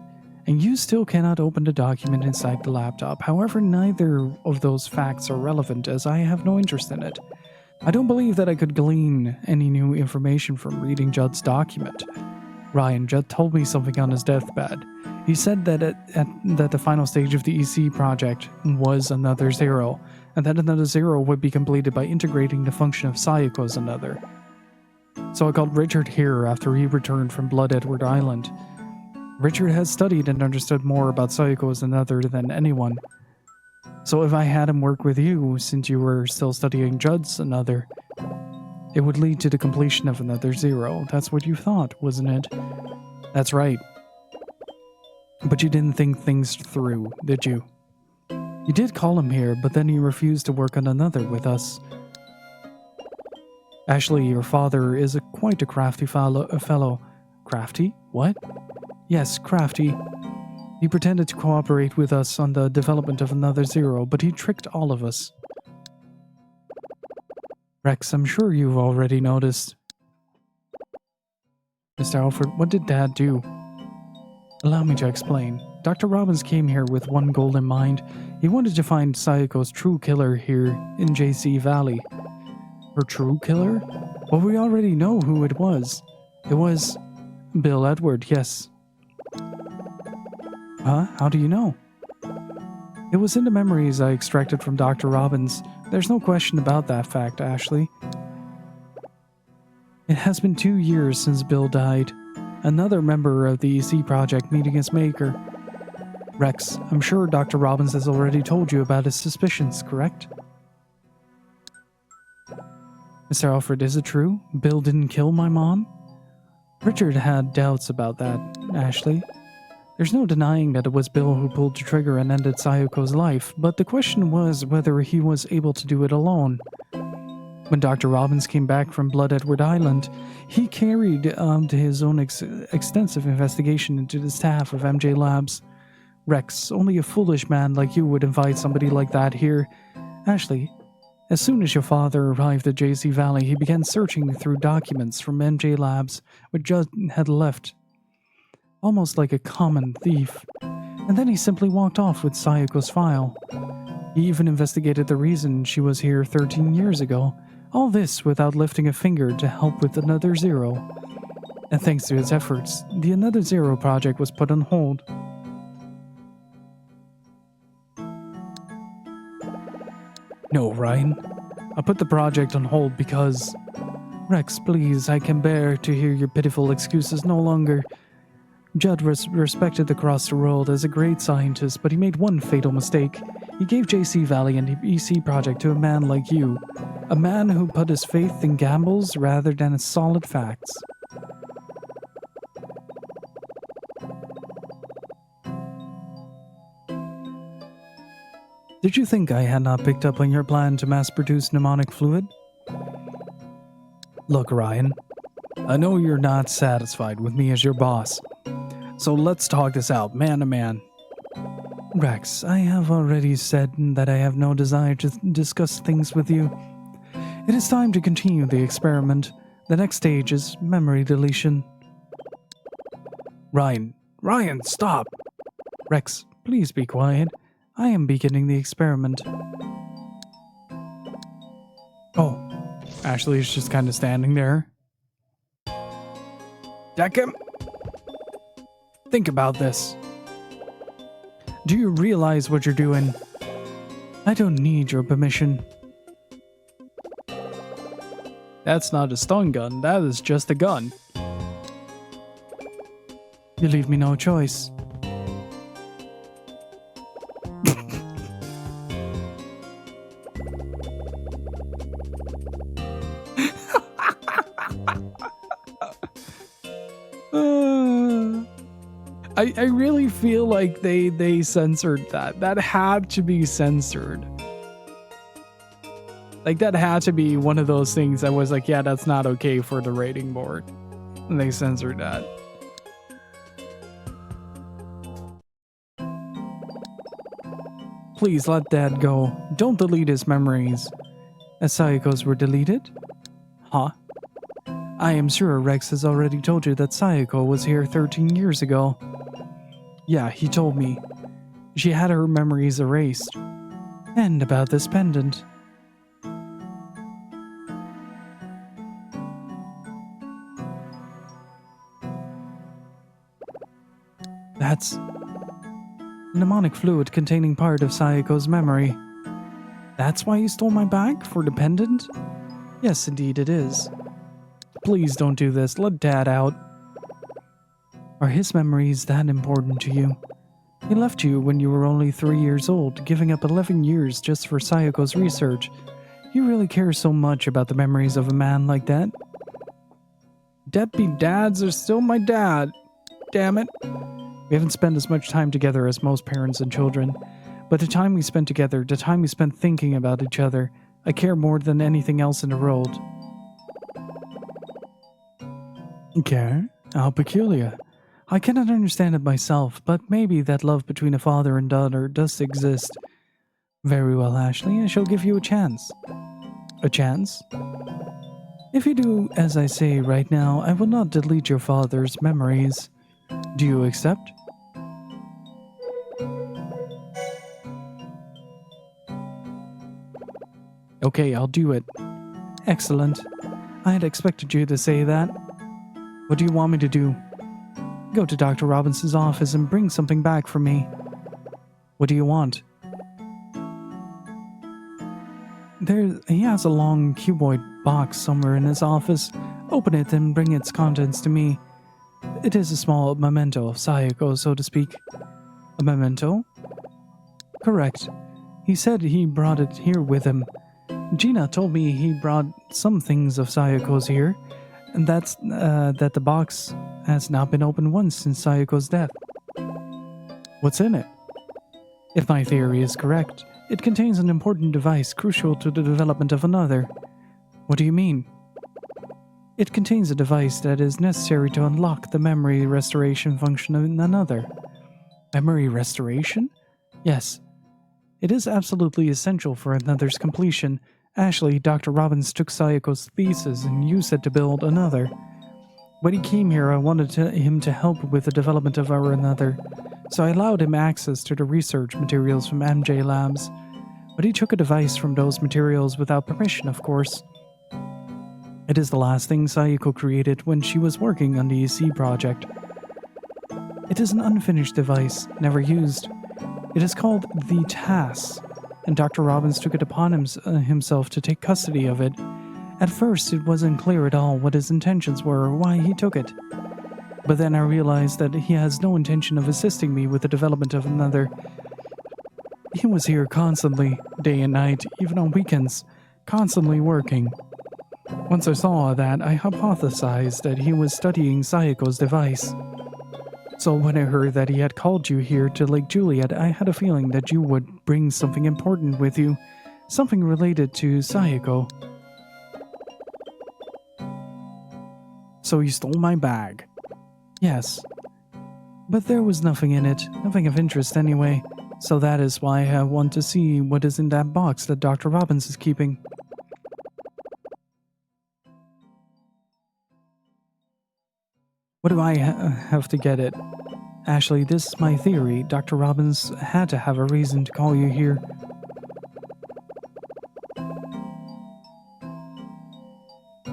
And you still cannot open the document inside the laptop. However, neither of those facts are relevant, as I have no interest in it. I don't believe that I could glean any new information from reading Judd's document. Ryan, Judd told me something on his deathbed. He said that that the final stage of the EC project was another zero, and that another zero would be completed by integrating the function of Sayoko's another. So I called Richard here after he returned from Blood Edward Island. Richard has studied and understood more about Sayoko's another than anyone. So if I had him work with you, since you were still studying Judd's another, it would lead to the completion of another zero. That's what you thought, wasn't it? That's right. But you didn't think things through, did you? You did call him here, but then he refused to work on another with us. Ashley, your father is quite a crafty fellow. Crafty? What? Yes, crafty. He pretended to cooperate with us on the development of another zero, but he tricked all of us. Rex, I'm sure you've already noticed. Mr. Alfred, what did Dad do? Allow me to explain. Dr. Robbins came here with one goal in mind. He wanted to find Sayoko's true killer here in JC Valley. Her true killer? Well, we already know who it was. It was Bill Edward, yes. Huh? How do you know? It was in the memories I extracted from Dr. Robbins. There's no question about that fact, Ashley. It has been 2 years since Bill died. Another member of the EC project meeting his maker. Rex, I'm sure Dr. Robbins has already told you about his suspicions, correct? Mr. Alfred, is it true? Bill didn't kill my mom? Richard had doubts about that, Ashley. There's no denying that it was Bill who pulled the trigger and ended Sayoko's life, but the question was whether he was able to do it alone. When Dr. Robbins came back from Blood Edward Island, he carried his own extensive investigation into the staff of MJ Labs. Rex, only a foolish man like you would invite somebody like that here. Ashley, as soon as your father arrived at JC Valley, he began searching through documents from MJ Labs, which Judd had left. Almost like a common thief. And then he simply walked off with Sayoko's file. He even investigated the reason she was here 13 years ago. All this without lifting a finger to help with Another Zero. And thanks to his efforts, the Another Zero project was put on hold. No, Ryan. I put the project on hold because... Rex, please, I can bear to hear your pitiful excuses no longer. Judd respected across the world as a great scientist, but he made one fatal mistake. He gave JC Valley and the EC project to a man like you. A man who put his faith in gambles rather than in solid facts. Did you think I had not picked up on your plan to mass-produce mnemonic fluid? Look, Ryan, I know you're not satisfied with me as your boss. So let's talk this out, man to man. Rex, I have already said that I have no desire to discuss things with you. It is time to continue the experiment. The next stage is memory deletion. Ryan, stop! Rex, please be quiet. I am beginning the experiment. Oh, Ashley's just kind of standing there. Deckham, think about this. Do you realize what you're doing? I don't need your permission. That's not a stun gun, that is just a gun. You leave me no choice. I really feel like they censored that. That had to be censored. Like, that had to be one of those things that was like, yeah, that's not okay for the rating board. And they censored that. Please let Dad go. Don't delete his memories. As Sayako's were deleted? Huh? I am sure Rex has already told you that Sayako was here 13 years ago. Yeah, he told me. She had her memories erased. And about this pendant. That's mnemonic fluid containing part of Sayako's memory. That's why you stole my bag? For the pendant? Yes, indeed it is. Please don't do this. Let Dad out. Are his memories that important to you? He left you when you were only 3 years old, giving up 11 years just for Sayako's research. You really care so much about the memories of a man like that? Deadbeat dads are still my dad. Damn it. We haven't spent as much time together as most parents and children. But the time we spent together, the time we spent thinking about each other, I care more than anything else in the world. Care? How peculiar. I cannot understand it myself, but maybe that love between a father and daughter does exist. Very well, Ashley, I shall give you a chance. A chance? If you do as I say right now, I will not delete your father's memories. Do you accept? Okay, I'll do it. Excellent. I had expected you to say that. What do you want me to do? Go to Dr. Robinson's office and bring something back for me. What do you want? He has a long cuboid box somewhere in his office. Open it and bring its contents to me. It is a small memento of Sayako, so to speak. A memento? Correct. He said he brought it here with him. Gina told me he brought some things of Sayako's here, and that the box has not been opened once since Sayako's death. What's in it? If my theory is correct, it contains an important device crucial to the development of another. What do you mean? It contains a device that is necessary to unlock the memory restoration function in another. Memory restoration? Yes. It is absolutely essential for another's completion. Ashley, Dr. Robbins took Sayako's thesis and used it to build another. When he came here, I wanted him to help with the development of our another, so I allowed him access to the research materials from MJ Labs. But he took a device from those materials without permission, of course. It is the last thing Sayako created when she was working on the EC project. It is an unfinished device, never used. It is called the TAS, and Dr. Robbins took it upon himself to take custody of it. At first, it wasn't clear at all what his intentions were or why he took it. But then I realized that he has no intention of assisting me with the development of another. He was here constantly, day and night, even on weekends, constantly working. Once I saw that, I hypothesized that he was studying Sayako's device. So when I heard that he had called you here to Lake Juliet, I had a feeling that you would bring something important with you, something related to Sayako. So you stole my bag? Yes. But there was nothing in it, nothing of interest anyway, so that is why I want to see what is in that box that Dr. Robbins is keeping. What do I have to get it? Ashley, this is my theory. Dr. Robbins had to have a reason to call you here.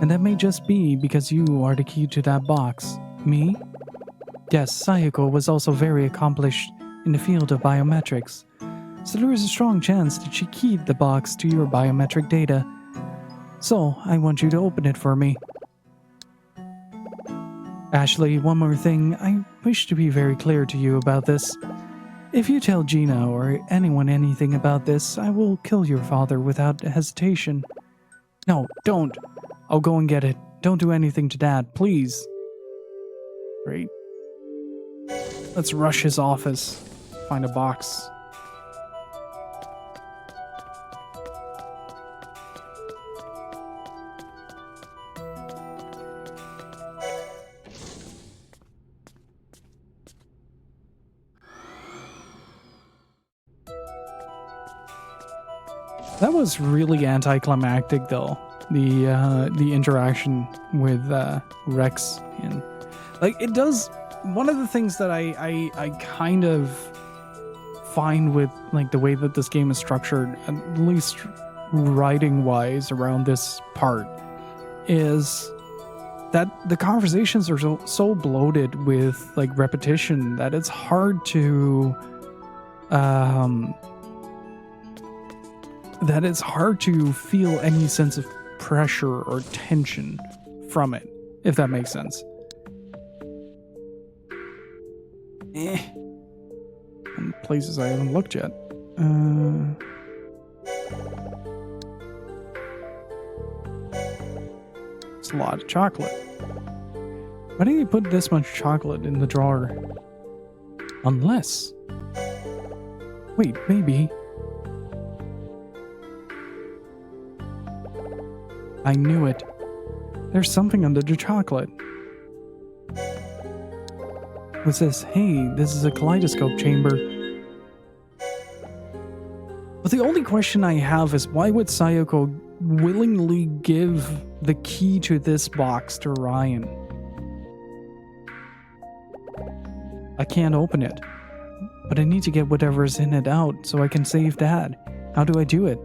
And that may just be because you are the key to that box. Me? Yes, Sayako was also very accomplished in the field of biometrics. So there is a strong chance that she keyed the box to your biometric data. So, I want you to open it for me. Ashley, one more thing. I wish to be very clear to you about this. If you tell Gina or anyone anything about this, I will kill your father without hesitation. No, don't. I'll go and get it. Don't do anything to Dad, please. Great. Let's rush his office. Find a box. That was really anticlimactic, though. The interaction with Rex, and like it does. One of the things that I kind of find with like the way that this game is structured, at least writing wise around this part, is that the conversations are so bloated with like repetition that it's hard to feel any sense of pressure or tension from it, if that makes sense. And places I haven't looked yet. It's a lot of chocolate. Why do you put this much chocolate in the drawer? Unless... Wait, maybe... I knew it. There's something under the chocolate. What's this? Hey, this is a kaleidoscope chamber. But the only question I have is why would Sayako willingly give the key to this box to Ryan? I can't open it. But I need to get whatever's in it out so I can save Dad. How do I do it?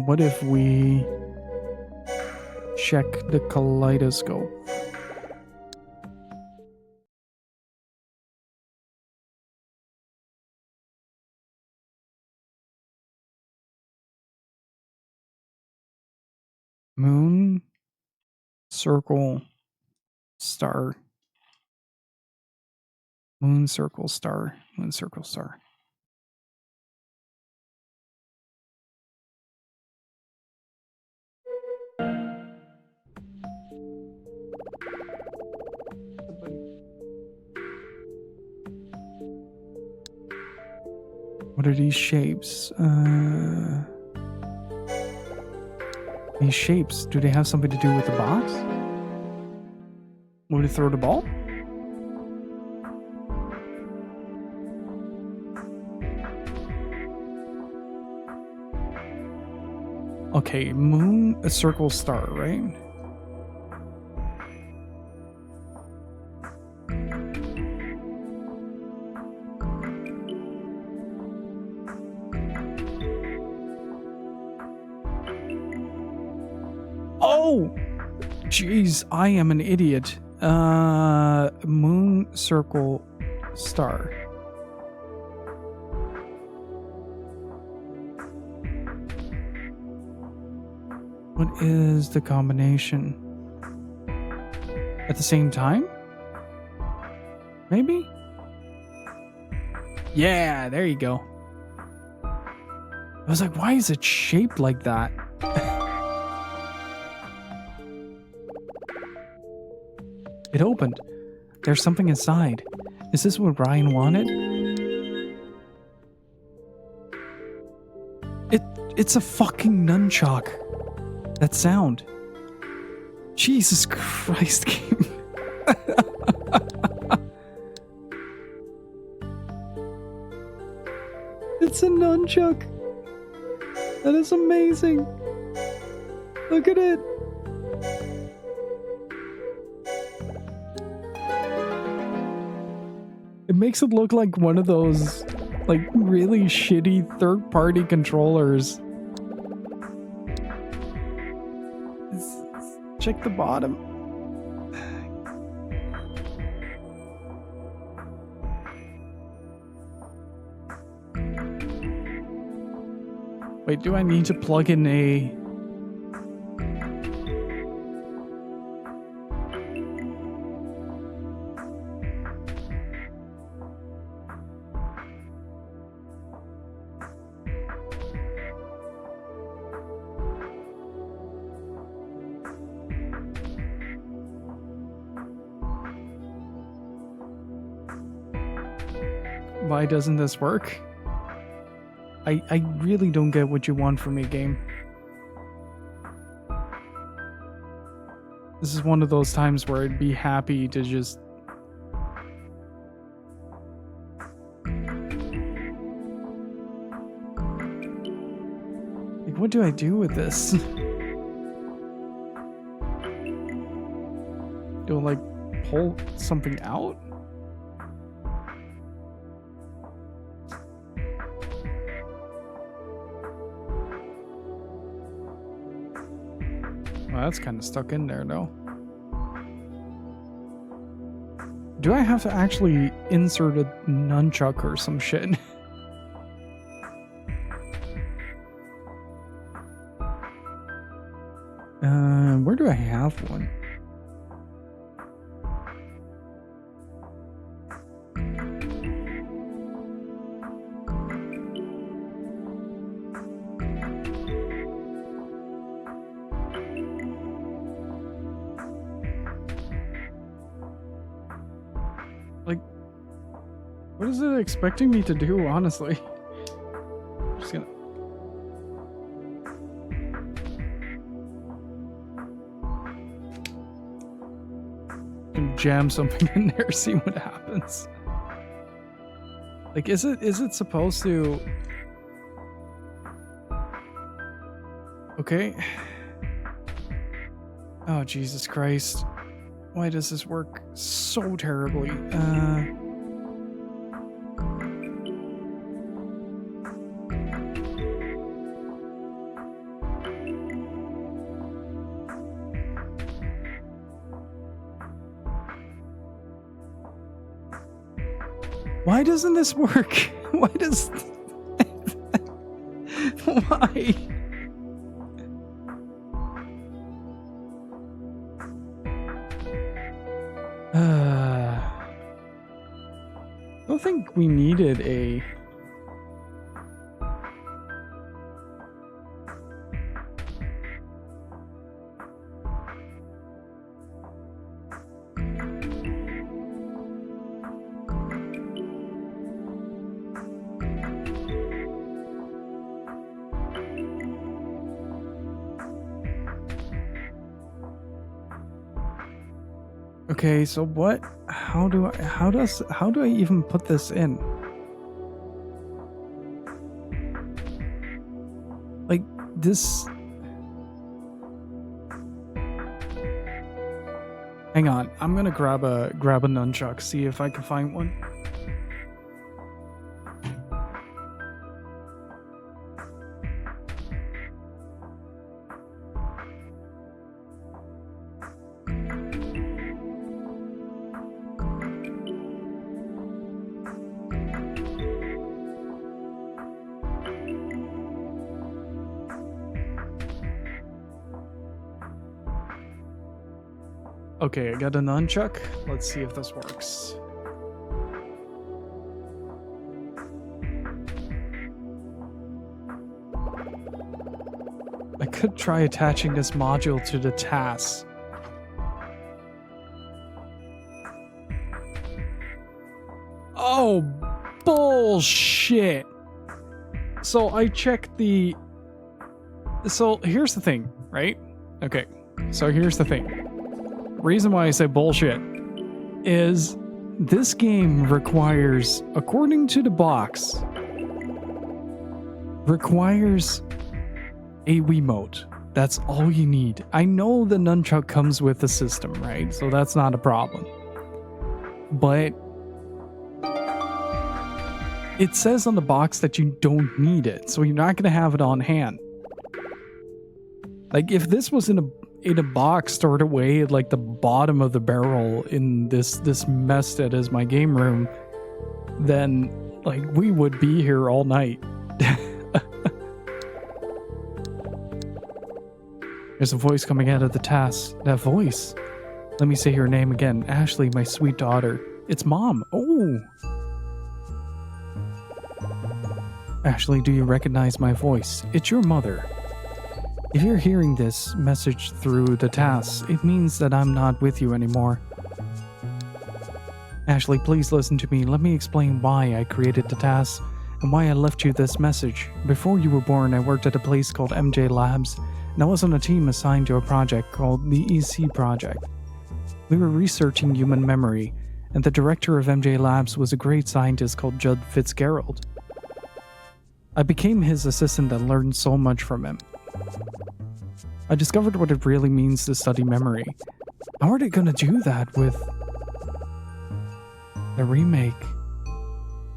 What if we check the kaleidoscope? Moon, circle, star. Moon, circle, star. Moon, circle, star. What are these shapes? These shapes, do they have something to do with the box? Will we throw the ball? Okay, moon, a circle, star, right? Oh! Jeez, I am an idiot. Moon, circle, star. What is the combination? At the same time? Maybe? Yeah, there you go. I was like, why is it shaped like that? It opened. There's something inside. Is this what Ryan wanted? It's a fucking nunchuck. That sound. Jesus Christ, game. It's a nunchuck. That is amazing. Look at it. makes it look like one of those, like, really shitty third-party controllers. Check the bottom. Wait, do I need to plug in a... Why doesn't this work? I really don't get what you want from me, game. This is one of those times where I'd be happy to just... Like, what do I do with this? Do I, like, pull something out? Well, that's kind of stuck in there, though. Do I have to actually insert a nunchuck or some shit? Where do I have one? What is it expecting me to do, honestly? I'm just gonna... jam something in there, see what happens. Like, is it supposed to... Okay. Oh, Jesus Christ. Why does this work so terribly? Why doesn't this work? Why does... Why? I don't think we needed a... Okay, so what? How do I even put this in? Like this. Hang on, I'm gonna grab a nunchuck, see if I can find one. Okay, I got a nunchuck. Let's see if this works. I could try attaching this module to the TAS. Oh, bullshit. So I checked the... So here's the thing, right? Okay, so here's the thing. Reason why I say bullshit is this game requires, according to the box, requires a Wiimote. That's all you need. I know the nunchuck comes with the system, right? So that's not a problem. But It says on the box that you don't need it, so you're not going to have it on hand. Like, if this was in a box stored away at like the bottom of the barrel in this mess that is my game room, then like we would be here all night. There's a voice coming out of the task. That voice. Let me say your name again. Ashley, my sweet daughter. It's Mom. Oh. Ashley, do you recognize my voice? It's your mother. If you're hearing this message through the task, it means that I'm not with you anymore. Ashley, please listen to me. Let me explain why I created the task and why I left you this message. Before you were born, I worked at a place called MJ Labs, and I was on a team assigned to a project called the EC Project. We were researching human memory, and the director of MJ Labs was a great scientist called Judd Fitzgerald. I became his assistant and learned so much from him. I discovered what it really means to study memory. How are they gonna do that with the remake?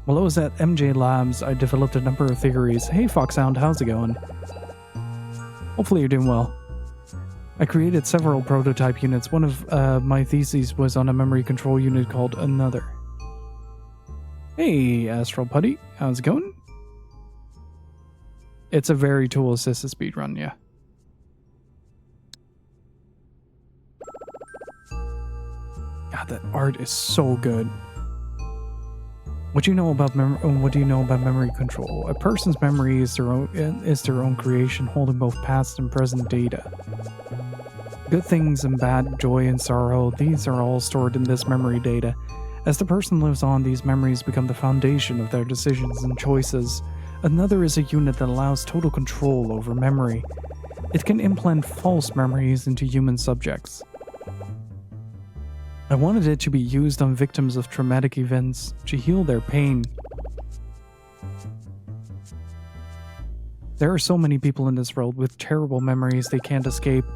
While I was at MJ Labs, I developed a number of theories. Hey Foxhound, how's it going? Hopefully you're doing well. I created several prototype units. One of my theses was on a memory control unit called Another. Hey Astral Putty, how's it going? It's a very tool-assisted speedrun, yeah. God, that art is so good. What do you know about memory control? A person's memory is their own creation, holding both past and present data. Good things and bad, joy and sorrow, these are all stored in this memory data. As the person lives on, these memories become the foundation of their decisions and choices. Another is a unit that allows total control over memory. It can implant false memories into human subjects. I wanted it to be used on victims of traumatic events to heal their pain. There are so many people in this world with terrible memories they can't escape.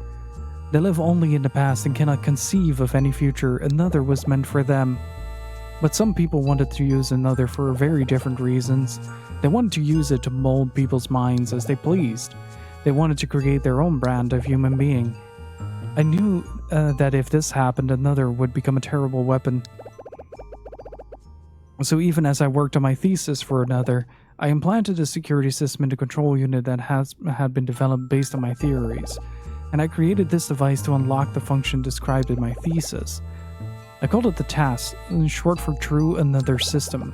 They live only in the past and cannot conceive of any future. Another was meant for them. But some people wanted to use Another for very different reasons. They wanted to use it to mold people's minds as they pleased. They wanted to create their own brand of human being. I knew that if this happened, Another would become a terrible weapon. So even as I worked on my thesis for Another, I implanted a security system in the control unit that had been developed based on my theories, and I created this device to unlock the function described in my thesis. I called it the TAS, short for True Another System.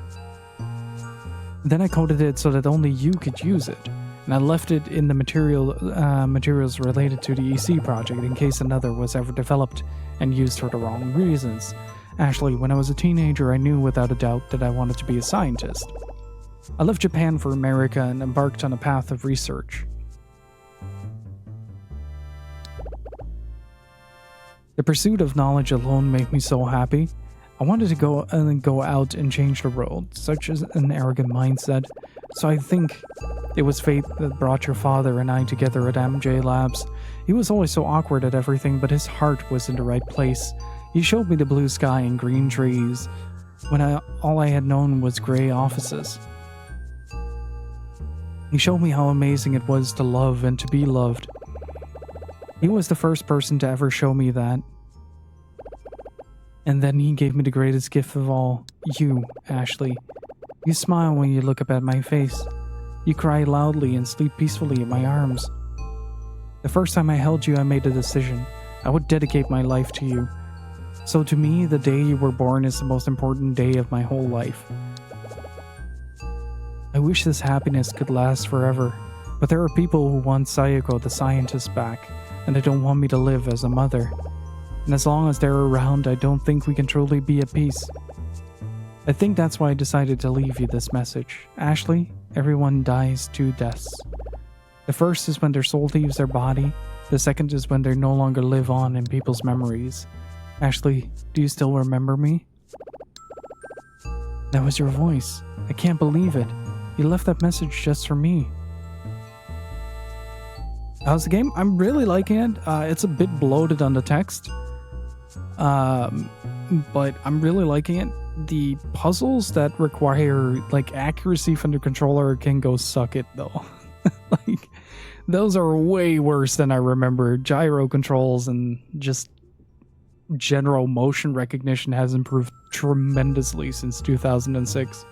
Then I coded it so that only you could use it, and I left it in the materials related to the EC project in case Another was ever developed and used for the wrong reasons. Actually, when I was a teenager, I knew without a doubt that I wanted to be a scientist. I left Japan for America and embarked on a path of research. The pursuit of knowledge alone made me so happy. I wanted to go out and change the world, such as an arrogant mindset. So I think it was fate that brought your father and I together at MJ Labs. He was always so awkward at everything, but his heart was in the right place. He showed me the blue sky and green trees, when all I had known was gray offices. He showed me how amazing it was to love and to be loved. He was the first person to ever show me that. And then he gave me the greatest gift of all. You, Ashley. You smile when you look up at my face. You cry loudly and sleep peacefully in my arms. The first time I held you, I made a decision. I would dedicate my life to you. So to me, the day you were born is the most important day of my whole life. I wish this happiness could last forever, but there are people who want Sayako the scientist back, and they don't want me to live as a mother. And as long as they're around, I don't think we can truly be at peace. I think that's why I decided to leave you this message. Ashley, everyone dies 2 deaths. The first is when their soul leaves their body. The second is when they no longer live on in people's memories. Ashley, do you still remember me? That was your voice. I can't believe it. You left that message just for me. How's the game? I'm really liking it. It's a bit bloated on the text. But I'm really liking it. the puzzles that require like accuracy from the controller can go suck it though. Like those are way worse than I remember. Gyro controls and just general motion recognition has improved tremendously since 2006.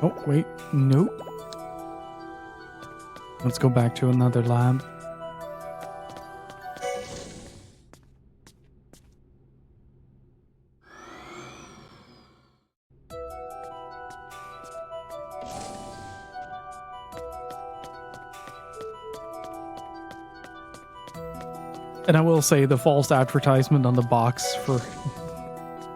Oh, wait. Nope. Let's go back to another lab. And I will say the false advertisement on the box for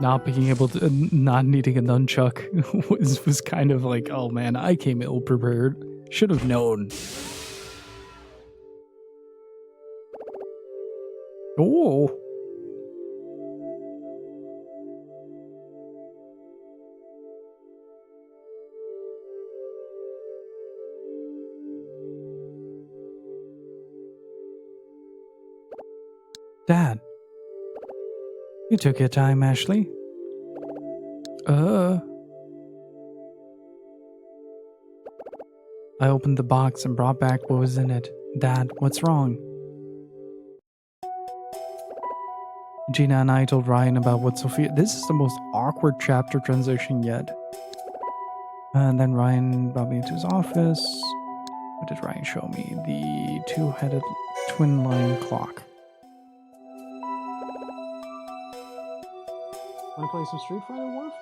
not being able to, not needing a nunchuck was kind of like, oh man, I came ill prepared. Should have known. Oh. Dad. You took your time, Ashley. I opened the box and brought back what was in it. Dad, what's wrong? Gina and I told Ryan about what Sophia... This is the most awkward chapter transition yet. And then Ryan brought me into his office. What did Ryan show me? The two-headed twin line clock. Want to play some Street Fighter, Worf?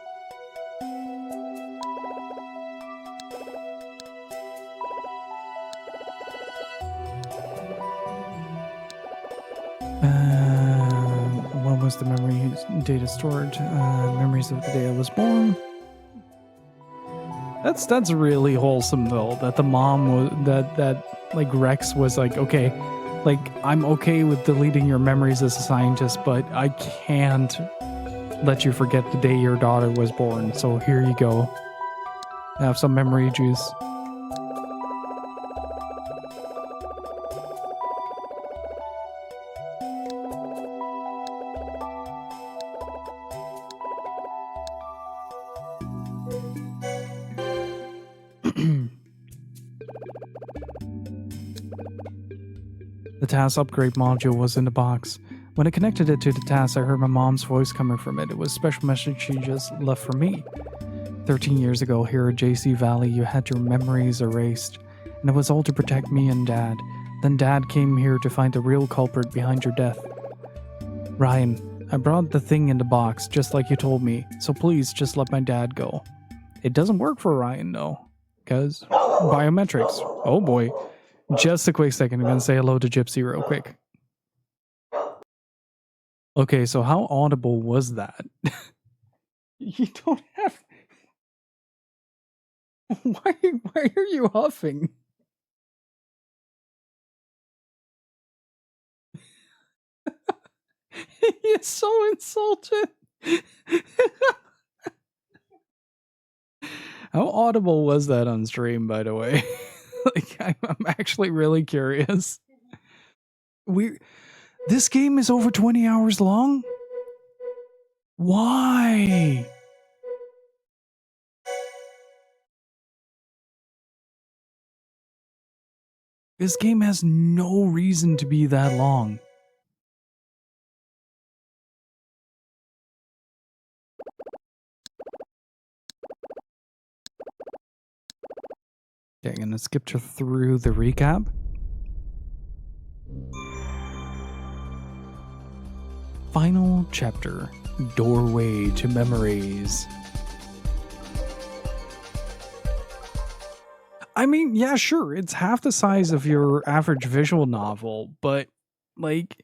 What was the memory data stored? Memories of the day I was born. That's really wholesome though. That the mom was that like Rex was like, okay, like I'm okay with deleting your memories as a scientist, but I can't let you forget the day your daughter was born. So here you go. Have some memory juice. The TAS upgrade module was in the box. When I connected it to the TAS, I heard my mom's voice coming from it. It was a special message she just left for me. 13 years ago, here at JC Valley, you had your memories erased, and it was all to protect me and Dad. Then Dad came here to find the real culprit behind your death. Ryan, I brought the thing in the box, just like you told me, so please just let my dad go. It doesn't work for Ryan, though, because biometrics. Oh boy. Just a quick second, I'm gonna say hello to Gypsy real quick. Okay, so how audible was that? You don't have... Why are you huffing? He's so insulted. How audible was that on stream, by the way? Like, I'm actually really curious. This game is over 20 hours long? Why? This game has no reason to be that long. Okay, I'm gonna skip through the recap. Final chapter, Doorway to Memories. I mean, yeah, sure, it's half the size of your average visual novel, but, like,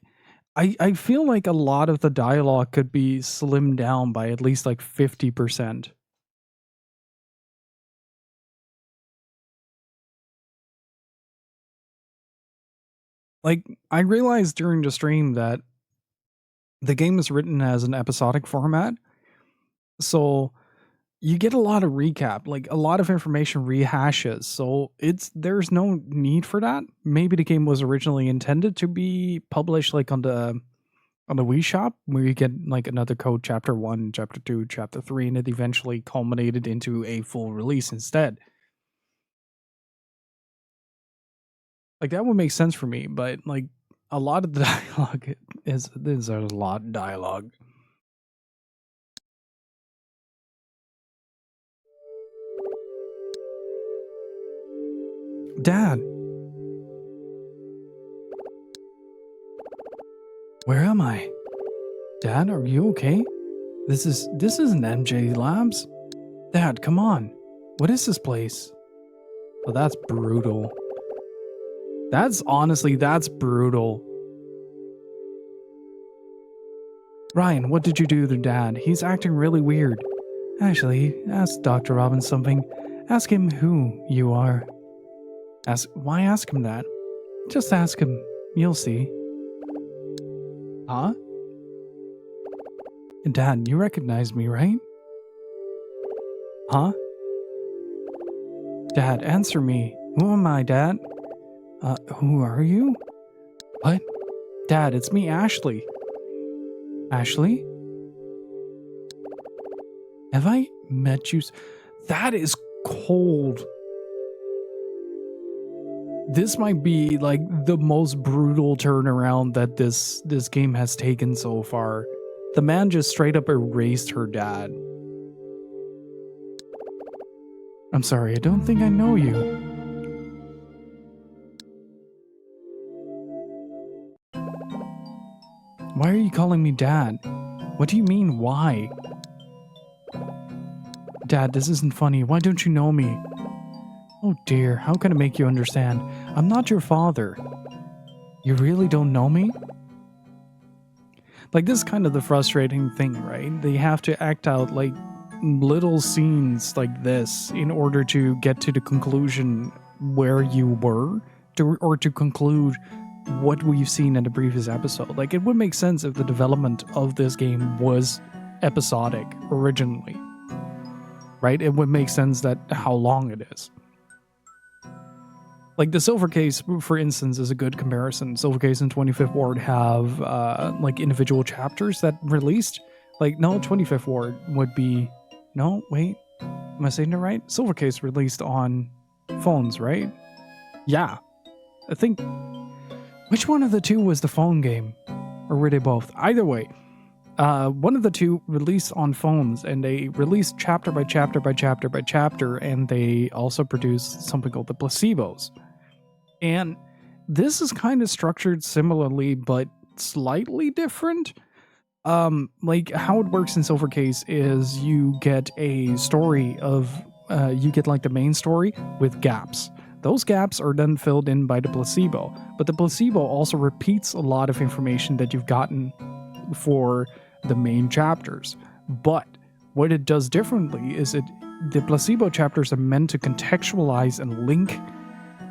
I feel like a lot of the dialogue could be slimmed down by at least, like, 50%. Like, I realized during the stream that the game is written as an episodic format, so you get a lot of recap, like a lot of information rehashes. So there's no need for that. Maybe the game was originally intended to be published like on the Wii Shop, where you get like another code, chapter 1, chapter 2, chapter 3, and it eventually culminated into a full release instead. Like that would make sense for me, but like a lot of the dialogue there's a lot of dialogue. Dad, where am I? Dad, are you okay? This isn't MJ Labs. Dad, come on. What is this place? Oh, that's brutal. That's brutal. Ryan, what did you do to Dad? He's acting really weird. Actually, ask Dr. Robbins something. Ask him who you are. Why ask him that? Just ask him. You'll see. Huh? Dad, you recognize me, right? Huh? Dad, answer me. Who am I, Dad? Who are you? What? Dad, it's me, Ashley. Ashley? Have I met you? That is cold. This might be like the most brutal turnaround that this game has taken so far. The man just straight up erased her dad. I'm sorry, I don't think I know you. Why are you calling me Dad? What do you mean, why? Dad, this isn't funny. Why don't you know me? Oh dear, how can I make you understand? I'm not your father. You really don't know me? Like, this is kind of the frustrating thing, right? They have to act out, like, little scenes like this in order to get to the conclusion where you were, or to conclude what we've seen in the previous episode. Like, it would make sense if the development of this game was episodic originally, right? It would make sense that how long it is. Like, the Silver Case, for instance, is a good comparison. Silver Case and 25th Ward have, like, individual chapters that released. Like, no, 25th Ward would be... No, wait. Am I saying it right? Silver Case released on phones, right? Yeah. I think... Which one of the two was the phone game? Or were they both? Either way, one of the two released on phones, and they released chapter by chapter by chapter by chapter, and they also produced something called the placebos. And this is kind of structured similarly, but slightly different. Like, how it works in Silver Case is you get a story of, you get like the main story with gaps. Those gaps are then filled in by the placebo, but the placebo also repeats a lot of information that you've gotten for the main chapters. But what it does differently is the placebo chapters are meant to contextualize and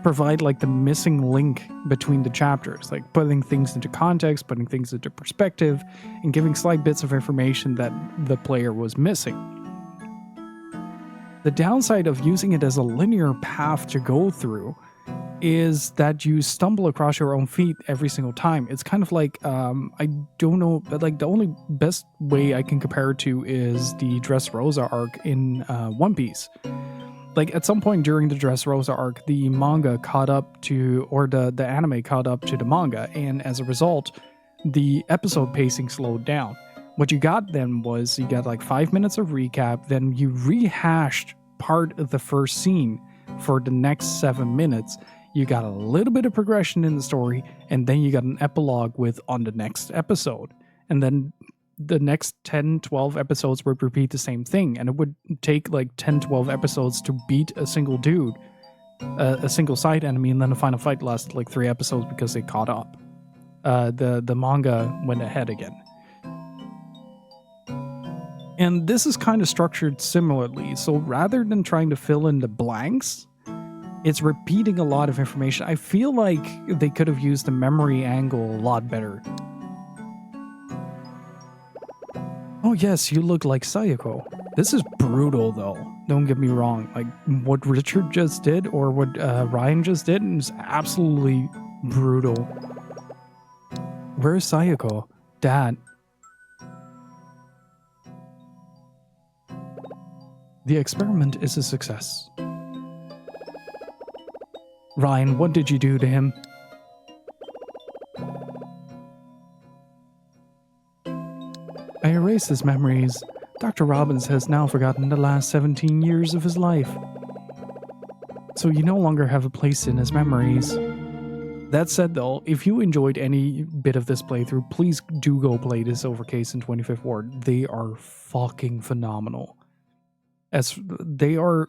provide like the missing link between the chapters, like putting things into context, putting things into perspective, and giving slight bits of information that the player was missing. The downside of using it as a linear path to go through is that you stumble across your own feet every single time. It's kind of like, I don't know, but like the only best way I can compare it to is the Dressrosa arc in One Piece. Like, at some point during the Dressrosa arc, the manga caught up to, or the anime caught up to the manga, and as a result, the episode pacing slowed down. What you got then was, you got like 5 minutes of recap, then you rehashed part of the first scene for the next 7 minutes. You got a little bit of progression in the story, and then you got an epilogue with on the next episode. And then the next 10, 12 episodes would repeat the same thing, and it would take like 10, 12 episodes to beat a single dude, a single side enemy, and then the final fight lasted like 3 episodes because they caught up. The manga went ahead again. And this is kind of structured similarly, so rather than trying to fill in the blanks, It's repeating a lot of information. I feel like they could have used the memory angle a lot better. Oh yes, you look like Sayako. This is brutal though. Don't get me wrong. Like what Richard just did or what Ryan just did is absolutely brutal. Where's Sayako? Dad. The experiment is a success. Ryan, what did you do to him? I erased his memories. Dr. Robbins has now forgotten the last 17 years of his life. So you no longer have a place in his memories. That said though, if you enjoyed any bit of this playthrough, please do go play this Overcase in 25th Ward. They are fucking phenomenal. As they are,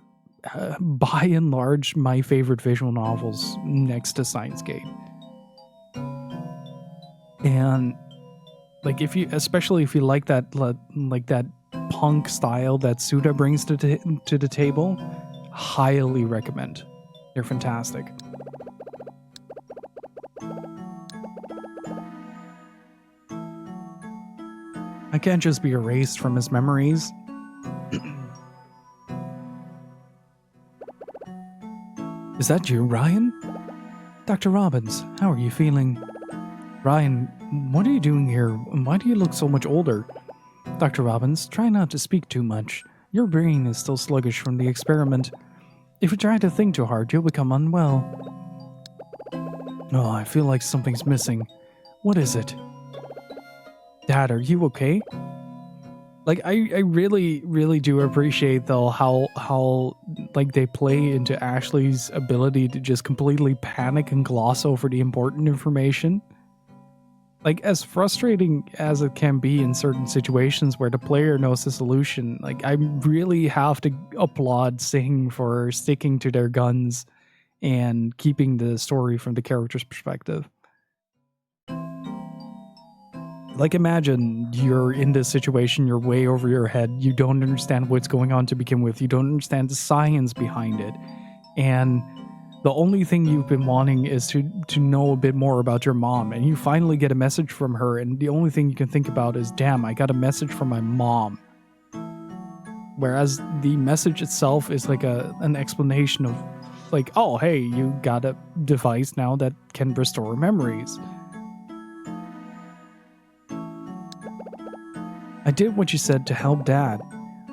by and large, my favorite visual novels next to Steins Gate. And like especially if you like that punk style that Suda brings to the table, highly recommend. They're fantastic. I can't just be erased from his memories. Is that you, Ryan? Dr. Robbins, how are you feeling? Ryan, what are you doing here? Why do you look so much older? Dr. Robbins, try not to speak too much. Your brain is still sluggish from the experiment. If you try to think too hard, you'll become unwell. Oh, I feel like something's missing. What is it? Dad, are you okay? Like, I really, really do appreciate, though, how like, they play into Ashley's ability to just completely panic and gloss over the important information. Like, as frustrating as it can be in certain situations where the player knows the solution, like, I really have to applaud Cing for sticking to their guns and keeping the story from the character's perspective. Like, imagine you're in this situation, you're way over your head, you don't understand what's going on to begin with, you don't understand the science behind it, and the only thing you've been wanting is to know a bit more about your mom, and you finally get a message from her, and the only thing you can think about is, damn, I got a message from my mom. Whereas the message itself is like an explanation of, like, oh, hey, you got a device now that can restore memories. I did what you said to help Dad.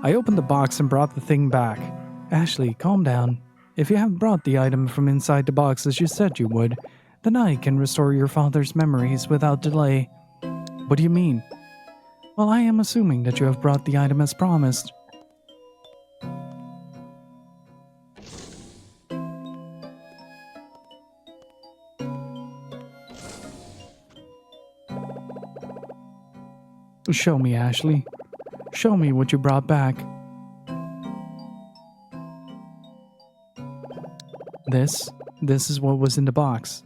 I opened the box and brought the thing back. Ashley, calm down. If you haven't brought the item from inside the box as you said you would, then I can restore your father's memories without delay. What do you mean? Well, I am assuming that you have brought the item as promised. Show me, Ashley. Show me what you brought back. This is what was in the box.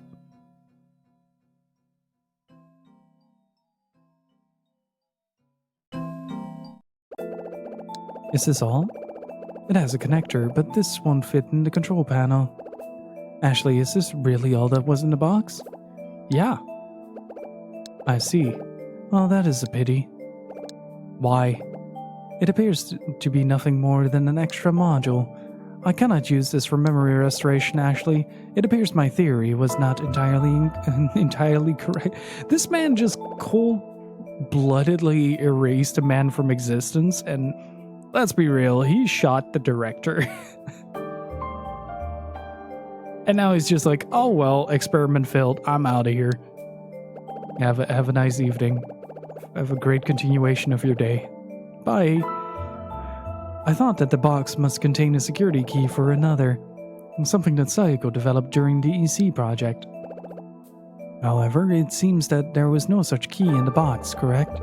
Is this all? It has a connector, but this won't fit in the control panel. Ashley, is this really all that was in the box? Yeah. I see. Well, that is a pity. Why? It appears to be nothing more than an extra module. I cannot use this for memory restoration, Ashley. It appears my theory was not entirely correct. This man just cold-bloodedly erased a man from existence, and let's be real, he shot the director. And now he's just like, oh well, experiment failed, I'm out of here. Have a nice evening. Have a great continuation of your day. Bye. I thought that the box must contain a security key for another, something that Sayako developed during the EC project. However, it seems that there was no such key in the box, correct?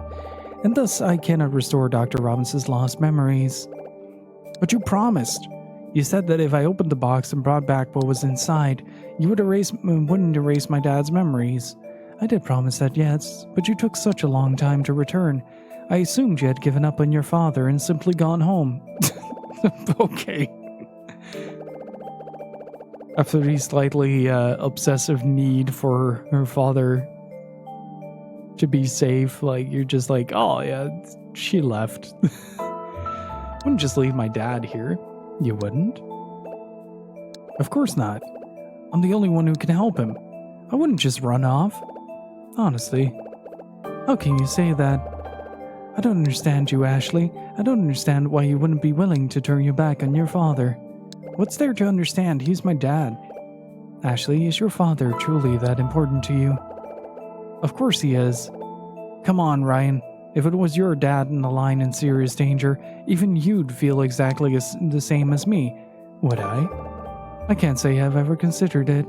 And thus I cannot restore Dr. Robbins' lost memories. But you promised. You said that if I opened the box and brought back what was inside, you wouldn't erase my dad's memories. I did promise that, yes, but you took such a long time to return. I assumed you had given up on your father and simply gone home. Okay. After the slightly obsessive need for her father to be safe, like, you're just like, oh yeah, she left. Wouldn't just leave my dad here. You wouldn't? Of course not. I'm the only one who can help him. I wouldn't just run off. Honestly. How can you say that? I don't understand you, Ashley. I don't understand why you wouldn't be willing to turn your back on your father. What's there to understand? He's my dad. Ashley, is your father truly that important to you? Of course he is. Come on, Ryan. If it was your dad in the line in serious danger, even you'd feel exactly the same as me, would I? I can't say I've ever considered it.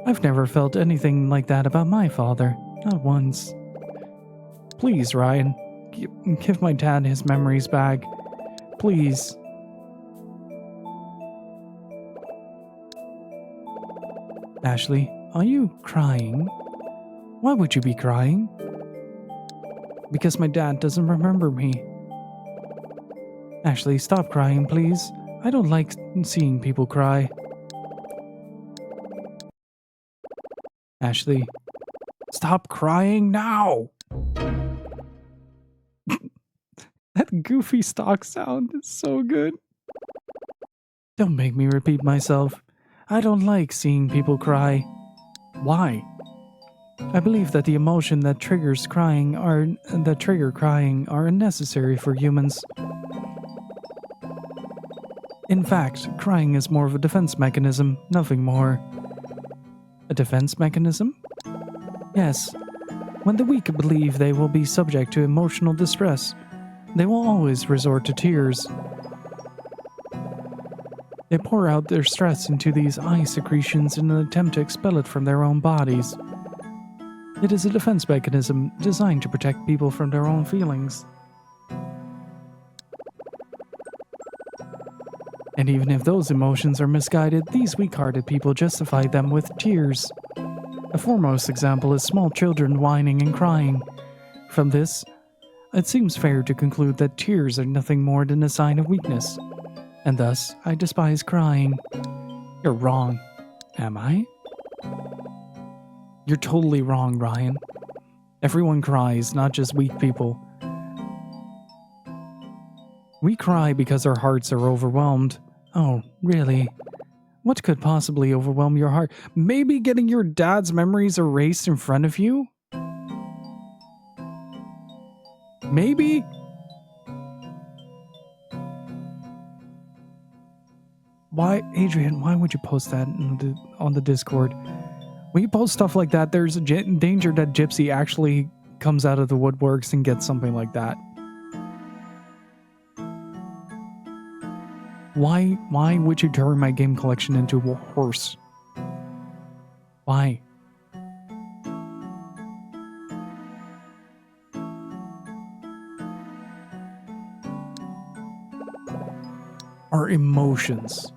I've never felt anything like that about my father. Not once. Please, Ryan. Give my dad his memories back. Please. Ashley, are you crying? Why would you be crying? Because my dad doesn't remember me. Ashley, stop crying, please. I don't like seeing people cry. Ashley, stop crying now! That goofy stock sound is so good. Don't make me repeat myself. I don't like seeing people cry. Why? I believe that the emotion that trigger crying are unnecessary for humans. In fact, crying is more of a defense mechanism, nothing more. A defense mechanism? Yes. When the weak believe they will be subject to emotional distress, they will always resort to tears. They pour out their stress into these eye secretions in an attempt to expel it from their own bodies. It is a defense mechanism designed to protect people from their own feelings. And even if those emotions are misguided, these weak-hearted people justify them with tears. A foremost example is small children whining and crying. From this, it seems fair to conclude that tears are nothing more than a sign of weakness. And thus, I despise crying. You're wrong. Am I? You're totally wrong, Ryan. Everyone cries, not just weak people. We cry because our hearts are overwhelmed. Oh, really? What could possibly overwhelm your heart? Maybe getting your dad's memories erased in front of you? Maybe? Why, Adrian, why would you post that on the Discord? When you post stuff like that, there's a danger that Gypsy actually comes out of the woodworks and gets something like that. Why would you turn my game collection into a horse? Why? Our emotions.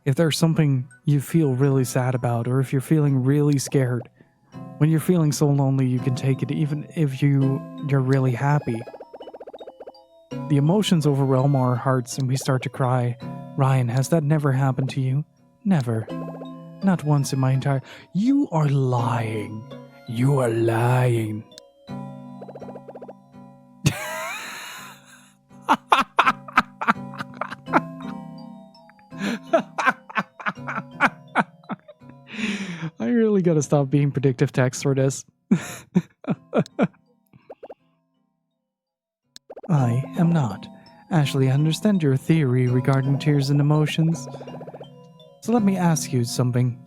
If there's something you feel really sad about, or if you're feeling really scared, when you're feeling so lonely you can take it even if you're really happy. The emotions overwhelm our hearts and we start to cry. Ryan, has that never happened to you? Never. Not once in my entire... You are lying. You are lying. I really gotta stop being predictive text for this. I am not. Ashley, I understand your theory regarding tears and emotions. So let me ask you something.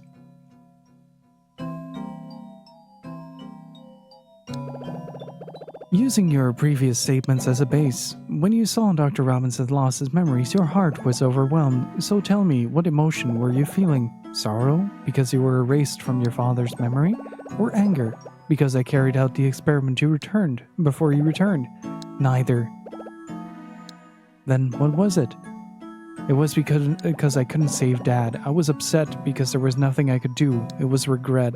Using your previous statements as a base, when you saw Dr. Robinson lost his memories, your heart was overwhelmed. So tell me, what emotion were you feeling? Sorrow, because you were erased from your father's memory? Or anger, because I carried out the experiment before you returned? Neither. Then what was it? It was because I couldn't save Dad. I was upset because there was nothing I could do. It was regret.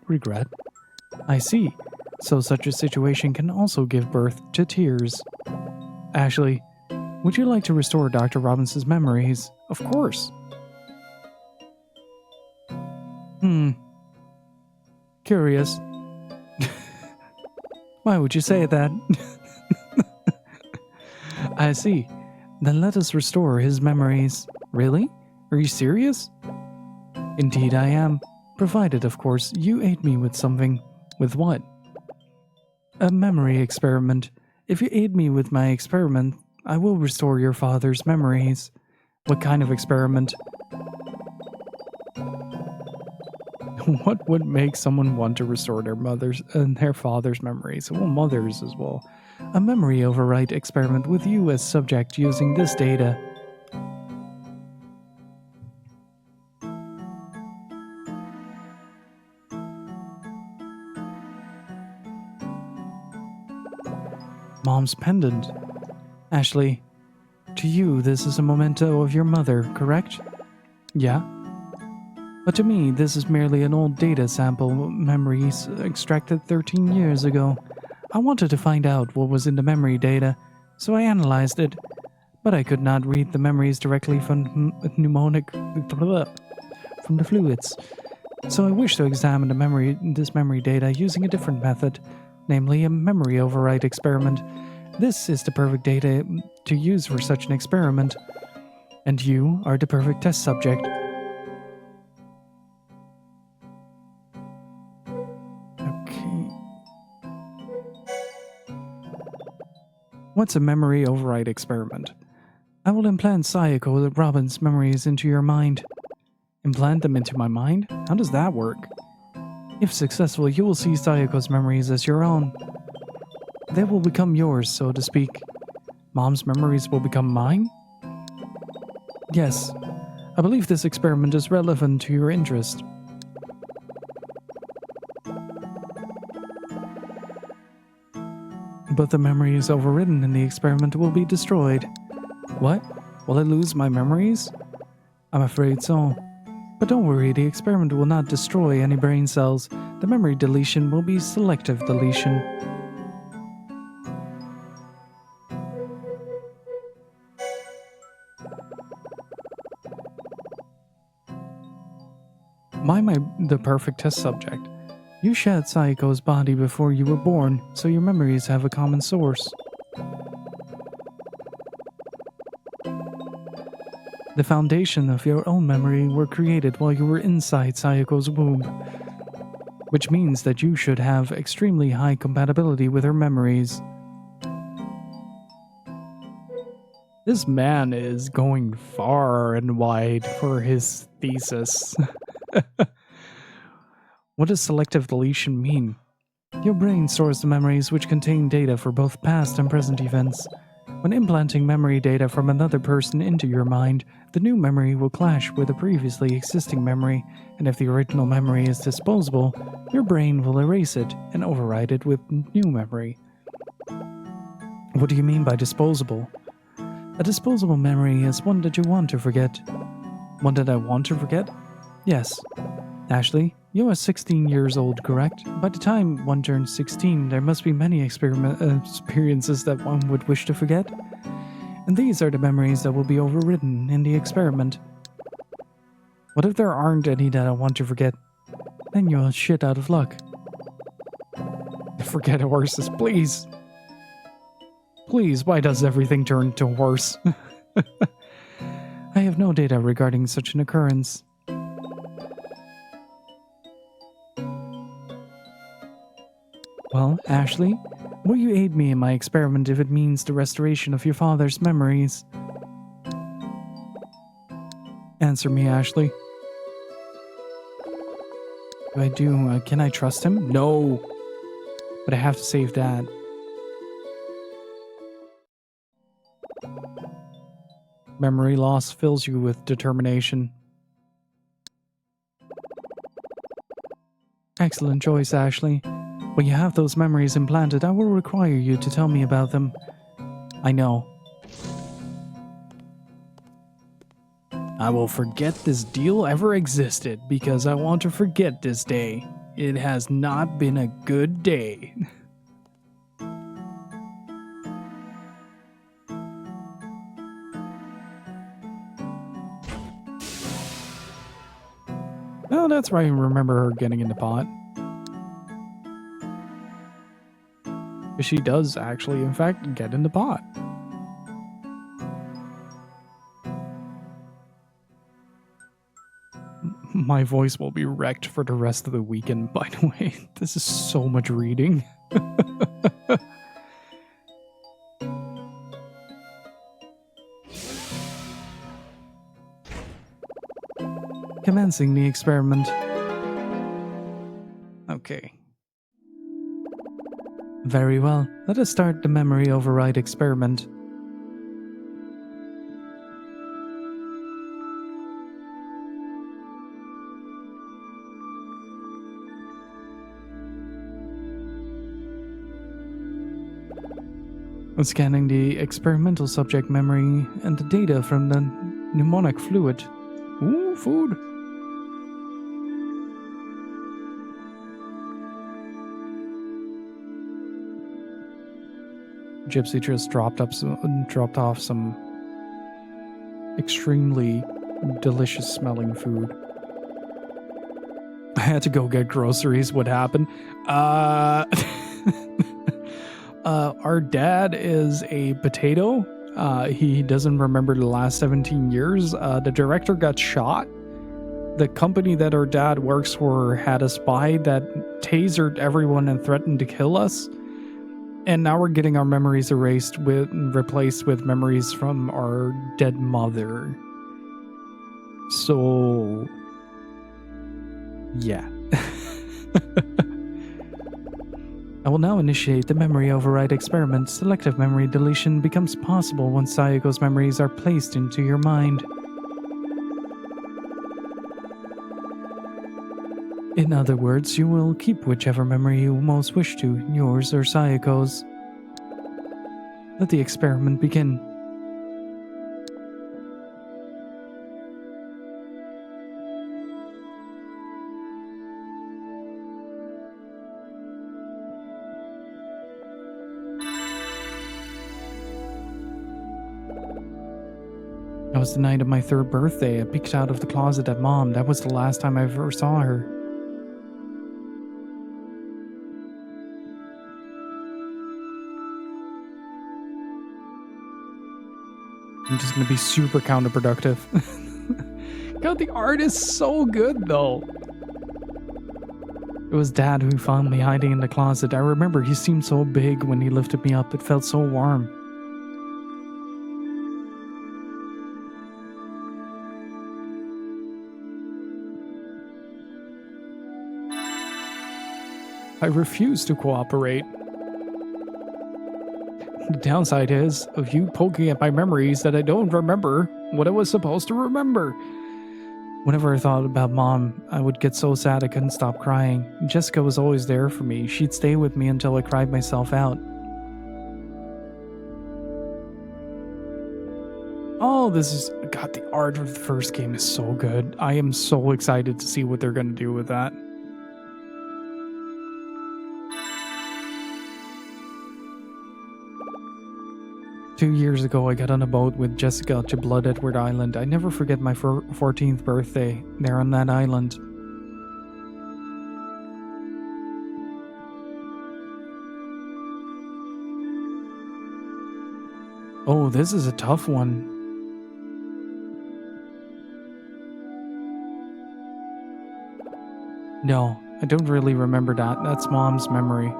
Regret? I see. So such a situation can also give birth to tears. Ashley, would you like to restore Dr. Robinson's memories? Of course. Curious. Why would you say that? I see. Then let us restore his memories. Really? Are you serious? Indeed I am. Provided, of course, you aid me with something. With what? A memory experiment. If you aid me with my experiment, I will restore your father's memories. What kind of experiment? What would make someone want to restore their mother's and their father's memories? Well, mothers as well. A memory overwrite experiment with you as subject using this data. Mom's pendant. Ashley, to you this is a memento of your mother, correct? Yeah. But to me, this is merely an old data sample, memories extracted 13 years ago. I wanted to find out what was in the memory data, so I analyzed it, but I could not read the memories directly from from the fluids. So I wish to examine this memory data using a different method, namely a memory override experiment. This is the perfect data to use for such an experiment, and you are the perfect test subject. What's a memory override experiment? I will implant Sayako Robin's memories into your mind. Implant them into my mind? How does that work? If successful, you will see Sayako's memories as your own. They will become yours, so to speak. Mom's memories will become mine? Yes. I believe this experiment is relevant to your interest. But the memories overridden in the experiment will be destroyed. What? Will I lose my memories? I'm afraid so. But don't worry, the experiment will not destroy any brain cells. The memory deletion will be selective deletion. Why am I the perfect test subject? You shed Sayako's body before you were born, so your memories have a common source. The foundation of your own memory were created while you were inside Sayako's womb, which means that you should have extremely high compatibility with her memories. This man is going far and wide for his thesis. What does selective deletion mean? Your brain stores the memories which contain data for both past and present events. When implanting memory data from another person into your mind, the new memory will clash with a previously existing memory, and if the original memory is disposable, your brain will erase it and override it with new memory. What do you mean by disposable? A disposable memory is one that you want to forget. One that I want to forget? Yes. Ashley, you are 16 years old, correct? By the time one turns 16, there must be many experiences that one would wish to forget. And these are the memories that will be overridden in the experiment. What if there aren't any that I want to forget? Then you're shit out of luck. Forget horses, please. Please, why does everything turn to horse? I have no data regarding such an occurrence. Well, Ashley, will you aid me in my experiment if it means the restoration of your father's memories? Answer me, Ashley. Can I trust him? No! But I have to save Dad. Memory loss fills you with determination. Excellent choice, Ashley. When you have those memories implanted, I will require you to tell me about them. I know. I will forget this deal ever existed because I want to forget this day. It has not been a good day. Oh, that's right. I remember her getting in the pot. She does actually, in fact, get in the pot. My voice will be wrecked for the rest of the weekend, by the way. This is so much reading. Commencing the experiment. Okay. Very well. Let us start the memory override experiment. Scanning the experimental subject memory and the data from the mnemonic fluid. Ooh, food. Gypsy just dropped off some extremely delicious smelling food. I had to go get groceries. What happened? Our dad is a potato. He doesn't remember the last 17 years. The director got shot. The company that our dad works for had a spy that tasered everyone and threatened to kill us. And now we're getting our memories replaced with memories from our dead mother. So, yeah. I will now initiate the memory override experiment. Selective memory deletion becomes possible once Sayako's memories are placed into your mind. In other words, you will keep whichever memory you most wish to, yours or Sayako's. Let the experiment begin. That was the night of my 3rd birthday. I peeked out of the closet at Mom. That was the last time I ever saw her. I'm just gonna be super counterproductive. God, the art is so good, though. It was Dad who found me hiding in the closet. I remember he seemed so big when he lifted me up. It felt so warm. I refuse to cooperate. The downside is of you poking at my memories that I don't remember what I was supposed to remember. Whenever I thought about Mom, I would get so sad I couldn't stop crying. Jessica was always there for me. She'd stay with me until I cried myself out. Oh, God, the art of the first game is so good. I am so excited to see what they're going to do with that. Two years ago, I got on a boat with Jessica to Blood Edward Island. I never forget my 14th birthday there on that island. Oh, this is a tough one. No, I don't really remember that. That's Mom's memory.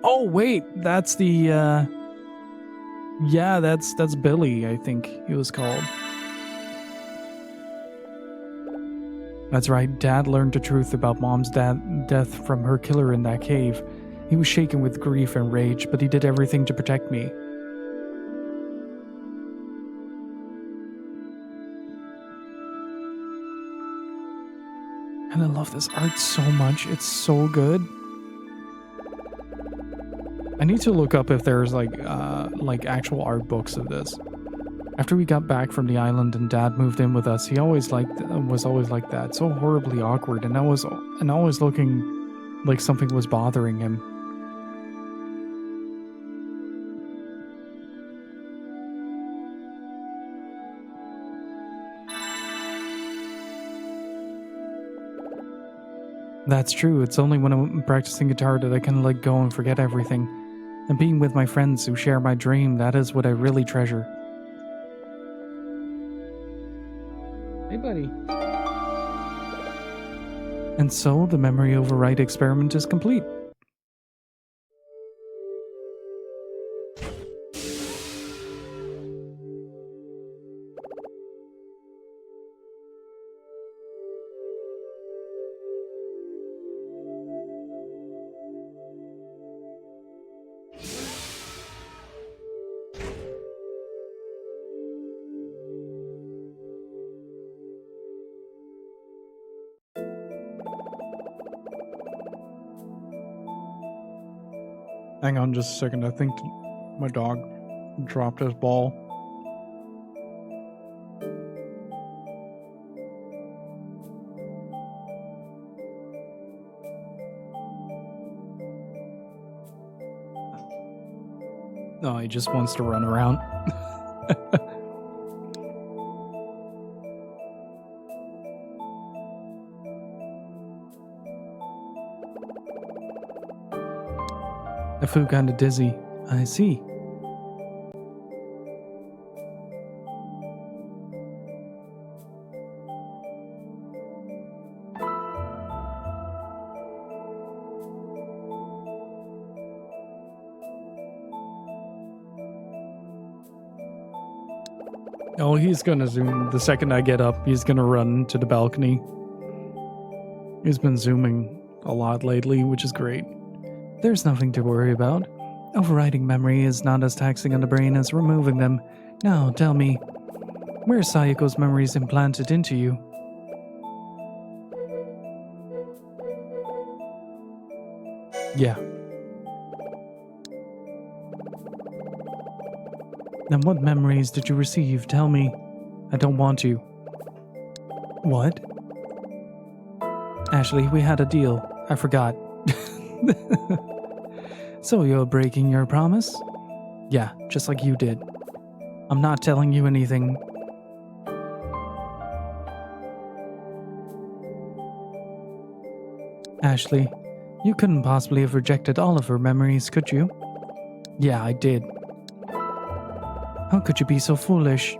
Oh, wait, that's the, yeah, that's Billy, I think he was called. That's right, Dad learned the truth about Mom's death from her killer in that cave. He was shaken with grief and rage, but he did everything to protect me. And I love this art so much, it's so good. I need to look up if there's like actual art books of this. After we got back from the island and Dad moved in with us, he was always like that, so horribly awkward, and always looking like something was bothering him. That's true. It's only when I'm practicing guitar that I can let go and forget everything. And being with my friends who share my dream, that is what I really treasure. Hey, buddy. And so, the memory override experiment is complete. Hang on just a second. I think my dog dropped his ball. No, he just wants to run around. I feel kinda dizzy. I see. Oh, he's gonna zoom. The second I get up, he's gonna run to the balcony. He's been zooming a lot lately, which is great. There's nothing to worry about. Overriding memory is not as taxing on the brain as removing them. Now, tell me, where are Sayako's memories implanted into you? Yeah. Then what memories did you receive? Tell me. I don't want to. What? Ashley, we had a deal. I forgot. So you're breaking your promise? Yeah, just like you did. I'm not telling you anything. Ashley, you couldn't possibly have rejected all of her memories, could you? Yeah, I did. How could you be so foolish?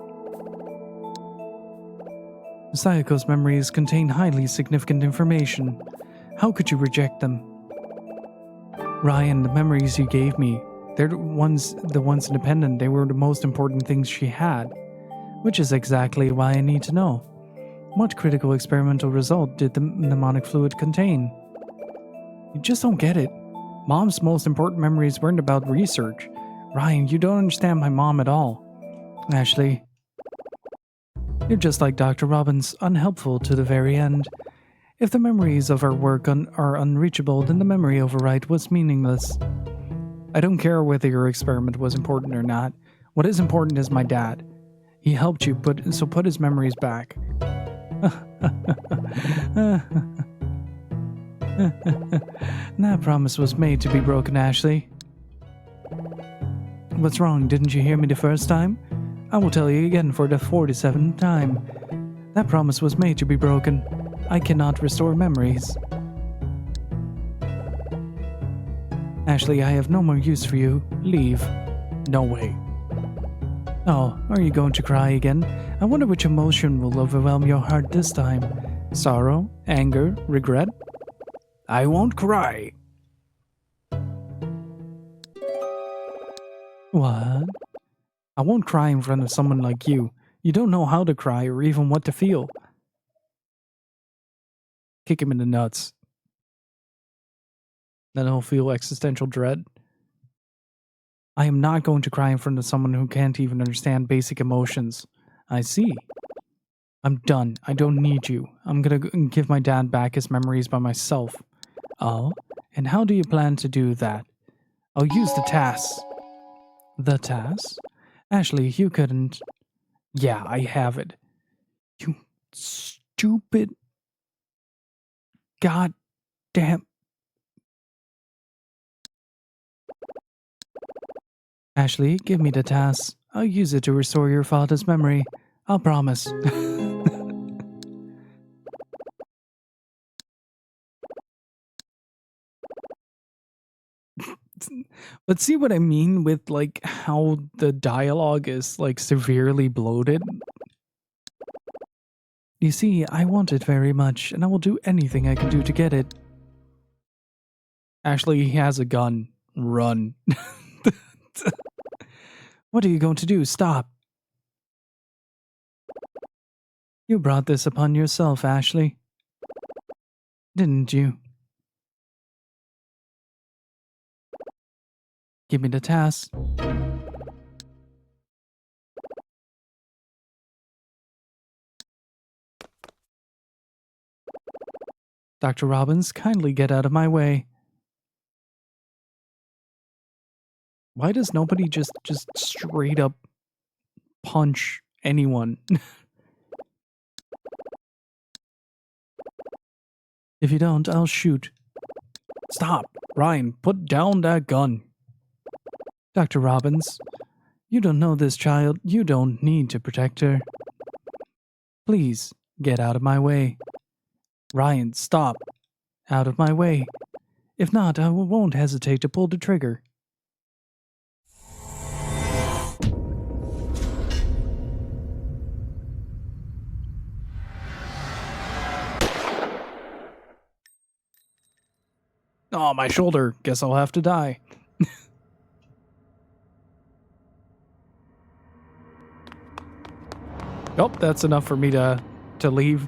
Sayako's memories contain highly significant information. How could you reject them? Ryan, the memories you gave me, they're the ones independent. They were the most important things she had. Which is exactly why I need to know. What critical experimental result did the mnemonic fluid contain? You just don't get it. Mom's most important memories weren't about research. Ryan, you don't understand my mom at all. Ashley, you're just like Dr. Robbins, unhelpful to the very end. If the memories of our work are unreachable, then the memory override was meaningless. I don't care whether your experiment was important or not. What is important is my dad. He helped you, put his memories back. That promise was made to be broken, Ashley. What's wrong? Didn't you hear me the first time? I will tell you again for the 47th time. That promise was made to be broken. I cannot restore memories. Ashley, I have no more use for you. Leave. No way. Oh, are you going to cry again? I wonder which emotion will overwhelm your heart this time. Sorrow, anger, regret? I won't cry. What? I won't cry in front of someone like you. You don't know how to cry or even what to feel. Kick him in the nuts. Then he'll feel existential dread. I am not going to cry in front of someone who can't even understand basic emotions. I see. I'm done. I don't need you. I'm gonna give my dad back his memories by myself. Oh? And how do you plan to do that? I'll use the TAS. The TAS? Ashley, you couldn't... Yeah, I have it. You stupid... God damn... Ashley, give me the TAS. I'll use it to restore your father's memory. I'll promise. But see what I mean with like how the dialogue is like severely bloated? You see, I want it very much, and I will do anything I can do to get it. Actually, he has a gun. Run. What are you going to do? Stop. You brought this upon yourself, Ashley. Didn't you? Give me the task. Dr. Robbins, kindly get out of my way. Why does nobody just straight up punch anyone? If you don't, I'll shoot. Stop. Ryan, put down that gun. Dr. Robbins, you don't know this child. You don't need to protect her. Please, get out of my way. Ryan, stop. Out of my way. If not, I won't hesitate to pull the trigger. Oh, my shoulder. Guess I'll have to die. Oh, that's enough for me to leave.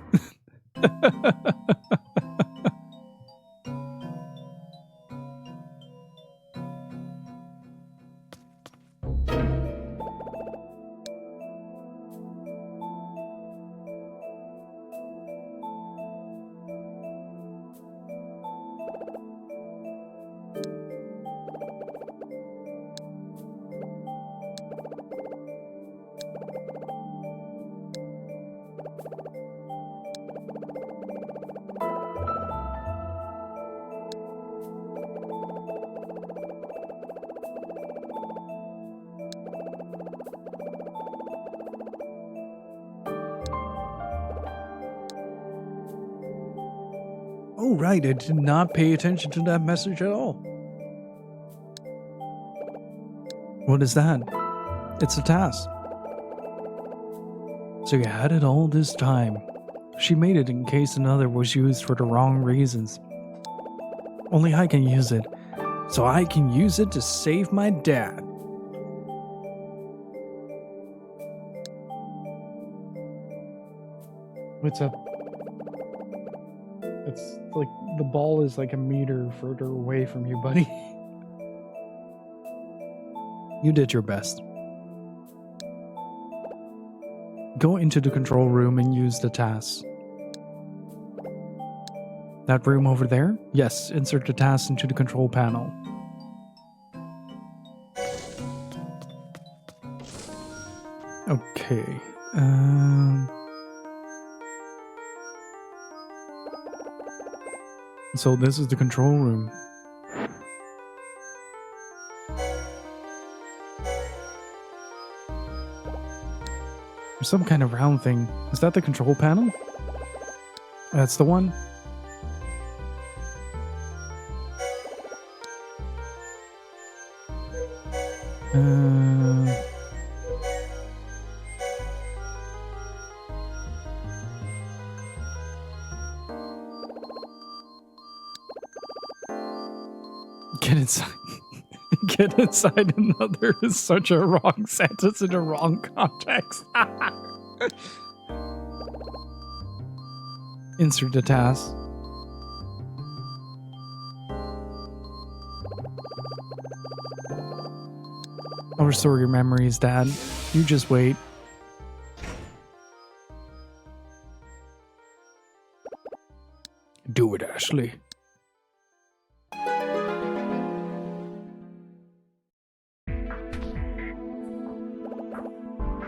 Oh, right, I did not pay attention to that message at all. What is that? It's a task. So you had it all this time. She made it in case another was used for the wrong reasons. Only I can use it, so I can use it to save my dad. What's up? It's like the ball is like a meter further away from you, buddy. You did your best. Go into the control room and use the task. That room over there? Yes, insert the task into the control panel. Okay. So this is the control room. There's some kind of round thing. Is that the control panel? That's the one. Get inside. Get inside another is such a wrong sentence in a wrong context. Insert the task. I'll restore your memories, Dad. You just wait. Do it, Ashley.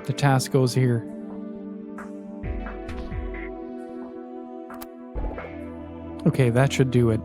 The task goes here. Okay, that should do it.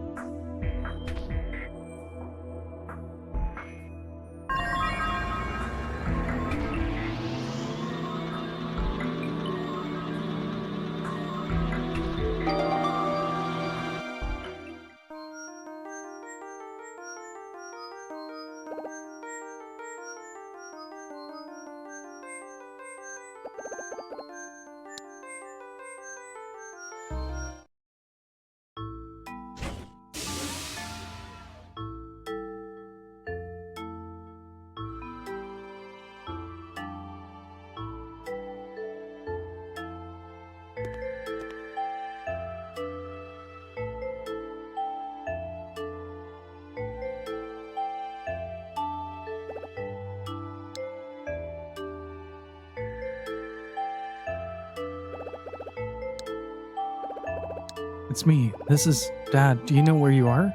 It's me. This is Dad. Do you know where you are?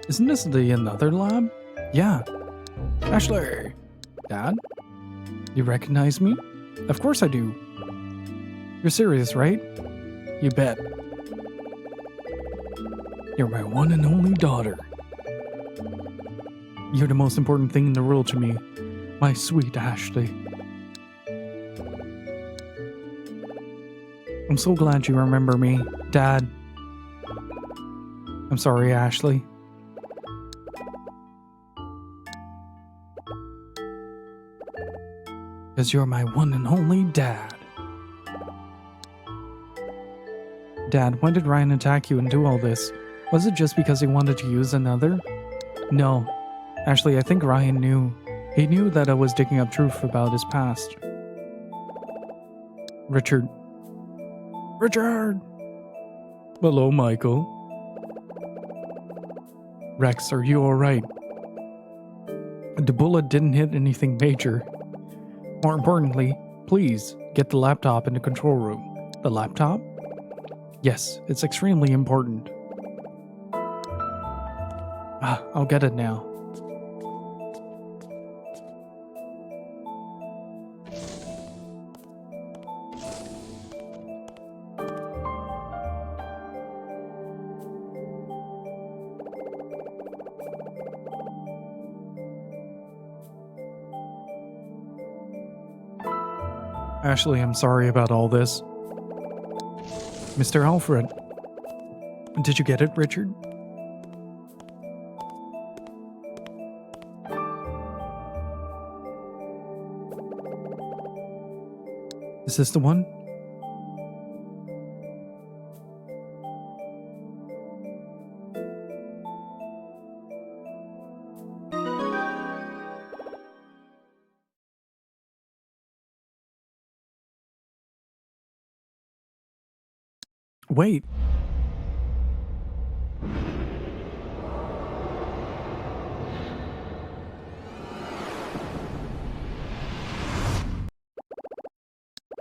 Isn't this the another lab? Yeah. Ashley! Dad? You recognize me? Of course I do. You're serious, right? You bet. You're my one and only daughter. You're the most important thing in the world to me, my sweet Ashley. I'm so glad you remember me, Dad. I'm sorry, Ashley. Because you're my one and only dad. Dad, why did Ryan attack you and do all this? Was it just because he wanted to use another? No. Actually, I think Ryan knew. He knew that I was digging up truth about his past. Richard. Richard! Hello, Michael. Rex, are you alright? The bullet didn't hit anything major. More importantly, please, get the laptop in the control room. The laptop? Yes, it's extremely important. I'll get it now. Ashley, I'm sorry about all this. Mr. Alfred. Did you get it, Richard? Is this the one? Wait.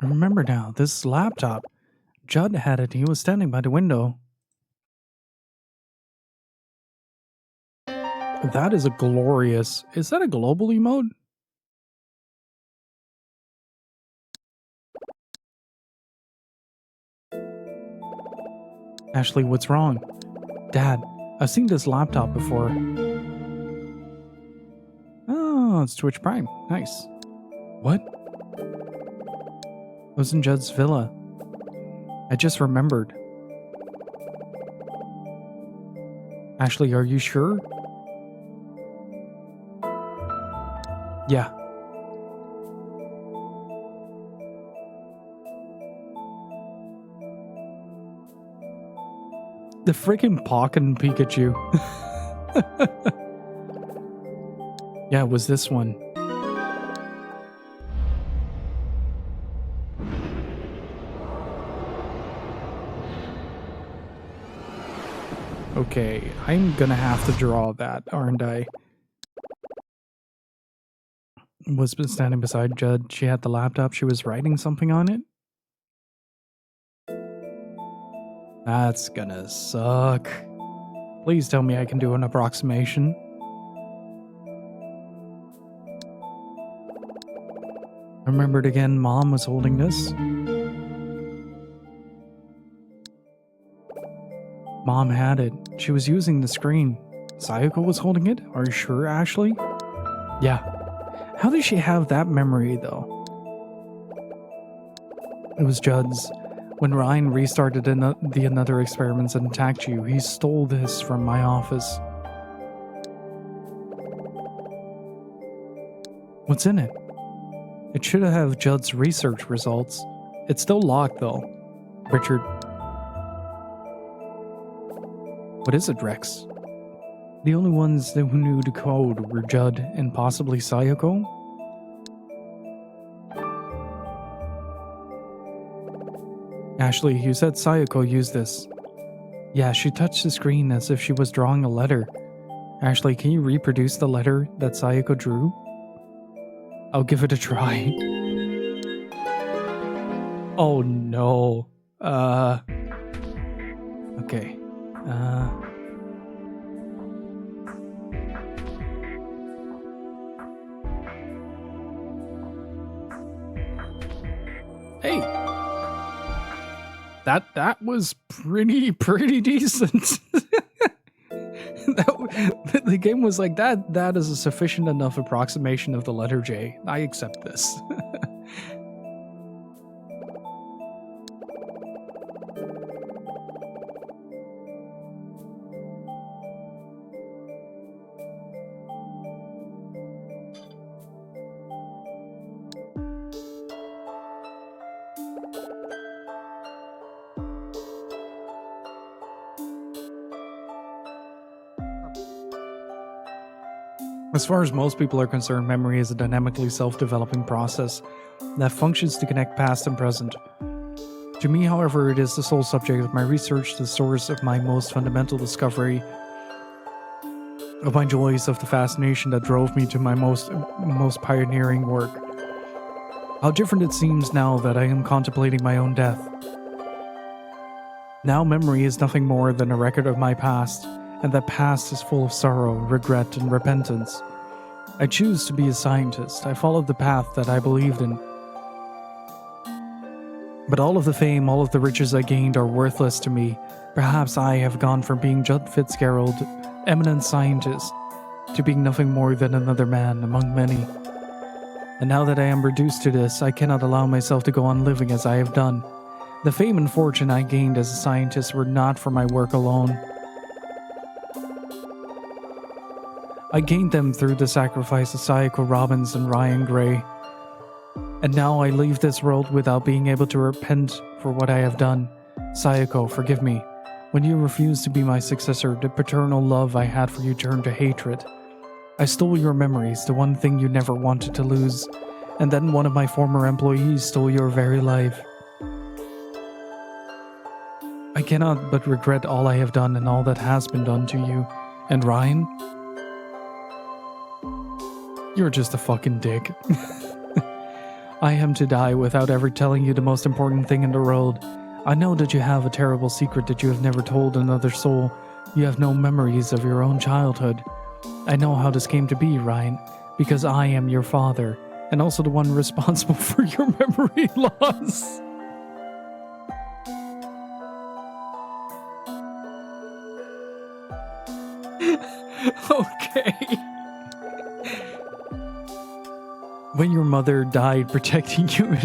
I remember now, this laptop. Judd had it. He was standing by the window. That is a glorious... Is that a global emote? Ashley, what's wrong? Dad, I've seen this laptop before. Oh, it's Twitch Prime. Nice. What? It was in Judd's villa. I just remembered. Ashley, are you sure? Yeah. The freaking Pocket Pikachu. Yeah, it was this one. Okay, I'm gonna have to draw that, aren't I? Was standing beside Judd. She had the laptop. She was writing something on it. That's gonna suck. Please tell me I can do an approximation. I remembered again, Mom was holding this. Mom had it. She was using the screen. Sayako was holding it? Are you sure, Ashley? Yeah. How did she have that memory, though? It was Judd's. When Ryan restarted the another experiments and attacked you, he stole this from my office. What's in it? It should have Judd's research results. It's still locked, though. Richard. What is it, Rex? The only ones who knew the code were Judd and possibly Sayako? Ashley, you said Sayako used this. Yeah, she touched the screen as if she was drawing a letter. Ashley, can you reproduce the letter that Sayako drew? I'll give it a try. Oh no. Okay. Hey. That was pretty decent. The game was like that. That is a sufficient enough approximation of the letter J. I accept this. As far as most people are concerned, memory is a dynamically self-developing process that functions to connect past and present. To me, however, it is the sole subject of my research, the source of my most fundamental discovery, of my joys, of the fascination that drove me to my most pioneering work. How different it seems now that I am contemplating my own death. Now memory is nothing more than a record of my past, and that past is full of sorrow, regret, and repentance. I choose to be a scientist. I followed the path that I believed in. But all of the fame, all of the riches I gained are worthless to me. Perhaps I have gone from being Judd Fitzgerald, eminent scientist, to being nothing more than another man among many. And now that I am reduced to this, I cannot allow myself to go on living as I have done. The fame and fortune I gained as a scientist were not for my work alone. I gained them through the sacrifice of Sayako Robbins and Ryan Gray. And now I leave this world without being able to repent for what I have done. Sayako, forgive me. When you refused to be my successor, the paternal love I had for you turned to hatred. I stole your memories, the one thing you never wanted to lose. And then one of my former employees stole your very life. I cannot but regret all I have done and all that has been done to you. And Ryan? You're just a fucking dick. I am to die without ever telling you the most important thing in the world. I know that you have a terrible secret that you have never told another soul. You have no memories of your own childhood. I know how this came to be, Ryan, because I am your father, and also the one responsible for your memory loss. Okay. When your mother died protecting you,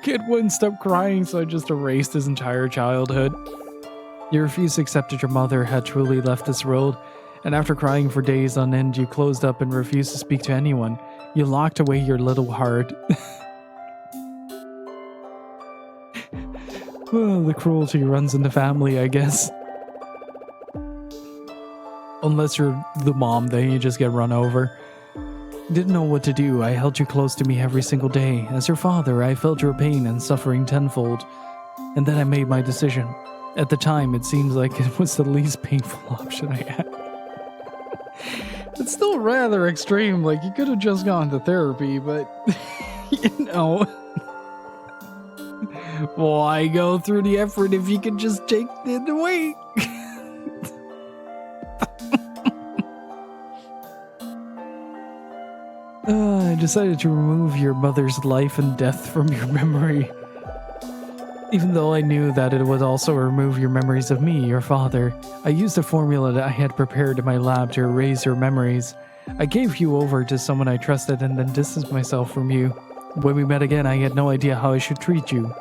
kid wouldn't stop crying, so I just erased his entire childhood. You refused to accept that your mother had truly left this world, and after crying for days on end, you closed up and refused to speak to anyone. You locked away your little heart. Well, the cruelty runs in the family, I guess. Unless you're the mom, then you just get run over. Didn't know what to do. I held you close to me every single day. As your father, I felt your pain and suffering tenfold. And then I made my decision. At the time, it seems like it was the least painful option I had. It's still rather extreme. Like, you could have just gone to therapy, but, you know. Why go through the effort if you could just take it away? I decided to remove your mother's life and death from your memory. Even though I knew that it would also remove your memories of me, your father, I used a formula that I had prepared in my lab to erase your memories. I gave you over to someone I trusted and then distanced myself from you. When we met again, I had no idea how I should treat you.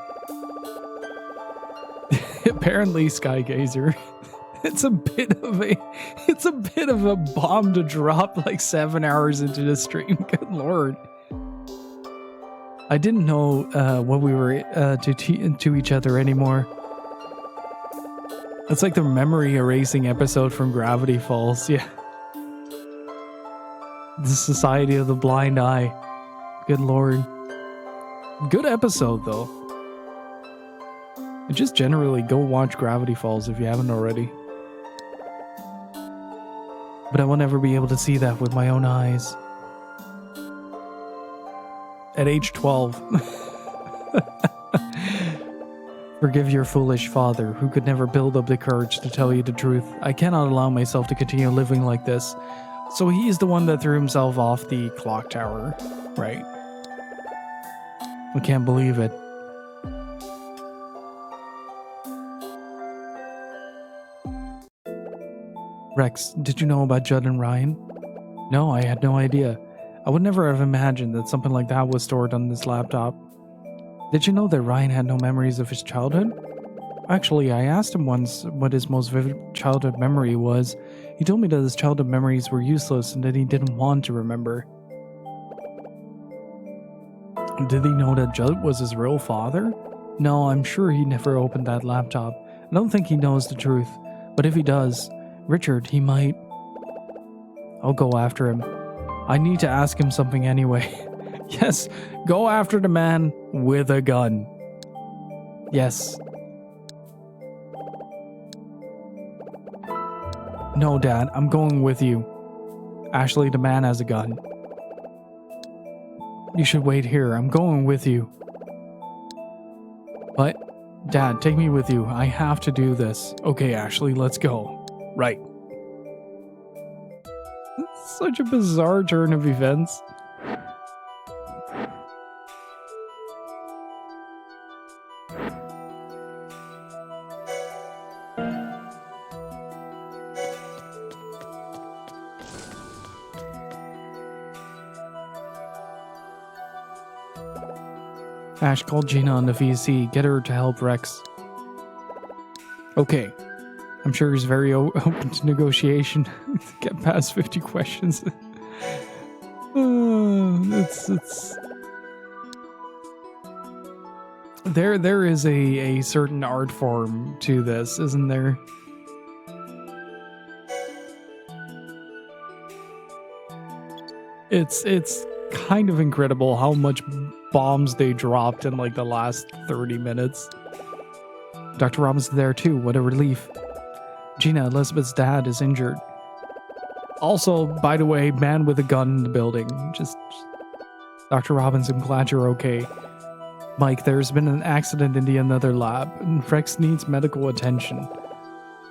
Apparently, Skygazer. It's a bit of a bomb to drop like 7 hours into the stream. Good lord. I didn't know what we were to each other anymore. It's like the memory erasing episode from Gravity Falls. Yeah. The Society of the Blind Eye. Good lord. Good episode though. And just generally go watch Gravity Falls if you haven't already. But I will never be able to see that with my own eyes. At age 12. Forgive your foolish father, who could never build up the courage to tell you the truth. I cannot allow myself to continue living like this. So he's the one that threw himself off the clock tower, right? I can't believe it. Rex, did you know about Judd and Ryan? No, I had no idea. I would never have imagined that something like that was stored on this laptop. Did you know that Ryan had no memories of his childhood? Actually, I asked him once what his most vivid childhood memory was. He told me that his childhood memories were useless and that he didn't want to remember. Did he know that Judd was his real father? No, I'm sure he never opened that laptop. I don't think he knows the truth. But if he does, Richard, he might... I'll go after him. I need to ask him something anyway. Yes, go after the man with a gun. Yes. No, Dad, I'm going with you. Ashley, the man has a gun. You should wait here. I'm going with you. But, Dad, take me with you. I have to do this. Okay, Ashley, let's go. Right. It's such a bizarre turn of events. Ash called Gina on the VC. Get her to help Rex. Okay. I'm sure he's very open to negotiation. Get past 50 questions. It's... There is a certain art form to this, isn't there? It's kind of incredible how much bombs they dropped in like the last 30 minutes. Dr. Robinson's there too, what a relief. Gina, Elizabeth's dad, is injured. Also, by the way, man with a gun in the building. Just Dr. Robinson, glad you're okay. Mike, there's been an accident in the another lab, and Rex needs medical attention.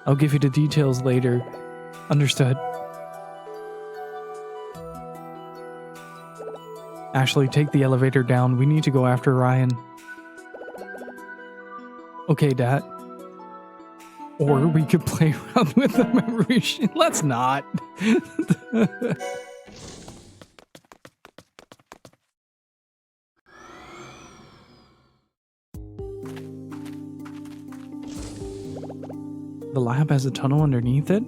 I'll give you the details later. Understood. Ashley, take the elevator down. We need to go after Ryan. Okay, Dad. Or we could play around with the memory machine. Let's not. The lab has a tunnel underneath it?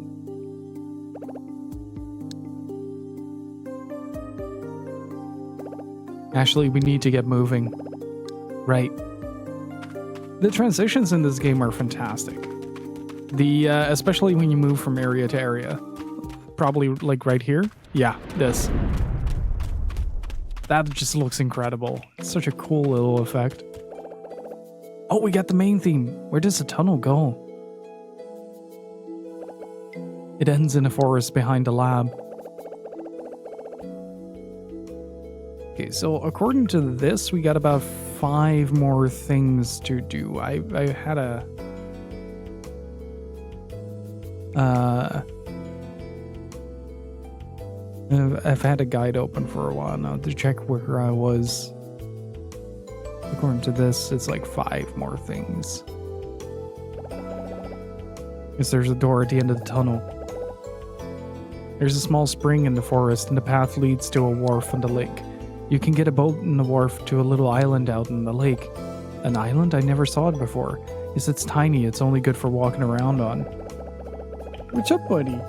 Ashley, we need to get moving. Right. The transitions in this game are fantastic. Especially when you move from area to area. Probably like right here. Yeah, this. That just looks incredible. It's such a cool little effect. Oh, we got the main theme. Where does the tunnel go? It ends in a forest behind the lab. Okay, so according to this, we got about 5 more things to do. I had a... I've had a guide open for a while now to check where I was. According to this, it's like 5 more things. Because there's a door at the end of the tunnel. There's a small spring in the forest, and the path leads to a wharf on the lake. You can get a boat in the wharf to a little island out in the lake. An island? I never saw it before. Yes, it's tiny. It's only good for walking around on. What's up, buddy?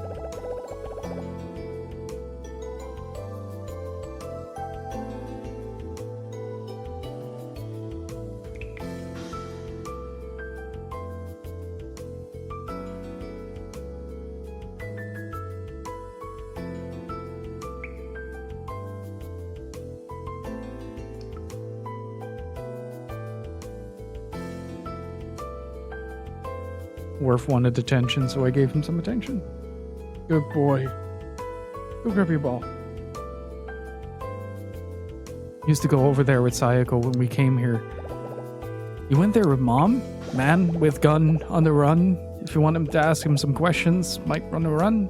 Worf wanted attention, so I gave him some attention. Good boy. Go grab your ball. Used to go over there with Sayako when we came here. You went there with Mom? Man with gun on the run. If you want him to ask him some questions, might run a run.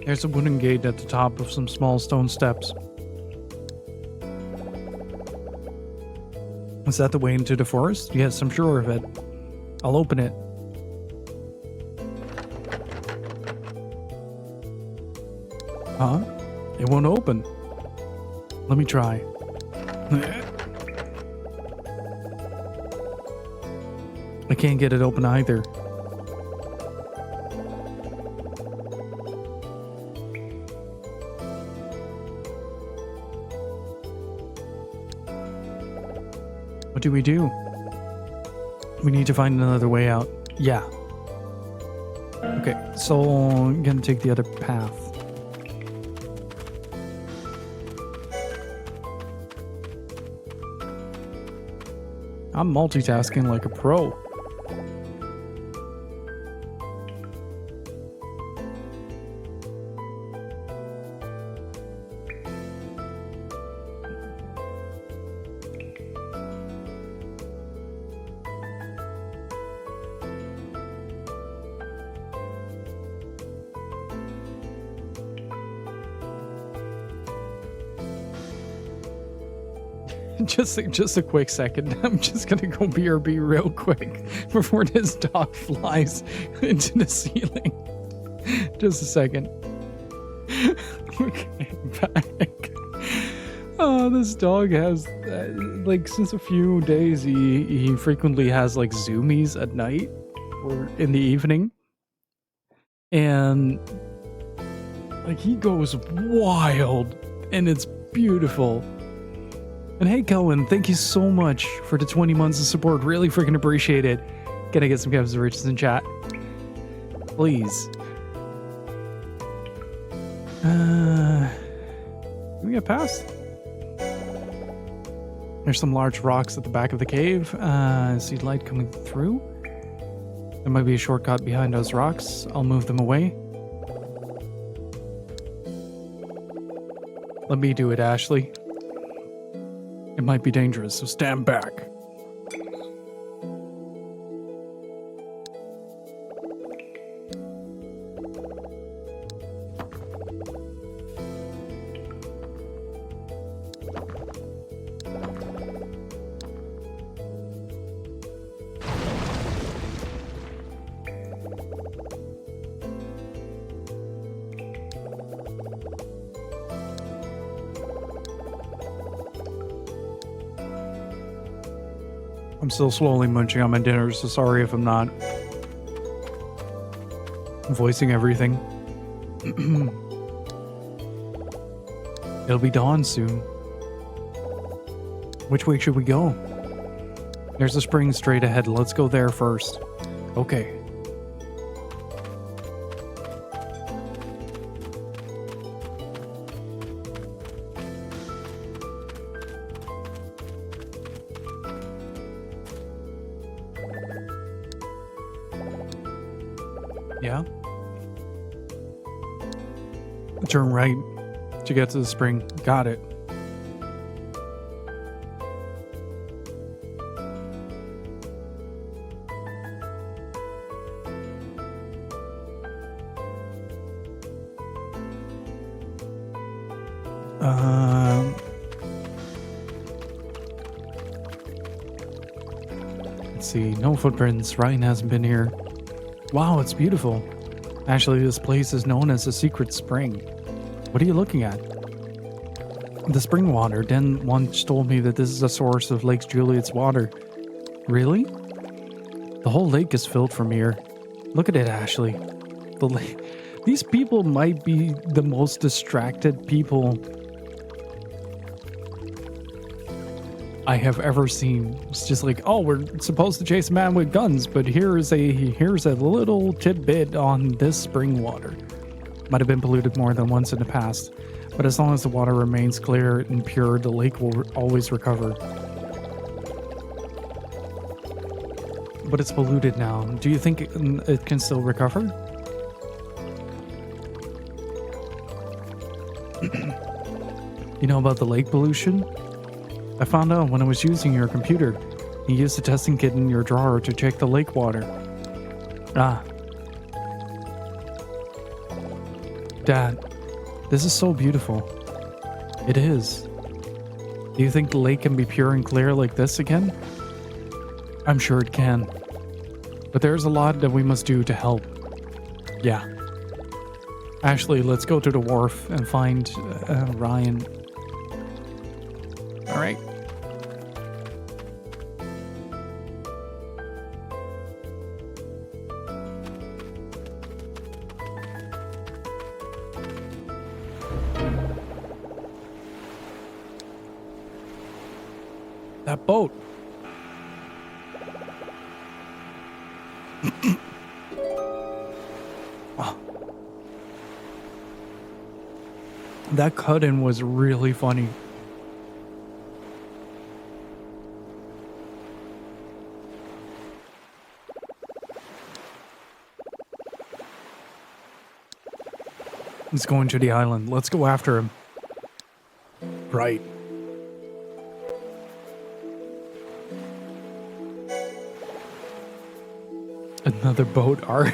There's a wooden gate at the top of some small stone steps. Is that the way into the forest? Yes, I'm sure of it. I'll open it. Huh? It won't open. Let me try. I can't get it open either. What do we do? We need to find another way out. Yeah. Okay, so I'm gonna take the other path. I'm multitasking like a pro. Just a quick second. I'm just gonna go BRB real quick before this dog flies into the ceiling. Just a second. Okay, back. Oh, this dog has like since a few days he frequently has like zoomies at night or in the evening, and like he goes wild, and it's beautiful. And hey, Kelvin, thank you so much for the 20 months of support. Really freaking appreciate it. Gonna get some Kev's riches in chat. Please. Can we get past? There's some large rocks at the back of the cave. See light coming through. There might be a shortcut behind those rocks. I'll move them away. Let me do it, Ashley. It might be dangerous, so stand back. I'm still slowly munching on my dinner, so sorry if I'm not voicing everything. It'll be dawn soon. Which way should we go? There's a spring straight ahead. Let's go there first. Okay. Yeah. Turn right to get to the spring. Got it. Let's see. No footprints. Ryan hasn't been here. Wow, it's beautiful. Actually, this place is known as a secret spring. What are you looking at? The spring water. Den once told me that this is a source of Lake Juliet's water. Really? The whole lake is filled from here. Look at it, Ashley. The lake. These people might be the most distracted people I have ever seen. It's just like, oh, we're supposed to chase a man with guns, but here's a little tidbit on this spring water. Might have been polluted more than once in the past, but as long as the water remains clear and pure, the lake will always recover. But it's polluted now. Do you think it can still recover? You know about the lake pollution? I found out when I was using your computer. You used the testing kit in your drawer to check the lake water. Ah. Dad, this is so beautiful. It is. Do you think the lake can be pure and clear like this again? I'm sure it can. But there's a lot that we must do to help. Yeah. Ashley, let's go to the wharf and find Ryan. Alright. That boat. Oh. That cut-in was really funny. He's going to the island. Let's go after him. Right. Another boat art.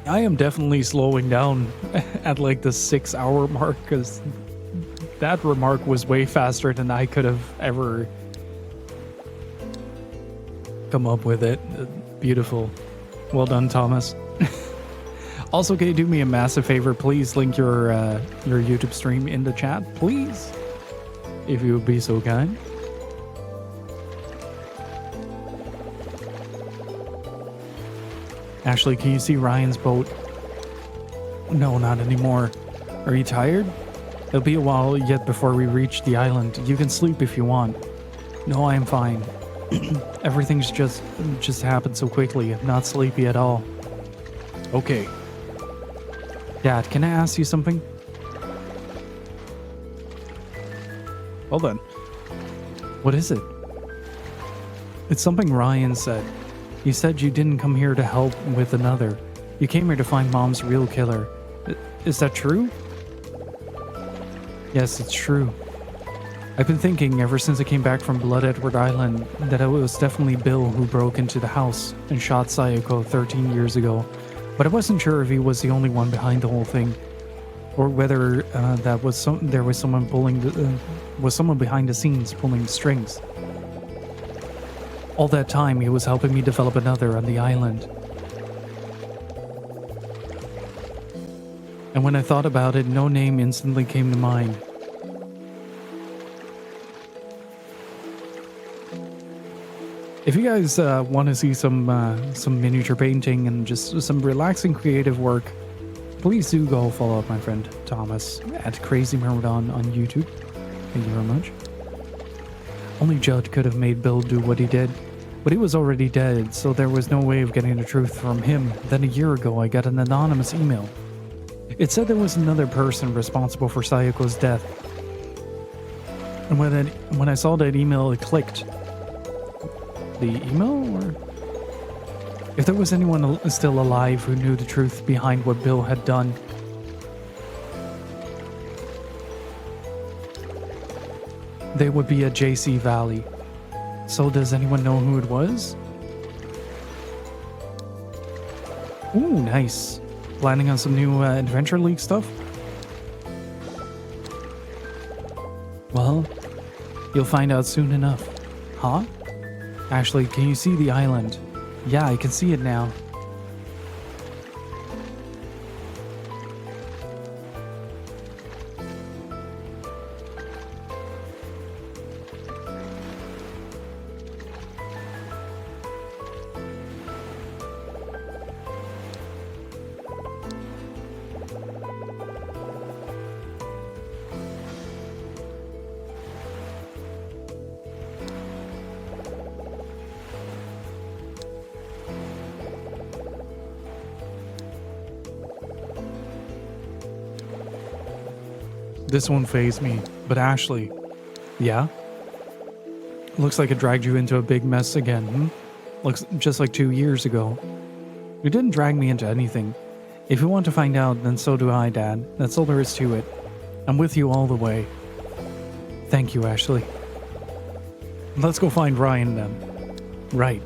I am definitely slowing down at like the 6-hour mark because that remark was way faster than I could have ever come up with it. Beautiful. Well done, Thomas. Also, can you do me a massive favor? Please link your YouTube stream in the chat, please, if you would be so kind. Ashley, can you see Ryan's boat? No, not anymore. Are you tired? It'll be a while yet before we reach the island. You can sleep if you want. No, I am fine. Everything's just happened so quickly. I'm not sleepy at all. Okay. Dad, can I ask you something? Well then. What is it? It's something Ryan said. He said you didn't come here to help with another. You came here to find Mom's real killer. Is that true? Yes, it's true. I've been thinking ever since I came back from Blood Edward Island that it was definitely Bill who broke into the house and shot Sayako 13 years ago. But I wasn't sure if he was the only one behind the whole thing, or whether there was someone behind the scenes pulling the strings. All that time, he was helping me develop another on the island. And when I thought about it, no name instantly came to mind. If you guys want to see some miniature painting and just some relaxing creative work, please do go follow up my friend Thomas at Crazy Myrmidon on YouTube. Thank you very much. Only Judd could have made Bill do what he did, but he was already dead, so there was no way of getting the truth from him. Then a year ago, I got an anonymous email. It said there was another person responsible for Sayako's death. And when I saw that email, it clicked. The email, or if there was anyone still alive who knew the truth behind what Bill had done, they would be at JC Valley. So does anyone know who it was? Ooh, nice. Planning on some new Adventure League stuff? Well, you'll find out soon enough. Huh? Ashley, can you see the island? Yeah, I can see it now. This won't faze me, but Ashley. Yeah? Looks like it dragged you into a big mess again, hmm? Looks just like 2 years ago. You didn't drag me into anything. If you want to find out, then so do I, Dad. That's all there is to it. I'm with you all the way. Thank you, Ashley. Let's go find Ryan then. Right.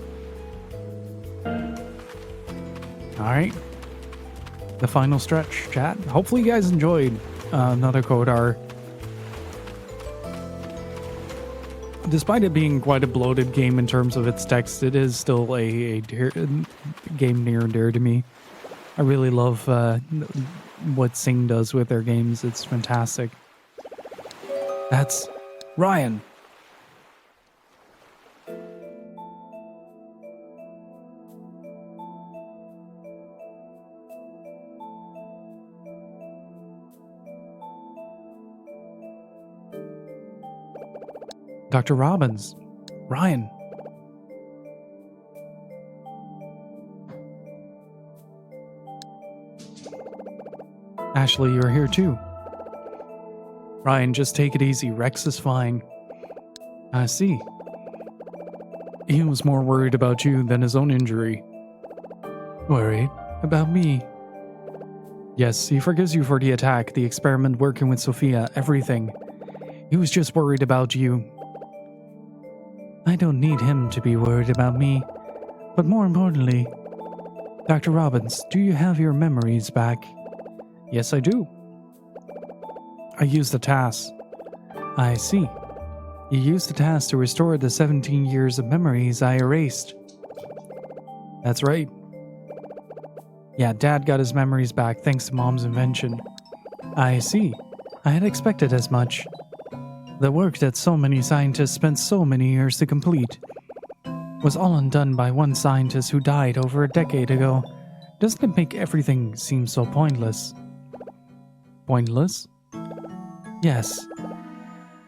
Alright. The final stretch, chat. Hopefully you guys enjoyed another Kodar. Despite it being quite a bloated game in terms of its text, it is still a game near and dear to me. I really love what Cing does with their games. It's fantastic. That's Ryan. Dr. Robbins. Ryan. Ashley, you're here too. Ryan, just take it easy. Rex is fine. I see. He was more worried about you than his own injury. Worried? About me? Yes, he forgives you for the attack, the experiment working with Sophia, everything. He was just worried about you. I don't need him to be worried about me. But more importantly, Dr. Robbins, do you have your memories back? Yes, I do. I used the TAS. I see. You used the TAS to restore the 17 years of memories I erased. That's right. Yeah, Dad got his memories back thanks to Mom's invention. I see. I had expected as much. The work that so many scientists spent so many years to complete was all undone by one scientist who died over a decade ago. Doesn't it make everything seem so pointless? Pointless? Yes.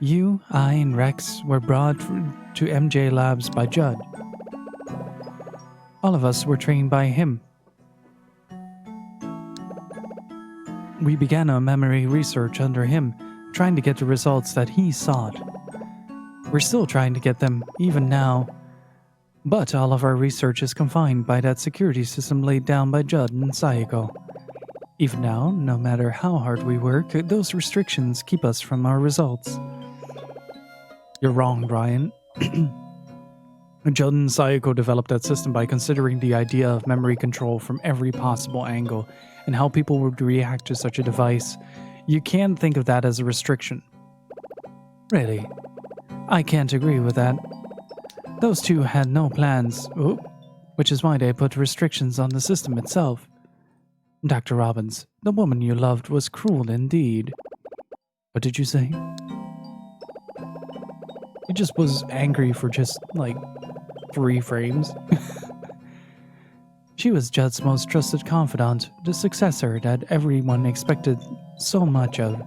You, I, and Rex were brought to MJ Labs by Judd. All of us were trained by him. We began our memory research under him, trying to get the results that he sought. We're still trying to get them, even now. But all of our research is confined by that security system laid down by Judd and Sayako. Even now, no matter how hard we work, those restrictions keep us from our results. You're wrong, Ryan. Judd and Sayako developed that system by considering the idea of memory control from every possible angle and how people would react to such a device. You can't think of that as a restriction. Really? I can't agree with that. Those two had no plans, which is why they put restrictions on the system itself. Dr. Robbins, the woman you loved was cruel indeed. What did you say? He just was angry for just, 3 frames. She was Judd's most trusted confidant, the successor that everyone expected so much of.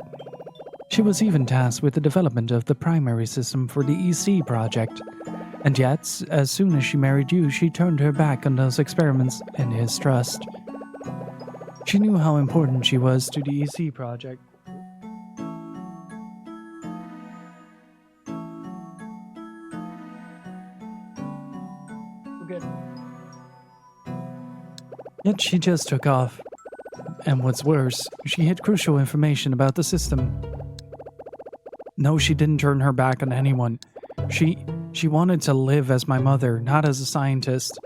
She was even tasked with the development of the primary system for the EC project. And yet, as soon as she married you, she turned her back on those experiments and his trust. She knew how important she was to the EC project. Okay. Yet she just took off. And what's worse, she hid crucial information about the system. No, she didn't turn her back on anyone. She wanted to live as my mother, not as a scientist.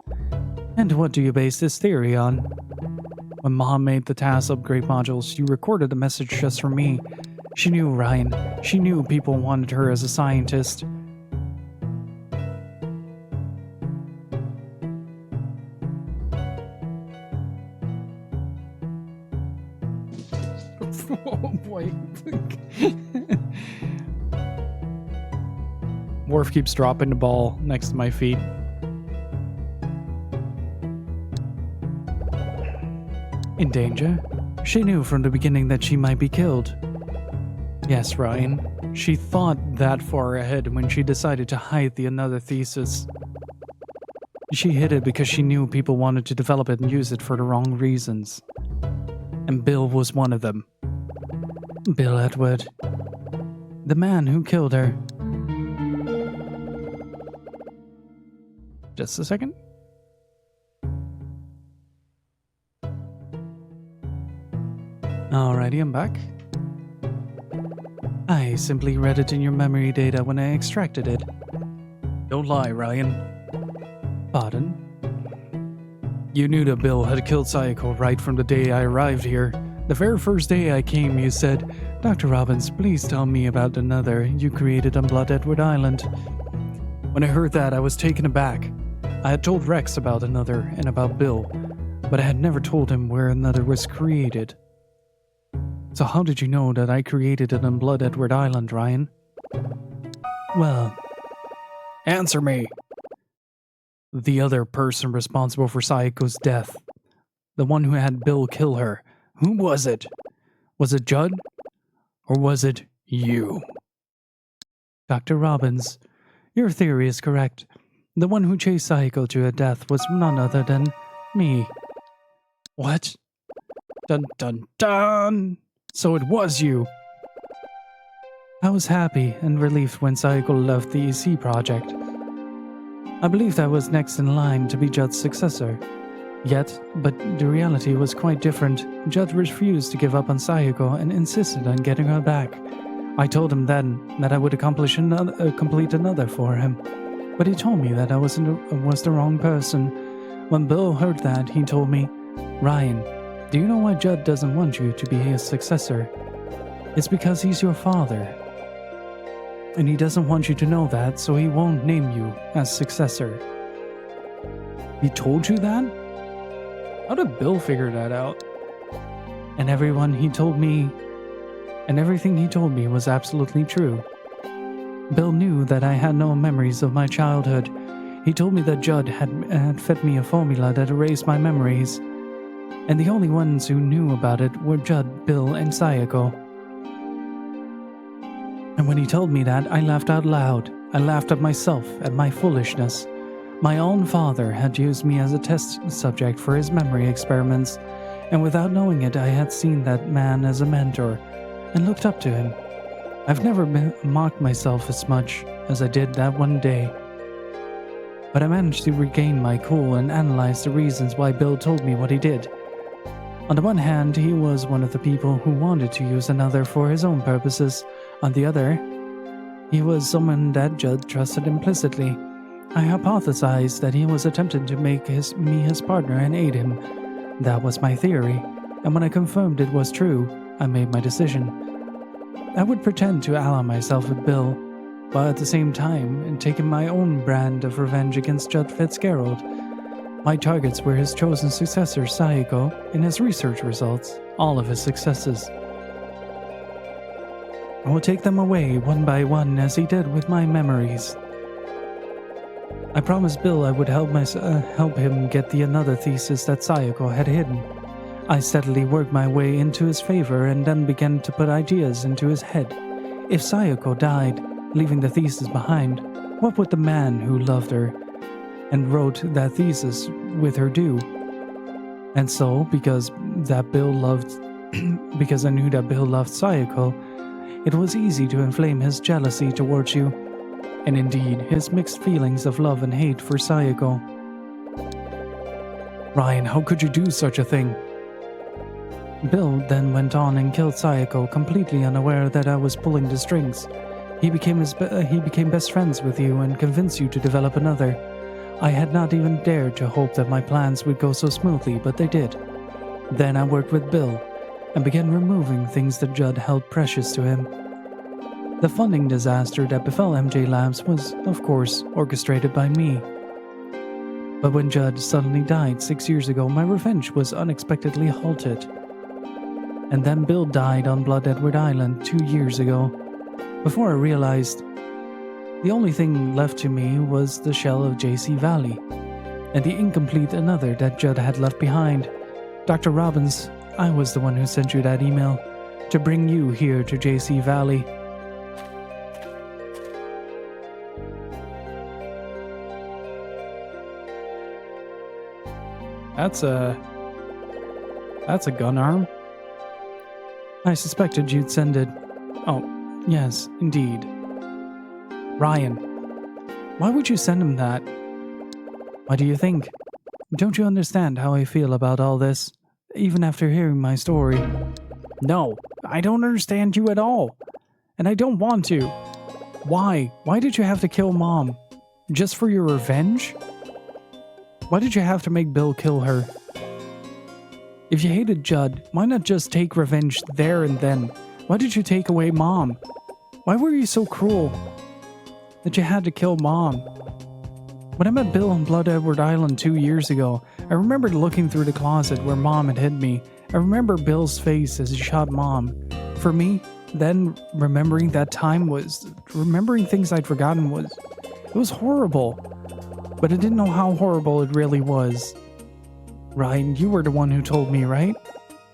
And what do you base this theory on? When Mom made the TAS upgrade modules, she recorded a message just for me. She knew Ryan. She knew people wanted her as a scientist. Oh boy. Worf keeps dropping the ball next to my feet. In danger? She knew from the beginning that she might be killed. Yes, Ryan. She thought that far ahead when she decided to hide the another thesis. She hid it because she knew people wanted to develop it and use it for the wrong reasons. And Bill was one of them. Bill Edward. The man who killed her. Just a second. Alrighty, I'm back. I simply read it in your memory data when I extracted it. Don't lie, Ryan. Pardon? You knew that Bill had killed Sayako right from the day I arrived here. The very first day I came, you said, Dr. Robbins, please tell me about another you created on Blood Edward Island. When I heard that, I was taken aback. I had told Rex about another and about Bill, but I had never told him where another was created. So how did you know that I created it on Blood Edward Island, Ryan? Well, answer me. The other person responsible for Sayako's death. The one who had Bill kill her. Who was it? Was it Judd? Or was it you? Dr. Robbins, your theory is correct. The one who chased Sayako to her death was none other than me. What? Dun dun dun! So it was you. I was happy and relieved when Sayako left the EC project. I believed I was next in line to be Judd's successor. But the reality was quite different. Judd refused to give up on Sayako and insisted on getting her back. I told him then that I would complete another for him. But he told me that I was the wrong person. When Bill heard that, he told me, Ryan, do you know why Judd doesn't want you to be his successor? It's because he's your father. And he doesn't want you to know that, so he won't name you as successor. He told you that? How did Bill figure that out? And everything he told me was absolutely true. Bill knew that I had no memories of my childhood. He told me that Judd had fed me a formula that erased my memories. And the only ones who knew about it were Judd, Bill, and Sayako. And when he told me that, I laughed out loud. I laughed at myself, at my foolishness. My own father had used me as a test subject for his memory experiments, and without knowing it, I had seen that man as a mentor, and looked up to him. I've never mocked myself as much as I did that one day. But I managed to regain my cool and analyze the reasons why Bill told me what he did. On the one hand, he was one of the people who wanted to use another for his own purposes. On the other, he was someone that Judd trusted implicitly. I hypothesized that he was attempting to make me his partner and aid him. That was my theory, and when I confirmed it was true, I made my decision. I would pretend to ally myself with Bill, while at the same time taking my own brand of revenge against Judd Fitzgerald. My targets were his chosen successor, Sayako, and his research results, all of his successes. I would take them away one by one as he did with my memories. I promised Bill I would help him get the another thesis that Sayako had hidden. I steadily worked my way into his favor and then began to put ideas into his head. If Sayako died, leaving the thesis behind, what would the man who loved her and wrote that thesis with her do? And so, because I knew that Bill loved Sayako, it was easy to inflame his jealousy towards you, and indeed his mixed feelings of love and hate for Sayako. Ryan, how could you do such a thing? Bill then went on and killed Sayako, completely unaware that I was pulling the strings. He became best friends with you and convinced you to develop another. I had not even dared to hope that my plans would go so smoothly, but they did. Then I worked with Bill and began removing things that Judd held precious to him. The funding disaster that befell MJ Labs was, of course, orchestrated by me. But when Judd suddenly died 6 years ago, my revenge was unexpectedly halted. And then Bill died on Blood Edward Island 2 years ago. Before I realized, the only thing left to me was the shell of JC Valley, and the incomplete another that Judd had left behind. Dr. Robbins, I was the one who sent you that email, to bring you here to JC Valley. That's a gun arm. I suspected you'd send it. Oh, Yes, indeed. Ryan, why would you send him that? Why do you think? Don't you understand how I feel about all this, even after hearing my story? No, I don't understand you at all. And I don't want to. Why? Why did you have to kill Mom? Just for your revenge? Why did you have to make Bill kill her? If you hated Judd, why not just take revenge there and then? Why did you take away Mom? Why were you so cruel that you had to kill Mom? When I met Bill on Blood Edward Island 2 years ago, I remembered looking through the closet where Mom had hid me. I remember Bill's face as he shot Mom. For me, then remembering that time was... remembering things I'd forgotten was... it was horrible. But I didn't know how horrible it really was. Ryan, you were the one who told me, right?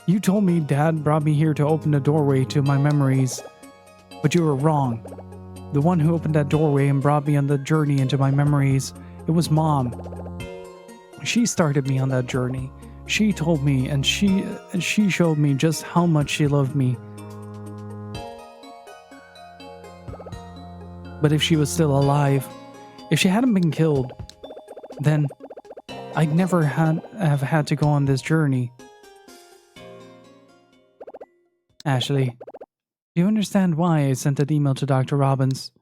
You told me Dad brought me here to open the doorway to my memories. But you were wrong. The one who opened that doorway and brought me on the journey into my memories, it was Mom. She started me on that journey. She told me and she showed me just how much she loved me. But if she was still alive, if she hadn't been killed, then I'd never have had to go on this journey. Ashley, do you understand why I sent that email to Dr. Robbins?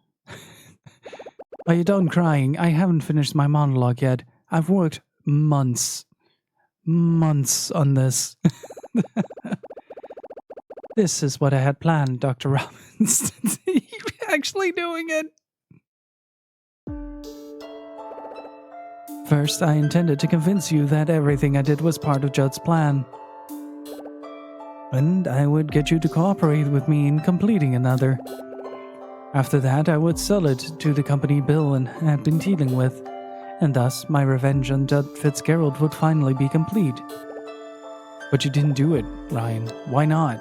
Are you done crying? I haven't finished my monologue yet. I've worked months on this. This is what I had planned, Dr. Robbins. You're actually doing it. First, I intended to convince you that everything I did was part of Judd's plan. And I would get you to cooperate with me in completing another. After that, I would sell it to the company Bill and had been dealing with, and thus my revenge on Judd Fitzgerald would finally be complete. But you didn't do it, Ryan. Why not?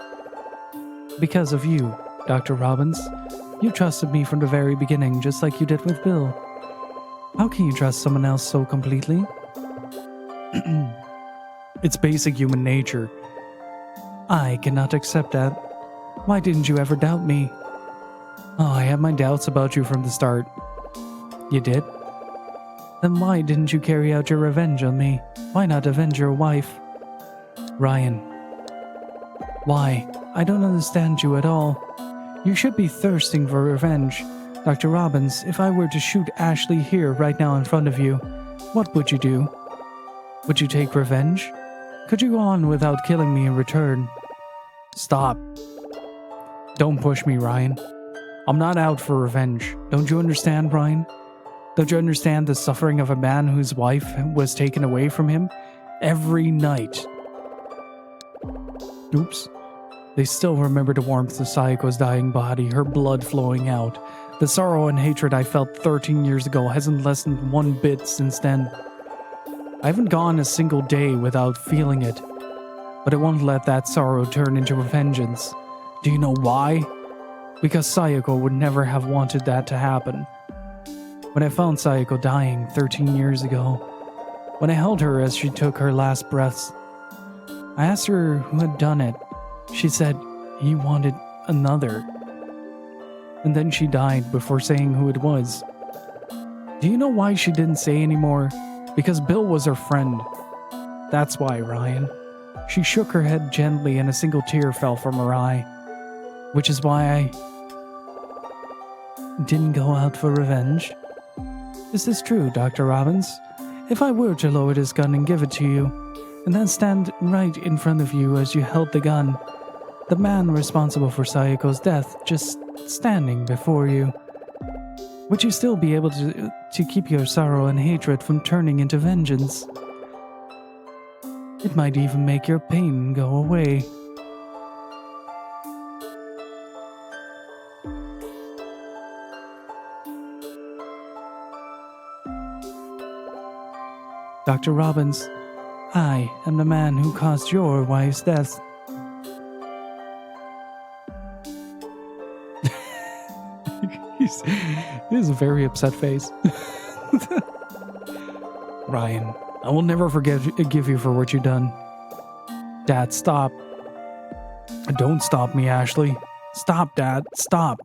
Because of you, Dr. Robbins. You trusted me from the very beginning, just like you did with Bill. How can you trust someone else so completely? It's basic human nature. I cannot accept that. Why didn't you ever doubt me? Oh, I had my doubts about you from the start. You did? Then why didn't you carry out your revenge on me? Why not avenge your wife? Ryan. Why? I don't understand you at all. You should be thirsting for revenge. Dr. Robbins, if I were to shoot Ashley here right now in front of you, what would you do? Would you take revenge? Could you go on without killing me in return? Stop. Don't push me, Ryan. I'm not out for revenge. Don't you understand, Ryan? Don't you understand the suffering of a man whose wife was taken away from him every night? Oops. They still remember the warmth of Sayako's dying body, her blood flowing out. The sorrow and hatred I felt 13 years ago hasn't lessened one bit since then. I haven't gone a single day without feeling it, but I won't let that sorrow turn into vengeance. Do you know why? Because Sayako would never have wanted that to happen. When I found Sayako dying 13 years ago, when I held her as she took her last breaths, I asked her who had done it. She said he wanted another. And then she died before saying who it was. Do you know why she didn't say anymore? Because Bill was her friend. That's why, Ryan. She shook her head gently and a single tear fell from her eye. Which is why I didn't go out for revenge. Is this true, Dr. Robbins? If I were to lower this gun and give it to you, and then stand right in front of you as you held the gun, the man responsible for Sayako's death just standing before you, would you still be able to keep your sorrow and hatred from turning into vengeance? It might even make your pain go away. Dr. Robbins, I am the man who caused your wife's death. He has a very upset face. Ryan, I will never forgive you for what you've done. Dad, stop. Don't stop me, Ashley. Stop, Dad. Stop.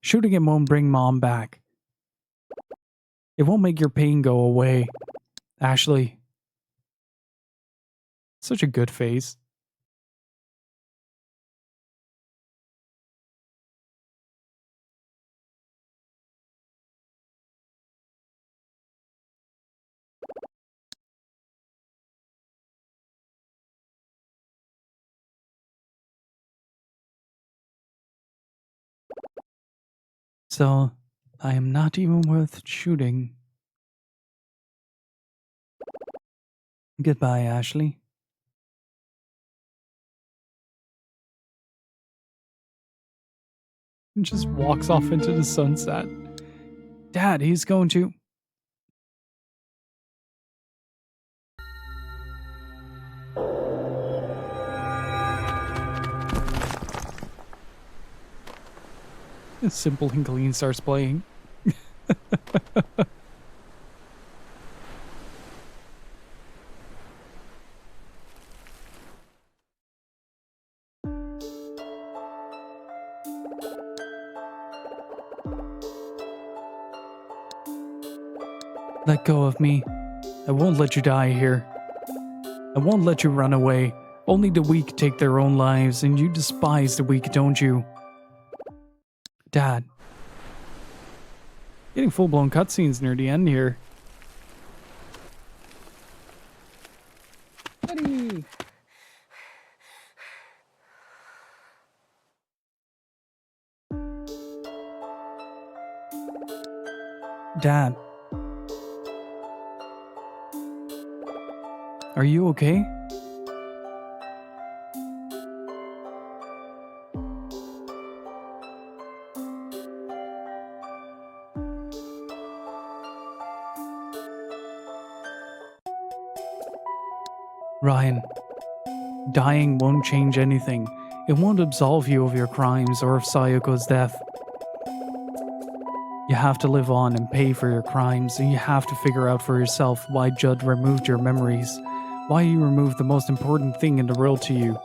Shooting him won't bring Mom back. It won't make your pain go away. Ashley. Such a good face. So, I am not even worth shooting. Goodbye, Ashley. And just walks off into the sunset. Dad, he's going to... Simple and Clean starts playing. Let go of me. I won't let you die here. I won't let you run away. Only the weak take their own lives, and you despise the weak, don't you? Dad. Getting full-blown cutscenes near the end here. Buddy. Dad. Are you okay? Ryan, dying won't change anything. It won't absolve you of your crimes or of Sayoko's death. You have to live on and pay for your crimes, and you have to figure out for yourself why Judd removed your memories, why he removed the most important thing in the world to you.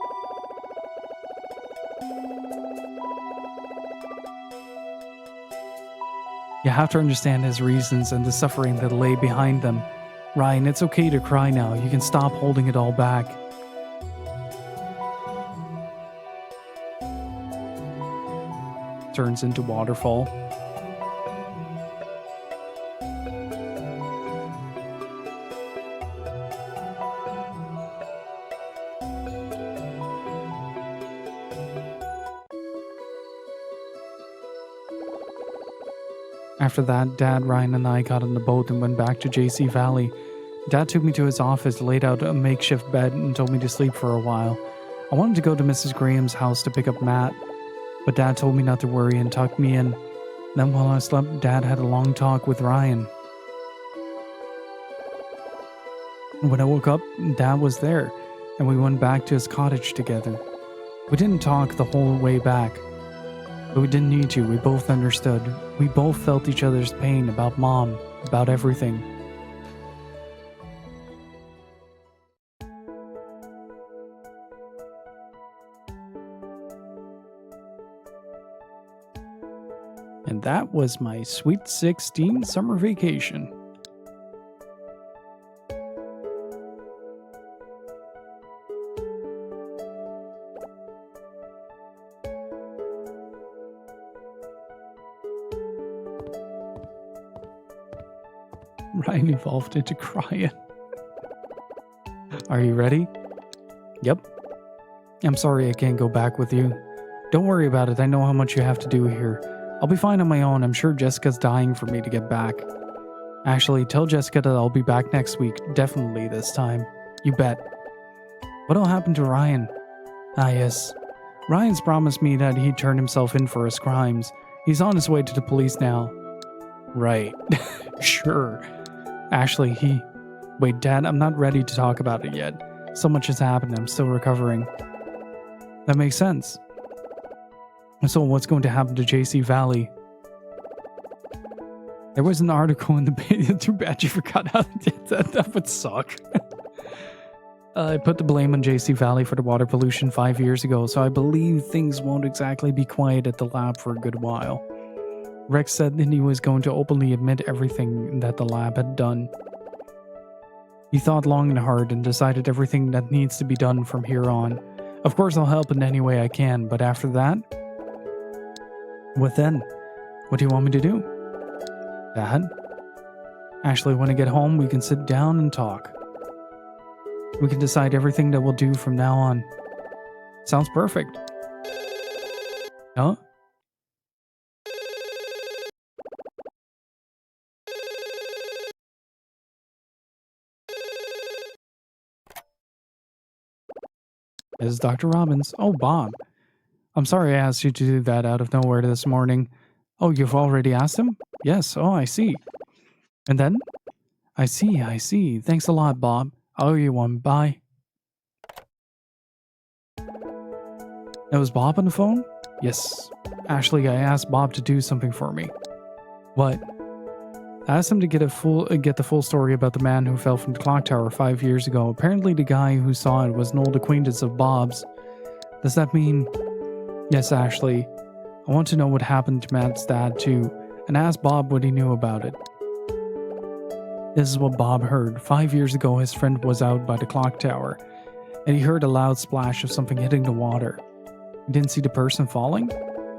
You have to understand his reasons and the suffering that lay behind them. Ryan, it's okay to cry now. You can stop holding it all back. Turns into waterfall. After that, Dad, Ryan, and I got on the boat and went back to JC Valley. Dad took me to his office, laid out a makeshift bed, and told me to sleep for a while. I wanted to go to Mrs. Graham's house to pick up Matt, but Dad told me not to worry and tucked me in. Then while I slept, Dad had a long talk with Ryan. When I woke up, Dad was there, and we went back to his cottage together. We didn't talk the whole way back, but we didn't need to. We both understood. We both felt each other's pain about Mom, about everything. And that was my Sweet 16 summer vacation. Ryan evolved into crying. Are you ready? Yep. I'm sorry I can't go back with you. Don't worry about it. I know how much you have to do here. I'll be fine on my own. I'm sure Jessica's dying for me to get back. Actually, tell Jessica that I'll be back next week. Definitely this time. You bet. What'll happen to Ryan? Ah, yes. Ryan's promised me that he'd turn himself in for his crimes. He's on his way to the police now. Right. Sure. Actually, Wait, Dad, I'm not ready to talk about it yet. So much has happened. I'm still recovering. That makes sense. So what's going to happen to JC Valley? There was an article in the paper. Too bad you forgot how to do that. That would suck. I put the blame on JC Valley for the water pollution 5 years ago, so I believe things won't exactly be quiet at the lab for a good while. Rex said that he was going to openly admit everything that the lab had done. He thought long and hard and decided everything that needs to be done from here on. Of course, I'll help in any way I can, but after that? What then? What do you want me to do? Dad? Ashley, when I get home, we can sit down and talk. We can decide everything that we'll do from now on. Sounds perfect. Huh? This is Dr. Robbins. Oh, Bob. I'm sorry I asked you to do that out of nowhere this morning. Oh, you've already asked him? Yes. Oh, I see. And then? I see. Thanks a lot, Bob. I owe you one. Bye. That was Bob on the phone? Yes. Ashley, I asked Bob to do something for me. What? I asked him to get the full story about the man who fell from the clock tower 5 years ago. Apparently the guy who saw it was an old acquaintance of Bob's. Does that mean... Yes, Ashley. I want to know what happened to Matt's dad too, and ask Bob what he knew about it. This is what Bob heard. 5 years ago his friend was out by the clock tower, and he heard a loud splash of something hitting the water. He didn't see the person falling?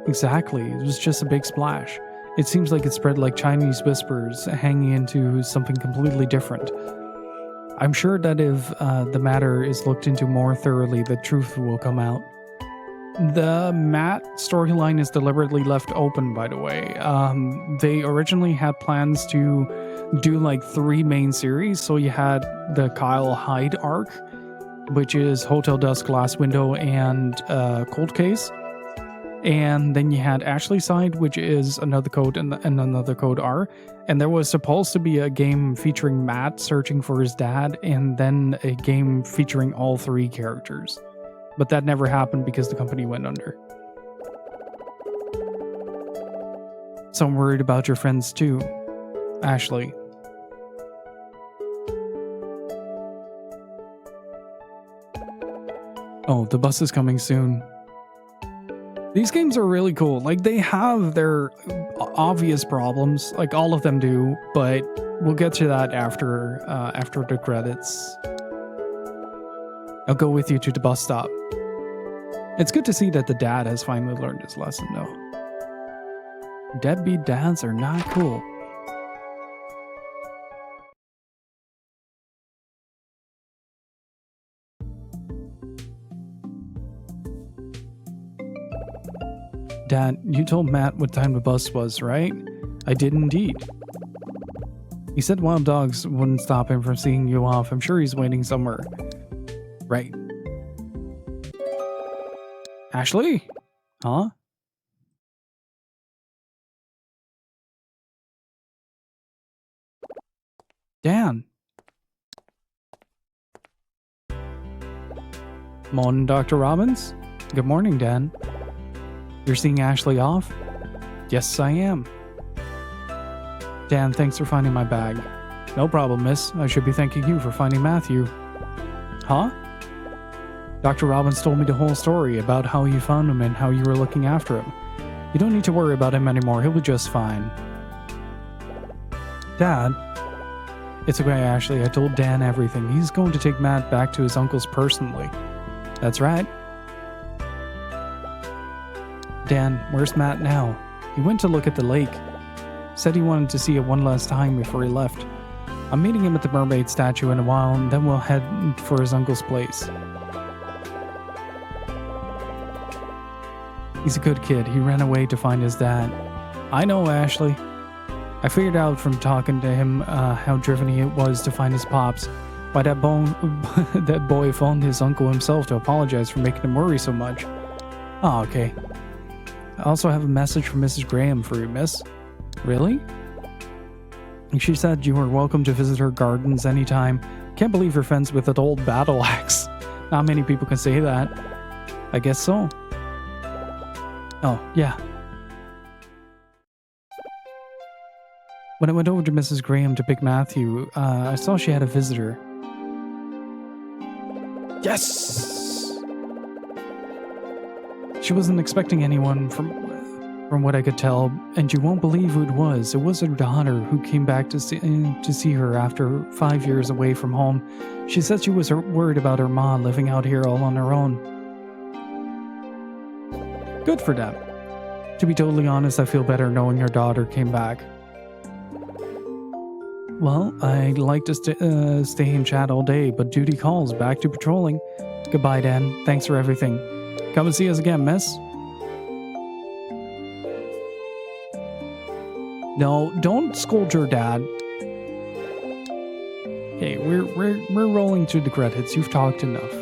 Exactly, it was just a big splash. It seems like it spread like Chinese whispers, hanging into something completely different. I'm sure that if the matter is looked into more thoroughly, the truth will come out. The Matt storyline is deliberately left open, by the way. They originally had plans to do like 3 main series. So you had the Kyle Hyde arc, which is Hotel Dusk, Glass Window, and Cold Case. And then you had Ashley's side, which is another code and another code R. And there was supposed to be a game featuring Matt searching for his dad, and then a game featuring all 3 characters. But that never happened because the company went under. So I'm worried about your friends too, Ashley. Oh, the bus is coming soon. These games are really cool. Like, they have their obvious problems, like all of them do, but we'll get to that after the credits. I'll go with you to the bus stop. It's good to see that the dad has finally learned his lesson, though. Deadbeat dads are not cool. Dad, you told Matt what time the bus was, right? I did indeed. He said wild dogs wouldn't stop him from seeing you off. I'm sure he's waiting somewhere. Right. Ashley? Huh? Dan. Morning, Dr. Robbins. Good morning, Dan. You're seeing Ashley off? Yes, I am. Dan, thanks for finding my bag. No problem, miss. I should be thanking you for finding Matthew. Huh? Dr. Robbins told me the whole story about how you found him and how you were looking after him. You don't need to worry about him anymore. He'll be just fine. Dad? It's okay, Ashley. I told Dan everything. He's going to take Matt back to his uncle's personally. That's right. Dan, where's Matt now? He went to look at the lake. Said he wanted to see it one last time before he left. I'm meeting him at the mermaid statue in a while, and then we'll head for his uncle's place. He's a good kid. He ran away to find his dad. I know, Ashley. I figured out from talking to him how driven he was to find his pops. Why that boy phoned his uncle himself to apologize for making him worry so much. Oh, okay. I also have a message from Mrs. Graham for you, miss. Really? She said you were welcome to visit her gardens anytime. Can't believe you're friends with that old battle axe. Not many people can say that. I guess so. Oh, yeah. When I went over to Mrs. Graham to pick Matthew, I saw she had a visitor. Yes! She wasn't expecting anyone from... from what I could tell, and you won't believe who it was. It was her daughter who came back to see her after 5 years away from home. She said she was worried about her mom living out here all on her own. Good for them. To be totally honest, I feel better knowing her daughter came back. Well, I'd like to stay and chat all day, but duty calls. Back to patrolling. Goodbye, Dan. Thanks for everything. Come and see us again, miss. No, don't scold your dad. Okay, we're rolling through the credits. You've talked enough.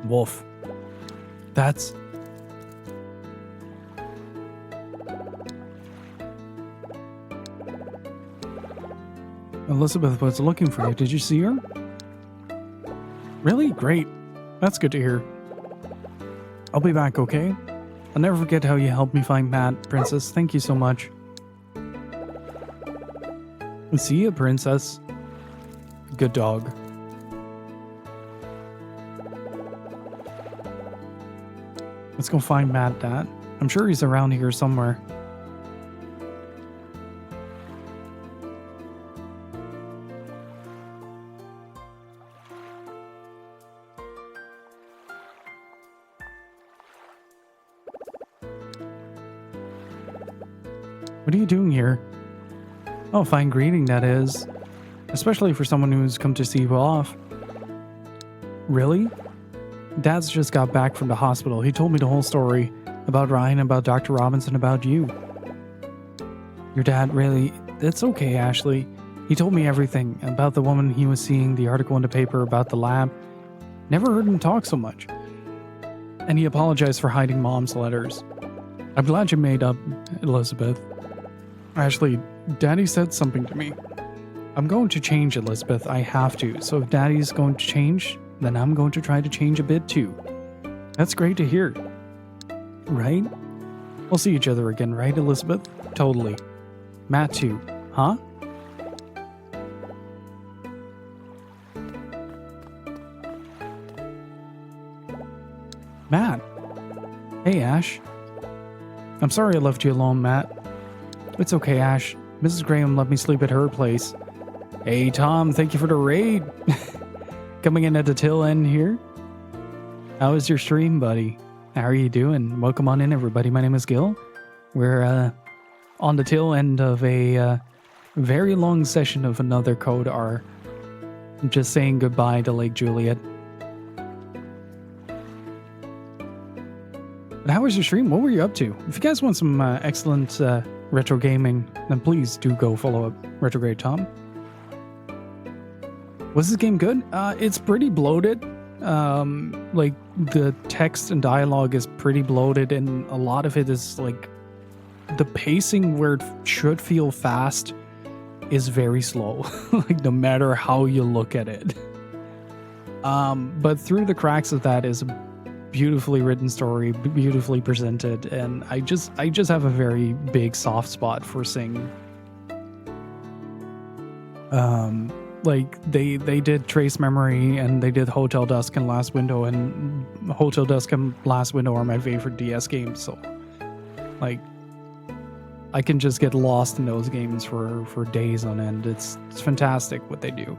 Wolf. That's... Elizabeth was looking for you. Did you see her? Really? Great. That's good to hear. I'll be back, okay? I'll never forget how you helped me find Matt, Princess. Thank you so much. See ya, Princess. Good dog. Let's go find Matt, Dad. I'm sure he's around here somewhere. What are you doing here? Oh, fine greeting, that is. Especially for someone who's come to see you off. Really? Dad's just got back from the hospital. He told me the whole story about Ryan, about Dr. Robinson, about you. Your dad really... It's okay, Ashley. He told me everything about the woman he was seeing, the article in the paper about the lab. Never heard him talk so much. And he apologized for hiding Mom's letters. I'm glad you made up, Elizabeth. Ashley, Daddy said something to me. I'm going to change, Elizabeth. I have to. So if Daddy's going to change, then I'm going to try to change a bit too. That's great to hear. Right? We'll see each other again, right, Elizabeth? Totally. Matt too. Huh? Matt. Hey, Ash. I'm sorry I left you alone, Matt. It's okay, Ash. Mrs. Graham let me sleep at her place. Hey, Tom, thank you for the raid. Coming in at the tail end here. How was your stream, buddy? How are you doing? Welcome on in, everybody. My name is Gil. We're on the tail end of a very long session of another Code R. I'm just saying goodbye to Lake Juliet. But how was your stream? What were you up to? If you guys want some excellent retro gaming, then please do go follow up Retrograde Tom. Was this game good? It's pretty bloated. Like the text and dialogue is pretty bloated, and a lot of it is like the pacing where it should feel fast is very slow. Like no matter how you look at it. But through the cracks of that is a beautifully written story, beautifully presented, and I just have a very big soft spot for cing. Like they did Trace Memory and they did Hotel Dusk and Last Window, and Hotel Dusk and Last Window are my favorite DS games, so like I can just get lost in those games for days on end. It's fantastic what they do.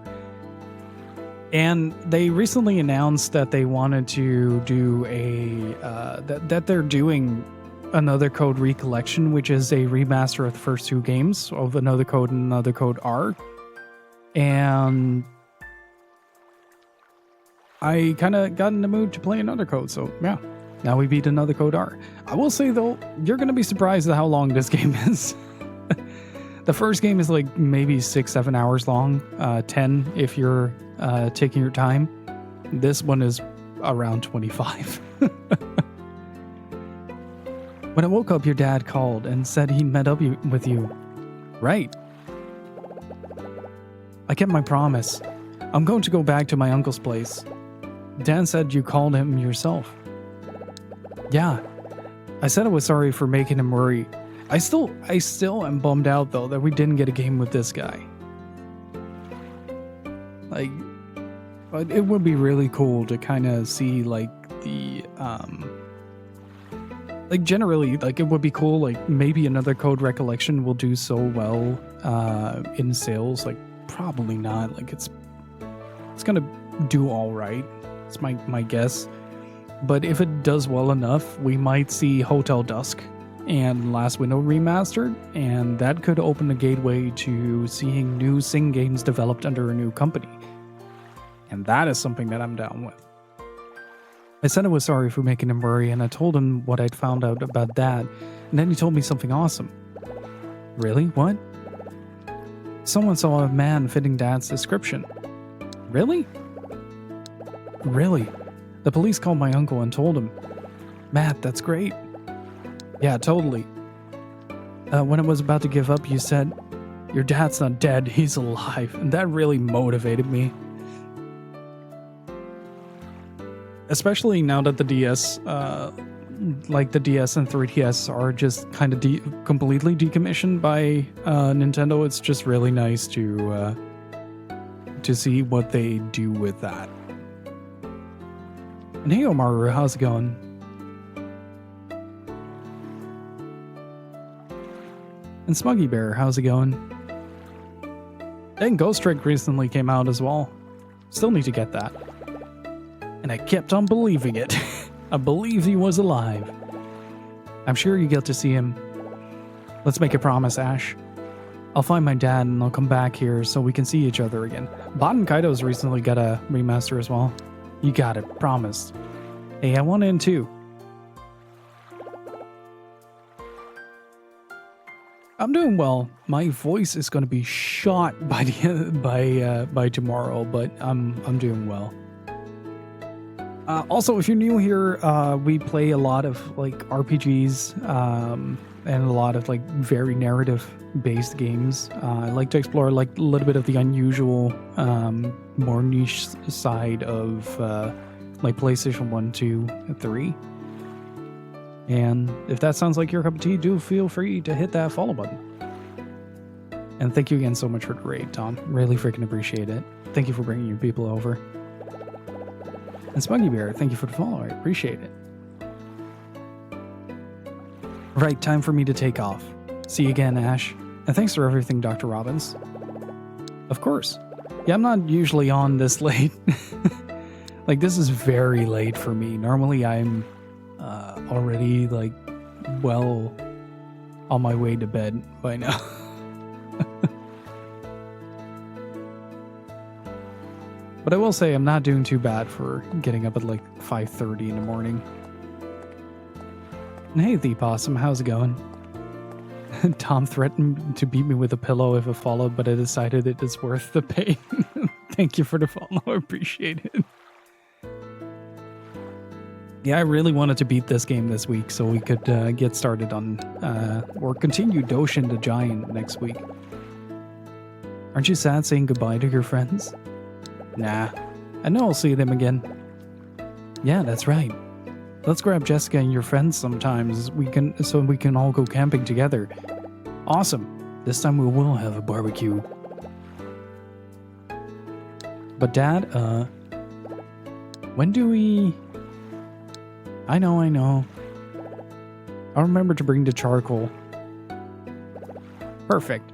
And they recently announced that they wanted to do that they're doing Another Code Recollection, which is a remaster of the first two games of Another Code and Another Code R. And I kind of got in the mood to play Another Code, so yeah, now we beat Another Code R. I will say though, you're going to be surprised at how long this game is. The first game is like maybe 6-7 hours long, 10 if you're taking your time. This one is around 25. When I woke up, your dad called and said he'd met up with you. Right. I kept my promise. I'm going to go back to my uncle's place. Dan said you called him yourself. Yeah. I said I was sorry for making him worry. I still am bummed out though that we didn't get a game with this guy. Like, but it would be really cool to kind of see like the like generally like it would be cool like maybe another Code Recollection will do so well in sales. Like probably not. Like it's gonna do all right. It's my guess. But if it does well enough, we might see Hotel Dusk and Last Window remastered, and that could open a gateway to seeing new cing games developed under a new company. And that is something that I'm down with. I said I was sorry for making him worry, and I told him what I'd found out about Dad, and then he told me something awesome. Really? What? Someone saw a man fitting Dad's description. Really? Really? The police called my uncle and told him. Matt, that's great. Yeah, totally. When I was about to give up, you said, your dad's not dead, he's alive. And that really motivated me. Especially now that the DS, like the DS and 3DS are just kind of completely decommissioned by Nintendo. It's just really nice to see what they do with that. And hey, Omaru, how's it going? And Smuggy Bear, how's it going? And Ghost Trick recently came out as well. Still need to get that. And I kept on believing it. I believed he was alive. I'm sure you get to see him. Let's make a promise, Ash. I'll find my dad and I'll come back here so we can see each other again. Baten Kaido's recently got a remaster as well. You got it, promised. Hey, I want in too. I'm doing well. My voice is going to be shot by by tomorrow, but I'm doing well. Also, if you're new here, we play a lot of like RPGs and a lot of like very narrative-based games. I like to explore like a little bit of the unusual, more niche side of like PlayStation 1, 2, and 3. And if that sounds like your cup of tea, do feel free to hit that follow button. And thank you again so much for the raid, Tom. Really freaking appreciate it. Thank you for bringing your people over. And Smuggy Bear, thank you for the follow. I appreciate it. Right, time for me to take off. See you again, Ash. And thanks for everything, Dr. Robbins. Of course. Yeah, I'm not usually on this late. Like, this is very late for me. Normally, I'm already, like, well on my way to bed by now. But I will say I'm not doing too bad for getting up at like 5:30 in the morning. And hey, The Possum, how's it going? Tom threatened to beat me with a pillow if I followed, but I decided it is worth the pain. Thank you for the follow. I appreciate it. Yeah, I really wanted to beat this game this week so we could get started on or continue Doshin the Giant next week. Aren't you sad saying goodbye to your friends? Nah, I know I'll see them again. Yeah, that's right. Let's grab Jessica and your friends sometimes so we can all go camping together. Awesome. This time we will have a barbecue. But Dad, when do we... I know. I'll remember to bring the charcoal. Perfect.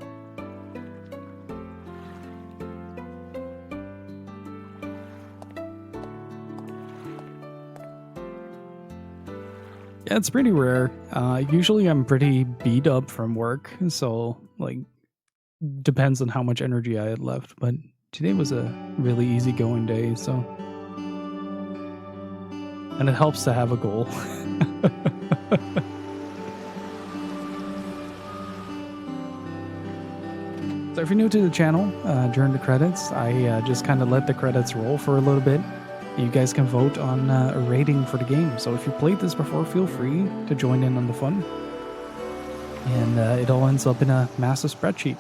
Yeah, it's pretty rare. Usually I'm pretty beat up from work, so, like, depends on how much energy I had left, but today was a really easygoing day, so... And it helps to have a goal. So if you're new to the channel, during the credits, I just kind of let the credits roll for a little bit. You guys can vote on a rating for the game. So if you played this before, feel free to join in on the fun. And it all ends up in a massive spreadsheet.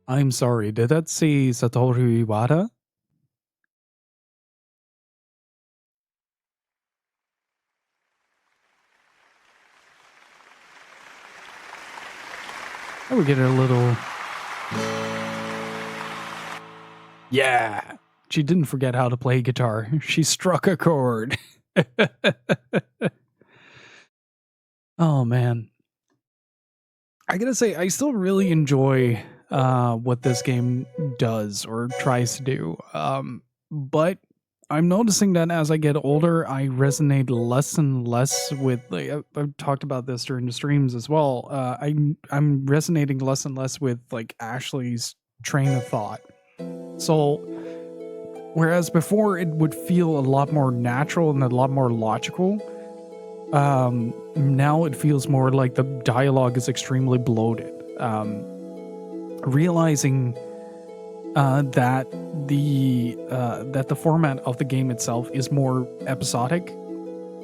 I'm sorry, did that say Satoru Iwata? I would get a little... Yeah! She didn't forget how to play guitar. She struck a chord. Oh, man. I gotta say, I still really enjoy what this game does or tries to do. But I'm noticing that as I get older, I resonate less and less with. Like, I've talked about this during the streams as well. I'm resonating less and less with like Ashley's train of thought. So, whereas before it would feel a lot more natural and a lot more logical, now it feels more like the dialogue is extremely bloated. Realizing that the format of the game itself is more episodic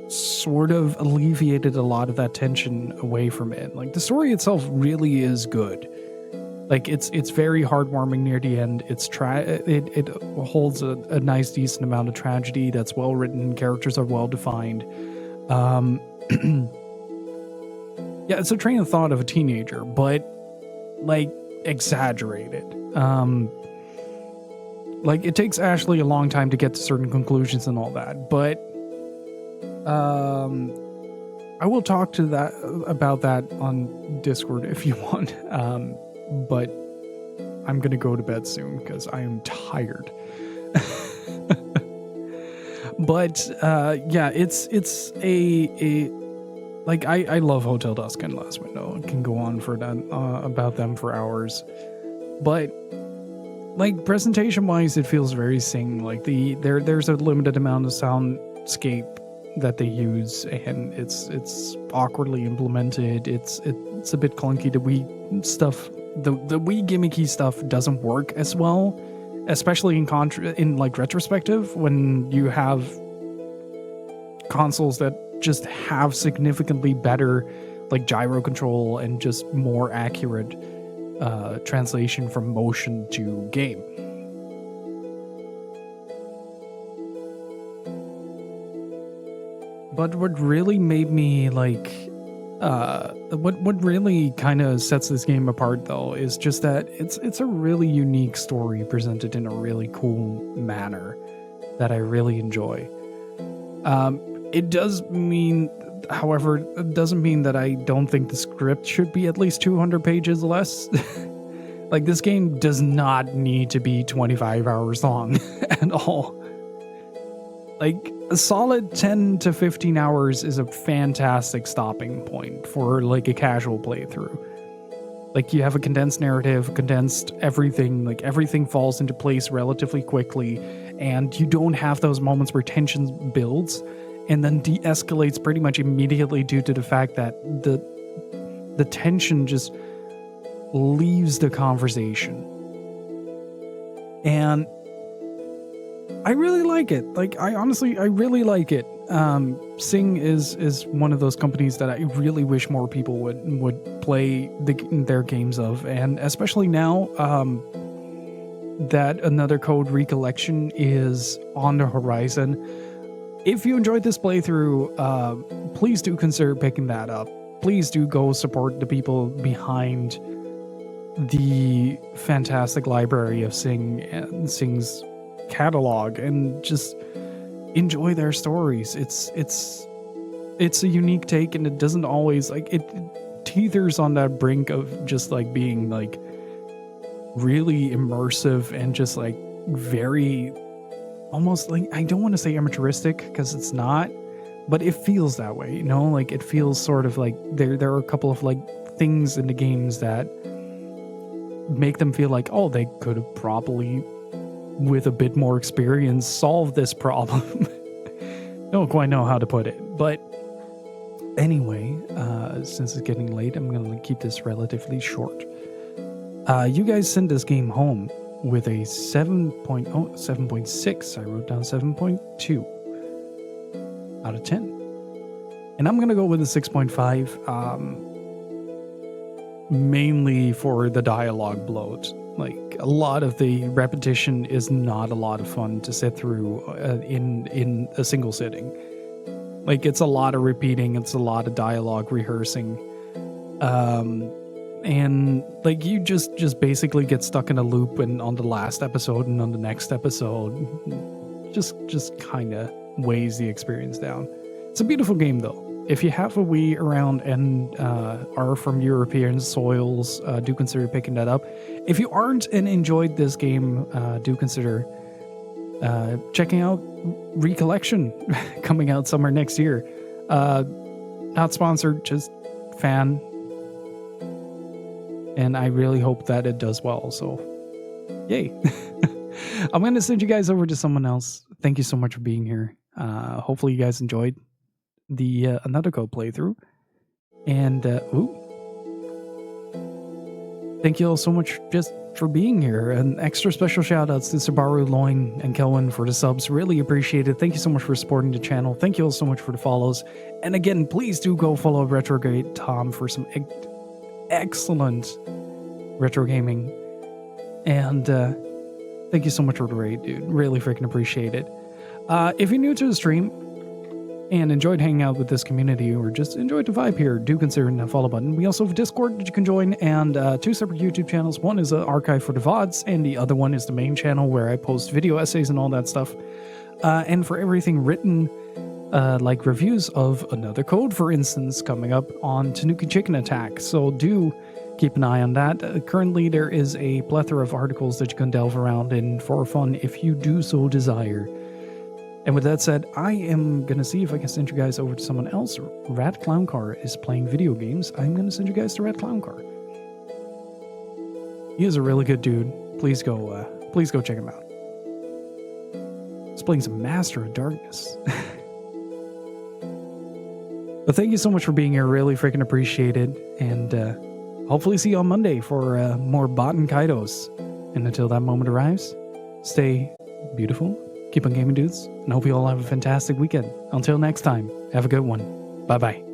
sort of alleviated a lot of that tension away from it. Like the story itself really is good. Like it's very heartwarming near the end. It holds a nice decent amount of tragedy that's well written. Characters are well defined. Yeah, it's a train of thought of a teenager, but like exaggerated. Like it takes Ashley a long time to get to certain conclusions and all that, but I will talk to that about that on Discord if you want. But I'm gonna go to bed soon because I am tired. But yeah, it's a like I love Hotel Dusk and Last Window. I can go on for that about them for hours, but like presentation wise, it feels very Cing. Like there's a limited amount of soundscape that they use, and it's awkwardly implemented. It's a bit clunky. The Wii stuff, the Wii gimmicky stuff doesn't work as well, especially in like retrospective when you have consoles that just have significantly better like gyro control and just more accurate translation from motion to game. But what really made me like what really kind of sets this game apart though is just that it's a really unique story presented in a really cool manner that I really enjoy. It does mean, however, it doesn't mean that I don't think the script should be at least 200 pages less. Like this game does not need to be 25 hours long at all. Like a solid 10 to 15 hours is a fantastic stopping point for like a casual playthrough. Like you have a condensed narrative, condensed everything, like everything falls into place relatively quickly, and you don't have those moments where tension builds and then de-escalates pretty much immediately due to the fact that the tension just leaves the conversation. And I really like it. Like I really like it. Cing is one of those companies that I really wish more people would play their games of, and especially now that Another Code Recollection is on the horizon. If you enjoyed this playthrough, please do consider picking that up. Please do go support the people behind the fantastic library of Cing and Cing's catalog, and just enjoy their stories. It's a unique take, and it doesn't always like it teeters on that brink of just like being like really immersive and just like very almost like, I don't want to say amateuristic because it's not, but it feels that way, you know? Like it feels sort of like there are a couple of like things in the games that make them feel like, oh, they could have probably, with a bit more experience, solved this problem. Don't quite know how to put it, but anyway, since it's getting late, I'm gonna keep this relatively short. You guys sent this game home with a 7.0, 7.6. I wrote down 7.2 out of 10. And I'm going to go with a 6.5, mainly for the dialogue bloat. Like, a lot of the repetition is not a lot of fun to sit through in a single sitting. Like, it's a lot of repeating, it's a lot of dialogue rehearsing. And like, you just basically get stuck in a loop, and on the last episode and on the next episode, just kind of weighs the experience down. It's a beautiful game though. If you have a Wii around and are from European soils, do consider picking that up. If you aren't and enjoyed this game, do consider checking out Recollection, coming out summer next year. Not sponsored, just fan. And I really hope that it does well, so yay. I'm going to send you guys over to someone else. Thank you so much for being here. Hopefully you guys enjoyed the Another Code playthrough. And thank you all so much just for being here. And extra special shout outs to Subaru, Loin, and Kelvin for the subs. Really appreciate it. Thank you so much for supporting the channel. Thank you all so much for the follows. And again, please do go follow Retrograde Tom for some excellent retro gaming. And thank you so much for the raid, dude. Really freaking appreciate it. If you're new to the stream and enjoyed hanging out with this community, or just enjoyed the vibe here, do consider hitting that follow button. We also have a Discord that you can join, and 2 separate YouTube channels. One is an archive for the VODs, and the other one is the main channel where I post video essays and all that stuff. And for everything written, like reviews of Another Code, for instance, coming up on Tanuki Chicken Attack. So do keep an eye on that. Currently, there is a plethora of articles that you can delve around in for fun if you do so desire. And with that said, I am going to see if I can send you guys over to someone else. Rat Clown Car is playing video games. I'm going to send you guys to Rat Clown Car. He is a really good dude. Please go check him out. He's playing some Master of Darkness. But thank you so much for being here. Really freaking appreciate it. And hopefully see you on Monday for more Baten Kaidos. And until that moment arrives, stay beautiful. Keep on gaming, dudes, and hope you all have a fantastic weekend. Until next time, have a good one. Bye-bye.